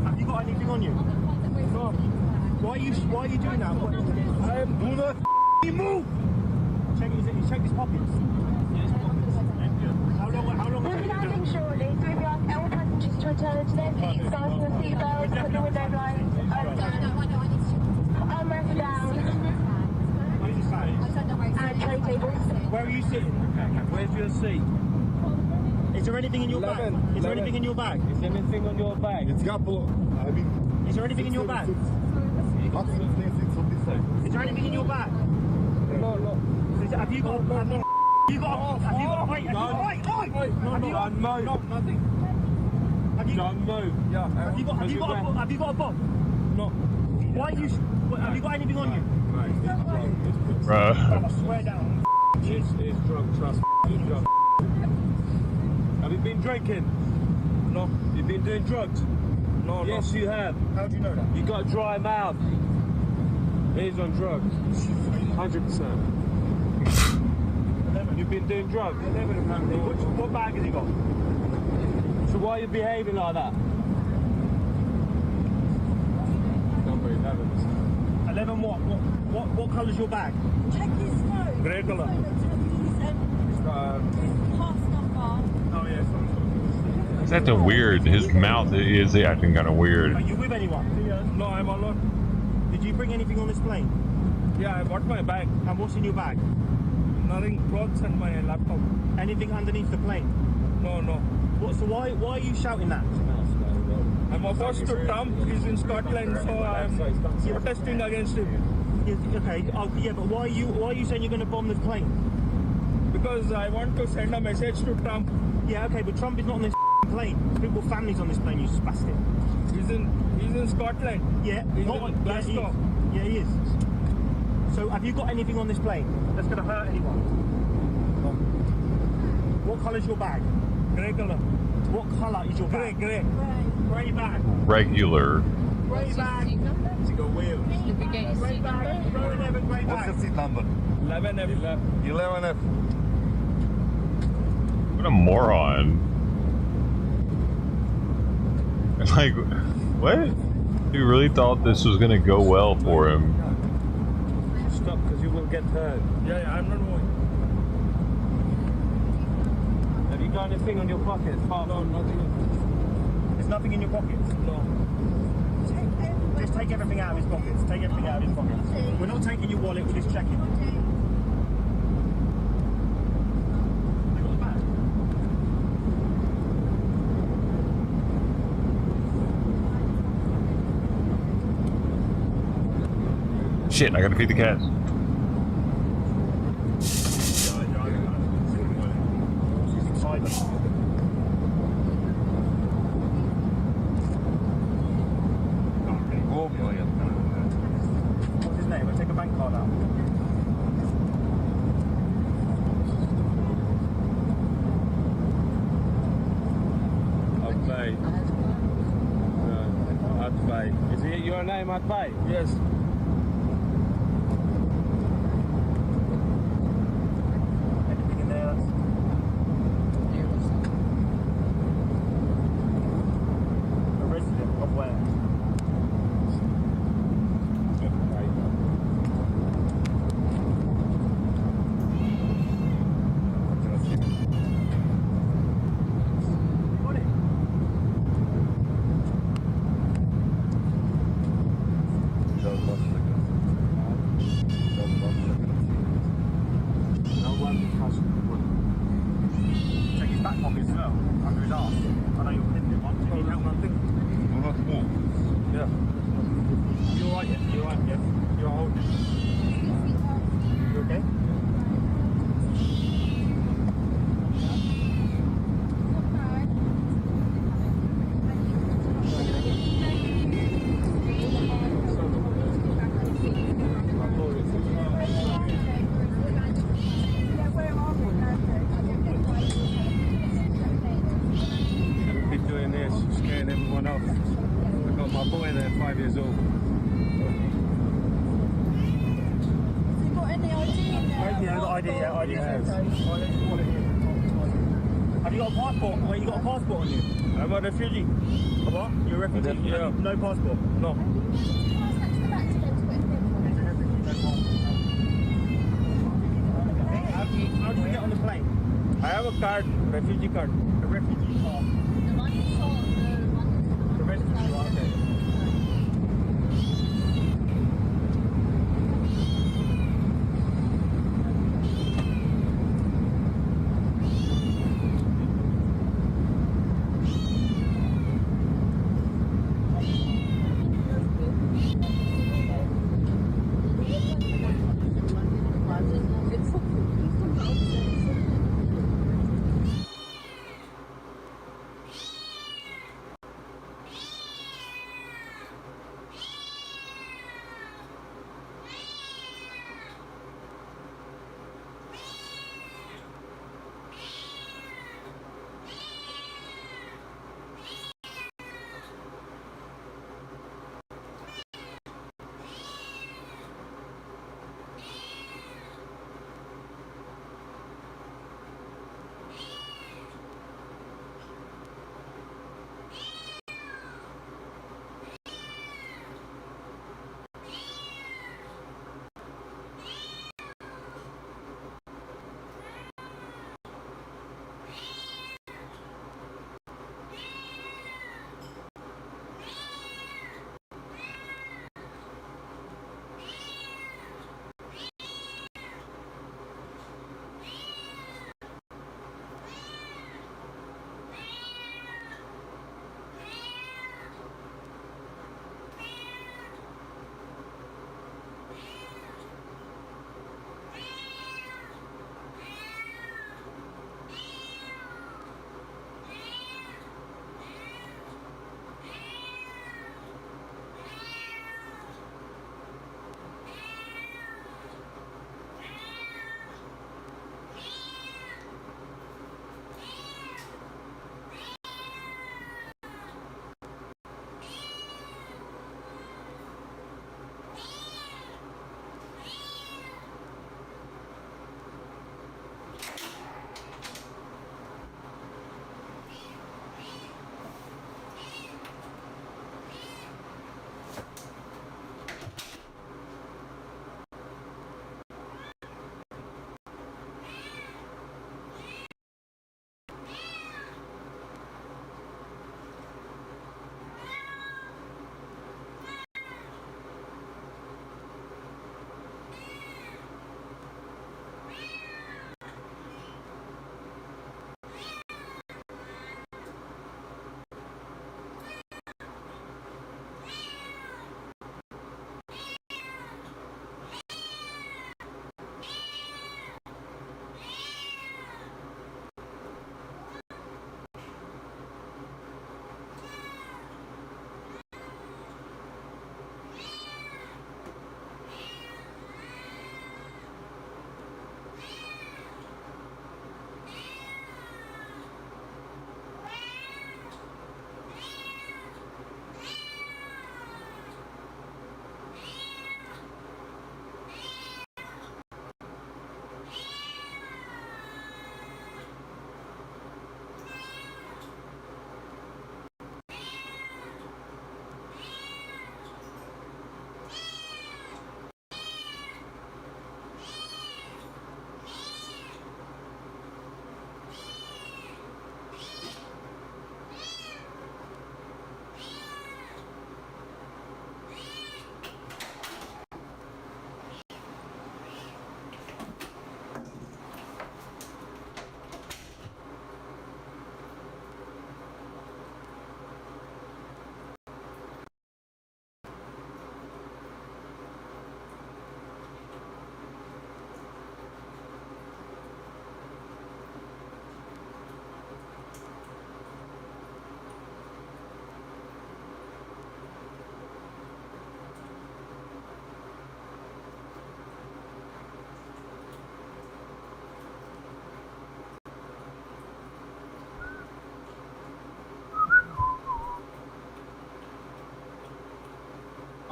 S4: Have you got anything on you? No. Why are you doing that? I am doing not move. Check his pockets. How long have you been doing? Shortly, so we ask all passengers to return to their seats, fasten your seatbelts, put the window blinds armrest down. And tray tables. Where are you sitting? Where's your seat? Is there anything in your bag? Is there anything in your bag? Is there anything on your bag? It's got Is there anything in your bag? Is there anything in your bag? No. Have you got nothing. Have you got a bomb? No. Why are you? Have you got anything on you?
S1: Bruh.
S4: I swear down. It's drunk. Trust me. It's drunk. Have you been drinking? No. You've been doing drugs? No. Yes, you have. How do you know that? You got a dry mouth. He's on drugs. 100%. You've been doing drugs? What bag has he got? So why are you behaving like that? Number 11. 11 what? What colour's your bag? Check his phone. Grey colour. Oh yeah.
S1: He's acting weird. His mouth is acting kind of weird.
S4: Are you with anyone? No, I'm alone. Did you bring anything on this plane? Yeah, I brought my bag. And what's in your bag? Nothing, clothes and my laptop. Anything underneath the plane? No. So why are you shouting that? I'm opposed to Trump. He's in Scotland, so I'm protesting against him. Okay. Yeah, but why are you saying you're going to bomb this plane? Because I want to send a message to Trump. Yeah, okay, but Trump is not on this plane. There's people's families on this plane, you spastic. He's in Scotland. Yeah, he's not on Glasgow. Yeah, he is. So have you got anything on this plane that's going to hurt anyone? No. What colour's your bag? Grey colour. What colour is your bag? Grey bag.
S1: Regular.
S4: Grey bag. Has it got wheels? Grey bag. Row 11, grey bag. What's the seat number? 11F. 11F.
S1: What a moron. Like, what? He really thought this was gonna go well for him.
S4: Stop, because you will get hurt. Yeah, I'm not moving. Have you got anything on your pockets? No, nothing. There's nothing in your pockets? No. Just take everything out of his pockets. Take everything out of his pockets. We're not taking your wallet, we're just checking.
S1: Shit, I gotta feed the cats.
S4: What's his name? We'll take a bank card out. Your name at 5? Yes. Anything in there? A resident of where? Check his back pocket as well, under his arse. I know you're putting him on. Do you need help, nothing? Yeah. You alright, yes? You alright, yes? You're holding it? You okay? Keep doing this, scaring everyone off. I've got my boy there, 5 years old. Yeah, I've got ID, yeah, ID. Yes. Have you got a passport? Wait, you got a passport on you? I'm a refugee. What? You're a refugee? Yeah. No passport? No. How do you get on the plane? I have a card, refugee card. A refugee card. The one you saw, the refugee card. Okay.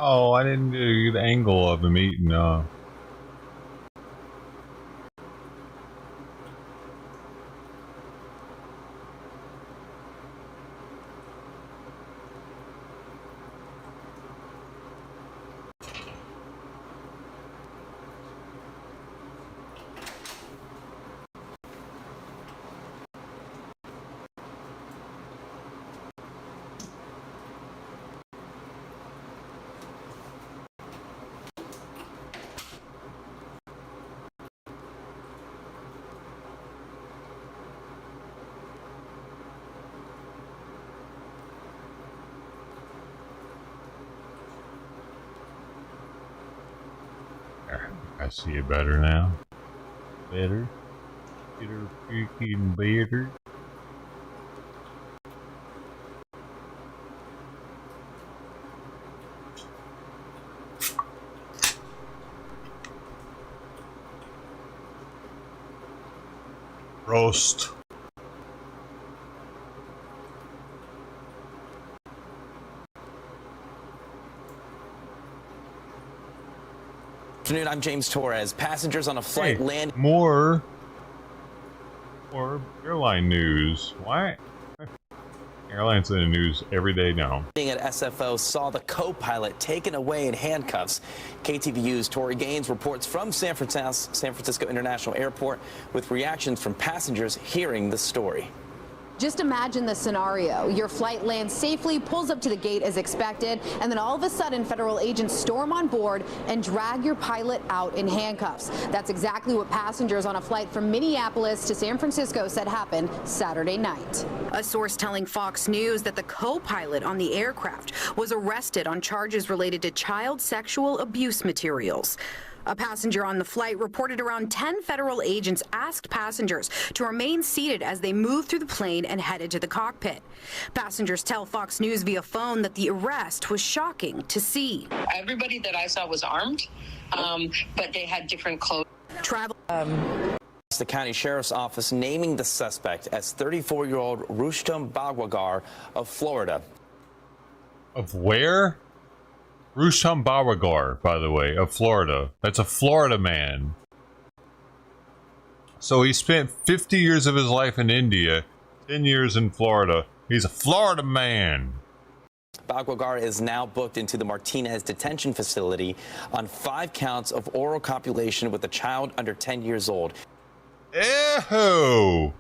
S1: Oh, I didn't do the angle of him eating. I see it better now. Better. Better, freaking better. Roast.
S5: Afternoon, I'm James Torres. Passengers on a flight land.
S1: More airline news. Why? Airlines in the news every day now.
S5: At SFO saw the co-pilot taken away in handcuffs. KTVU's Tori Gaines reports from San Francisco International Airport with reactions from passengers hearing the story.
S19: Just imagine the scenario. Your flight lands safely, pulls up to the gate as expected, and then all of a sudden federal agents storm on board and drag your pilot out in handcuffs. That's exactly what passengers on a flight from Minneapolis to San Francisco said happened Saturday night. A source telling Fox News that the co-pilot on the aircraft was arrested on charges related to child sexual abuse materials. A passenger on the flight reported around 10 federal agents asked passengers to remain seated as they moved through the plane and headed to the cockpit. Passengers tell Fox News via phone that the arrest was shocking to see.
S20: Everybody that I saw was armed, but they had different clothes.
S5: The county sheriff's office naming the suspect as 34-year-old Rustam Bagwagar of Florida.
S1: Of where? Rustam Bagwagar, by the way, of Florida. That's a Florida man. So he spent 50 years of his life in India, 10 years in Florida. He's a Florida man.
S5: Bagwagar is now booked into the Martinez detention facility on 5 counts of oral copulation with a child under 10 years old.
S1: Ew!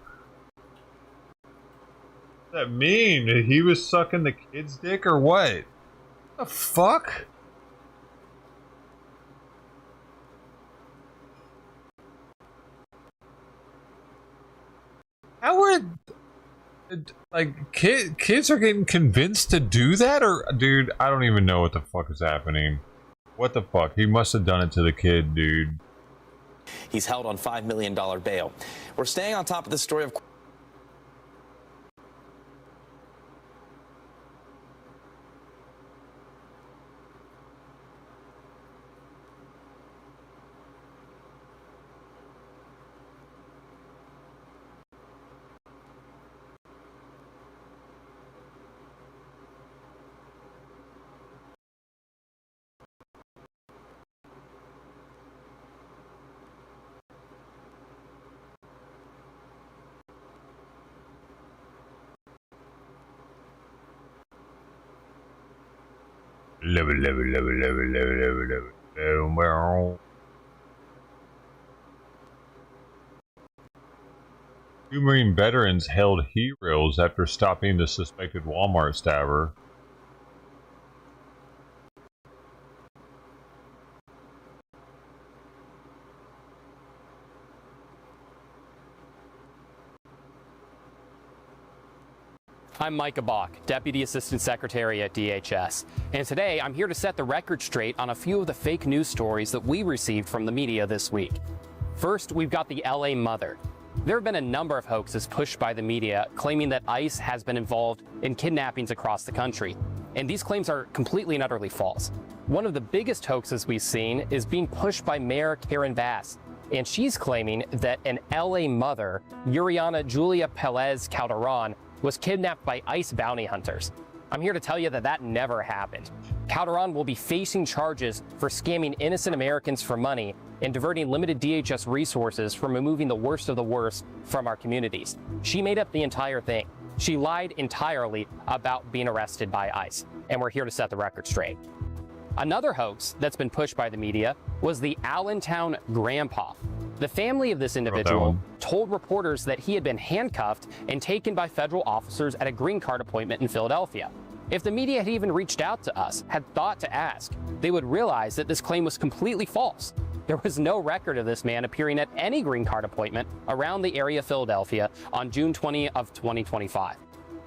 S1: What does that mean? He was sucking the kid's dick or what? The fuck? How are like kids are getting convinced to do that? Or dude, I don't even know what the fuck is happening. What the fuck? He must have done it to the kid, dude.
S5: He's held on $5 million bail. We're staying on top of this story of
S1: Two Marine veterans held heroes after stopping the suspected Walmart stabber.
S24: I'm Micah Bach, Deputy Assistant Secretary at DHS, and today I'm here to set the record straight on a few of the fake news stories that we received from the media this week. First, we've got the LA mother. There have been a number of hoaxes pushed by the media claiming that ICE has been involved in kidnappings across the country, and these claims are completely and utterly false. One of the biggest hoaxes we've seen is being pushed by Mayor Karen Bass, and she's claiming that an LA mother, Yuriana Julia Pelez Calderon, was kidnapped by ICE bounty hunters. I'm here to tell you that that never happened. Calderon will be facing charges for scamming innocent Americans for money and diverting limited DHS resources from removing the worst of the worst from our communities. She made up the entire thing. She lied entirely about being arrested by ICE, and we're here to set the record straight. Another hoax that's been pushed by the media was the Allentown grandpa. The family of this individual told reporters that he had been handcuffed and taken by federal officers at a green card appointment in Philadelphia. If the media had even reached out to us, had thought to ask, they would realize that this claim was completely false. There was no record of this man appearing at any green card appointment around the area of Philadelphia on June 20 of 2025.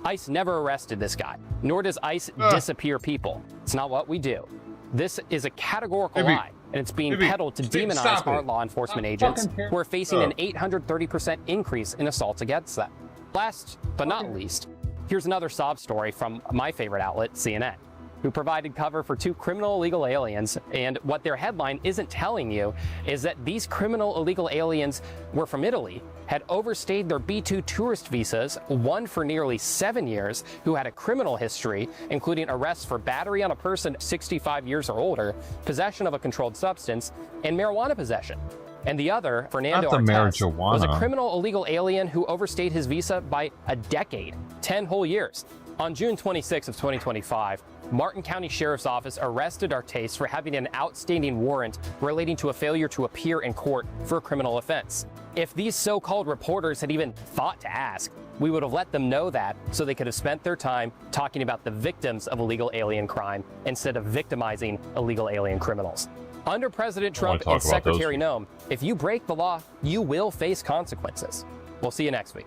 S24: ICE never arrested this guy, nor does ICE disappear people. It's not what we do. This is a categorical lie, and it's being peddled to demonize our law enforcement agents who are facing an 830% increase in assaults against them. Last but not least, here's another sob story from my favorite outlet, CNN, who provided cover for 2 criminal illegal aliens. And what their headline isn't telling you is that these criminal illegal aliens were from Italy, had overstayed their B2 tourist visas, one for nearly 7 years, who had a criminal history, including arrests for battery on a person 65 years or older, possession of a controlled substance, and marijuana possession. And the other, Fernando Artes, was a criminal illegal alien who overstayed his visa by a decade, 10 whole years. On June 26 of 2025, Martin County Sheriff's Office arrested Artes for having an outstanding warrant relating to a failure to appear in court for a criminal offense. If these so-called reporters had even thought to ask, we would have let them know that so they could have spent their time talking about the victims of illegal alien crime instead of victimizing illegal alien criminals. Under President Trump and Secretary Noem, if you break the law, you will face consequences. We'll see you next week.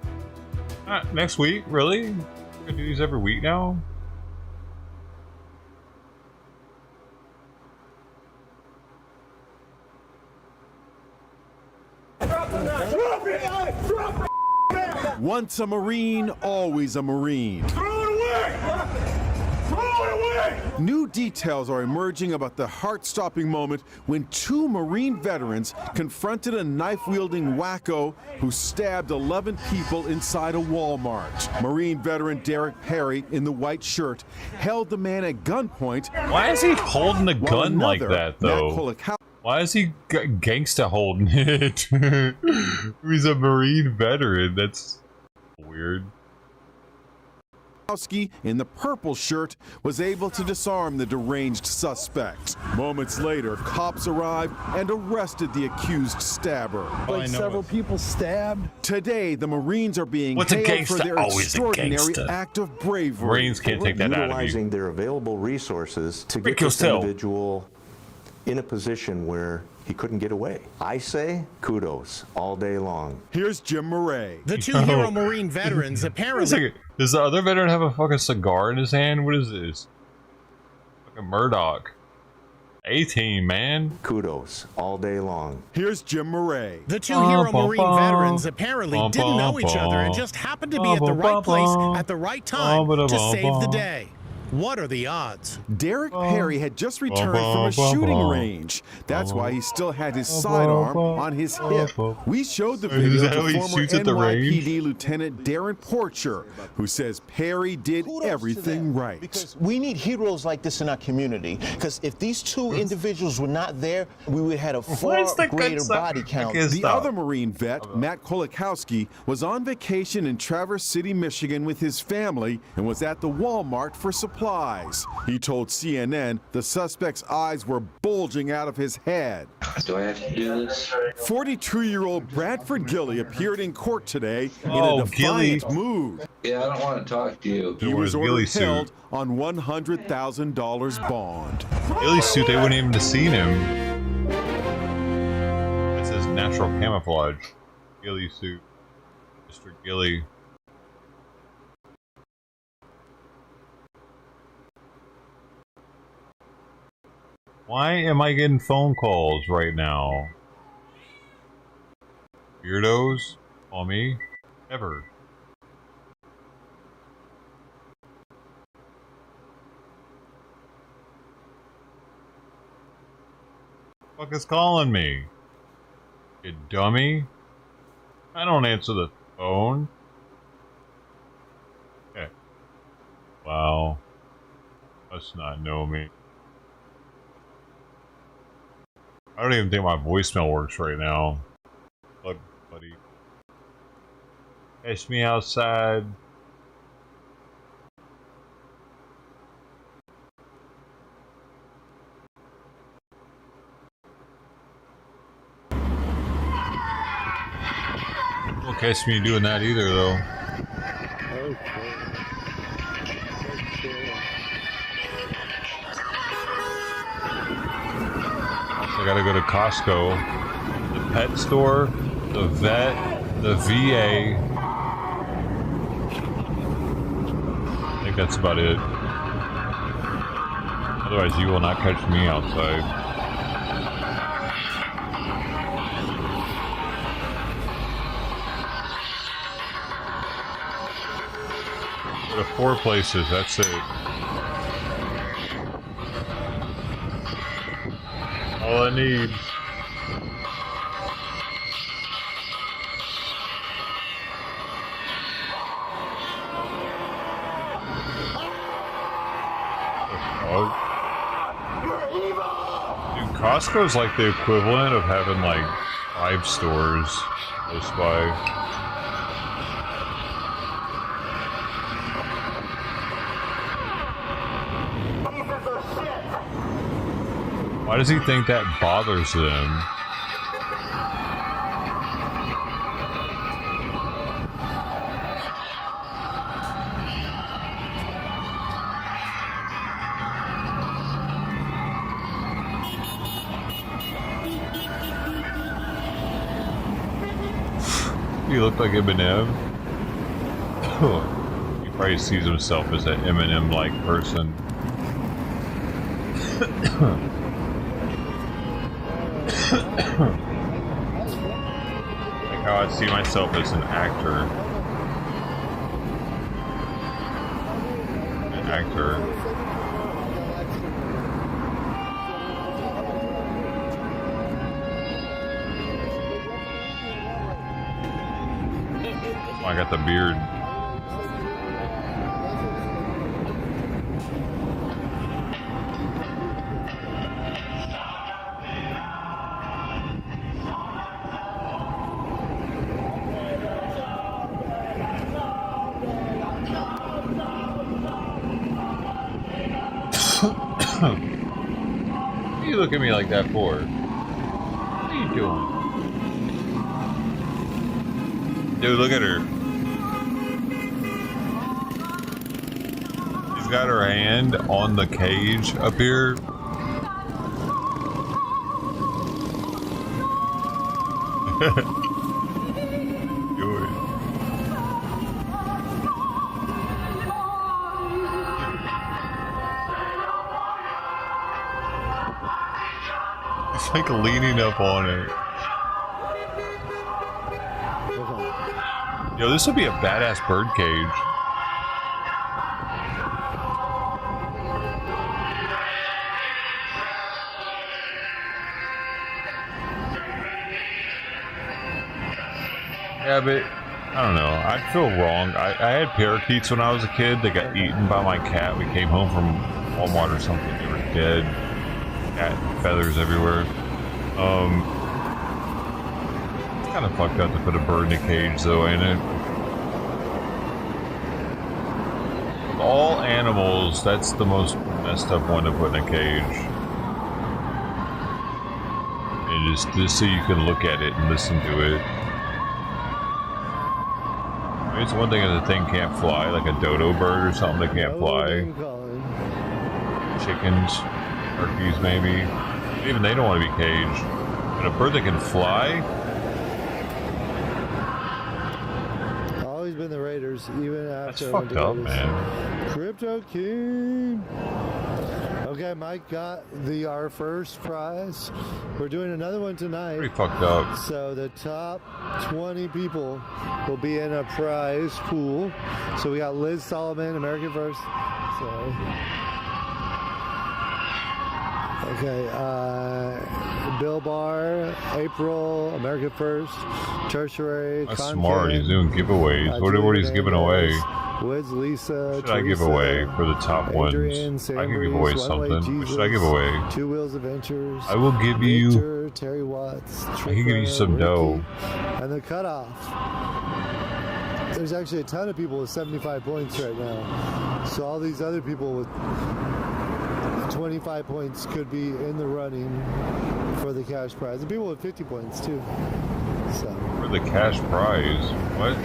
S1: Next week? Really? We're gonna do these every week now?
S2: Once a Marine, always a Marine. Throw it away! Throw it away! New details are emerging about the heart-stopping moment when 2 Marine veterans confronted a knife-wielding wacko who stabbed 11 people inside a Walmart. Marine veteran Derek Perry, in the white shirt, held the man at gunpoint.
S1: Why is he holding the gun like that, though? Why is he gangsta holding it? He's a Marine veteran. That's weird.
S2: In the purple shirt was able to disarm the deranged suspect. Moments later, cops arrived and arrested the accused stabber.
S3: Like several people stabbed.
S2: Today, the Marines are being hailed for their extraordinary act of bravery.
S1: Marines can't take that out of you.
S16: Utilizing their available resources to get this individual in a position where he couldn't get away. I say kudos all day long.
S2: Here's Jim Murray.
S22: The 2 hero Marine veterans apparently...
S1: Does the other veteran have a fucking cigar in his hand? What is this? Fucking Murdoch. A-team, man.
S16: Kudos all day long.
S2: Here's Jim Murray.
S22: The 2 hero Marine veterans apparently didn't know each other and just happened to be at the right place at the right time to save the day. What are the odds?
S2: Derek Perry had just returned from a shooting range. That's why he still had his sidearm on his hip. We showed the video to former NYPD Lieutenant Darren Porcher, who says Perry did everything right.
S3: Because we need heroes like this in our community. Because if these 2 individuals were not there, we would have had a far greater body count.
S2: The other Marine vet, Matt Kolakowski, was on vacation in Traverse City, Michigan with his family and was at the Walmart for supplies. He told CNN the suspect's eyes were bulging out of his head.
S25: Do I have to do this?
S2: 42-year-old Bradford Gilly appeared in court today in a defiant mood.
S25: Yeah, I don't want to talk to you.
S2: He was ordered held on $100,000 bond.
S1: Gilly's suit, they wouldn't even have seen him. That's his natural camouflage. Gilly suit. Mr. Gilly. Why am I getting phone calls right now? Weirdos? Call me? Ever. Fuck is calling me? You dummy? I don't answer the phone. Okay. Wow. Must not know me. I don't even think my voicemail works right now. Look, buddy. Catch me outside. Don't catch me doing that either, though. I gotta go to Costco, the pet store, the vet, the VA. I think that's about it. Otherwise, you will not catch me outside. Go to 4 places, that's it. All I need. Dude, Costco's like the equivalent of having like 5 stores close by. Why does he think that bothers them? You look like Eminem. He probably sees himself as an Eminem-like person. Like how I see myself as an actor. An actor. Oh, I got the beard. What do you look at me like that for? What are you doing? Dude, look at her. She's got her hand on the cage up here. It's like leaning up on it. Yo, this would be a badass bird cage. Yeah, but I don't know. I feel wrong. I had parakeets when I was a kid. They got eaten by my cat. We came home from Walmart or something. They were dead. Cat feathers everywhere. It's kind of fucked up to put a bird in a cage, though, ain't it? Of all animals, that's the most messed up one to put in a cage. And just so you can look at it and listen to it. I mean, it's one thing if the thing can't fly, like a dodo bird or something that can't fly. Chickens, turkeys, maybe. Even they don't want to be caged. But a bird that can fly?
S7: Always been the Raiders, even after.
S1: That's fucked up, man.
S7: Crypto King. Okay, Mike got our first prize. We're doing another one tonight.
S1: Pretty fucked up.
S7: So the top 20 people will be in a prize pool. So we got Liz Solomon, American First. So. Okay, Bill Barr, April, America First, Tertiary,
S1: That's
S7: Content,
S1: smart. He's doing giveaways. What he's giving away?
S7: Woods, Lisa,
S1: should I give away for the top
S7: Adrian,
S1: ones?
S7: Sam
S1: I can give
S7: Breeze,
S1: away
S7: One
S1: something.
S7: Way
S1: What should I give away?
S7: Two Wheels Adventures.
S1: I will give you.
S7: Victor, Terry Watts,
S1: I can give you some
S7: Ricky,
S1: dough.
S7: And the cutoff. There's actually a ton of people with 75 points right now. So all these other people with 25 points could be in the running for the cash prize. And people with 50 points too. So
S1: For the cash prize? What?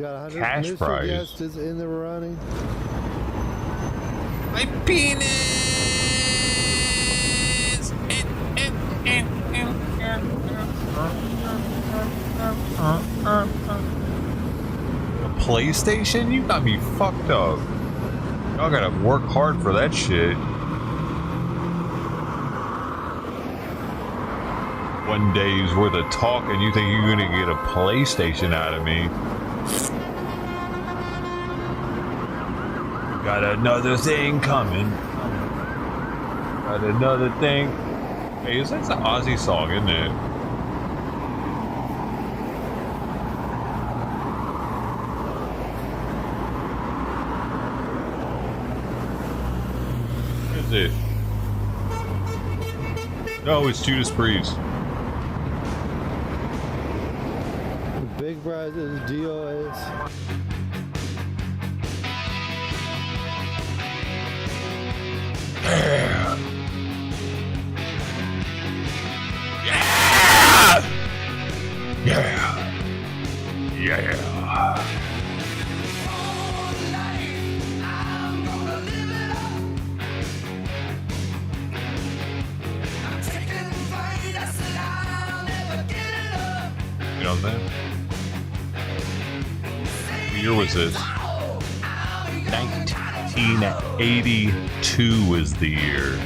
S7: we got 100.
S1: Cash
S7: Mr.
S1: prize.
S7: Guest is in the running.
S1: My penis! A PlayStation? You got me fucked up. Y'all gotta work hard for that shit. One day's worth of talk and you think you're gonna get a PlayStation out of me. Got another thing coming. Got another thing. Hey, that's an Aussie song, isn't it? What is it? No, it's Judas Priest.
S7: Big prizes, DOAs.
S1: Yeah! Yeah! Yeah! You know what I'm saying? What year was this? 1982 was the year.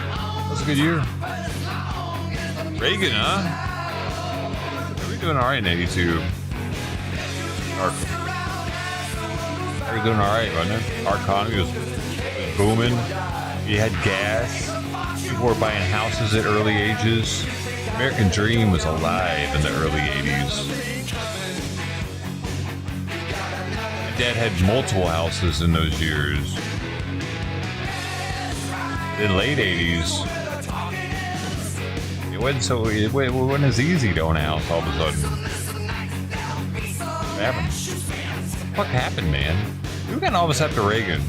S1: That was a good year. Reagan, huh? We were doing alright in 82. We were doing alright, wasn't it? Our economy was booming. You had gas. People were buying houses at early ages. The American dream was alive in the early 80s. Dad had multiple houses in those years. In late 80s, it wasn't as easy to own a house all of a sudden. What happened? What the fuck happened, man? We got all of us after Reagan.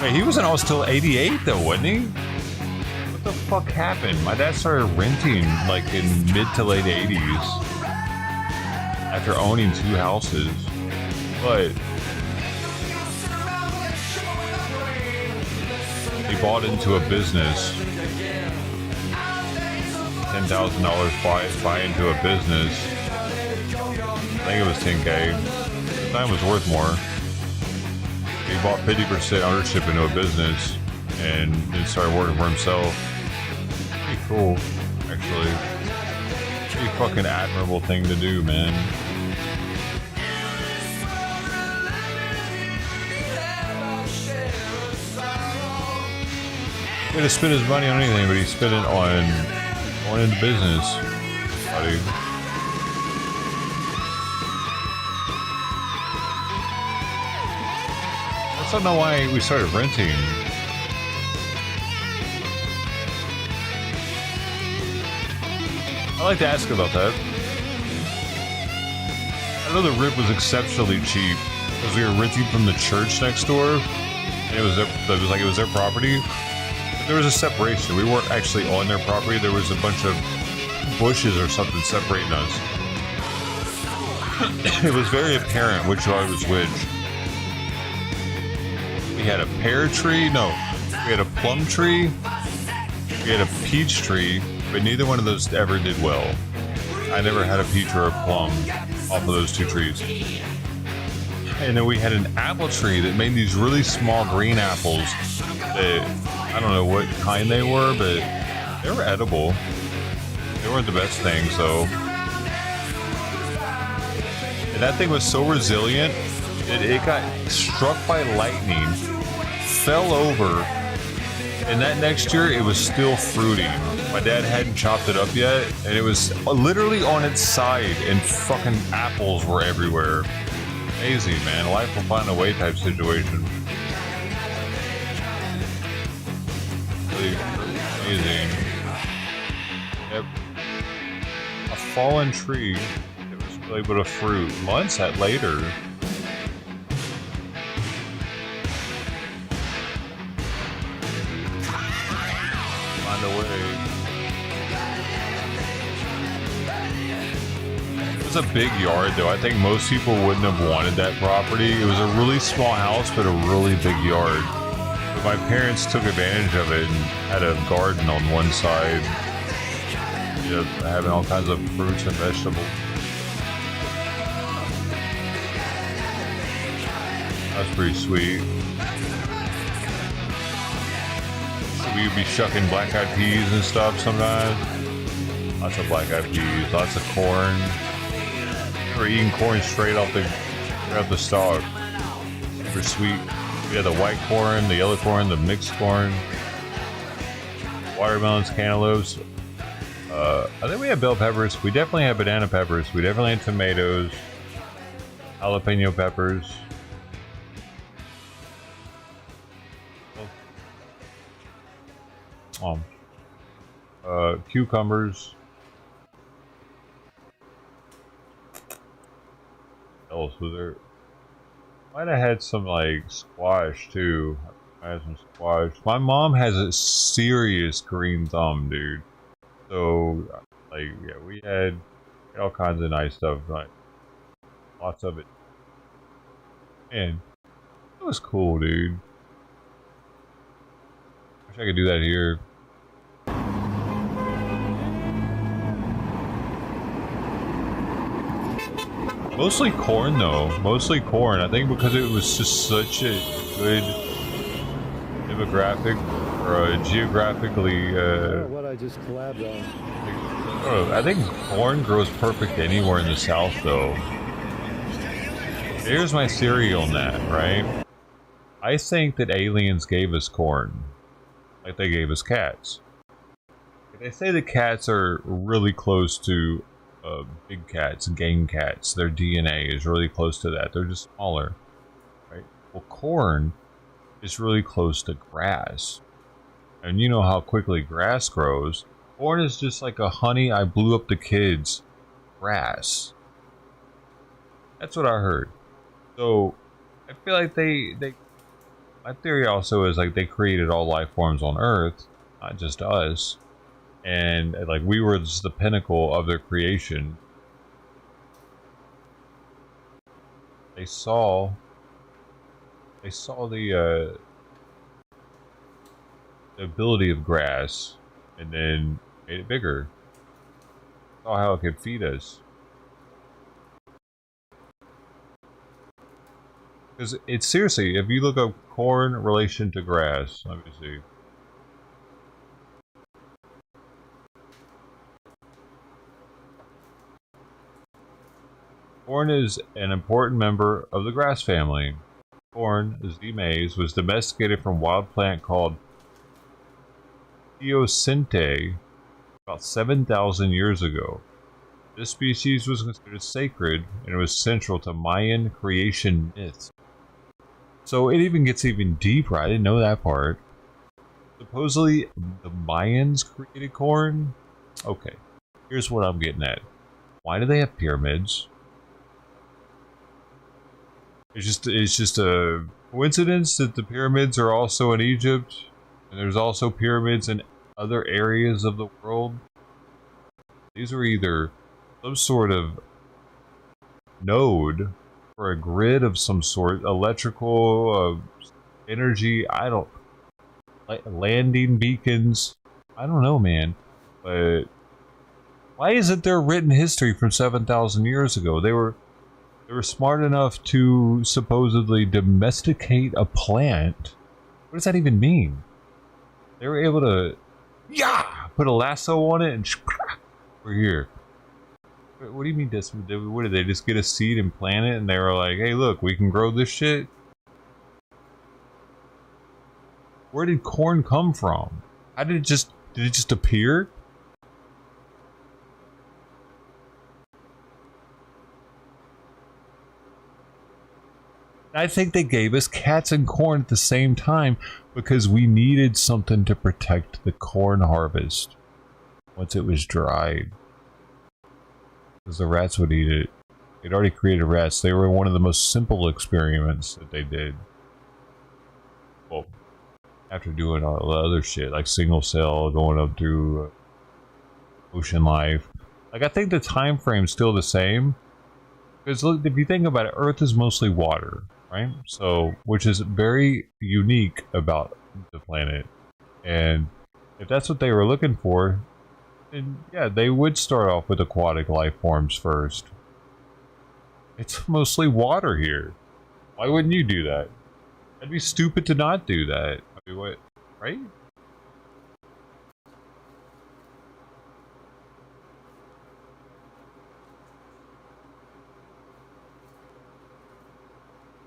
S1: Wait, he wasn't always till 88 though, wasn't he? What the fuck happened? My dad started renting like in mid to late 80s. After owning 2 houses, but he bought into a business. $10,000 buy into a business. I think it was 10K. The time was worth more. He bought 50% ownership into a business and then started working for himself. Pretty cool, actually. Pretty fucking admirable thing to do, man. He could have spent his money on anything, but he spent it on going into business, buddy. I don't know why we started renting. I'd like to ask about that. I know the rent was exceptionally cheap because we were renting from the church next door, and it was their property. But there was a separation. We weren't actually on their property. There was a bunch of bushes or something separating us. It was very apparent which yard was which. We had a pear tree. No, we had a plum tree. We had a peach tree, but neither one of those ever did well. I never had a peach or a plum off of those 2 trees. And then we had an apple tree that made these really small green apples that I don't know what kind they were, but they were edible. They weren't the best things though. And that thing was so resilient that it got struck by lightning, fell over, and that next year it was still fruiting. My dad hadn't chopped it up yet, and it was literally on its side, and fucking apples were everywhere. Amazing, man. Life will find a way type situation. Really, really amazing. Yep. A fallen tree that was really able to fruit months later. Find a way. It was a big yard though. I think most people wouldn't have wanted that property. It was a really small house, but a really big yard. But my parents took advantage of it and had a garden on one side. You know, having all kinds of fruits and vegetables. That's pretty sweet. So we would be shucking black-eyed peas and stuff sometimes. Lots of black-eyed peas, lots of corn. We're eating corn straight off the stalk. Super sweet. We had the white corn, the yellow corn, the mixed corn, watermelons, cantaloupes. I think we had bell peppers. We definitely had banana peppers. We definitely had tomatoes, jalapeno peppers. Cucumbers. What else was there? Might have had some like squash too. I had some squash. My mom has a serious green thumb, dude. So, like, yeah, we had all kinds of nice stuff. Like, lots of it. Man, it was cool, dude. Wish I could do that here. Mostly corn, though. Mostly corn. I think because it was just such a good demographic or geographically.
S7: What I just collabed on.
S1: I don't know. I think corn grows perfect anywhere in the South, though. Here's my theory on that, right? I think that aliens gave us corn, like they gave us cats. They say the cats are really close to big cats, game cats. Their DNA is really close to that. They're just smaller, right? Well, corn is really close to grass. And you know how quickly grass grows. Corn is just like a honey, I blew up the kids grass. That's what I heard. So, I feel like my theory also is like they created all life forms on Earth, not just us. And like we were just the pinnacle of their creation. They saw the ability of grass and then made it bigger. Saw how it could feed us. Because it's seriously, if you look up corn relation to grass, let me see. Corn is an important member of the grass family. Corn, the maize, was domesticated from wild plant called Teosinte about 7,000 years ago. This species was considered sacred and it was central to Mayan creation myths. So it even gets even deeper. I didn't know that part. Supposedly, the Mayans created corn? Okay, here's what I'm getting at. Why do they have pyramids? It's just a coincidence that the pyramids are also in Egypt, and there's also pyramids in other areas of the world. These are either some sort of node or a grid of some sort, electrical energy. I don't like landing beacons. I don't know, man. But why isn't there written history from 7,000 years ago? They were smart enough to supposedly domesticate a plant. What does that even mean? They were able to, put a lasso on it and we're here. What do you mean? What did they just get a seed and plant it? And they were like, "Hey, look, we can grow this shit." Where did corn come from? How did it just appear? I think they gave us cats and corn at the same time because we needed something to protect the corn harvest once it was dried. Because the rats would eat it. They'd already created rats. They were one of the most simple experiments that they did. Well, after doing all the other shit, like single cell, going up through ocean life. Like, I think the time frame's still the same. Because look, if you think about it, Earth is mostly water, right? So, which is very unique about the planet. And if that's what they were looking for, then yeah, they would start off with aquatic life forms first. It's mostly water here. Why wouldn't you do that? That'd be stupid to not do that. I mean, what, right?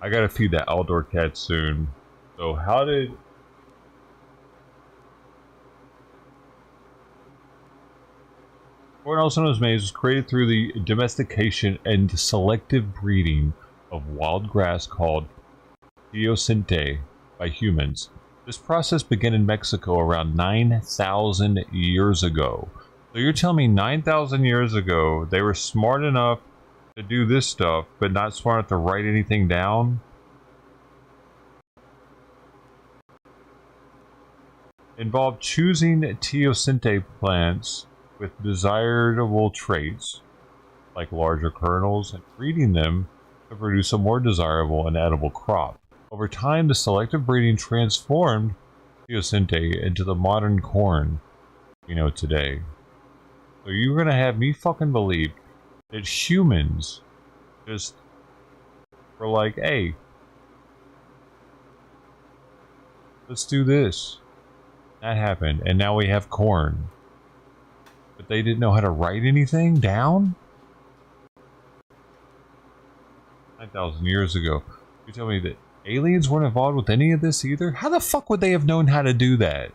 S1: I gotta feed that outdoor cat soon. So how did... Corn, also known as maize, was created through the domestication and selective breeding of wild grass called teosinte by humans. This process began in Mexico around 9,000 years ago. So you're telling me 9,000 years ago they were smart enough to do this stuff, but not smart enough to write anything down? Involved choosing teosinte plants with desirable traits, like larger kernels, and breeding them to produce a more desirable and edible crop. Over time, the selective breeding transformed teosinte into the modern corn we know today. So you're gonna have me fucking believe that humans just were like, hey, let's do this. That happened, and now we have corn. But they didn't know how to write anything down? 9,000 years ago. You tell me that aliens weren't involved with any of this either? How the fuck would they have known how to do that?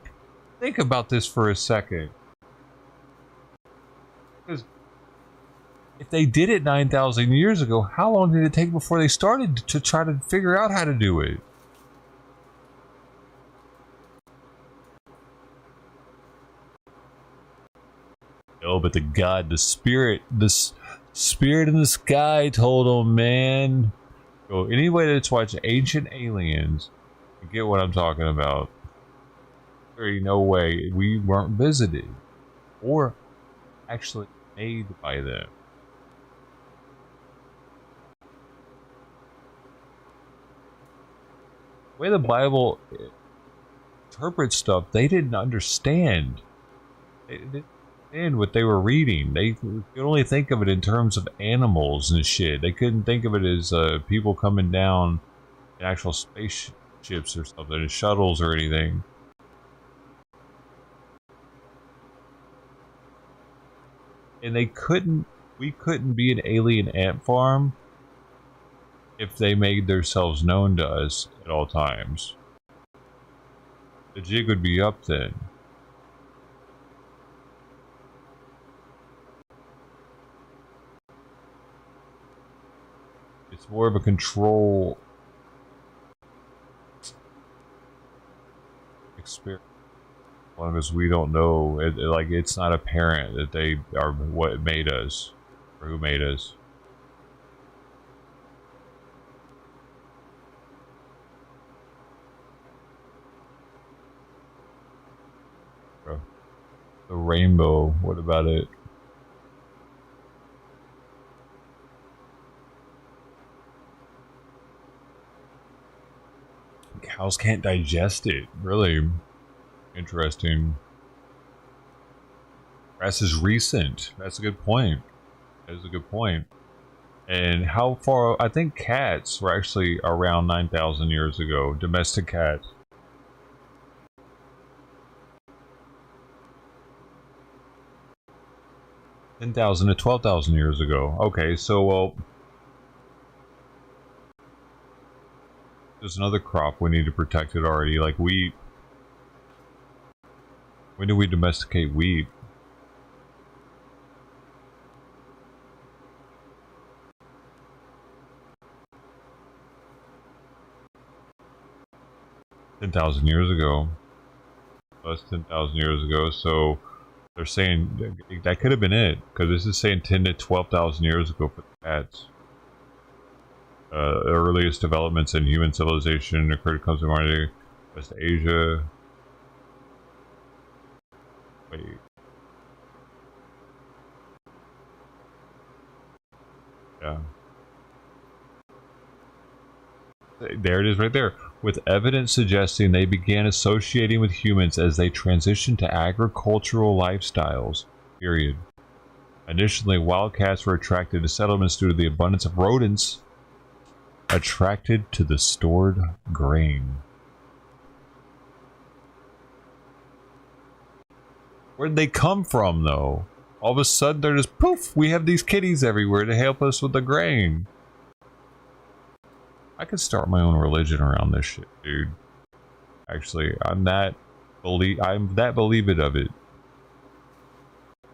S1: Think about this for a second. Because if they did it 9,000 years ago, how long did it take before they started to try to figure out how to do it? Oh, but the spirit in the sky told them, man. So anybody that's watched Ancient Aliens, you get what I'm talking about. There ain't no way we weren't visited or actually made by them. The way the Bible interprets stuff, they didn't understand. They didn't understand what they were reading. They could only think of it in terms of animals and shit. They couldn't think of it as people coming down in actual spaceships or something, shuttles or anything. And we couldn't be an alien ant farm if they made themselves known to us at all times. The jig would be up then. It's more of a control experience. As long as we don't know, like it's not apparent that they are what made us, or who made us. The rainbow, what about it? Cows can't digest it. Really interesting. Grass is recent. That's a good point. That is a good point. And how far? I think cats were actually around 9,000 years ago. Domestic cats. $10,000 to 12,000 years ago. Okay, so well, there's another crop we need to protect it already, like wheat. When do we domesticate wheat? 10,000 years ago. Less 10,000 years ago, so they're saying that could have been it, because this is saying 10 to 12,000 years ago for the cats. The earliest developments in human civilization occurred in modern West Asia. Wait. Yeah. There it is right there. With evidence suggesting they began associating with humans as they transitioned to agricultural lifestyles. Period. Initially, wildcats were attracted to settlements due to the abundance of rodents attracted to the stored grain. Where'd they come from, though? All of a sudden, they're just poof! We have these kitties everywhere to help us with the grain. I could start my own religion around this shit, dude. Actually, I'm that believed of it.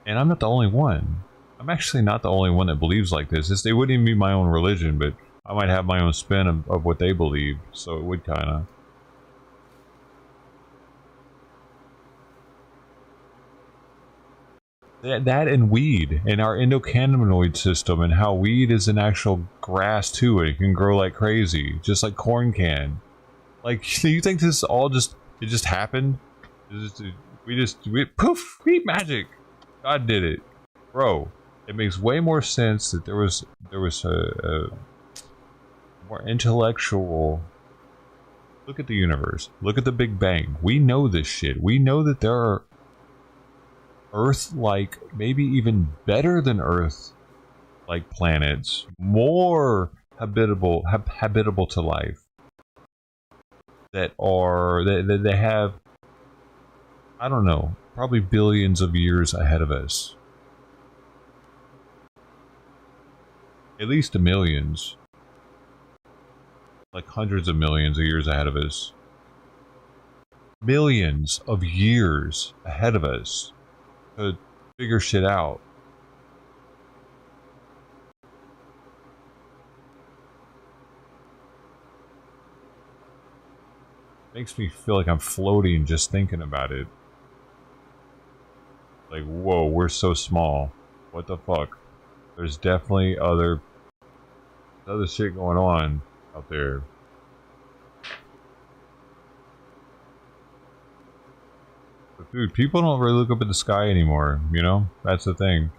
S1: And I'm not the only one. I'm actually not the only one that believes like this. It wouldn't even be my own religion, but I might have my own spin of what they believe, so it would kinda. That and weed, and our endocannabinoid system, and how weed is an actual grass too, and it can grow like crazy, just like corn can. Like, do you think this all just happened? We poof, magic. God did it, bro. It makes way more sense that there was a more intellectual look at the universe. Look at the Big Bang. We know this shit. We know that there are Earth-like, maybe even better than Earth-like planets, more habitable to life, that they have, I don't know, probably billions of years ahead of us. At least millions. Like hundreds of millions of years ahead of us. Millions of years ahead of us to figure shit out. Makes me feel like I'm floating just thinking about it. Like, whoa, we're so small. What the fuck? There's definitely other shit going on out there. But dude, people don't really look up at the sky anymore, you know? That's the thing.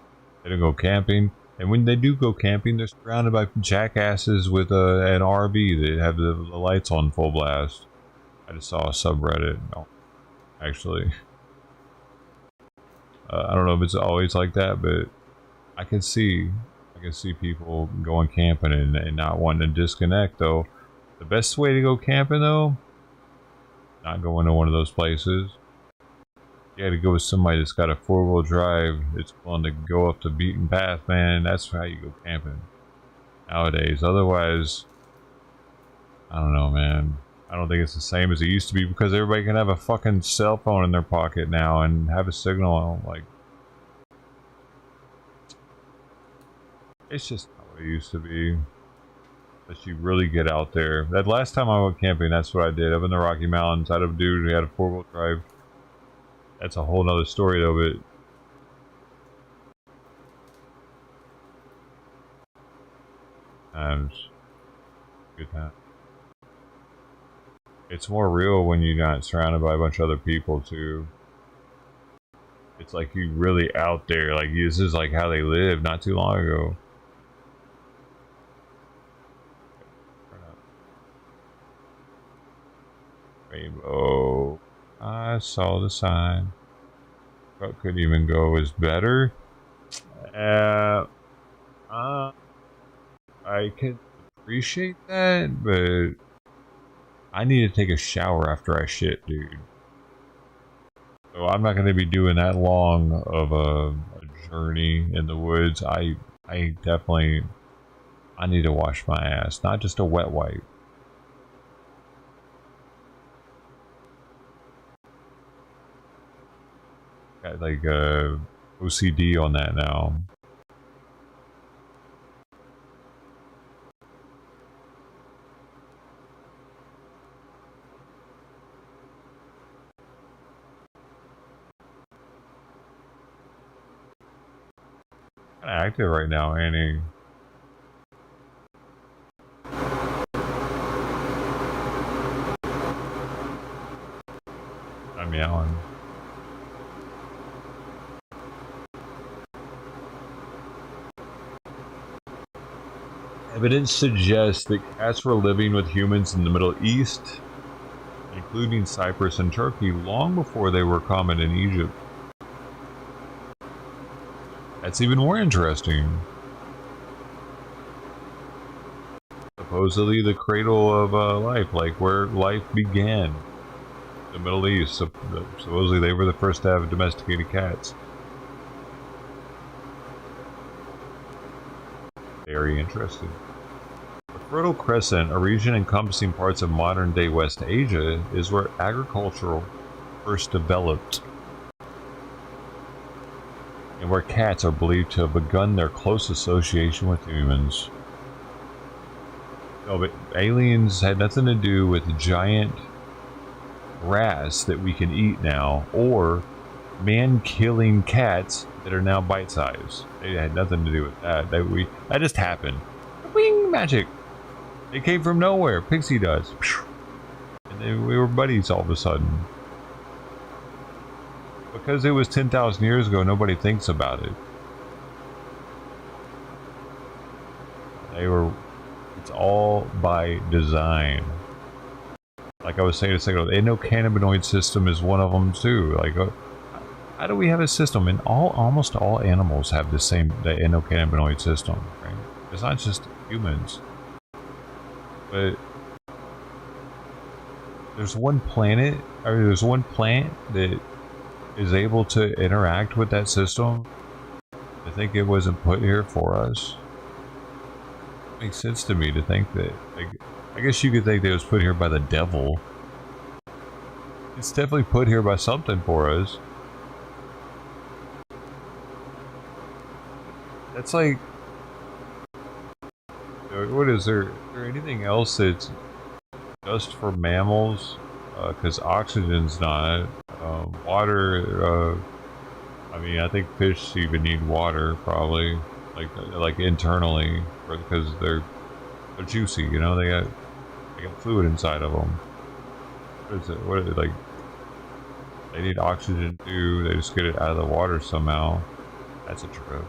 S1: They don't go camping. And when they do go camping, they're surrounded by jackasses with an RV that have the lights on full blast. I just saw a subreddit. No, actually. I don't know if it's always like that, but I can see people going camping and not wanting to disconnect, though. The best way to go camping, though, not going to one of those places. You gotta go with somebody that's got a 4-wheel drive, that's willing to go up the beaten path, man. That's how you go camping nowadays. Otherwise, I don't know, man. I don't think it's the same as it used to be, because everybody can have a fucking cell phone in their pocket now and have a signal. Like, it's just not what it used to be. But you really get out there. That last time I went camping, that's what I did. Up in the Rocky Mountains, I had a dude who had a 4-wheel drive. That's a whole nother story, though, but good time. It's more real when you're not surrounded by a bunch of other people, too. It's like you really out there. Like, this is like how they lived not too long ago. Rainbow. I saw the sign. What could even go is better. I can appreciate that, but I need to take a shower after I shit, dude. So I'm not going to be doing that long of a journey in the woods. I definitely, I need to wash my ass, not just a wet wipe. Got like OCD on that now. Active right now, Annie. I'm yelling. Evidence suggests that cats were living with humans in the Middle East, including Cyprus and Turkey, long before they were common in Egypt. That's even more interesting. Supposedly the cradle of life, like where life began. The Middle East. Supposedly they were the first to have domesticated cats. Very interesting. The Fertile Crescent, a region encompassing parts of modern-day West Asia, is where agriculture first developed, and where cats are believed to have begun their close association with humans. No, but aliens had nothing to do with giant grass that we can eat now, or man-killing cats that are now bite-sized. They had nothing to do with that. That just happened. Wing magic. It came from nowhere. Pixie dust. And then we were buddies all of a sudden. Because it was 10,000 years ago, nobody thinks about it. It's all by design. Like I was saying a second ago, the endocannabinoid system is one of them too. Like, how do we have a system? And almost all animals have the endocannabinoid system, right? It's not just humans. But there's one planet, or there's one plant that is able to interact with that system. I think it wasn't put here for us. It makes sense to me to think that, like, I guess you could think that it was put here by the devil. It's definitely put here by something for us. That's like, what is there? Is there anything else that's just for mammals? Because oxygen's not. Water. I mean, I think fish even need water, probably, like internally, because they're juicy. You know, they got fluid inside of them. What is it? What is it like? They need oxygen too. They just get it out of the water somehow. That's a trip.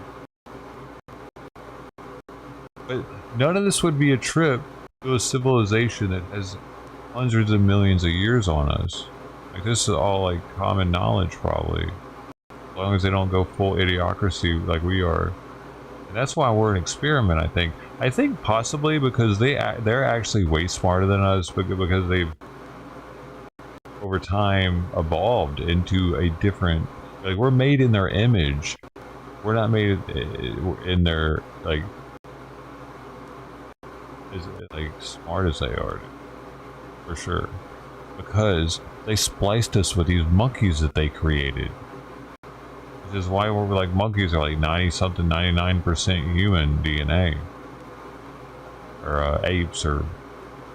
S1: But none of this would be a trip to a civilization that has hundreds of millions of years on us. Like, this is all like common knowledge, probably. As long as they don't go full idiocracy like we are. And that's why we're an experiment, I think. I think possibly because they're actually way smarter than us, because they've over time evolved into a different, like, we're made in their image. We're not made in their, like smart as they are, for sure, because they spliced us with these monkeys that they created. This is why we're like, monkeys are like 90-something, 99% human DNA, or apes or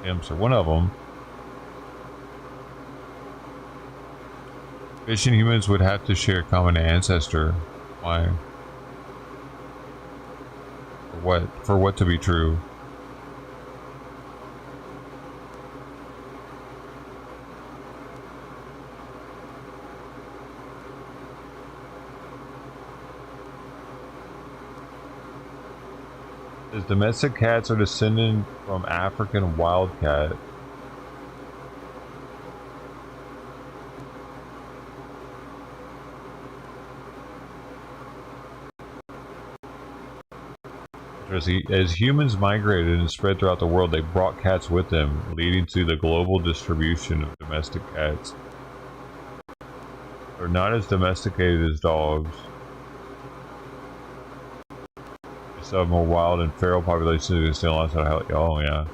S1: imps, or one of them. Fish and humans would have to share a common ancestor. Why? For what? For what to be true? As domestic cats are descended from African wildcat. As humans migrated and spread throughout the world, they brought cats with them, leading to the global distribution of domestic cats. They're not as domesticated as dogs. They still have more wild and feral populations that still outside of hell. Oh, yeah.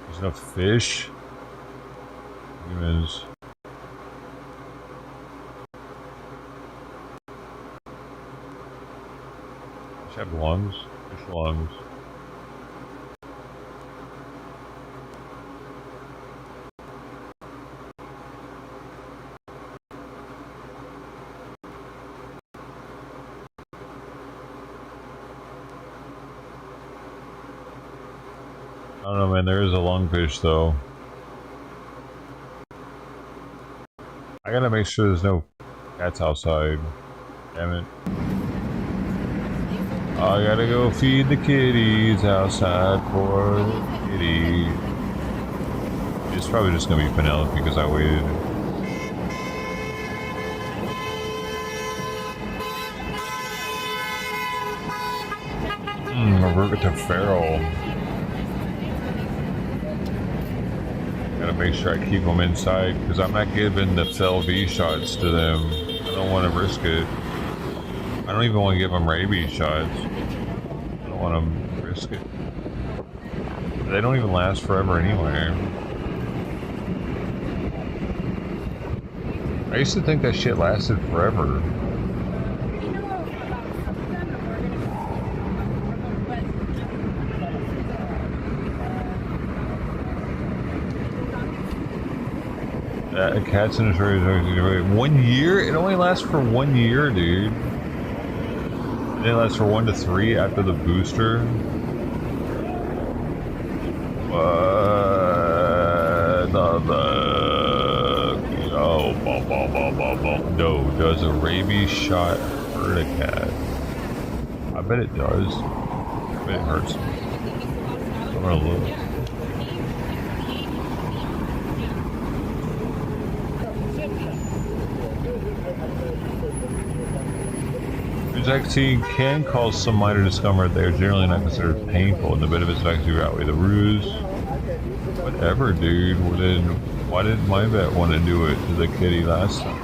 S1: There's enough fish. Humans. Fish have lungs. Fish lungs. I don't know, man. There is a lungfish, though. I gotta make sure there's no cats outside. Damn it. I gotta go feed the kitties outside for the kitty. It's probably just gonna be Penelope because I waited. Roberta Farrell. Gotta make sure I keep them inside because I'm not giving the FLV shots to them. I don't want to risk it. I don't even want to give them rabies shots. I don't want to risk it. They don't even last forever anyway. I used to think that shit lasted forever. Cats in the 1 year? It only lasts for 1 year, dude. And it lasts for 1 to 3 after the booster. What the fuck? Oh, no. Does a rabies shot hurt a cat? I bet it does. I bet it hurts. I'm gonna look. Vaccine can cause some minor discomfort. They are generally not considered painful, and the benefits of vaccine outweigh the ruse. Whatever, dude. Why didn't my vet want to do it to the kitty last time?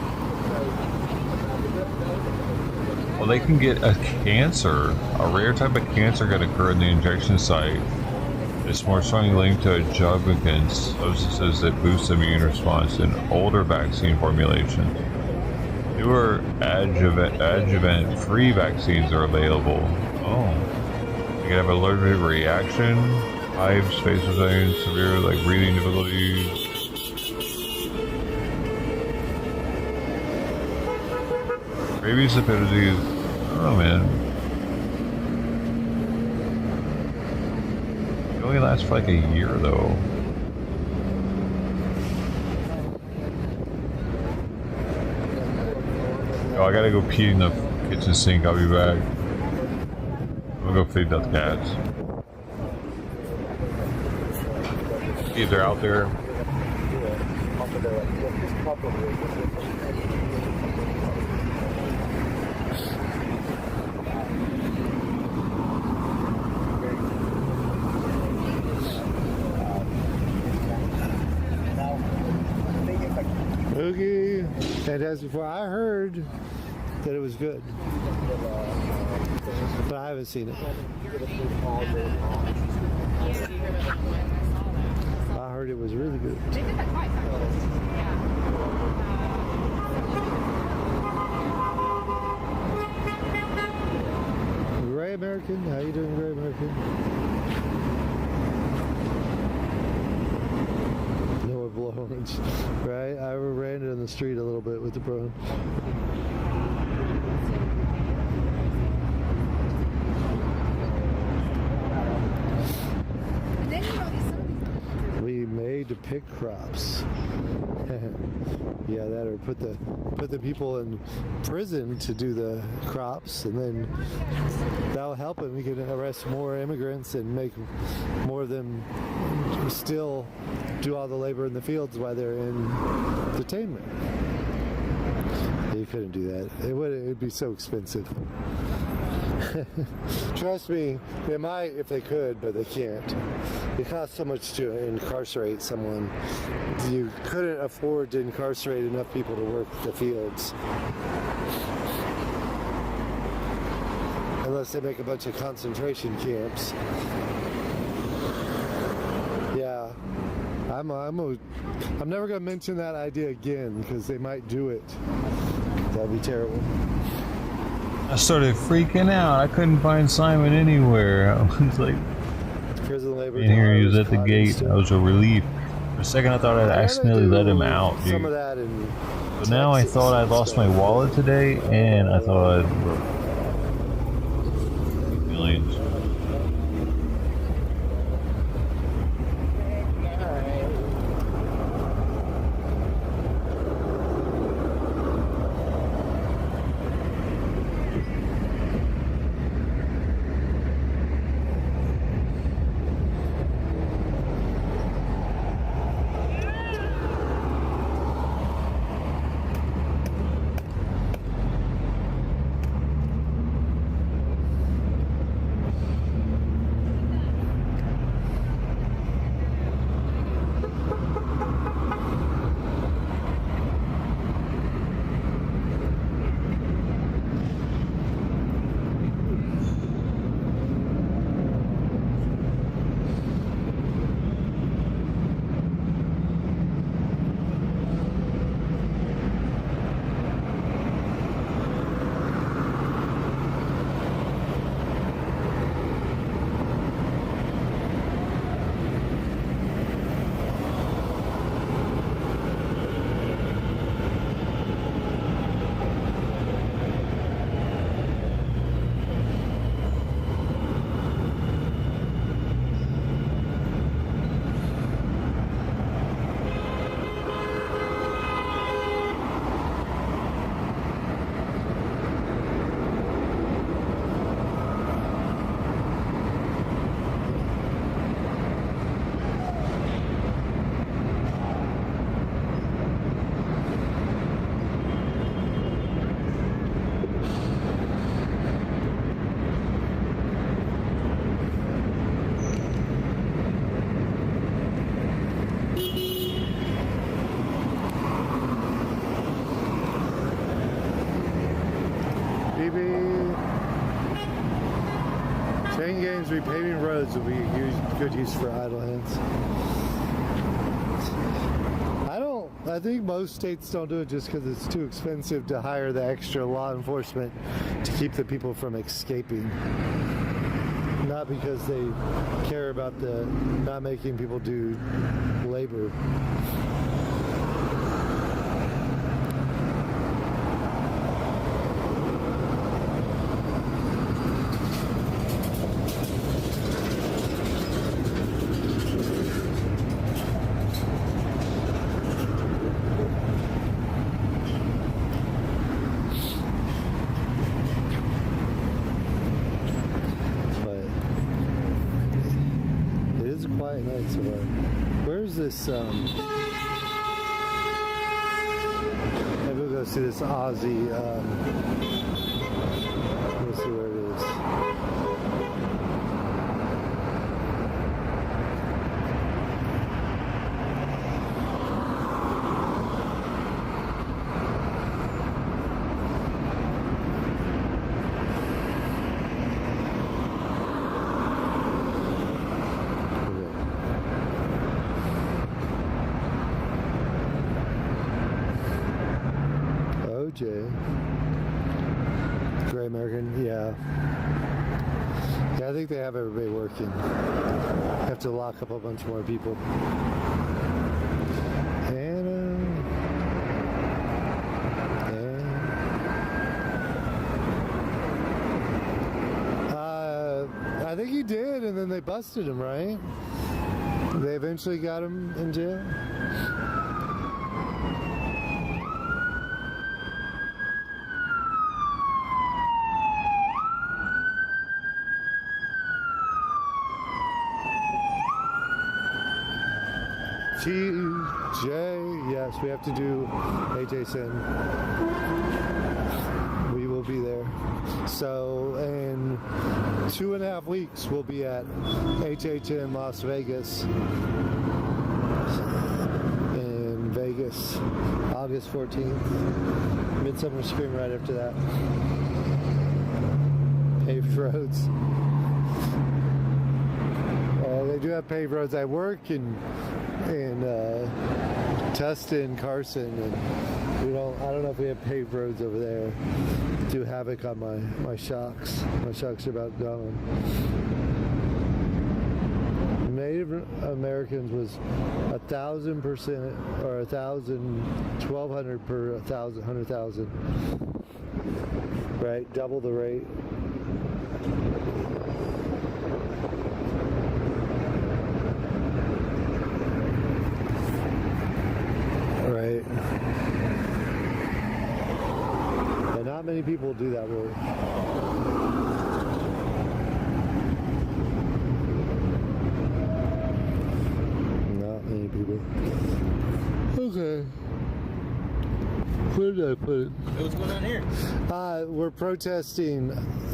S1: Well, they can get a cancer. A rare type of cancer can occur in the injection site. It's more strongly linked to adjuvant substances that boost the immune response in older vaccine formulations. Newer adjuvant-free vaccines are available. Oh. You can have allergic reaction, hives, facial signs, severe breathing difficulties. Rabies epidemic. I don't know, man. It only lasts for like a year, though. Oh, I gotta go pee in the kitchen sink. I'll be back. I'm gonna go feed the cats. See if they're out there.
S7: Okay, and as before, I heard that it was good, but I haven't seen it. I heard it was really good. Gray American, how you doing, Gray American? Blowhorns, right? I ran it in the street a little bit with the bro. We made to pick crops. Yeah, that or put the people in prison to do the crops, and then that'll help them. We can arrest more immigrants and make more of them still do all the labor in the fields while they're in detainment. You couldn't do that. It'd be so expensive. Trust me, they might if they could, but they can't. It costs so much to incarcerate someone. You couldn't afford to incarcerate enough people to work the fields. Unless they make a bunch of concentration camps. Yeah. I'm never gonna mention that idea again because they might do it. That'd be terrible.
S1: I started freaking out. I couldn't find Simon anywhere. I was like,
S7: prison labor.
S1: And here he was at the gate. That was a relief. For a second, I thought I'd accidentally let him out, dude.
S7: Some of that in
S1: But now I thought I'd lost my wallet today, and I thought I'd millions.
S7: Chain gangs repaving roads will be good use for idle hands. I think most states don't do it just because it's too expensive to hire the extra law enforcement to keep the people from escaping. Not because they care about the not making people do labor. Where's this, maybe we'll go see this Aussie, let's see where it is. Gray American, yeah. Yeah, I think they have everybody working. Have to lock up a bunch more people. I think he did, and then they busted him, right? They eventually got him in jail. TJ, yes, we have to do HSN. We will be there. So in 2.5 weeks, we'll be at HHN Las Vegas. In Vegas, August 14th. Midsummer Scream right after that. Paved roads. They do have paved roads. I work in in Tustin, Carson, and I don't know if we have paved roads over there. Do havoc on my shocks. My shocks are about gone. Native Americans was 1,000% or 1,200 per 100,000. Right, double the rate. Right. And not many people do that really. Not many people. Okay. Where did I put it?
S4: What's going on here?
S7: We're protesting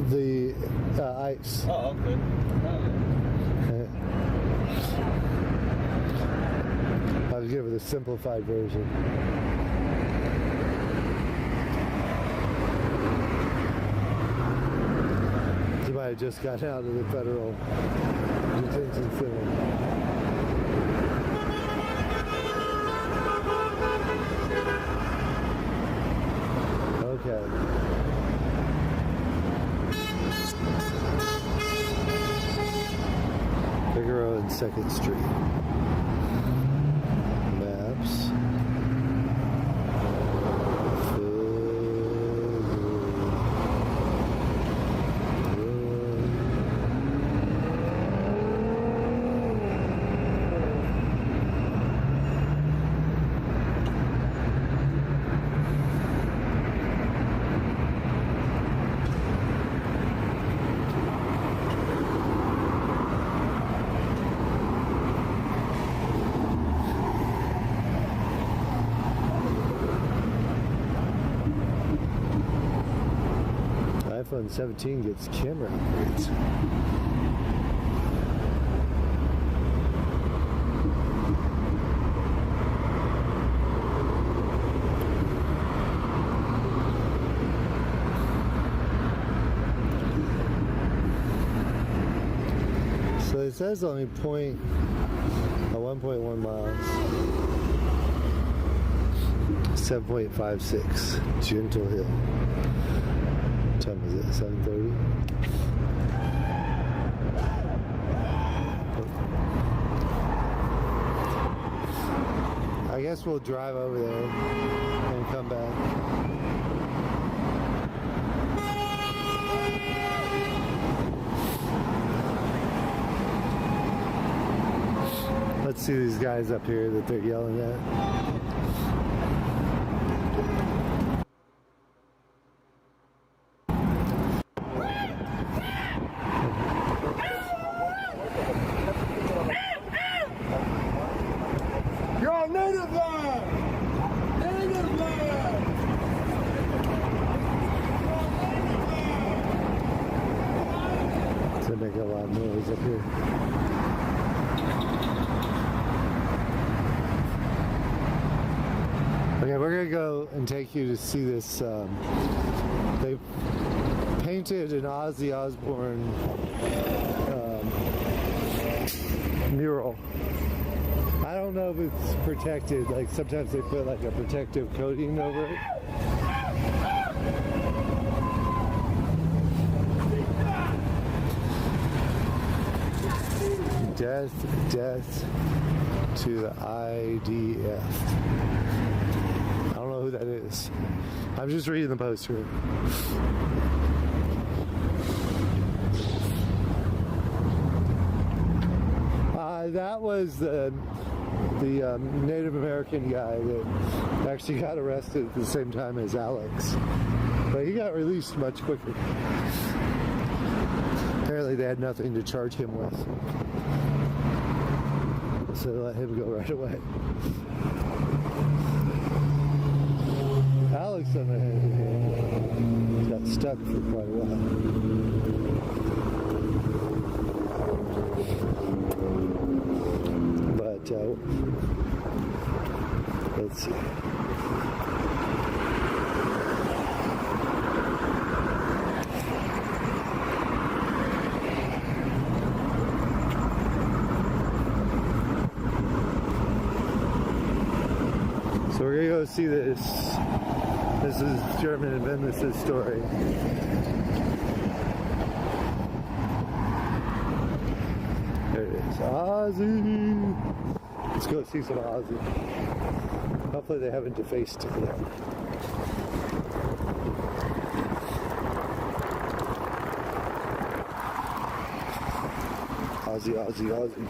S7: the ice.
S4: Oh, okay.
S7: I'll give it a simplified version. Somebody just got out of the federal detention center. Okay. Figueroa and 2nd Street. Maps. iPhone 17 gets camera upgrades. So it says only 1.1 miles. 7.56 Gentle Hill. What time is it? 7:30? I guess we'll drive over there and come back. Let's see these guys up here that they're yelling at. Make a lot of noise up here. Okay, we're gonna go and take you to see this. They painted an Ozzy Osbourne mural. I don't know if it's protected. Like sometimes they put like a protective coating over it. Death to the IDF. I don't know who that is. I'm just reading the post here. That was the Native American guy that actually got arrested at the same time as Alex. But he got released much quicker. Apparently they had nothing to charge him with. So let him go right away. Alex, on the other hand, got stuck for quite a while. But let's see. we're gonna go see this. This is German Independence story. There it is. Ozzy! Let's go see some Ozzy. Hopefully they haven't defaced it yet. Ozzy, Ozzy, Ozzy.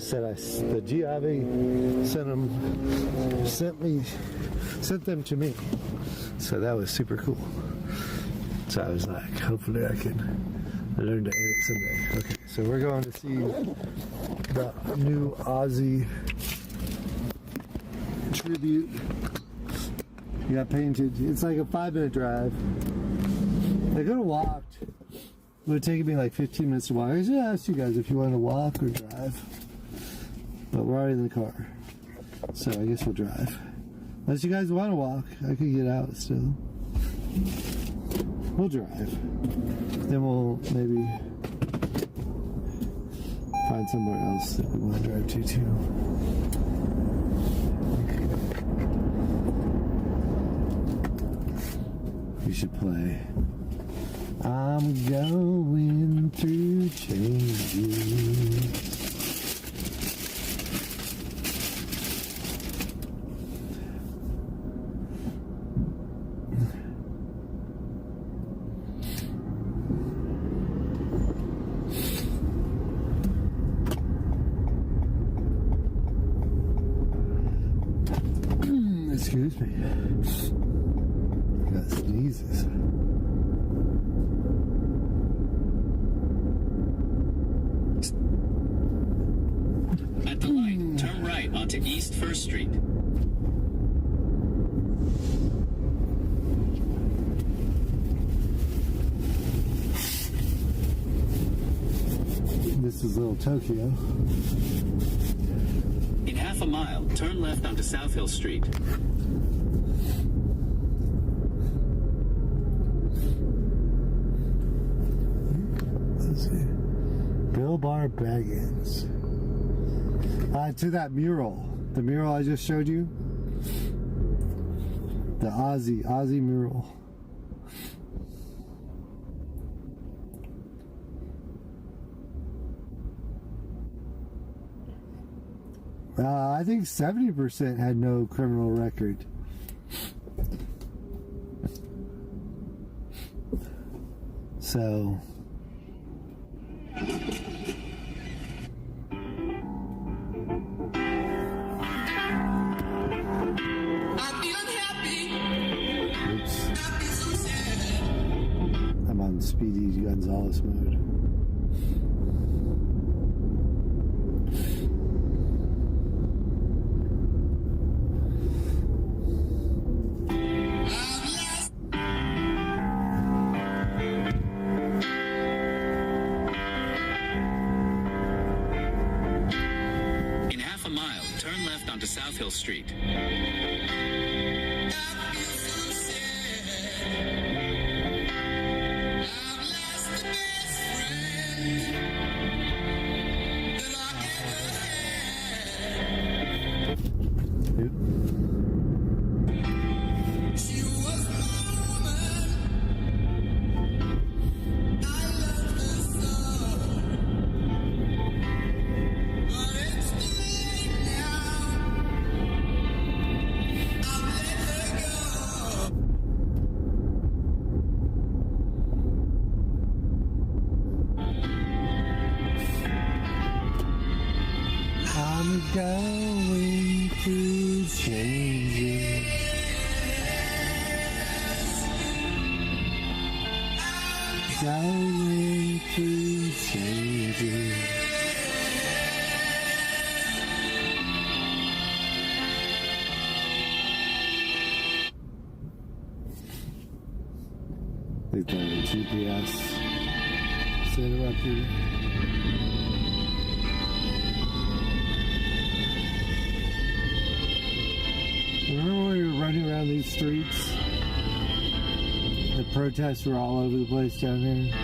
S7: Said the GIV sent them to me, so that was super cool. So I was like, hopefully I can learn to edit someday. Okay, so we're going to see the new Ozzy tribute. You got painted. It's like a 5-minute drive. I could have walked. It would have taken me like 15 minutes to walk. I should ask you guys if you want to walk or drive. But we're already in the car, so I guess we'll drive. Unless you guys want to walk, I could get out still. We'll drive. Then we'll maybe find somewhere else that we want to drive to too. We should play I'm going through changes. Excuse me. I got sneezes.
S6: At the light, turn right onto East 1st Street.
S7: This is Little Tokyo.
S6: In half a mile, turn left onto South Hill Street.
S7: Let's see. Bill Bar Baggins. To that mural. The mural I just showed you. The Ozzy mural. I think 70% had no criminal record. So oops. I'm on Speedy Gonzalez mode.
S6: South Hill Street.
S7: Slowly to changes. They've done a GPS center up here. Remember when we were running around these streets? The protests were all over the place down there.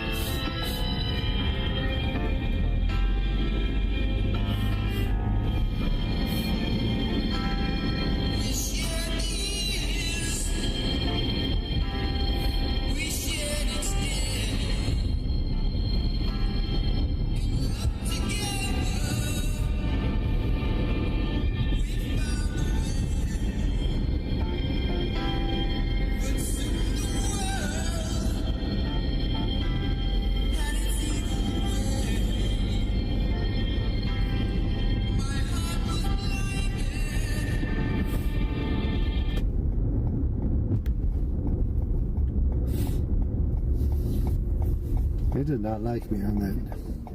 S7: They did not like me on that.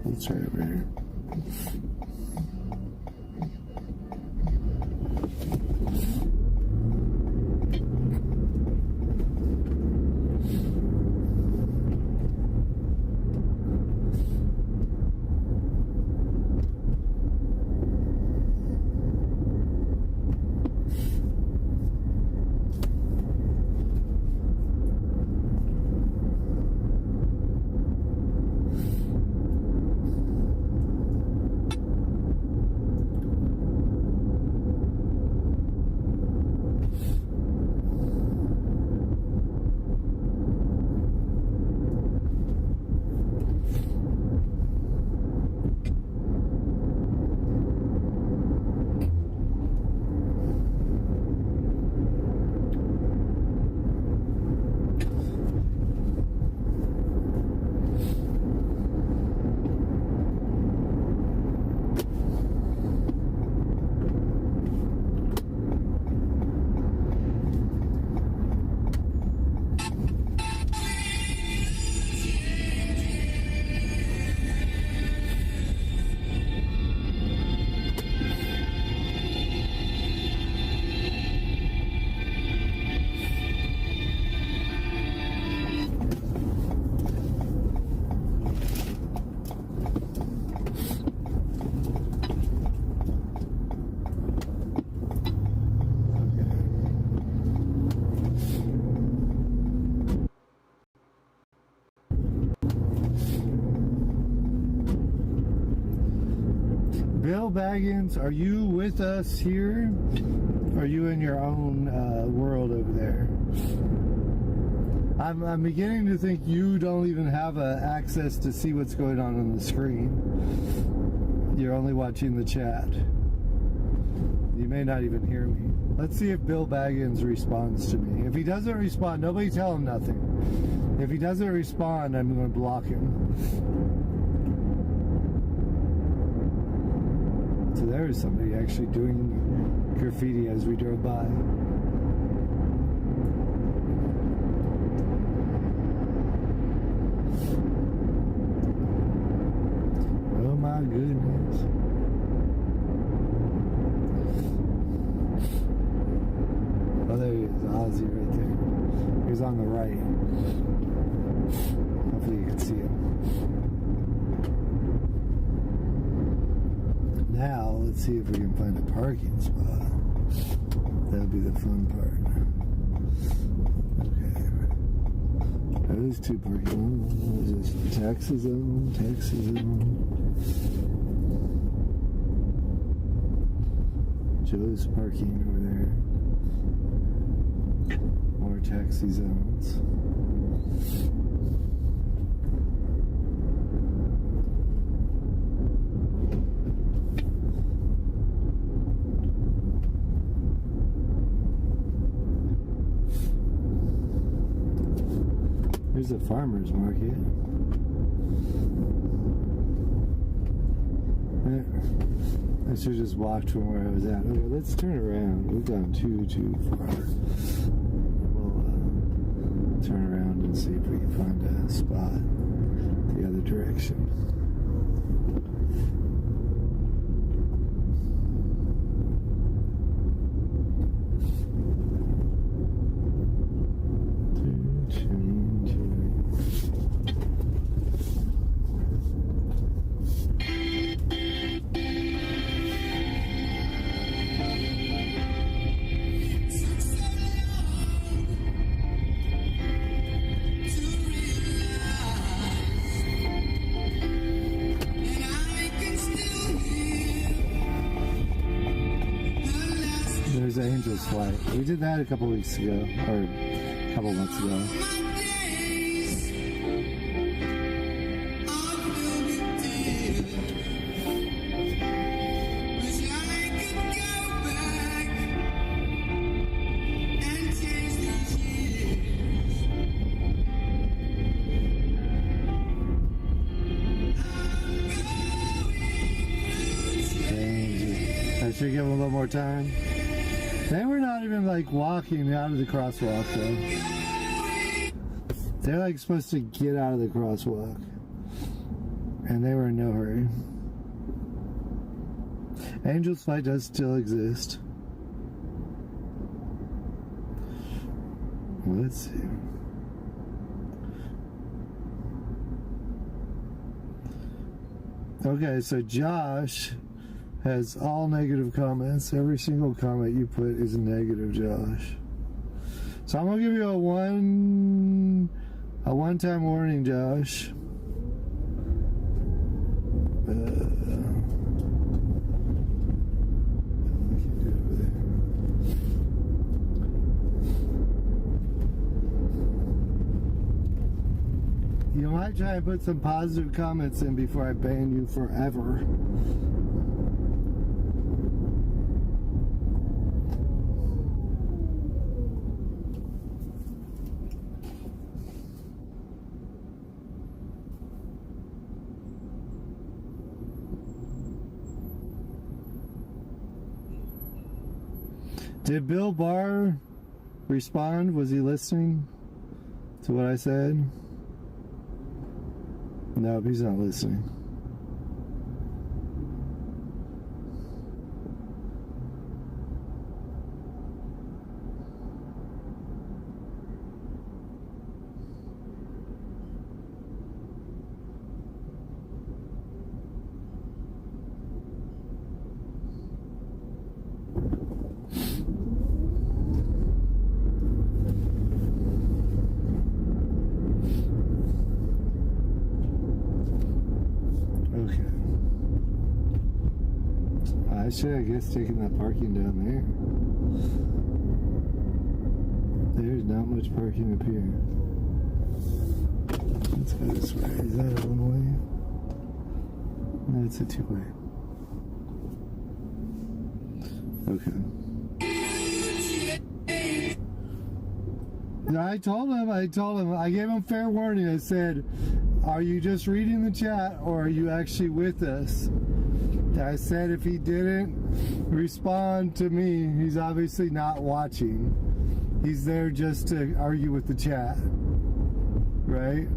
S7: Let's try over here. Bill Baggins, are you with us here? Or are you in your own world over there? I'm beginning to think you don't even have access to see what's going on the screen. You're only watching the chat. You may not even hear me. Let's see if Bill Baggins responds to me. If he doesn't respond, nobody tell him nothing. If he doesn't respond, I'm going to block him. So there is somebody actually doing graffiti as we drove by. Oh my goodness. Oh, there he is, Ozzy right there. He's on the right. Hopefully you can see him. Now, let's see if we can find a parking spot. That'll be the fun part. Okay. Those two parking. What is this? Taxi zone? Taxi zone. Joe's parking over there. More taxi zones. Here's a farmer's market. I should have just walked from where I was at. Okay, let's turn around. We've gone too far. We'll turn around and see if we can find a spot. direction. There's Angel's Flight. We did that a couple weeks ago, or a couple months ago. I should give them a little more time. They were not even like walking out of the crosswalk though. They're like supposed to get out of the crosswalk. And they were in no hurry. Angel's Flight does still exist. Let's see. Okay, so Josh has all negative comments. Every single comment you put is negative, Josh. So I'm gonna give you a one-time warning, Josh. You might try and put some positive comments in before I ban you forever. Did Bill Barr respond? Was he listening to what I said? No, he's not listening. I should, I guess, taking that parking down there. There's not much parking up here. Let's go this way. Is that a one-way? No, it's a two-way. Okay. I told him, I gave him fair warning. I said, are you just reading the chat or are you actually with us? I said if he didn't respond to me, he's obviously not watching. He's there just to argue with the chat, right?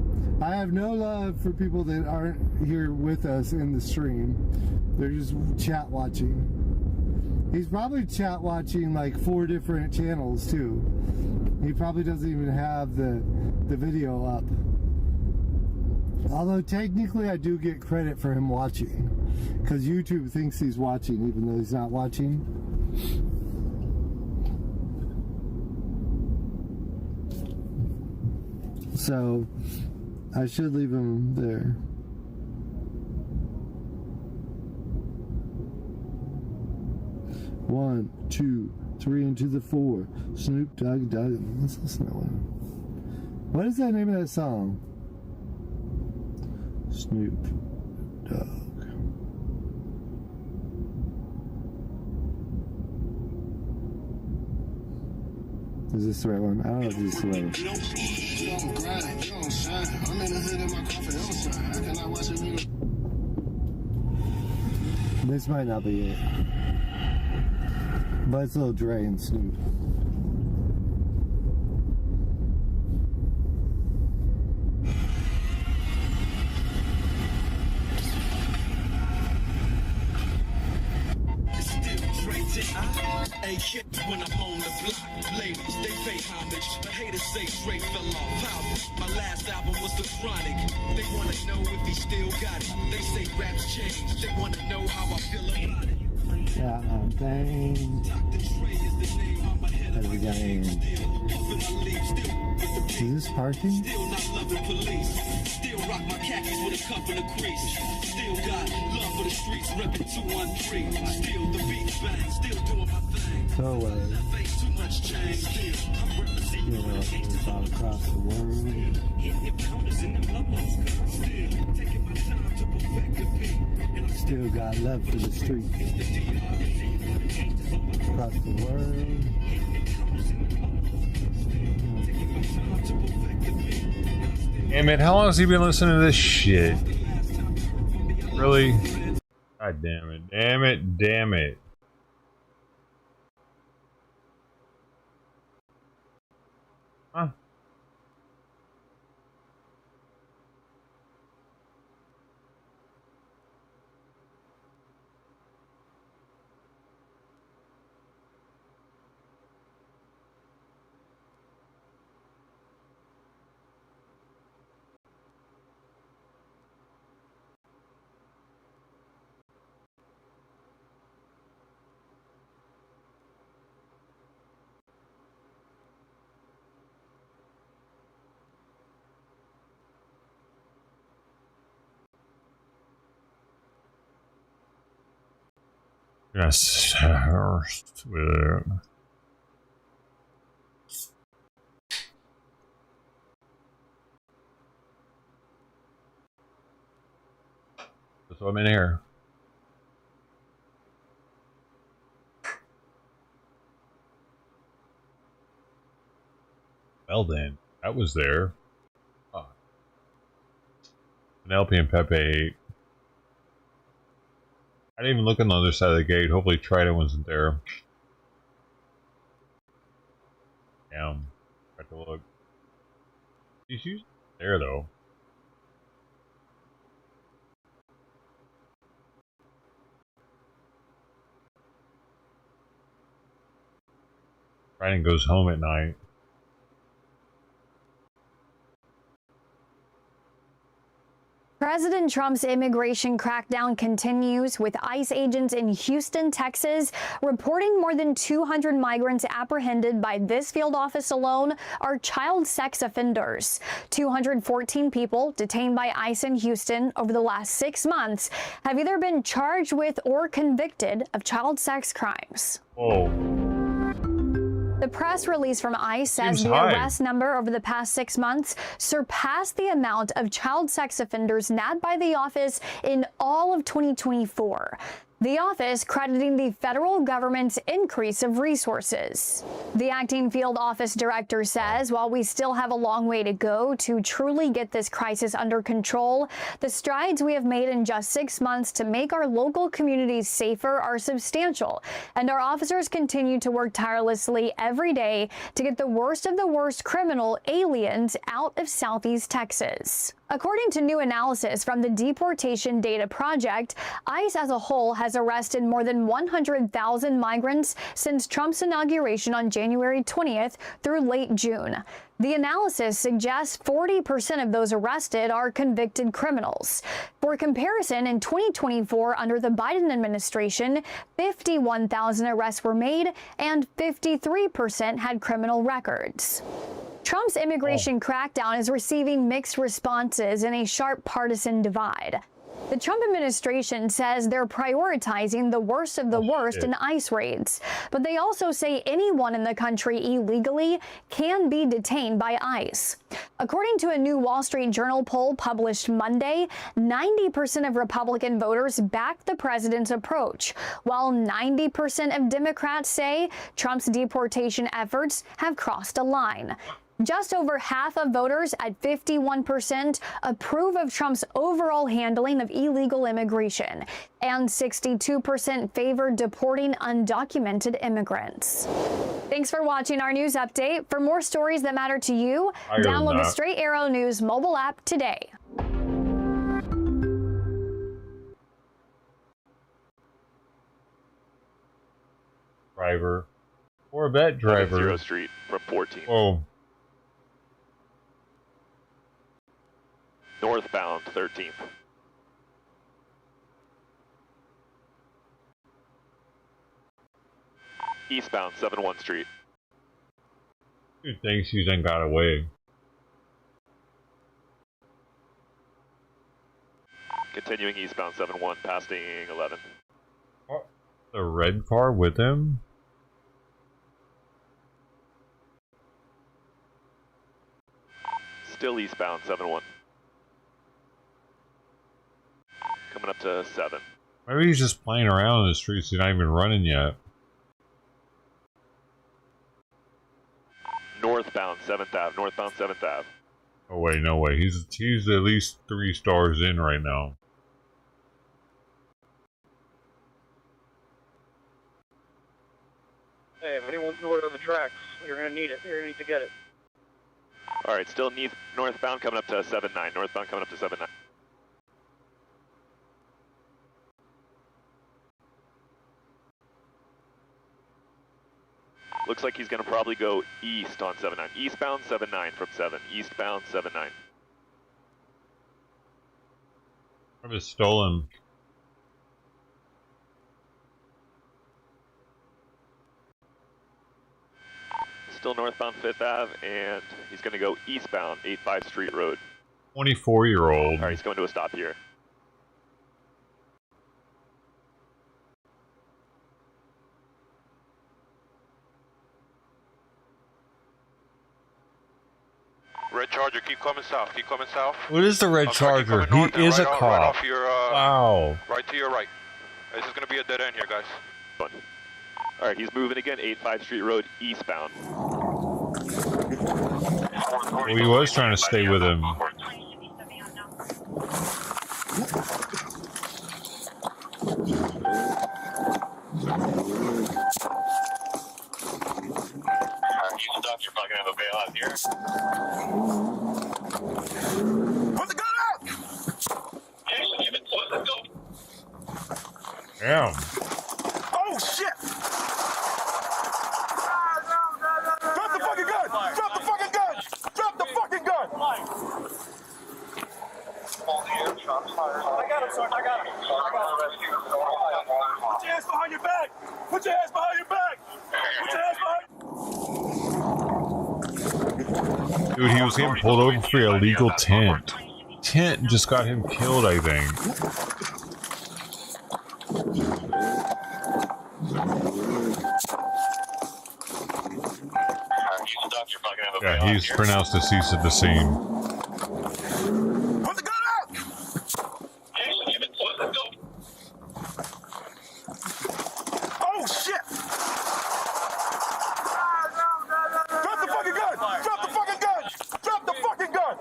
S7: I have no love for people that aren't here with us in the stream. They're just chat watching. He's probably chat watching like 4 different channels too. He probably doesn't even have the video up. Although technically I do get credit for him watching, because YouTube thinks he's watching even though he's not watching. So I should leave him there. One, two, three, into the 4. Snoop Dogg Dogg. Let's listen to that one. What is that name of that song? Snoop Dogg. Is this the right one? I don't know if this is the right one. This might not be it. But it's a little Dre and Snoop.
S8: Haters say straight fell off. How? My last album was The Chronic. They wanna know if he still got it. They say raps change. They wanna know how I feel about it.
S7: Is this parking?
S8: Still not loving police. Still rock my khakis with a cup and a crease. Still got love for the streets, reppin' 213. Still the beat bang, still doing my thing.
S7: So,
S8: Face too much change. Still, I'm representing.
S7: it's all across the world. Still got love for the streets. Across the world.
S1: Damn it, how long has he been listening to this shit? Really? God damn it, damn it, damn it. Huh? Yes, with it. So I'm in here. Well then, that was there. Oh. Penelope and Pepe. I didn't even look on the other side of the gate. Hopefully Trident wasn't there. Damn. Have to look. She's usually there though. Trident goes home at night.
S9: President Trump's immigration crackdown continues, with ICE agents in Houston, Texas, reporting more than 200 migrants apprehended by this field office alone are child sex offenders. 214 people detained by ICE in Houston over the last 6 months have either been charged with or convicted of child sex crimes.
S1: Whoa.
S9: The press release from ICE says the arrest number over the past 6 months surpassed the amount of child sex offenders nabbed by the office in all of 2024. The office crediting the federal government's increase of resources. The acting field office director says while we still have a long way to go to truly get this crisis under control, the strides we have made in just 6 months to make our local communities safer are substantial, and our officers continue to work tirelessly every day to get the worst of the worst criminal aliens out of Southeast Texas. According to new analysis from the Deportation Data Project, ICE as a whole has arrested more than 100,000 migrants since Trump's inauguration on January 20th through late June. The analysis suggests 40% of those arrested are convicted criminals. For comparison, in 2024, under the Biden administration, 51,000 arrests were made and 53% had criminal records. Trump's immigration crackdown is receiving mixed responses in a sharp partisan divide. The Trump administration says they're prioritizing the worst of the worst in ICE raids, but they also say anyone in the country illegally can be detained by ICE. According to a new Wall Street Journal poll published Monday, 90% of Republican voters backed the president's approach, while 90% of Democrats say Trump's deportation efforts have crossed a line. Just over half of voters, at 51%, approve of Trump's overall handling of illegal immigration, and 62% favor deporting undocumented immigrants. Thanks for watching our news update. For more stories that matter to you, download the Straight Arrow News mobile app today.
S1: Driver. Or a vet driver.
S10: 0 Street, reporting.
S1: Oh.
S10: Northbound 13th. Eastbound 71 Street.
S1: He thinks he then got away.
S10: Continuing eastbound 71, passing 11.
S1: Oh, the red car with him?
S10: Still eastbound 71. Coming up to 7.
S1: Maybe he's just playing around in the streets. He's not even running yet.
S10: Northbound 7th Ave. Northbound 7th Ave.
S1: Oh wait, no way. He's at least 3 stars in right now.
S11: Hey, if anyone's north of the tracks, you're gonna need it. You're gonna need to get it.
S10: All right, still northbound coming up to 79. Northbound coming up to 79. Looks like he's going to probably go east on 79. Eastbound 79 from 7. Eastbound 79.
S1: I just stole him.
S10: Still northbound 5th Ave, and he's going to go eastbound 85 Street Road.
S1: 24-year-old.
S10: All right, he's going to a stop here.
S13: Red Charger, keep coming south. Keep coming south.
S1: What is the red Charger? He is a cop.
S13: Right off your,
S1: wow.
S13: Right to your right. This is going to be a dead end here, guys.
S10: Fun. All right, he's moving again, 85 Street Road, eastbound.
S1: Well, he was trying to stay with him.
S13: You're probably going to have a bailout here.
S8: Put the gun out!
S13: Let's go.
S1: Damn.
S8: Oh, shit! Drop the fucking gun! Drop the fucking gun! Drop the fucking gun! I got him, sir. I got him. Put your hands behind your back! Put your hands behind your back! Put your hands behind...
S1: Dude, he was getting pulled over for illegal tent. Tent just got him killed, I think. Yeah, he's pronounced deceased at the scene.
S8: Put the gun out! Oh, shit! Drop the fucking gun! Drop the fucking gun! Drop the fucking gun!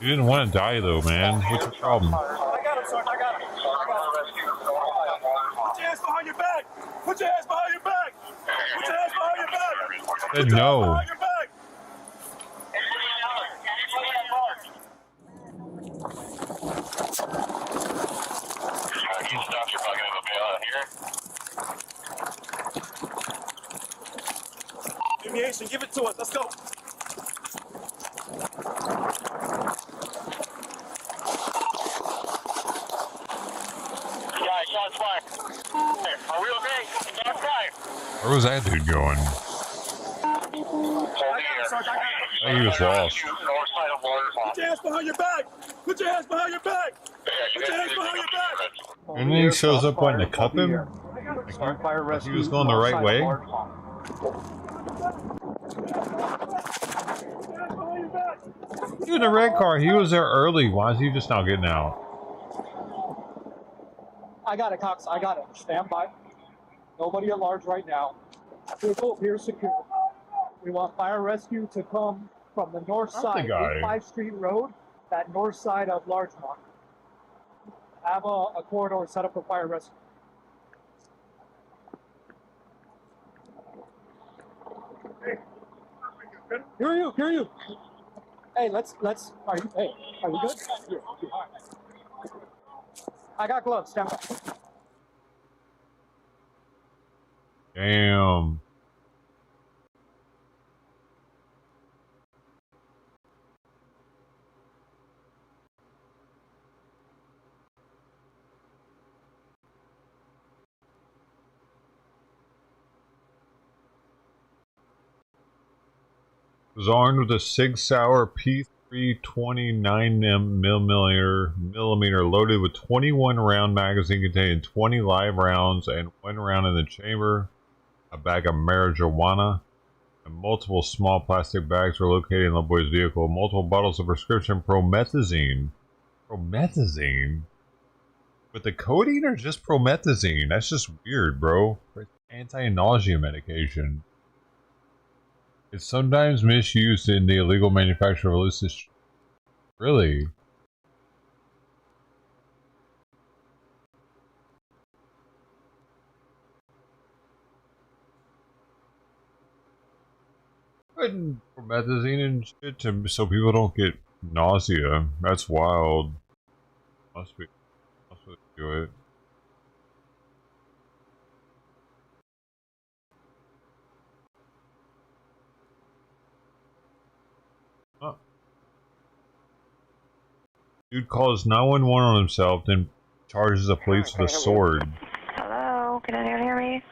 S1: You didn't want to die though, man. What's your problem?
S8: I got him, sir. I got him. Put your hands behind your back! Put your hands behind your back! Put your hands behind your back!
S1: Said no.
S8: Behind your back! Aviation, give it to us. Let's go. Shots fired. Are we okay? Shots fired.
S1: Where was that dude going? Oh, he was lost.
S8: Put your hands behind your back. Put your hands behind your back. Put your hands behind your back.
S1: And then he shows up wanting to cuff him? Like he was going the right way? Dude, in the red car, he was there early. Why is he just now getting out?
S12: I got it, Cox. I got it. Stand by. Nobody at large right now. Vehicle here secure. We want fire rescue to come from the north side, 85 Street Road, that north side of Larchmont. Have a corridor set up for fire rescue. Hear you, hear you. Hey, are you good? Here. All right. I got gloves, stand by.
S1: Damn. was armed with a Sig Sauer P329mm loaded with 21 round magazine containing 20 live rounds and 1 round in the chamber. A bag of marijuana and multiple small plastic bags were located in the boy's vehicle. Multiple bottles of prescription promethazine. Promethazine? With the codeine or just promethazine? That's just weird, bro. It's anti-nausea medication. It's sometimes misused in the illegal manufacture of illicit. Really? Putting promethazine and shit so people don't get nausea. That's wild. Must be do it. Huh. Dude calls 911 on himself, then charges the police with a sword.
S14: Hello, can anyone hear me?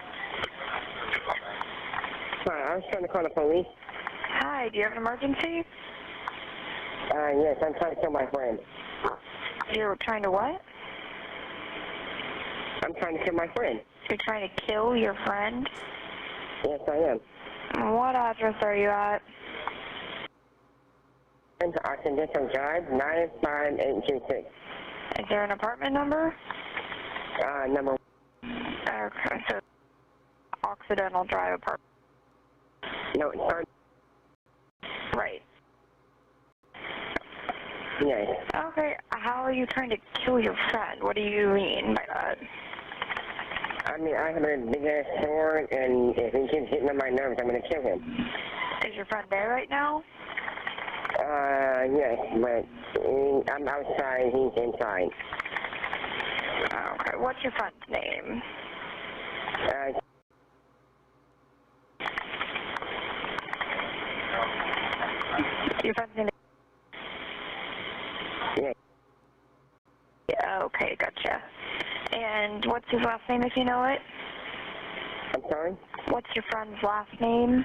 S11: Hi, I was trying to call the police.
S14: Hi, do you have an emergency?
S11: Yes, I'm trying to kill my friend.
S14: You're trying to what?
S11: I'm trying to kill my friend.
S14: You're trying to kill your friend?
S11: Yes, I am.
S14: What address are you at?
S11: Occidental Drive, 95826.
S14: Is there an apartment number?
S11: Number.
S14: Okay, so Occidental Drive apartment.
S11: No, it's
S14: right.
S11: Yes.
S14: Okay, how are you trying to kill your friend? What do you mean by that?
S11: I mean, I have a big ass sword, and if he keeps getting on my nerves, I'm gonna kill him.
S14: Is your friend there right now?
S11: Yes, but I'm outside, he's inside.
S14: Okay, what's your friend's name? Your friend's name?
S11: Yeah.
S14: Yeah, okay, gotcha. And what's his last name, if you know it?
S11: I'm sorry?
S14: What's your friend's last name?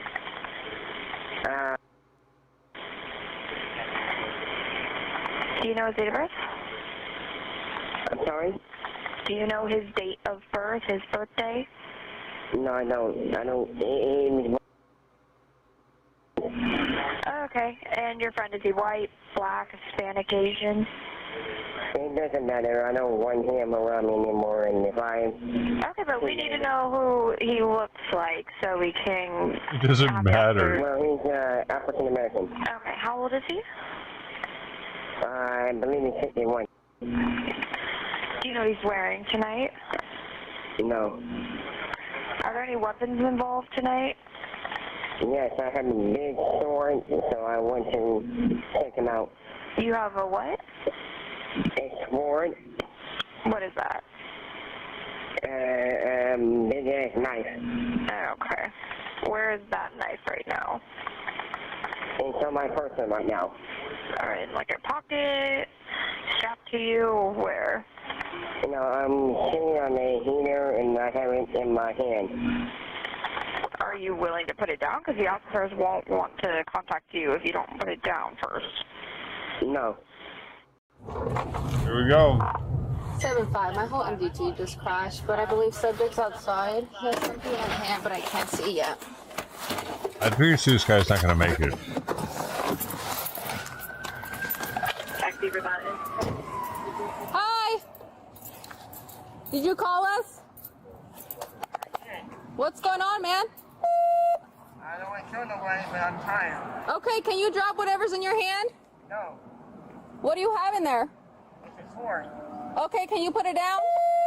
S14: Do you know his date of birth?
S11: I'm sorry?
S14: Do you know his date of birth, his birthday?
S11: No, I don't.
S14: Okay, and your friend, is he white, black, Hispanic, Asian?
S11: It doesn't matter. I don't want him around me anymore, and if I...
S14: Okay, but we need to know who he looks like so we can...
S1: It doesn't matter.
S11: Well, he's African American.
S14: Okay, how old is he?
S11: I believe he's 51.
S14: Do you know what he's wearing tonight?
S11: No.
S14: Are there any weapons involved tonight?
S11: Yes, I have a big sword, so I want to take him out.
S14: You have a what?
S11: A sword.
S14: What is that?
S11: Big ass knife.
S14: Okay. Where is that knife right now?
S11: It's on my person right now.
S14: Alright, like a pocket, strapped to you, or where?
S11: No, I'm sitting on a heater and I have it in my hand.
S14: Are you willing to put it down? Because the officers won't want to contact you if you don't put it down first.
S11: No.
S1: Here we go.
S15: 7-5, my whole MDT just crashed, but I believe subject's outside. He has something in hand, but I can't see yet.
S1: I figure this guy's not gonna make it.
S15: Hi! Did you call us? What's going on, man?
S11: I don't want to kill nobody, but I'm tired.
S15: Okay, can you drop whatever's in your hand?
S11: No.
S15: What do you have in there?
S11: It's a sword.
S15: Okay, can you put it down?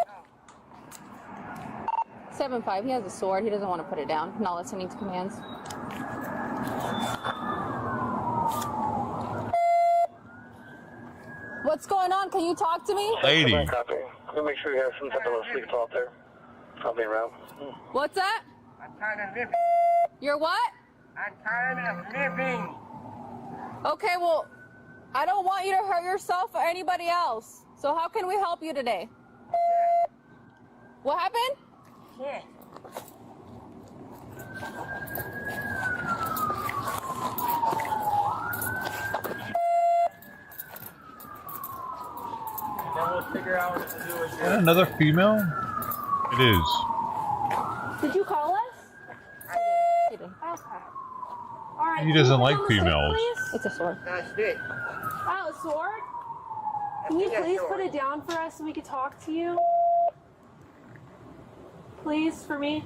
S11: No.
S15: 7-5, he has a sword. He doesn't want to put it down. Not listening to commands. What's going on? Can you talk to me?
S1: Lady.
S11: Copy. Let me make sure you have some type of sleep out there. Copy around.
S15: What's that?
S11: I'm tired of living.
S15: You're what?
S11: I'm tired of living.
S15: Okay, well, I don't want you to hurt yourself or anybody else. So how can we help you today? What happened?
S11: Yeah.
S4: figure out what to do with
S1: Is that another female? It is.
S15: Did you call us? He did. Okay. All right.
S1: He doesn't like females.
S15: It's a sword.
S11: That's it.
S15: Oh, a sword? Can you please put it down for us so we can talk to you? Please, for me?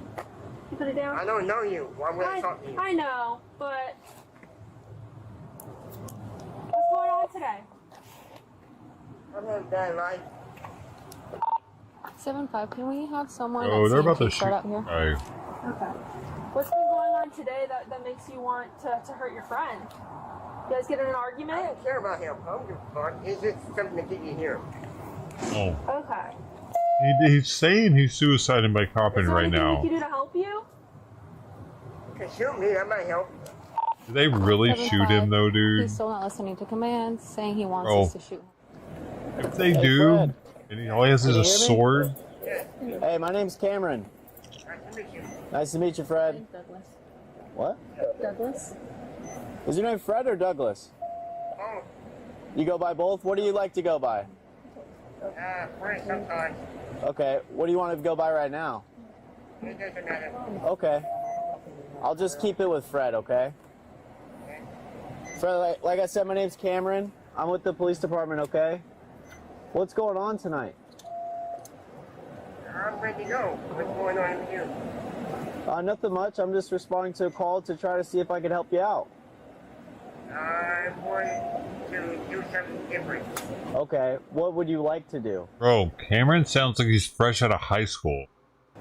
S15: You put it down?
S11: I don't know you. Why would I talk to you?
S15: I know, but... What's going on today?
S11: I'm having a bad life.
S15: 7-5, can we have someone
S1: Oh, they're about to shoot.
S15: start out here?
S1: Alright.
S15: Okay. What's been going on today that makes you want to hurt your friend? You guys get in an argument?
S11: I don't care about him. I don't give a fuck. It's just something to get you here.
S1: Oh.
S15: Okay.
S1: He's saying he's suiciding by copping right now.
S15: What can we do to help you?
S11: You can shoot me. That might help.
S1: Did they really shoot him though, dude?
S15: He's still not listening to commands, saying he wants
S1: Oh.
S15: us to shoot him.
S1: If they do, and all he has is a sword.
S17: Hey, my name's Cameron.
S11: Nice to meet you.
S17: Nice to meet you, Fred.
S15: Douglas.
S17: What?
S15: Douglas?
S17: Is your name Fred or Douglas?
S11: Oh.
S17: You go by both? What do you like to go by?
S11: Friend sometimes.
S17: Okay, what do you want to go by right now?
S11: It doesn't matter.
S17: Okay. I'll just keep it with Fred, okay? Fred, like I said, my name's Cameron. I'm with the police department, okay? What's going on tonight?
S11: I'm ready to go. What's going on with you?
S17: Nothing much. I'm just responding to a call to try to see if I can help you out.
S11: I want to do something different.
S17: Okay, what would you like to do?
S1: Bro, Cameron sounds like he's fresh out of high school.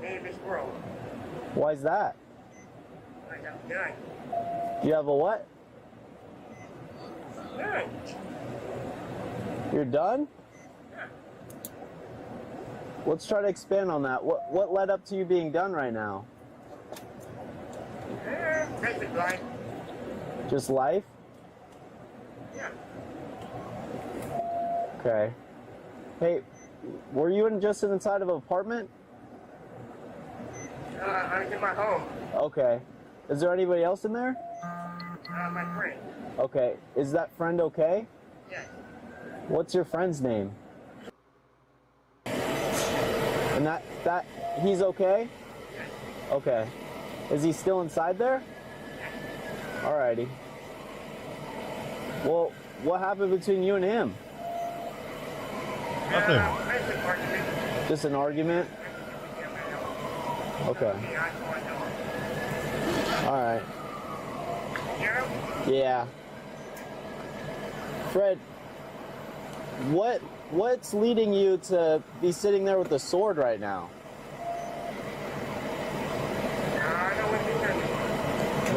S11: Name is World.
S17: Why's that?
S11: I'm done.
S17: You have a what?
S11: Done.
S17: You're done? Let's try to expand on that. What led up to you being done right now?
S11: Basic life.
S17: Just life?
S11: Yeah.
S17: Okay. Hey, were you just inside of an apartment?
S11: I was in my home.
S17: Okay. Is there anybody else in there?
S11: My friend.
S17: Okay. Is that friend okay?
S11: Yes.
S17: What's your friend's name? And that he's okay?
S11: Yes.
S17: Okay. Is he still inside there? Alrighty. Well, what happened between you and him?
S1: Nothing.
S17: Just an argument? Okay. Alright. Yeah. Fred, what's leading you to be sitting there with a sword right now?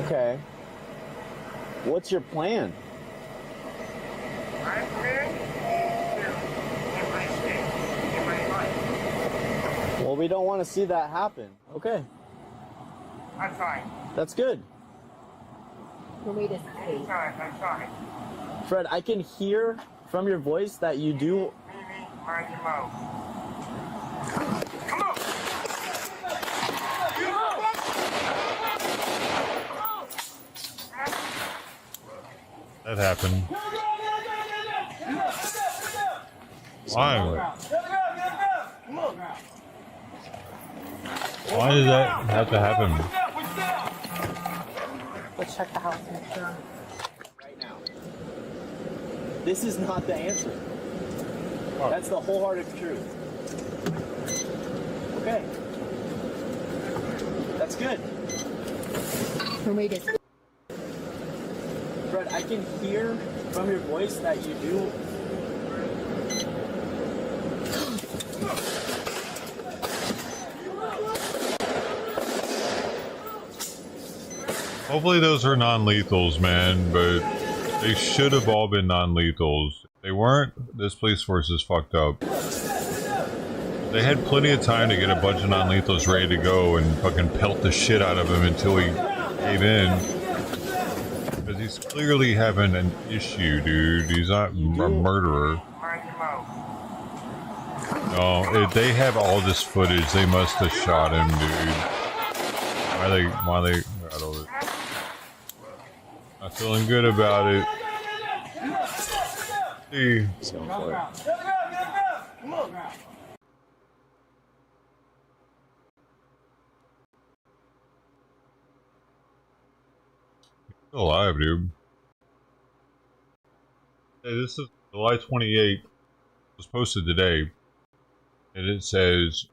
S17: Okay. What's your plan?
S11: My plan is to get my shit in my life.
S17: Well, we don't want to see that happen. Okay.
S11: I'm fine.
S17: That's good.
S11: I'm sorry.
S17: Fred, I can hear from your voice that you do.
S11: Mind your mouth.
S1: That happened. Why? Why did that have to happen?
S15: Let's check the house.
S17: Right now. This is not the answer. That's the wholehearted truth. Okay. That's good. Fred, I can hear from your voice that you do.
S1: Hopefully those are non-lethals, man, but they should have all been non-lethals. If they weren't, this police force is fucked up. They had plenty of time to get a bunch of non-lethals ready to go and fucking pelt the shit out of him until he gave in. Because he's clearly having an issue, dude. He's not a murderer. No, if they have all this footage, they must have shot him, dude. Why they got all this? Not feeling good about it. See.
S8: Come on.
S1: Still alive, dude. Hey, this is July 28th. It was posted today. And it says,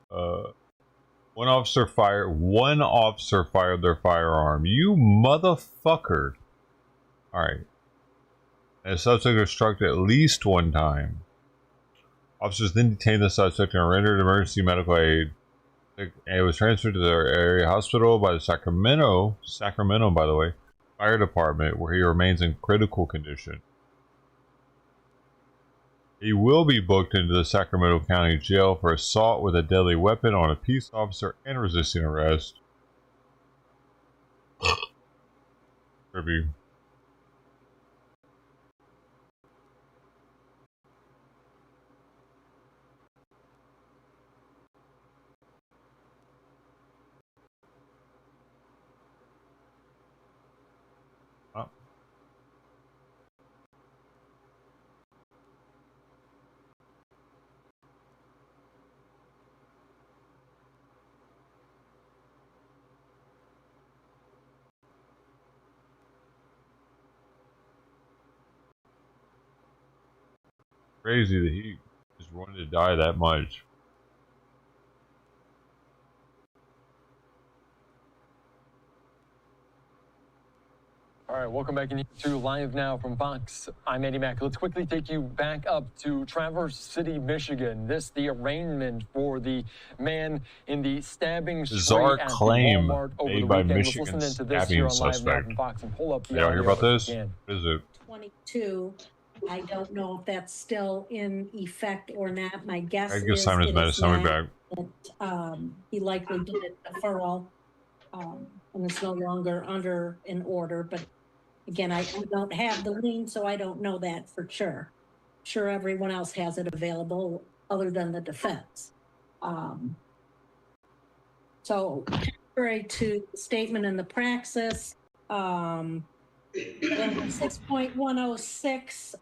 S1: one officer fired their firearm. You motherfucker. Alright. And the subject was struck at least one time. Officers then detained the suspect and rendered emergency medical aid. And it was transferred to the area hospital by the Sacramento, by the way, fire department, where he remains in critical condition. He will be booked into the Sacramento County Jail for assault with a deadly weapon on a peace officer and resisting arrest. Review. Crazy that he just wanted to die that much.
S18: All right, welcome back to Live Now from Fox. I'm Andy Mack. Let's quickly take you back up to Traverse City, Michigan. The arraignment for the man in the stabbing
S1: bizarre
S18: spree at
S1: claim
S18: the Walmart over
S1: made
S18: the
S1: by
S18: weekend.
S1: Michigan
S18: Let's listen to this here on Live Now
S1: suspect.
S18: from Fox and pull up the
S1: Y'all hear about this?
S18: again.
S1: What is it?
S19: 22. I don't know if that's still in effect or not. My guess
S1: I guess
S19: is
S1: time his
S19: it
S1: medicine
S19: is
S1: back.
S19: not. He likely did a deferral, and it's no longer under an order. But again, I don't have the lien, so I don't know that for sure. Sure, everyone else has it available other than the defense. So, contrary to the statement in the praxis, in 6.106,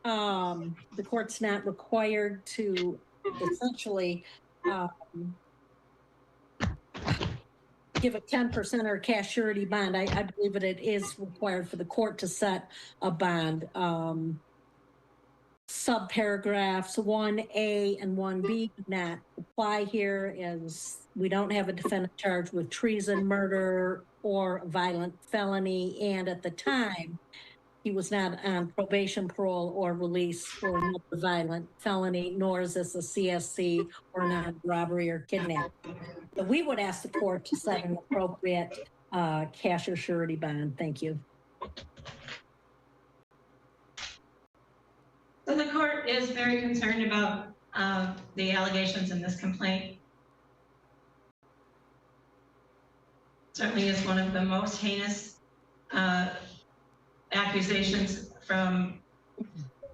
S19: the court's not required to essentially give a 10% or cash surety bond. I believe that it is required for the court to set a bond. Subparagraphs 1A and 1B do not apply here, as we don't have a defendant charged with treason, murder, or violent felony, and at the time he was not on probation, parole, or release for another violent felony, nor is this a CSC or non-robbery or kidnapping. So we would ask the court to set an appropriate cash or surety bond. Thank you.
S20: So the court is very concerned about the allegations in this complaint. Certainly is one of the most heinous accusations from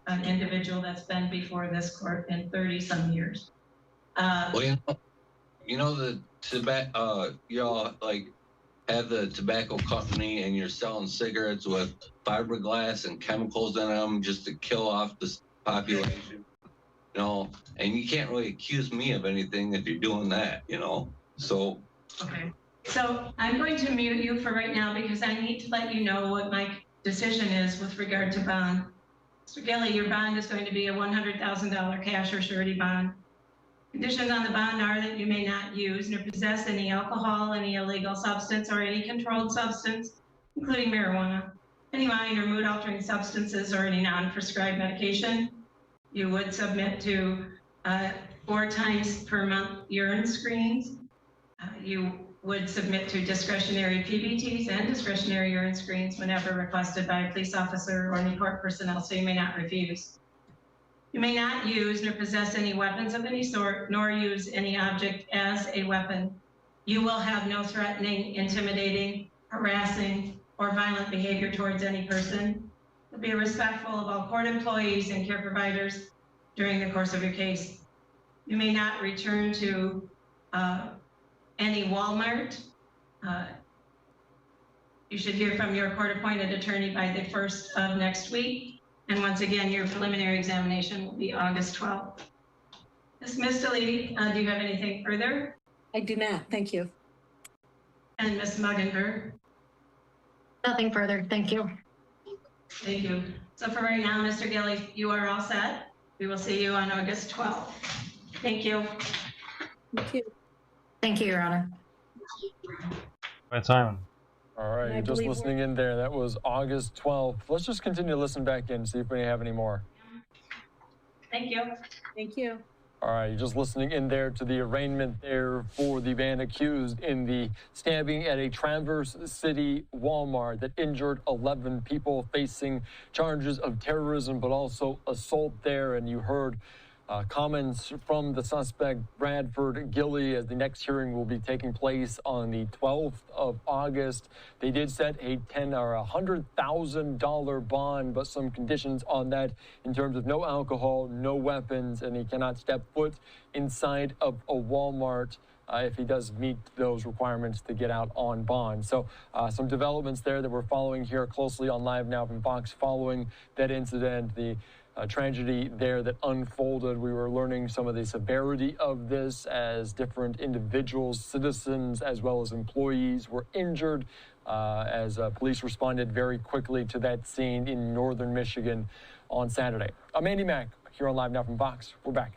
S20: an individual that's been before this court in 30-some years.
S25: Well, you know the tobacco. Y'all like have the tobacco company, and you're selling cigarettes with fiberglass and chemicals in them just to kill off the population. You know, and you can't really accuse me of anything if you're doing that. You know, so.
S20: Okay. So I'm going to mute you for right now because I need to let you know what my decision is with regard to bond. Mr. Gilly, your bond is going to be a $100,000 cash or surety bond. Conditions on the bond are that you may not use nor possess any alcohol, any illegal substance, or any controlled substance, including marijuana, any mind or mood altering substances, or any non-prescribed medication. You would submit to 4 times per month urine screenings. You would submit to discretionary PBTs and discretionary urine screens whenever requested by a police officer or any court personnel, so you may not refuse. You may not use nor possess any weapons of any sort, nor use any object as a weapon. You will have no threatening, intimidating, harassing, or violent behavior towards any person. You'll be respectful of all court employees and care providers during the course of your case. You may not return to any Walmart. You should hear from your court-appointed attorney by the 1st of next week. And once again, your preliminary examination will be August 12th. Ms. DeLevy, do you have anything further?
S19: I do not. Thank you.
S20: And Ms. Muggenberg?
S15: Nothing further. Thank you.
S20: Thank you. So for right now, Mr. Gilly, you are all set. We will see you on August 12th. Thank you.
S19: Thank you.
S15: Thank you, Your Honor.
S1: Right, Simon.
S18: All right, you're just listening in there. That was August 12th. Let's just continue to listen back in, see if we have any more.
S20: Thank you.
S19: Thank you.
S18: All right, you're just listening in there to the arraignment there for the man accused in the stabbing at a Traverse City Walmart that injured 11 people, facing charges of terrorism, but also assault there. And you heard comments from the suspect, Bradford Gilly, as the next hearing will be taking place on the 12th of August. They did set a $100,000 bond, but some conditions on that in terms of no alcohol, no weapons, and he cannot step foot inside of a Walmart if he does meet those requirements to get out on bond. So some developments there that we're following here closely on Live Now from Fox following that incident, the tragedy there that unfolded. We were learning some of the severity of this as different individuals, citizens, as well as employees were injured as police responded very quickly to that scene in northern Michigan on Saturday. I'm Andy Mack here on Live Now from Fox. We're back.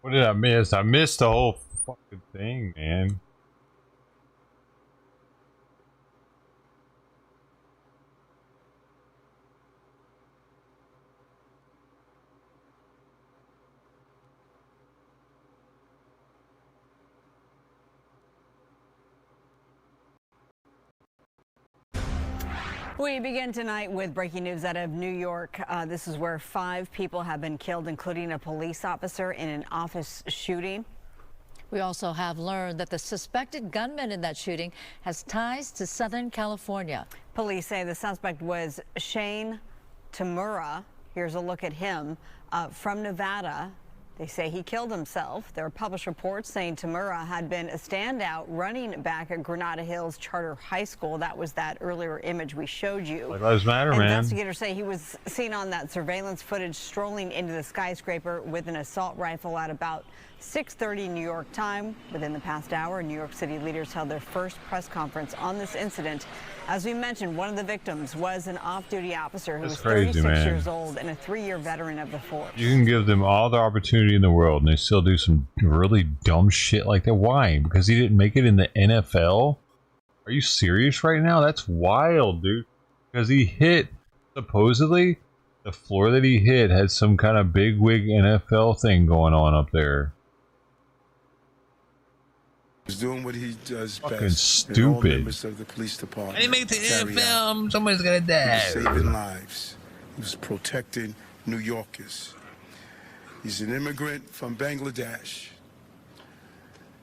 S1: What did I miss? I missed the whole fucking thing, man.
S5: We begin tonight with breaking news out of New York. This is where 5 people have been killed, including a police officer in an office shooting.
S16: We also have learned that the suspected gunman in that shooting has ties to Southern California.
S5: Police say the suspect was Shane Tamura. Here's a look at him from Nevada. They say he killed himself. There are published reports saying Tamura had been a standout running back at Granada Hills Charter High School. That was that earlier image we showed you.
S1: Black Lives Matter, man.
S5: Investigators say he was seen on that surveillance footage strolling into the skyscraper with an assault rifle at about 6:30 New York time. Within the past hour, New York City leaders held their first press conference on this incident. As we mentioned, one of the victims was an off-duty officer who was 36 years old and a 3-year veteran of the force.
S1: You can give them all the opportunity in the world and they still do some really dumb shit like that. Why? Because he didn't make it in the NFL? Are you serious right now? That's wild, dude. Because he hit, supposedly, The floor that he hit had some kind of bigwig NFL thing going on up there.
S3: He's doing what he does
S1: fucking
S3: best.
S1: Stupid.
S3: And all members of the police department.
S1: And he makes the
S3: carry out.
S1: NFL, somebody's gonna die.
S3: He was saving lives. He was protecting New Yorkers. He's an immigrant from Bangladesh.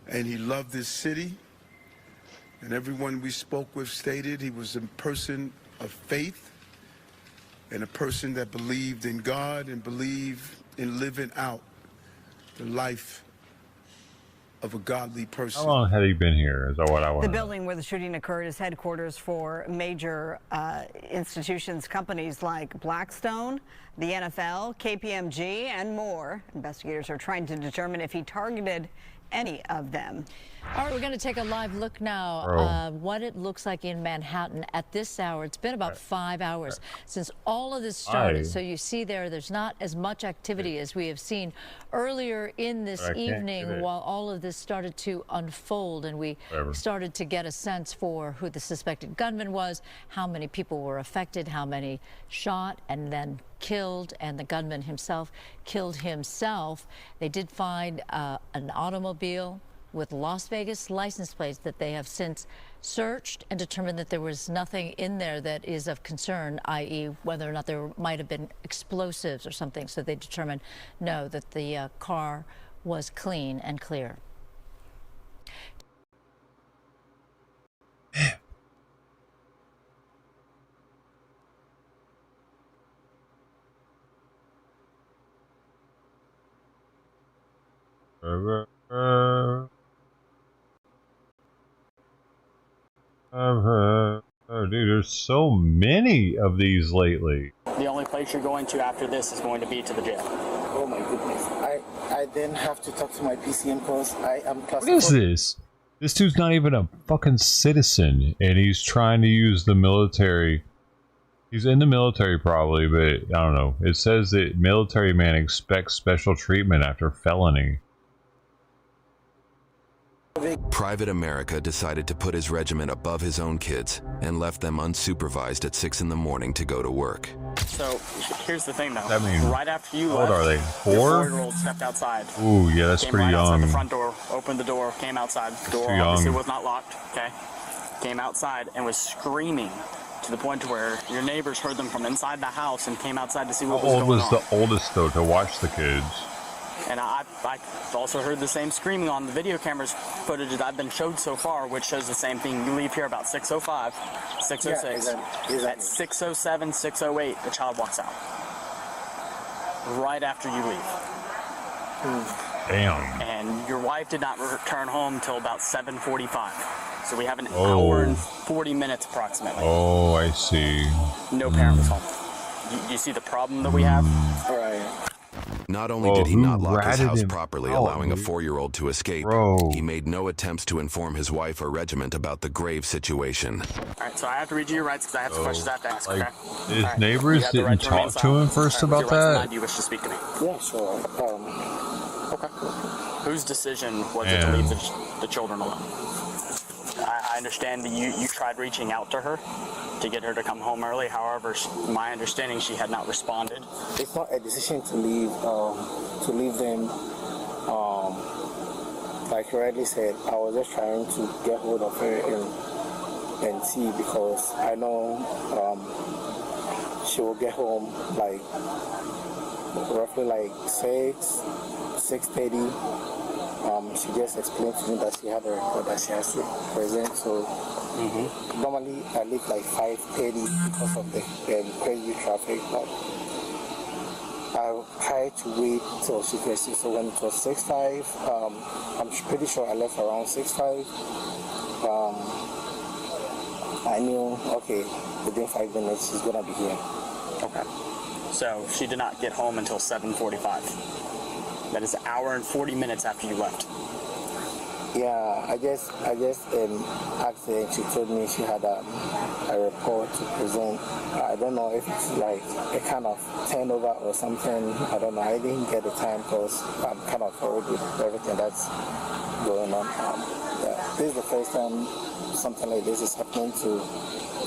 S3: And he loved this city. And everyone we spoke with stated he was a person of faith and a person that believed in God and believed in living out the life of a godly person.
S1: How long had he been here? Is that what I want
S5: The
S1: to know?
S5: building where the shooting occurred is headquarters for major institutions, companies like Blackstone, the NFL, KPMG, and more. Investigators are trying to determine if he targeted any of them.
S16: All right, we're going to take a live look now what it looks like in Manhattan at this hour. It's been about 5 hours since all of this started. So you see there's not as much activity as we have seen earlier in this evening while all of this started to unfold, and we started to get a sense for who the suspected gunman was, how many people were affected, how many shot and then killed, and the gunman himself killed himself. They did find an automobile with Las Vegas license plates that they have since searched and determined that there was nothing in there that is of concern, i.e. whether or not there might have been explosives or something. So they determined, no, that the car was clean and clear.
S1: Oh, dude, there's so many of these lately.
S21: The only place you're going to after this is going to be to the jail.
S22: Oh my goodness. I then have to talk to my PCM because I am classified.
S1: What is this? This dude's not even a fucking citizen, and he's trying to use the military. He's in the military probably, but I don't know. It says that military man expects special treatment after felony.
S23: Private America decided to put his regiment above his own kids and left them unsupervised at 6 in the morning to go to work.
S21: So here's the thing, though.
S1: I mean,
S21: right after you
S1: how
S21: left,
S1: old are they? 4?
S21: your 4-year-old stepped outside.
S1: Ooh, yeah, that's
S21: came
S1: pretty
S21: right
S1: young.
S21: outside the front door, opened the door, came outside. The door
S1: too
S21: obviously
S1: young.
S21: was not locked. Okay, came outside and was screaming to the point where your neighbors heard them from inside the house and came outside to see what
S1: How
S21: was
S1: old
S21: going
S1: was
S21: on.
S1: the oldest, though, to watch the kids?
S21: And I also heard the same screaming on the video cameras footage that I've been showed so far, which shows the same thing. You leave here about 6:05, 6:06.
S22: Yeah,
S21: At 6:07, 6:08, the child walks out. Right after you leave.
S1: Damn.
S21: And your wife did not return home until about 7:45. So we have an
S1: Oh.
S21: hour and 40 minutes approximately.
S1: Oh, I see.
S21: No parent was home. You see the problem that we have?
S22: All right.
S23: Not only did he not lock his
S1: ratted
S23: house
S1: him
S23: properly,
S1: out,
S23: allowing a
S1: dude?
S23: 4-year-old to escape,
S1: Bro.
S23: he made no attempts to inform his wife or regiment about the grave situation.
S21: All right, so I have to read you your rights because I have some questions I have to ask,
S1: Like,
S21: okay?
S1: his
S21: All right.
S1: neighbors
S21: You have the
S1: didn't
S21: right to remain
S1: talk to him
S21: silent.
S1: first
S21: All right,
S1: about
S21: with your rights in
S1: that?
S21: mind, do you wish to speak to me?
S22: Yeah, sure.
S21: Okay. Whose decision was it to
S1: Man.
S21: leave the children alone? I understand that you tried reaching out to her to get her to come home early. However, my understanding, she had not responded.
S22: It's not a decision to leave them. Like you rightly said, I was just trying to get hold of her and see, because I know she will get home like roughly like 6:30. She just explained to me that she had a report that she has to present. So normally I leave like 5:30 because of the crazy traffic. But I tried to wait till she could see. So when it was 6:05, I'm pretty sure I left around 6:05. I knew, okay, within 5 minutes she's gonna be here.
S21: Okay. So she did not get home until 7:45. That is an hour and 40 minutes after you left.
S22: Yeah, I just asked her, and she told me she had a report to present. I don't know if it's like a kind of turnover or something. I don't know. I didn't get the time because I'm kind of worried with everything that's going on. Yeah. this is the first time something like this is happening to.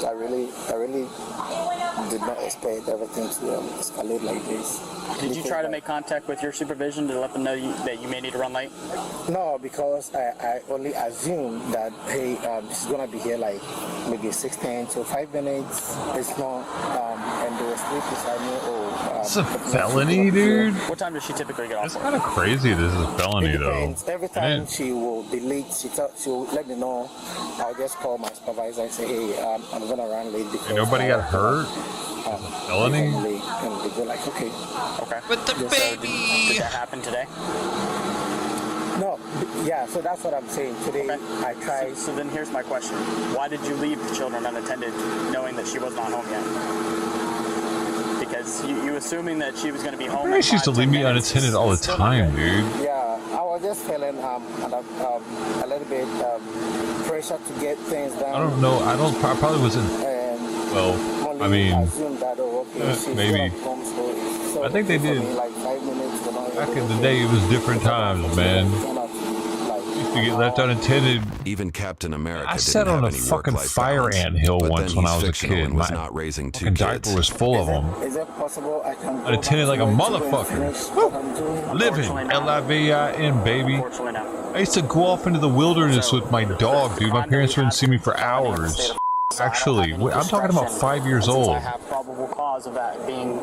S22: I really did not expect everything to escalate like this.
S21: Did you try to make contact with your supervision to let them know that you may need to run late?
S22: No, because I only assumed that, hey, she's going to be here like maybe 16 to 5 minutes. It's not, and they were asleep beside me.
S1: It's a felony, dude.
S21: What time does she typically get off?
S1: It's kind of crazy this is a felony, though.
S22: Every time she will be late, she'll let me know. I'll just call my supervisor and say, hey, I'm going to run late because...
S1: Nobody got hurt? Felony?
S22: And they go like, okay.
S21: Okay.
S22: With the baby!
S21: Did that happen today?
S22: No, yeah, so that's what I'm saying. Today, I tried...
S21: So then here's my question. Why did you leave the children unattended knowing that she was not home yet? Because you assuming that she was going to be home.
S1: She used to leave me unattended all the time, dude.
S22: Yeah, I was just feeling a little bit pressure to get things done.
S1: I don't know. I probably wasn't. Well, I mean, maybe. I think they did. Back in the day, it was different times, man. Used to get left unattended.
S23: Even Captain America.
S1: I sat on a fucking fire ant hill once when I was a kid. My
S23: not raising two
S1: fucking diaper was full of them.
S22: Is it possible I can
S1: Unattended like a motherfucker. Living, L-I-V-I-N, baby. I used to go off into the wilderness with my dog, dude. My parents wouldn't see me for hours. Actually, I'm talking about 5 years old. It's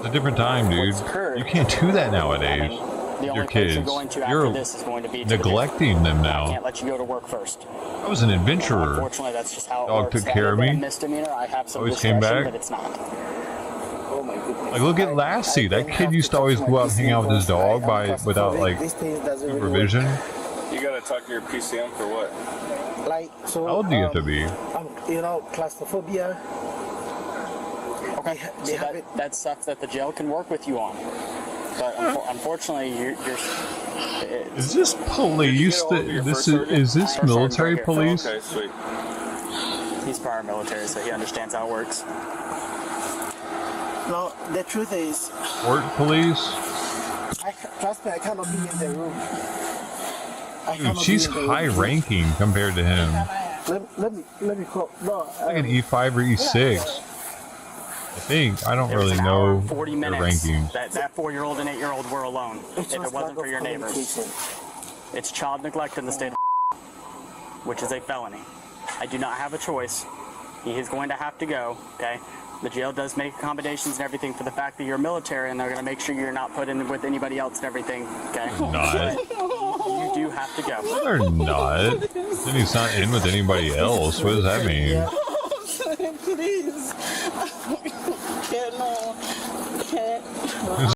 S1: a different time, dude. You can't do that nowadays. Your kids. You're neglecting them now.
S21: I can't let you go to work first.
S1: I was an adventurer.
S21: Unfortunately, that's just how it
S1: Dog
S21: works.
S1: took care of me.
S21: I have some
S1: Always came back.
S21: but it's not.
S1: Like, look at Lassie. That kid used to always go out and hang out with his dog without like supervision.
S2: You gotta talk to your PCM for what?
S22: Like, so,
S1: how old do you have to be?
S22: You know, claustrophobia.
S21: Okay, so that's stuff that the jail can work with you on. But unfortunately, you're
S1: is this police? Is this military police?
S2: Okay, sweet.
S21: He's prior military, so he understands how it works.
S22: No, the truth is...
S1: Port police?
S22: Trust me, I cannot be in the room.
S1: Dude, she's high-ranking compared to him.
S22: Let me call. No,
S1: like an E5 or E6. I think. I don't really know their rankings.
S21: That 4-year-old and 8-year-old were alone. If it wasn't for your neighbors. It's child neglect in the state of which is a felony. I do not have a choice. He is going to have to go, okay? The jail does make accommodations and everything for the fact that you're military, and they're going to make sure you're not put in with anybody else and everything, okay?
S1: Not.
S21: You do have to go.
S1: No, they're not. Then he's not in with anybody else. What does that mean?
S22: Please.